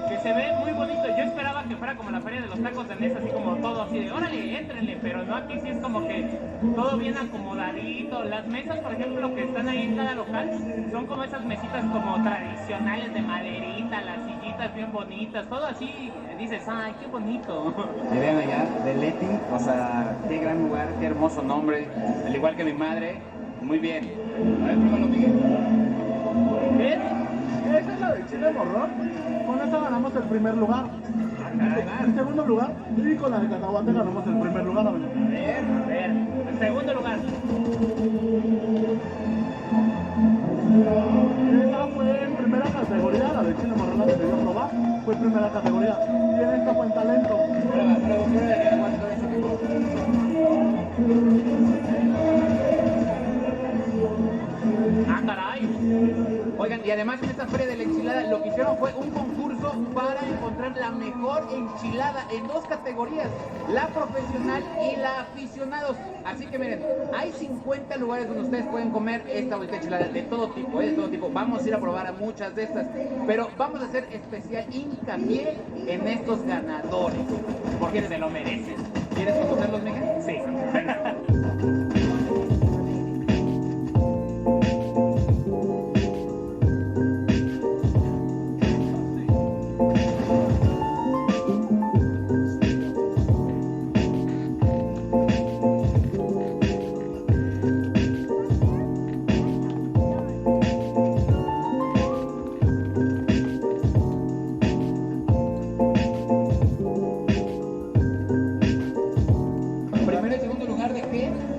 Que se ve muy bonito. Yo esperaba que fuera como la feria de los tacos de mesa, así como todo así de órale, éntrenle, pero no, aquí sí es como que todo bien acomodadito. Las mesas, por ejemplo, que están ahí en cada local, son como esas mesitas como tradicionales de maderita, las sillitas bien bonitas, todo así, dices, ay, qué bonito. Y vean allá, de Leti, o sea, qué gran lugar, qué hermoso nombre, al igual que mi madre, muy bien. A ver, pruébalo, Miguel. ¿Ves? Esa es la de chile morrón. Con esa ganamos el primer lugar. En segundo lugar, y con la de cacahuate ganamos el primer lugar. A ver, en segundo lugar. Esa fue en primera categoría, la de chile morrona que te dio a probar, fue primera categoría. Y en esta fue en talento. ¡Ah, caray! Oigan, y además en esta feria de la enchilada lo que hicieron fue un concurso para encontrar la mejor enchilada en dos categorías, la profesional y la aficionados. Así que miren, hay 50 lugares donde ustedes pueden comer esta bonita enchilada de todo tipo, de todo tipo. Vamos a ir a probar a muchas de estas, pero vamos a hacer especial hincapié en estos ganadores, porque se lo merecen. ¿Quieres conocerlos, Miguel? Sí.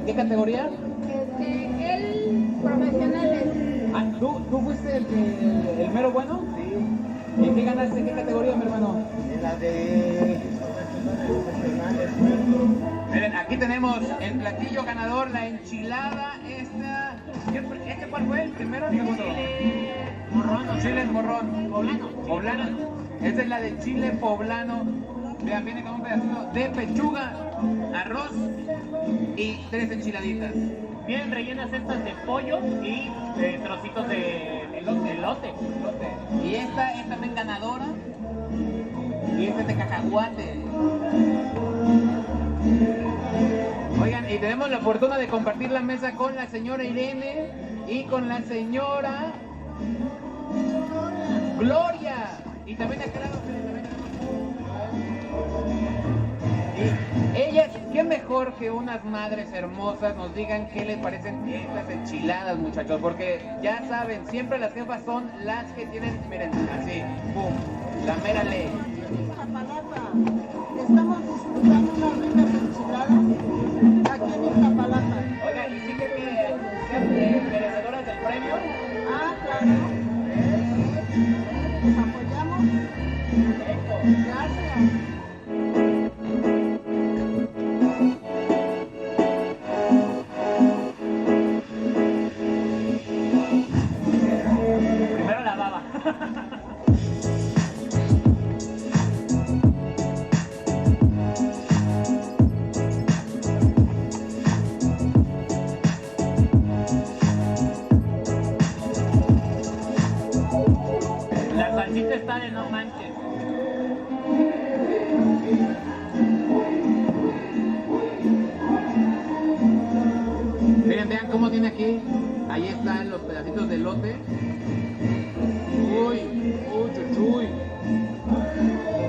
¿Qué categoría? El profesional. Ah, ¿tú fuiste el mero bueno? Sí. ¿Y qué ganaste? ¿En qué categoría, mi hermano? En la de profesionales. Miren, aquí tenemos el platillo ganador, la enchilada, esta... ¿Este cuál fue? ¿El primero o el segundo? Chile morrón. Chile morrón. Poblano. Esta es la de chile poblano. Vean, viene con un pedacito de pechuga, arroz y 3 enchiladitas. Vienen rellenas estas de pollo y de trocitos de elote. Y esta es también ganadora. Y esta es de cacahuate. Oigan, y tenemos la fortuna de compartir la mesa con la señora Irene y con la señora Gloria. Y también acá y ellas, qué mejor que unas madres hermosas nos digan qué les parecen estas enchiladas, muchachos, porque ya saben, siempre las jefas son las que tienen, miren, así, pum, la mera ley. Iztapalapa. Estamos disfrutando unas ricas enchiladas aquí en Iztapalapa. Oiga, ¿y sí que sean merecedoras del premio? Ah, claro. Los apoyamos. Gracias. Primero la baba. La salsita está de no manches. Miren, vean cómo tiene aquí. Ahí están los pedacitos de elote. Uy, uy, uy.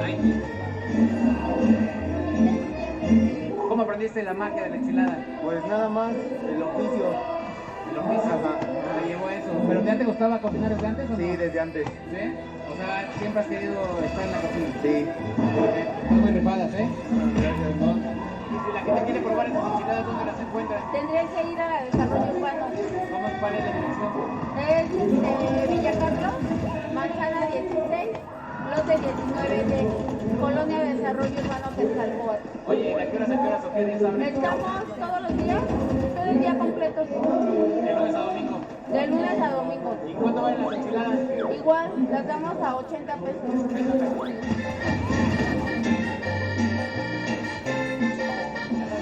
Ay. ¿Cómo aprendiste la magia de la enchilada? Pues nada más, el oficio. El oficio. Ajá. Me llevó eso. ¿Pero ya te gustaba cocinar desde antes o no? Sí, desde antes. ¿Sí? O sea, siempre has querido estar en la cocina. Sí. Están muy rifadas, ¿eh? Gracias. ¿No? Y si la gente quiere probar esas enchiladas, ¿dónde las encuentra? Tendrían que ir a Desarrollo Urbano. ¿Cuál es la dirección? Es Villa Carlos, Manzana 16, lote 19 de Colonia de Desarrollo Urbano Quetzalcóatl. Oye, ¿a qué horas o qué días abren? Estamos todos los días, todo el día completo. ¿De lunes a domingo? De lunes a domingo. ¿Y cuánto valen las enchiladas? Igual, las damos a 80 pesos.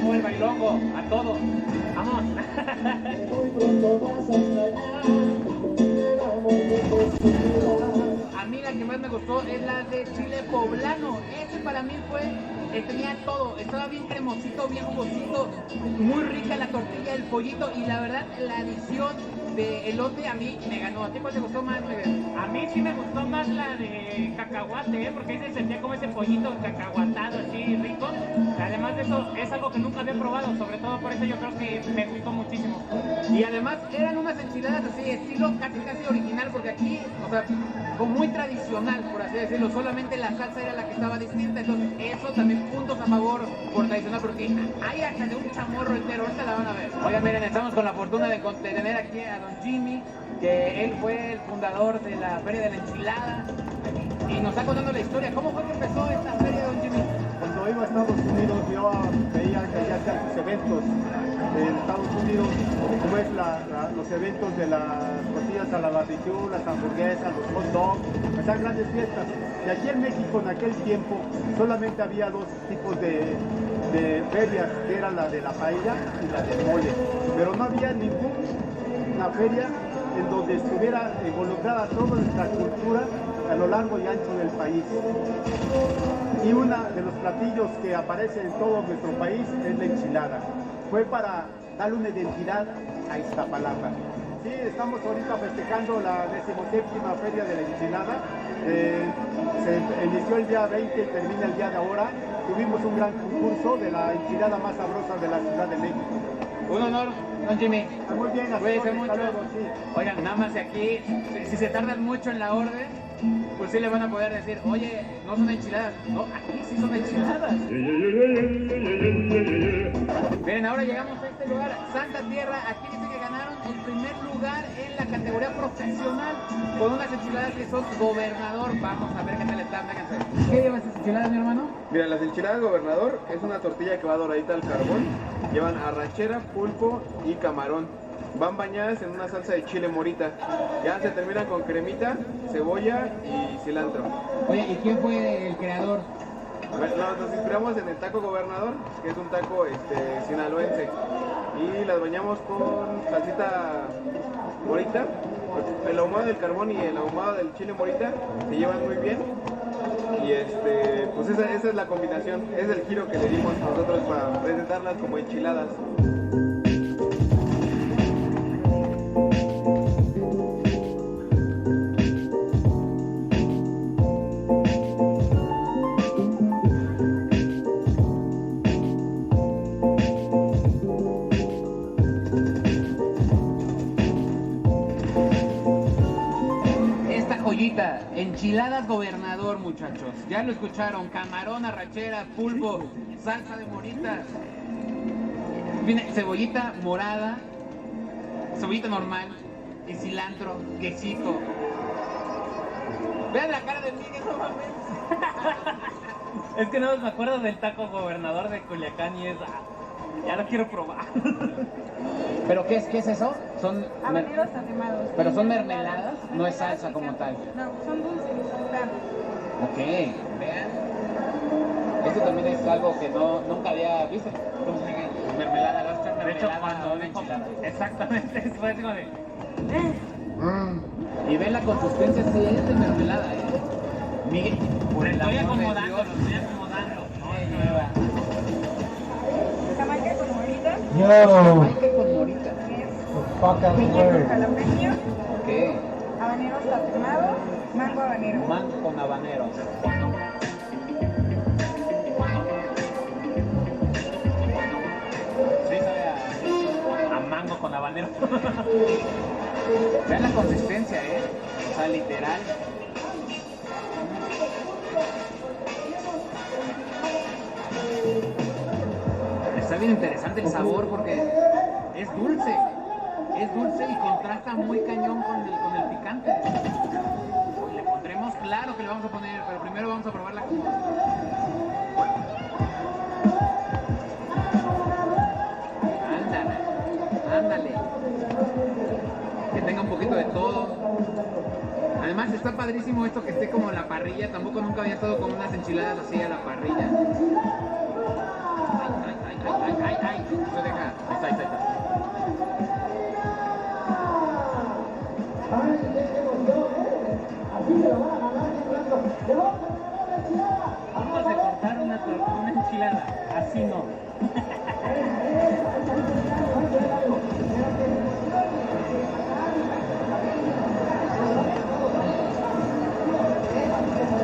Como el bailongo, a todo. Vamos. A mí la que más me gustó es la de chile poblano. Ese para mí fue, tenía todo. Estaba bien cremosito, bien jugosito. Muy rica la tortilla, el pollito. Y la verdad, la adición de elote a mí me ganó. ¿A ti cuál te gustó más, Miguel? A mí sí me gustó más la de cacahuate, porque ahí se sentía como ese pollito cacahuatado así rico. Además de eso es algo que nunca había probado, sobre todo por eso yo creo que me gustó muchísimo. Y además eran unas enchiladas así, estilo casi original, porque aquí, o sea, como muy tradicional, por así decirlo, solamente la salsa era la que estaba distinta, entonces eso también puntos a favor por tradicional, porque hay hasta de un chamorro entero, ahorita la van a ver. Oigan, miren, estamos con la fortuna de tener aquí a don Jimmy, que él fue el fundador de la Feria de la Enchilada, y nos está contando la historia. ¿Cómo fue que empezó esta feria, don Jimmy? Cuando iba a Estados Unidos yo veía que allá hacían sus eventos en Estados Unidos, como es los eventos de las tortillas a la barbecue, las hamburguesas, los hot dogs, hacían grandes fiestas. Y aquí en México en aquel tiempo solamente había dos tipos de ferias, que era la de la paella y la del mole, pero no había ninguna feria en donde estuviera involucrada toda nuestra cultura a lo largo y ancho del país. Y uno de los platillos que aparece en todo nuestro país es la enchilada. Fue para darle una identidad a Iztapalapa. Sí, estamos ahorita festejando la 17ª Feria de la Enchilada. Se inició el día 20 y termina el día de ahora. Tuvimos un gran concurso de la enchilada más sabrosa de la Ciudad de México. Un honor, don Jimmy. Muy bien, cuídense mucho. Luego, sí. Oigan, nada más de aquí, si se tardan mucho en la orden, pues sí le van a poder decir, oye, no son enchiladas. No, aquí sí son enchiladas. Miren, ahora llegamos a este lugar, Santa Tierra. Aquí dice que ganaron el primer lugar en la categoría profesional con unas enchiladas que son gobernador. Vamos a ver qué tal están, vénganse. ¿Qué llevan estas enchiladas, mi hermano? Mira, las enchiladas gobernador es una tortilla que va doradita al carbón. Llevan arrachera, pulpo y camarón. Van bañadas en una salsa de chile morita. Ya se terminan con cremita, cebolla y cilantro. Oye, ¿y quién fue el creador? Nos inspiramos en el taco gobernador, que es un taco sinaloense. Y las bañamos con salsita morita. El ahumado del carbón y el ahumado del chile morita se llevan muy bien. Y pues esa es la combinación, es el giro que le dimos nosotros para presentarlas como enchiladas. Enchiladas gobernador, muchachos. Ya lo escucharon. Camarón, arrachera, pulpo, salsa de morita. Viene cebollita morada, cebollita normal y cilantro, quesito. Vean la cara de Miguel, no mames. Es que no me acuerdo del taco gobernador de Culiacán y es... ya lo quiero probar. ¿Pero qué es eso? Son habaneros tatemado. ¿Pero son mermeladas? No es salsa como tal. No, son dulces, vean. Ok, vean. Esto también es algo que nunca había visto. Mermelada, vas a echar mermelada. De hecho, cuando exactamente, es fue así como de... Y ven la consistencia, sí es de mermelada, Miguel, por el estoy acomodando, lo estoy acomodando. Jamaica con morita. Yo. Jamaica con morita. Piña con jalapeño. ¿Qué? Habaneros tatemado. Mango habanero. Mango con habanero. Sí, sabe a mango con habanero. Vean la consistencia, o sea, literal. Está bien interesante el sabor porque es dulce y contrasta muy cañón con el picante. Le pondremos, claro que le vamos a poner, pero primero vamos a probarla como... Ándale. Que tenga un poquito de todo. Además está padrísimo esto que esté como en la parrilla. Tampoco nunca había estado con unas enchiladas así a la parrilla. Ay. No deja. Ahí está. Vamos a cortar una enchilada. Así no.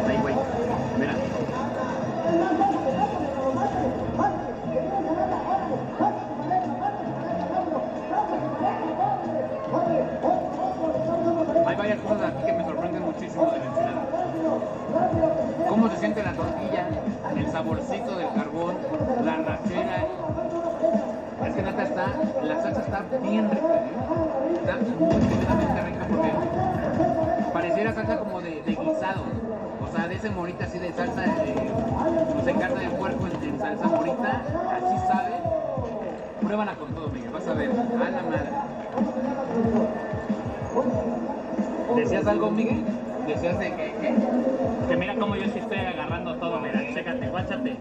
Ahí, güey. Mira. saborcito del carbón, la rachera. Es que neta la salsa está bien rica, ¿eh? Está muy tremendamente rica porque pareciera salsa como de guisado. O sea, de ese morita así de salsa, no sé, carne de puerco en salsa morita, así sabe. Pruébala con todo, Miguel, vas a ver, a la madre. ¿Decías algo, Miguel? ¿Decías de qué? Que mira cómo yo sí estoy agarrando todo, mira, chécate, guáchate.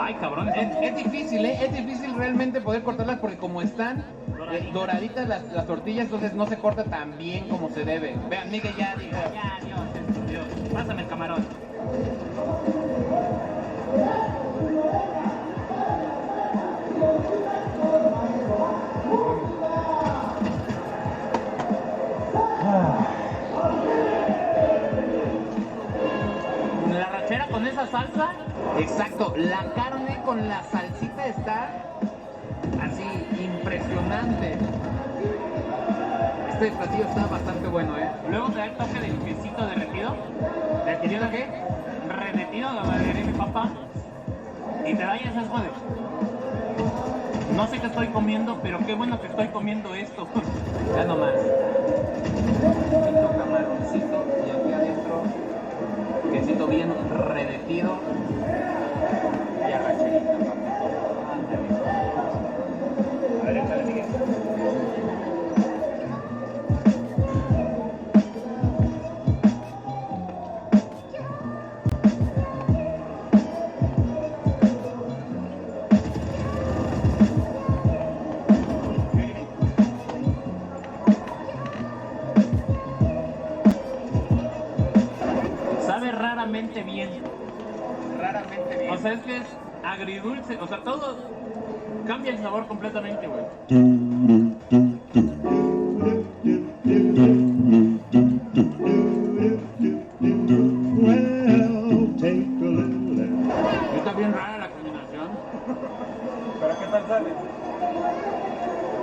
Ay, cabrón. Es difícil, ¿eh? Es difícil realmente poder cortarlas porque como están doraditas las tortillas, entonces no se corta tan bien como se debe. Vean, Miguel ya dijo. Ya, Dios. Pásame el camarón. La rachera con esa salsa. Exacto, la carne con la salsita está así impresionante. Este platillo está bastante bueno, ¿eh? Luego te da el toque del quesito derretido. ¿Derretido qué? Derretido, lo de mi papá. Y te da ya esas joder. No sé qué estoy comiendo, pero qué bueno que estoy comiendo esto. Ya nomás. Un camaroncito y aquí adentro quesito bien redetido y arracherita. A ver, échale, Miguel. Sabe raramente bien. Raramente bien. O sea, es que es agridulce. O sea, todo cambia el sabor completamente, güey. Está bien rara la combinación. ¿Pero qué tal sabe?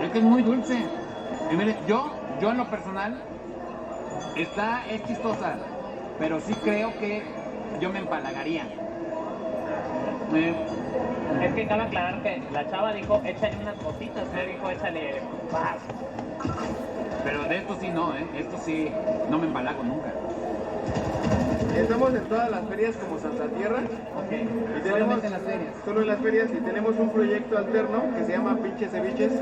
Es que es muy dulce. Y mire, yo en lo personal, es chistosa, pero sí creo que yo me empalagaría. Es que cabe aclarar que la chava dijo, échale unas gotitas, me dijo, échale paz. Pero de esto sí no, ¿eh? Esto sí no me empalago nunca. Estamos en todas las ferias como Santa Tierra. Okay. Y tenemos, Solamente en las ferias. Solo en las ferias y tenemos un proyecto alterno que se llama Pinches Ceviches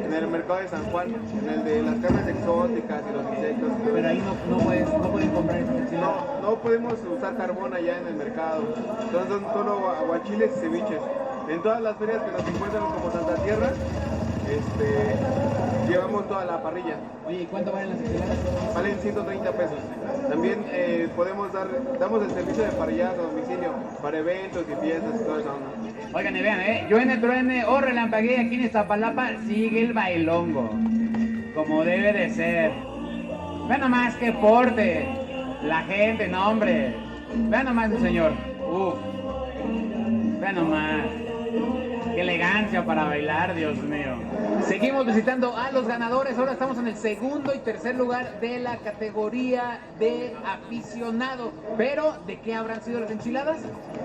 en el mercado de San Juan, en el de las carnes exóticas y los insectos. Pero ahí no pueden comprar ese No podemos usar carbón allá en el mercado. Entonces son solo aguachiles y ceviches. En todas las ferias que nos encuentran como Santa Tierra, llevamos toda la parrilla. Oye, ¿y cuánto valen las enchiladas? Valen 130 pesos. También damos el servicio de parrilladas a domicilio para eventos y fiestas y toda esa onda. Oigan y vean, llueve, truene o relampaguee aquí en Iztapalapa, sigue el bailongo. Como debe de ser. Vean nomás qué porte. La gente, no hombre. Vean nomás el señor. Vean nomás. Qué elegancia para bailar, Dios mío. Seguimos visitando a los ganadores. Ahora estamos en el segundo y tercer lugar de la categoría de aficionado. Pero, ¿de qué habrán sido las enchiladas?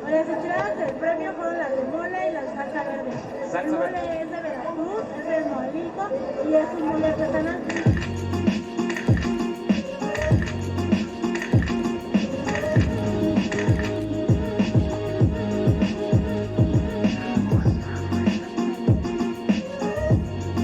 Las enchiladas del premio fueron las de mole y las de salsa verde. Salsa El mole verde. es de Veracruz, es de Nolito y es un mole artesanal.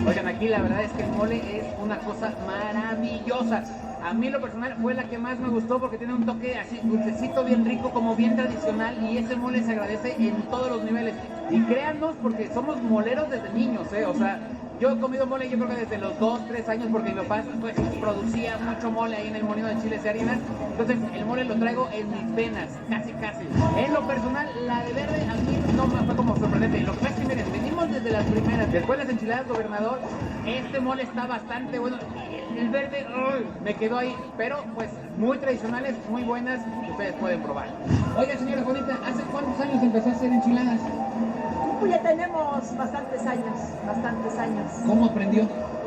Oigan, aquí la verdad es que el mole es una cosa maravillosa. A mí lo personal fue la que más me gustó porque tiene un toque así dulcecito, bien rico, como bien tradicional, y ese mole se agradece en todos los niveles. Y créannos, porque somos moleros desde niños, o sea, yo he comido mole yo creo que desde los 2, 3 años porque mi papá pues, producía mucho mole ahí en el molino de chiles y harinas. Entonces el mole lo traigo en mis venas, casi. En lo personal, la de verde a mí no me fue como sorprendente. Lo que pasa es que miren, venimos desde las primeras, después las enchiladas gobernador, este mole está bastante bueno. El verde me quedó ahí, pero pues muy tradicionales, muy buenas, ustedes pueden probar. Oiga, señora Juanita, ¿hace cuántos años empezó a hacer enchiladas? Pues ya tenemos bastantes años. ¿Cómo aprendió?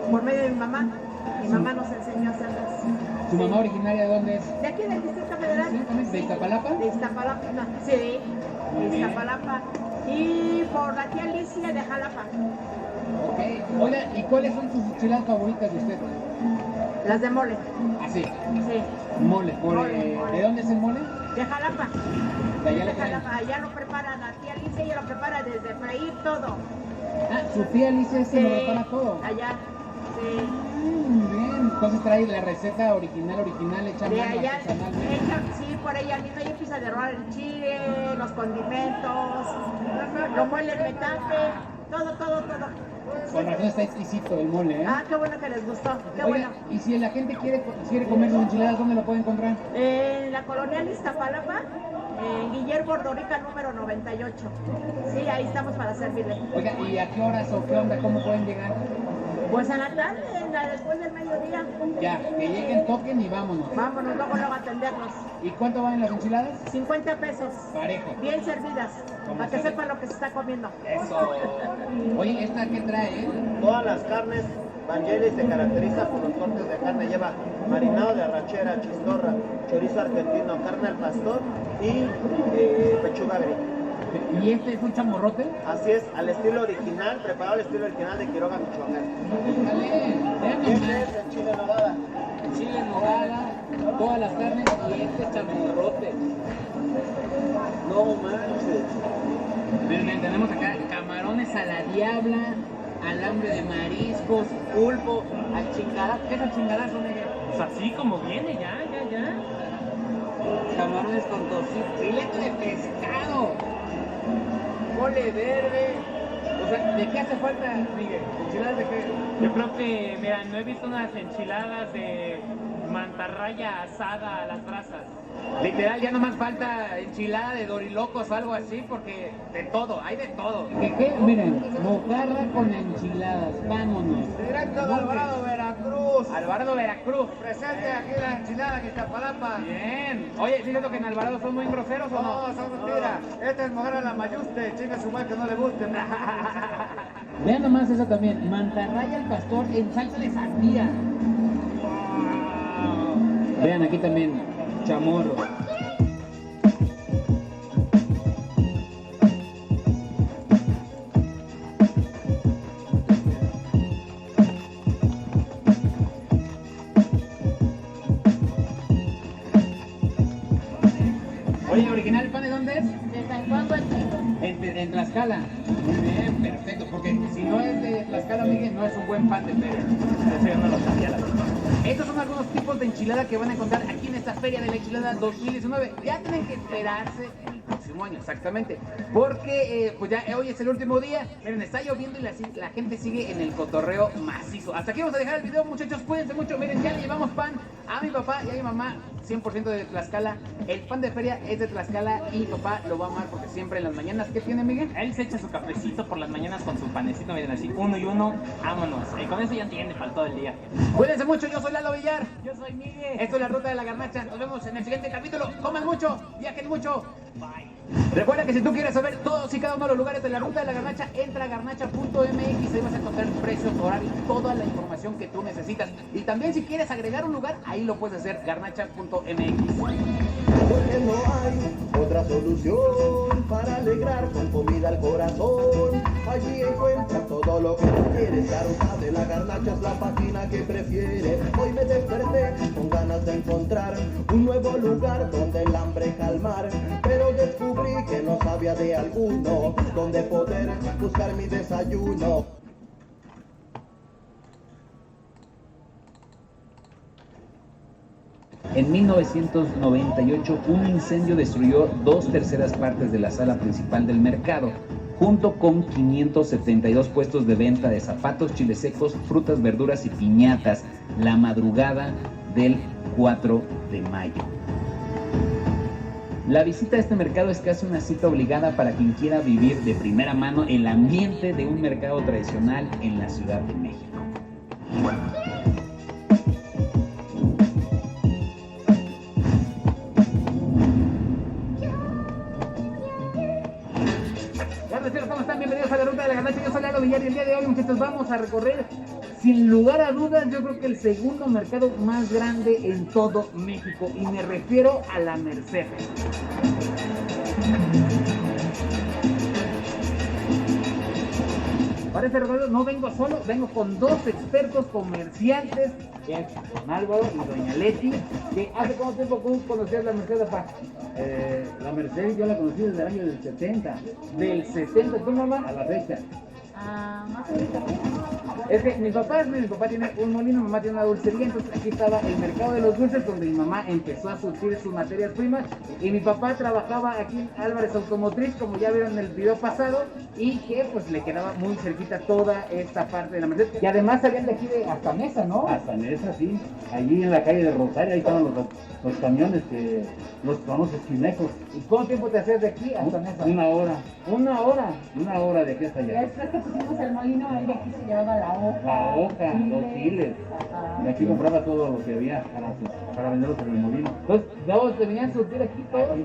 Por medio de mi mamá. Mi mamá nos enseñó a hacerlas. ¿Tu mamá originaria de dónde es? De aquí del Distrito Federal. ¿De Iztapalapa? De Iztapalapa, no, sí, de Iztapalapa. Y por la tía Alicia de Jalapa. Ok. Oiga, ¿y cuáles son sus enchiladas favoritas de usted? Las de mole. ¿Ah, sí? Sí. Mole. Mole. ¿De dónde es el mole? De Jalapa. De allá De Jalapa. Allá lo prepara la tía Alicia, ella lo prepara desde freír todo. Ah, su tía Alicia es que lo prepara todo. Allá, sí. Bien, entonces trae la receta original, hecha De mano allá, artesanalmente. sí, por ella misma, ella empieza a derrotar el chile, los condimentos, lo muele el metate, todo. Con razón está exquisito el mole, ¿eh? Ah, qué bueno que les gustó, qué Oiga, bueno. y si la gente quiere comer sus enchiladas, ¿dónde lo pueden comprar? En la colonial Iztapalapa, en Guillermo Ordorica número 98. Sí, ahí estamos para servirle. Oiga, ¿y a qué horas o qué onda? ¿Cómo pueden llegar? Pues a la tarde, después del mediodía. Ya, que lleguen, toquen y vámonos. Vámonos, luego atendernos. ¿Y cuánto valen las enchiladas? 50 pesos. Parejo. Bien servidas, para que sepan lo que se está comiendo. Eso. Oye, ¿esta qué trae? Todas las carnes, Vangelis se caracteriza por los cortes de carne. Lleva marinado de arrachera, chistorra, chorizo argentino, carne al pastor y pechuga brie. ¿Y este es un chamorrote? Así es, al estilo original, preparado al estilo original de Quiroga, Michoacán. Dale, Este es el chile nogada. Chile en nogada, todas las carnes y este chamorrote. No manches. Miren, tenemos acá camarones a la diabla, alambre de mariscos, pulpo, al chingadazo. ¿Qué es al chingadazo, negro? Pues así como viene, ya. Camarones con tocino, filete de pescado, mole verde. O sea, ¿de qué hace falta, Miguel? ¿Enchiladas de qué? Yo creo que, mira, no he visto unas enchiladas de mantarraya asada a las brasas. Literal, ya nomás falta enchilada de dorilocos o algo así, porque de todo, hay de todo. ¿Qué? Miren, mojarra con enchiladas, vámonos. Directo de Alvarado, Veracruz. Alvarado, Veracruz. Presente aquí la enchilada en Iztapalapa. Bien. Oye, ¿sí es cierto que en Alvarado son muy groseros o no? No, son mentiras. Esta es mojarra a la mayuste, chinga su madre que no le guste. Vean nomás eso también, mantarraya al pastor en salsa de sandía. Vean aquí también, chamorro. Oye, ¿original el pan de dónde es? De San Juan Guantito. En Tlaxcala. Muy bien, perfecto. Porque si no es de Tlaxcala, Miguel, no es un buen pan de feria. Eso yo no lo sabía, la verdad. Estos son algunos tipos de enchilada que van a encontrar aquí en esta Feria de la Enchilada 2019. Ya tienen que esperarse el próximo año, exactamente. Porque pues ya hoy es el último día. Miren, está lloviendo y la gente sigue en el cotorreo macizo. Hasta aquí vamos a dejar el video, muchachos. Cuídense mucho. Miren, ya le llevamos pan a mi papá y a mi mamá. 100% de Tlaxcala. El pan de feria es de Tlaxcala y papá lo va a amar porque siempre en las mañanas, ¿qué tiene, Miguel? Él se echa su cafecito por las mañanas con su panecito, miren así, uno y uno, vámonos. Y con eso ya tiene para todo el día. Cuídense mucho, yo soy Lalo Villar. Yo soy Miguel. Esto es la Ruta de la Garnacha. Nos vemos en el siguiente capítulo. Coman mucho, viajen mucho. Bye. Recuerda que si tú quieres saber todos y cada uno de los lugares de la Ruta de la Garnacha, entra a garnacha.mx, ahí vas a encontrar precios, horarios, toda la información que tú necesitas. Y también si quieres agregar un lugar, ahí lo puedes hacer, garnacha.mx. Porque no hay otra solución para alegrar con comida al corazón. Allí encuentras todo lo que tú quieres. La Ruta de la Garnacha es la página que prefieres. Hoy me desperté con ganas de encontrar un nuevo lugar donde el hambre calmar, pero descubrí que no sabía de alguno donde poder buscar mi desayuno. En 1998, un incendio destruyó 2/3 partes de la sala principal del mercado, junto con 572 puestos de venta de zapatos, chiles secos, frutas, verduras y piñatas, la madrugada del 4 de mayo. La visita a este mercado es casi una cita obligada para quien quiera vivir de primera mano el ambiente de un mercado tradicional en la Ciudad de México. ¿Cómo están? Bienvenidos a la Ruta de la Garnacha. Yo soy Lalo Villar y el día de hoy, muchachos, vamos a recorrer sin lugar a dudas, yo creo que el segundo mercado más grande en todo México, y me refiero a la Merced. Para este recorrido no vengo solo, vengo con dos expertos comerciantes, que es don Álvaro y doña Leti, que ¿hace cuánto tiempo tú conocías la Merced, papá? La Merced yo la conocí desde el año del 70. Del 70, ¿tu mamá? A la fecha. Más ahorita. Es que mi papá tiene un molino, mi mamá tiene una dulcería, entonces aquí estaba el mercado de los dulces donde mi mamá empezó a surtir sus materias primas, y mi papá trabajaba aquí en Álvarez Automotriz, como ya vieron en el video pasado, y que pues le quedaba muy cerquita toda esta parte de la Merced, y además salían de aquí de hasta Mesa, ¿no? Hasta Mesa, sí. Allí en la calle de Rosario, ahí estaban los camiones, los famosos quinecos. ¿Y cuánto tiempo te hacías de aquí hasta Mesa? Una hora. ¿Una hora? Una hora de aquí hasta allá. Después que pusimos el molino, ahí de aquí se llevaba la hoja. La hoja, los chiles. Y aquí compraba todo lo que había para venderlos en el molino. Entonces, todos te venían a surtir aquí todos. Y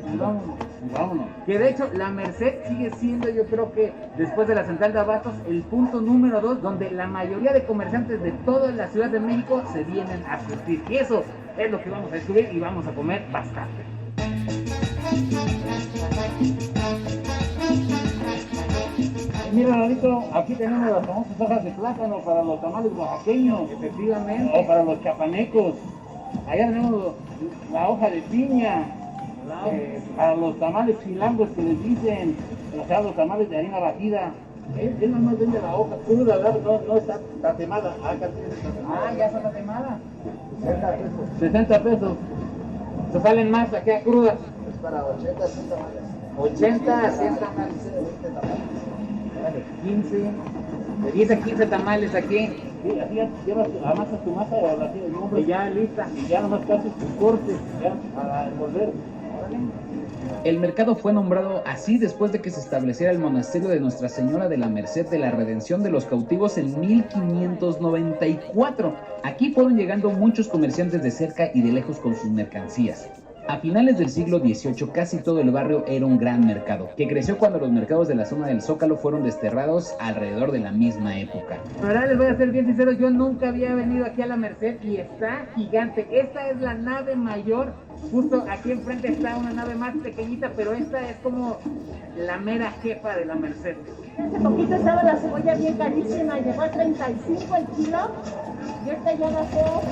vámonos. Que de hecho, la Merced sigue siendo, yo creo que después de la central de abastos, el punto número 2, donde la mayoría de comerciantes de toda la Ciudad de México se vienen a surtir. Y eso es lo que vamos a descubrir y vamos a comer bastante. Mira, Lalito, aquí tenemos las famosas hojas de plátano para los tamales oaxaqueños. Efectivamente. O para los chapanecos. Allá tenemos la hoja de piña. Para los tamales chilangos que les dicen, o sea, los tamales de harina batida. Él nada más vende la hoja cruda, ¿verdad? No está tatemada. Ya está tatemada. 60 pesos. Se salen más aquí a crudas. Es para 80, 100 tamales. 80, 100 tamales. 15. Me dice 15 tamales aquí. Sí, así ya llevas, amasas tu masa o la tienes, Y ya lista. Y ya nomás haces tus cortes, ya para envolver. El mercado fue nombrado así después de que se estableciera el monasterio de Nuestra Señora de la Merced de la Redención de los Cautivos en 1594. Aquí fueron llegando muchos comerciantes de cerca y de lejos con sus mercancías. A finales del siglo XVIII, casi todo el barrio era un gran mercado, que creció cuando los mercados de la zona del Zócalo fueron desterrados alrededor de la misma época. Ahora les voy a ser bien sincero, yo nunca había venido aquí a la Merced y está gigante. Esta es la nave mayor, justo aquí enfrente está una nave más pequeñita, pero esta es como la mera jefa de la Merced. Hace poquito estaba la cebolla bien carísima, llegó a 35 el kilo, y ahorita ya bajó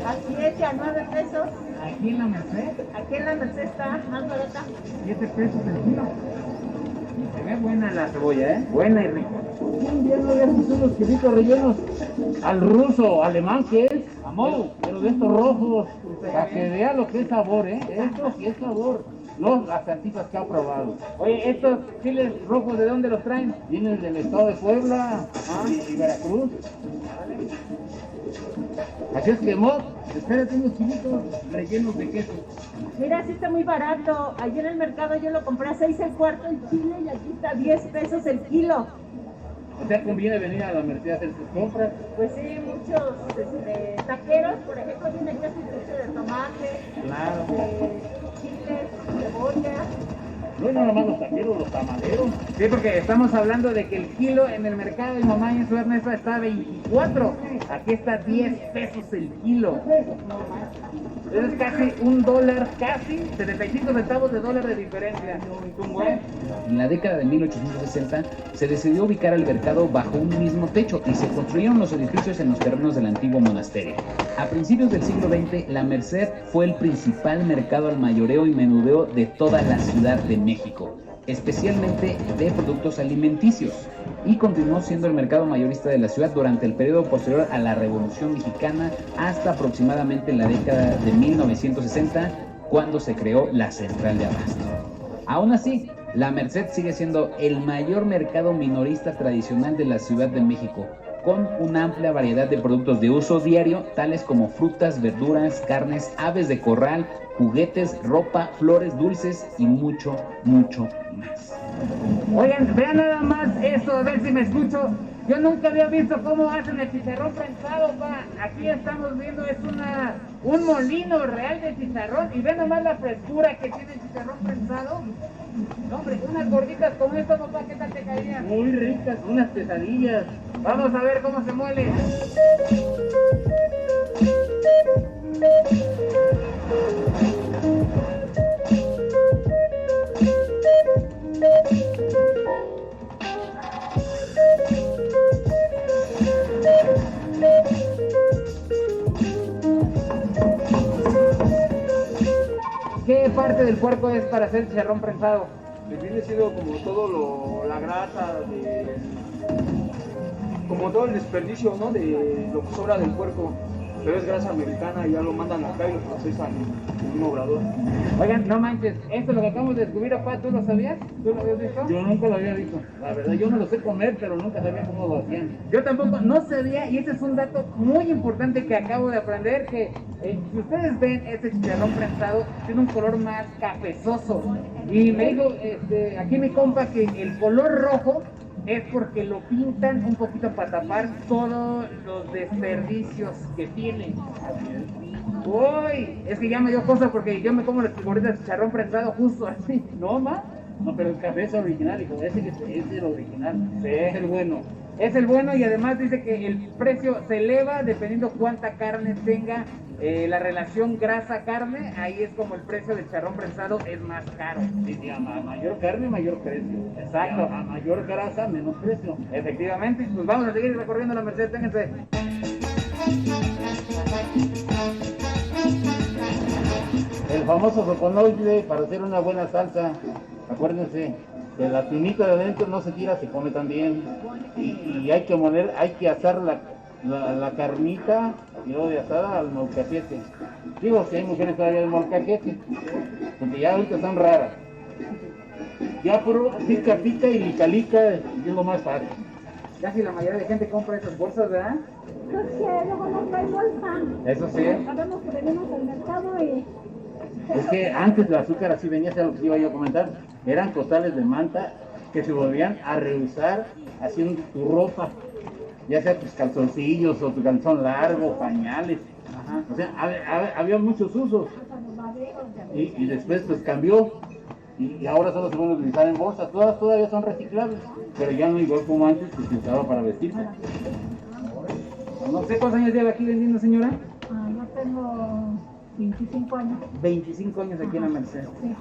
a 7, a 9 pesos. ¿Aquí en la Merced? Aquí en la Merced está más barata. 7 pesos el kilo. Se ve buena la cebolla, ¿eh? Buena y rica. Un día no habían visto unos quesitos rellenos al ruso, alemán, que es amor, pero de estos rojos, para que vea lo que es sabor, ¿eh? Esto sí es sabor. No las salsitas que ha probado. Oye, estos chiles rojos, ¿de dónde los traen? Vienen del estado de Puebla y Veracruz. Así es que, Mod, espérate unos chilitos rellenos de queso. Mira, sí está muy barato. Ayer en el mercado yo lo compré a 6 el cuarto el chile y aquí está 10 pesos el kilo. O sea, conviene venir a la Merced a hacer sus compras. Pues sí, muchos taqueros, por ejemplo, tienen queso y dulce de tomate, Claro. chiles, cebolla. No es nada más los taqueros, los tamaleros. Sí, porque estamos hablando de que el kilo en el mercado de mamá y en su Ernesto está a 24. Aquí está 10 pesos el kilo. Es casi $1, casi 75 centavos de dólar de diferencia. En la década de 1860 se decidió ubicar el mercado bajo un mismo techo y se construyeron los edificios en los terrenos del antiguo monasterio. A principios del siglo XX, la Merced fue el principal mercado al mayoreo y menudeo de toda la Ciudad de México, especialmente de productos alimenticios, y continuó siendo el mercado mayorista de la ciudad durante el periodo posterior a la Revolución Mexicana hasta aproximadamente la década de 1960, cuando se creó la central de abasto. Aún así, la Merced sigue siendo el mayor mercado minorista tradicional de la Ciudad de México, con una amplia variedad de productos de uso diario, tales como frutas, verduras, carnes, aves de corral, juguetes, ropa, flores, dulces y mucho, mucho más. Oigan, vean nada más esto, a ver si me escucho. Yo nunca había visto cómo hacen el chicharrón prensado, pa. Aquí estamos viendo, es un molino real de chicharrón. Y ve nomás la frescura que tiene el chicharrón prensado. No, hombre, unas gorditas como esto, papá, ¿qué tal te caerían? Muy ricas, unas pesadillas. Vamos a ver cómo se muele. ¿Qué parte del puerco es para hacer chicharrón prensado? Pues viene siendo como la grasa, como todo el desperdicio, ¿no? De lo que sobra del puerco. Pero es grasa americana y ya lo mandan acá y lo procesan en un obrador. Oigan, no manches, esto es lo que acabamos de descubrir, papá, ¿tú lo sabías? ¿Tú lo habías visto? Yo nunca lo había visto. La verdad, yo me lo sé comer, pero nunca sabía cómo lo hacían. Yo tampoco, no sabía, y ese es un dato muy importante que acabo de aprender, que si ustedes ven este chicharrón prensado, tiene un color más cafezoso. Y me dijo aquí mi compa que el color rojo es porque lo pintan un poquito para tapar todos los desperdicios que tiene. Uy, es que ya me dio cosa porque yo me como las gorditas de chicharrón prensado justo así. ¿No, ma? No, pero el café es original, hijo. Ese es el original. Sí. Es el bueno. Es el bueno y además dice que el precio se eleva dependiendo cuánta carne tenga. La relación grasa-carne, ahí es como el precio del chicharrón prensado es más caro. Sí, a mayor carne, mayor precio. Exacto. A mayor grasa, menos precio. Efectivamente, pues vamos a seguir recorriendo la Merced, ténganse. El famoso soconoide para hacer una buena salsa. Acuérdense, que la tunita de adentro no se tira, se come también. Y hay que asar la carnita y luego de asada al molcajete. Digo, si hay mujeres todavía de molcajete, porque ya ahorita están raras. Ya puro pica y lica es lo más fácil. Casi la mayoría de gente compra esas bolsas, ¿verdad? No sé, luego no trae bolsa. Eso sí. Sabemos que venimos al mercado y... Es que antes el azúcar así venía, sea lo que iba yo a comentar, eran costales de manta que se volvían a reusar haciendo tu ropa, ya sea tus calzoncillos o tu calzón largo, pañales. Ajá. O sea, había muchos usos y después pues cambió y ahora solo se pueden utilizar en bolsas. Todas todavía son reciclables, pero ya no igual como antes que se usaba para vestirse. No sé cuántos años lleva aquí vendiendo, señora. Yo tengo 25 años. 25 años aquí en la Merced. Sí.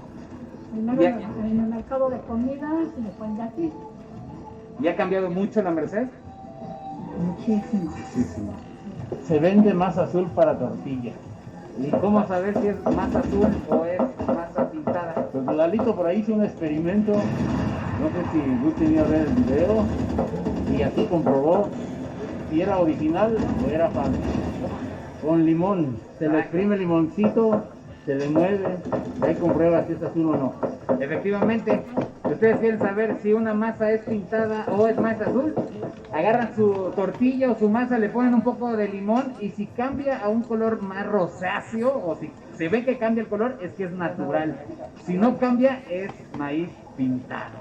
Primero en el mercado de comidas y después de aquí. ¿Y ha cambiado mucho la Merced? Muchísimo. Se vende masa azul para tortilla. ¿Y cómo saber si es masa azul o es masa pintada? Pues Lalito por ahí hizo un experimento, no sé si Gus tenía que ver el video, y así comprobó si era original o era falso. Con limón, se le exprime el limoncito, se le mueve, y ahí comprueba si es azul o no. Efectivamente, si ustedes quieren saber si una masa es pintada o es masa azul, agarran su tortilla o su masa, le ponen un poco de limón y si cambia a un color más rosáceo o si se ve que cambia el color es que es natural. Si no cambia es maíz pintado.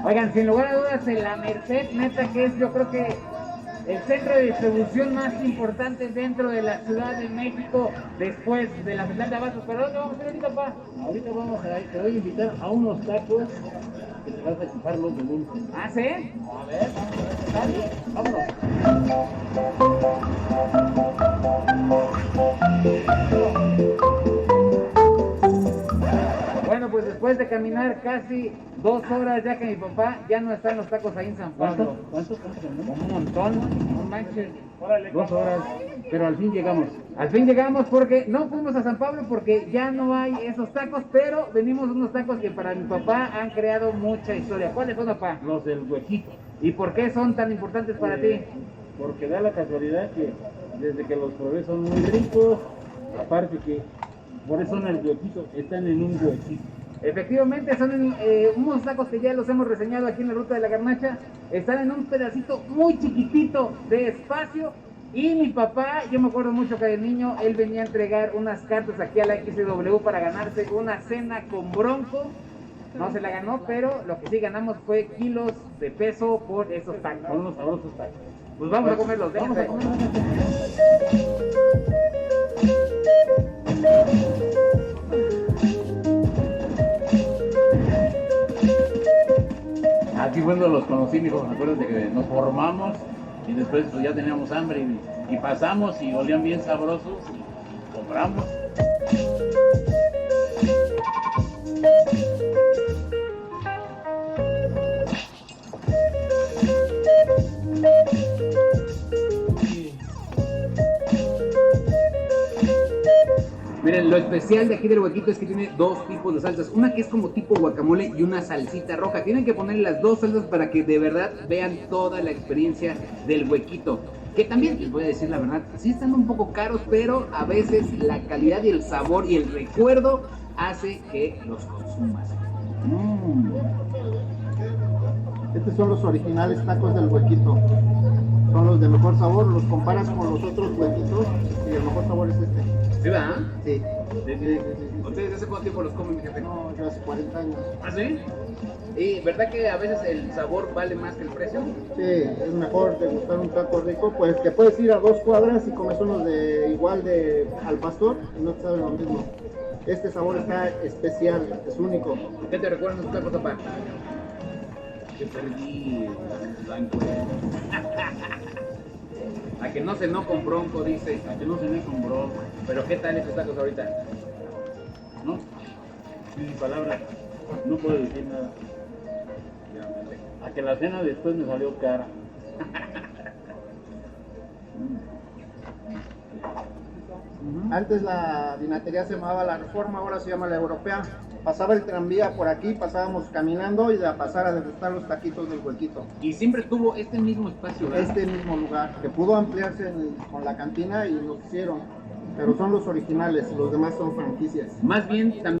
Oigan, sin lugar a dudas, en la Merced, neta que es, yo creo que el centro de distribución más importante dentro de la Ciudad de México, después de la central de abastos. ¿Pero dónde vamos a ir ahorita, pa? Ahorita vamos te voy a invitar a unos tacos que te vas a chupar los de dulce. ¿Ah, sí? A ver, vámonos. Bueno, pues después de caminar casi 2 horas, ya que mi papá ya no está en los tacos ahí en San Pablo. ¿Cuántos? Un montón, no manches. 2 horas, pero al fin llegamos. Al fin llegamos porque no fuimos a San Pablo porque ya no hay esos tacos, pero venimos unos tacos que para mi papá han creado mucha historia. ¿Cuáles son, papá? Los del huequito. ¿Y por qué son tan importantes para ti? Porque da la casualidad que desde que los probé son muy ricos, aparte que por eso en el huequito, están en un huequito. Efectivamente, son unos tacos que ya los hemos reseñado aquí en la ruta de la garnacha. Están en un pedacito muy chiquitito de espacio Y mi papá, yo me acuerdo mucho que de niño, él venía a entregar unas cartas aquí a la XW para ganarse una cena con Bronco. No se la ganó, pero lo que sí ganamos fue kilos de peso por esos tacos. Por unos sabrosos tacos. Pues vamos a comerlos, déjense. Aquí cuando los conocí, mijo, me acuerdo de que nos formamos y después pues, ya teníamos hambre y pasamos y olían bien sabrosos y compramos. Miren, lo especial de aquí del huequito es que tiene dos tipos de salsas. Una que es como tipo guacamole y una salsita roja. Tienen que poner las dos salsas para que de verdad vean toda la experiencia del huequito. Que también, les voy a decir la verdad, sí están un poco caros, pero a veces la calidad y el sabor y el recuerdo hace que los consumas. Estos son los originales tacos del huequito. Son los de mejor sabor, los comparas con los otros huequitos y el mejor sabor es este. ¿Sí, verdad? Sí. ¿Ustedes hace cuánto tiempo los comen, mi jefe? No, yo hace 40 años. ¿Ah, sí? ¿Y verdad que a veces el sabor vale más que el precio? Sí, es mejor degustar un taco rico, pues que puedes ir a 2 cuadras y comes unos de igual de al pastor y no te sabe lo mismo. Este sabor está especial, es único. ¿Qué te recuerdan tus tacos, papá? Que perdí blanco. A que no cenó con Bronco, dice. A que no cené con Bronco. Pero ¿qué tal estos tacos ahorita? No, sin palabras, no puedo decir nada. A que la cena después me salió cara. Antes la vinatería se llamaba La Reforma, ahora se llama La Europea. Pasaba el tranvía por aquí, pasábamos caminando y a pasar a degustar los taquitos del huequito. Y siempre tuvo este mismo espacio, ¿verdad? Este mismo lugar, que pudo ampliarse con la cantina y lo hicieron. Pero son los originales, los demás son franquicias. Más bien también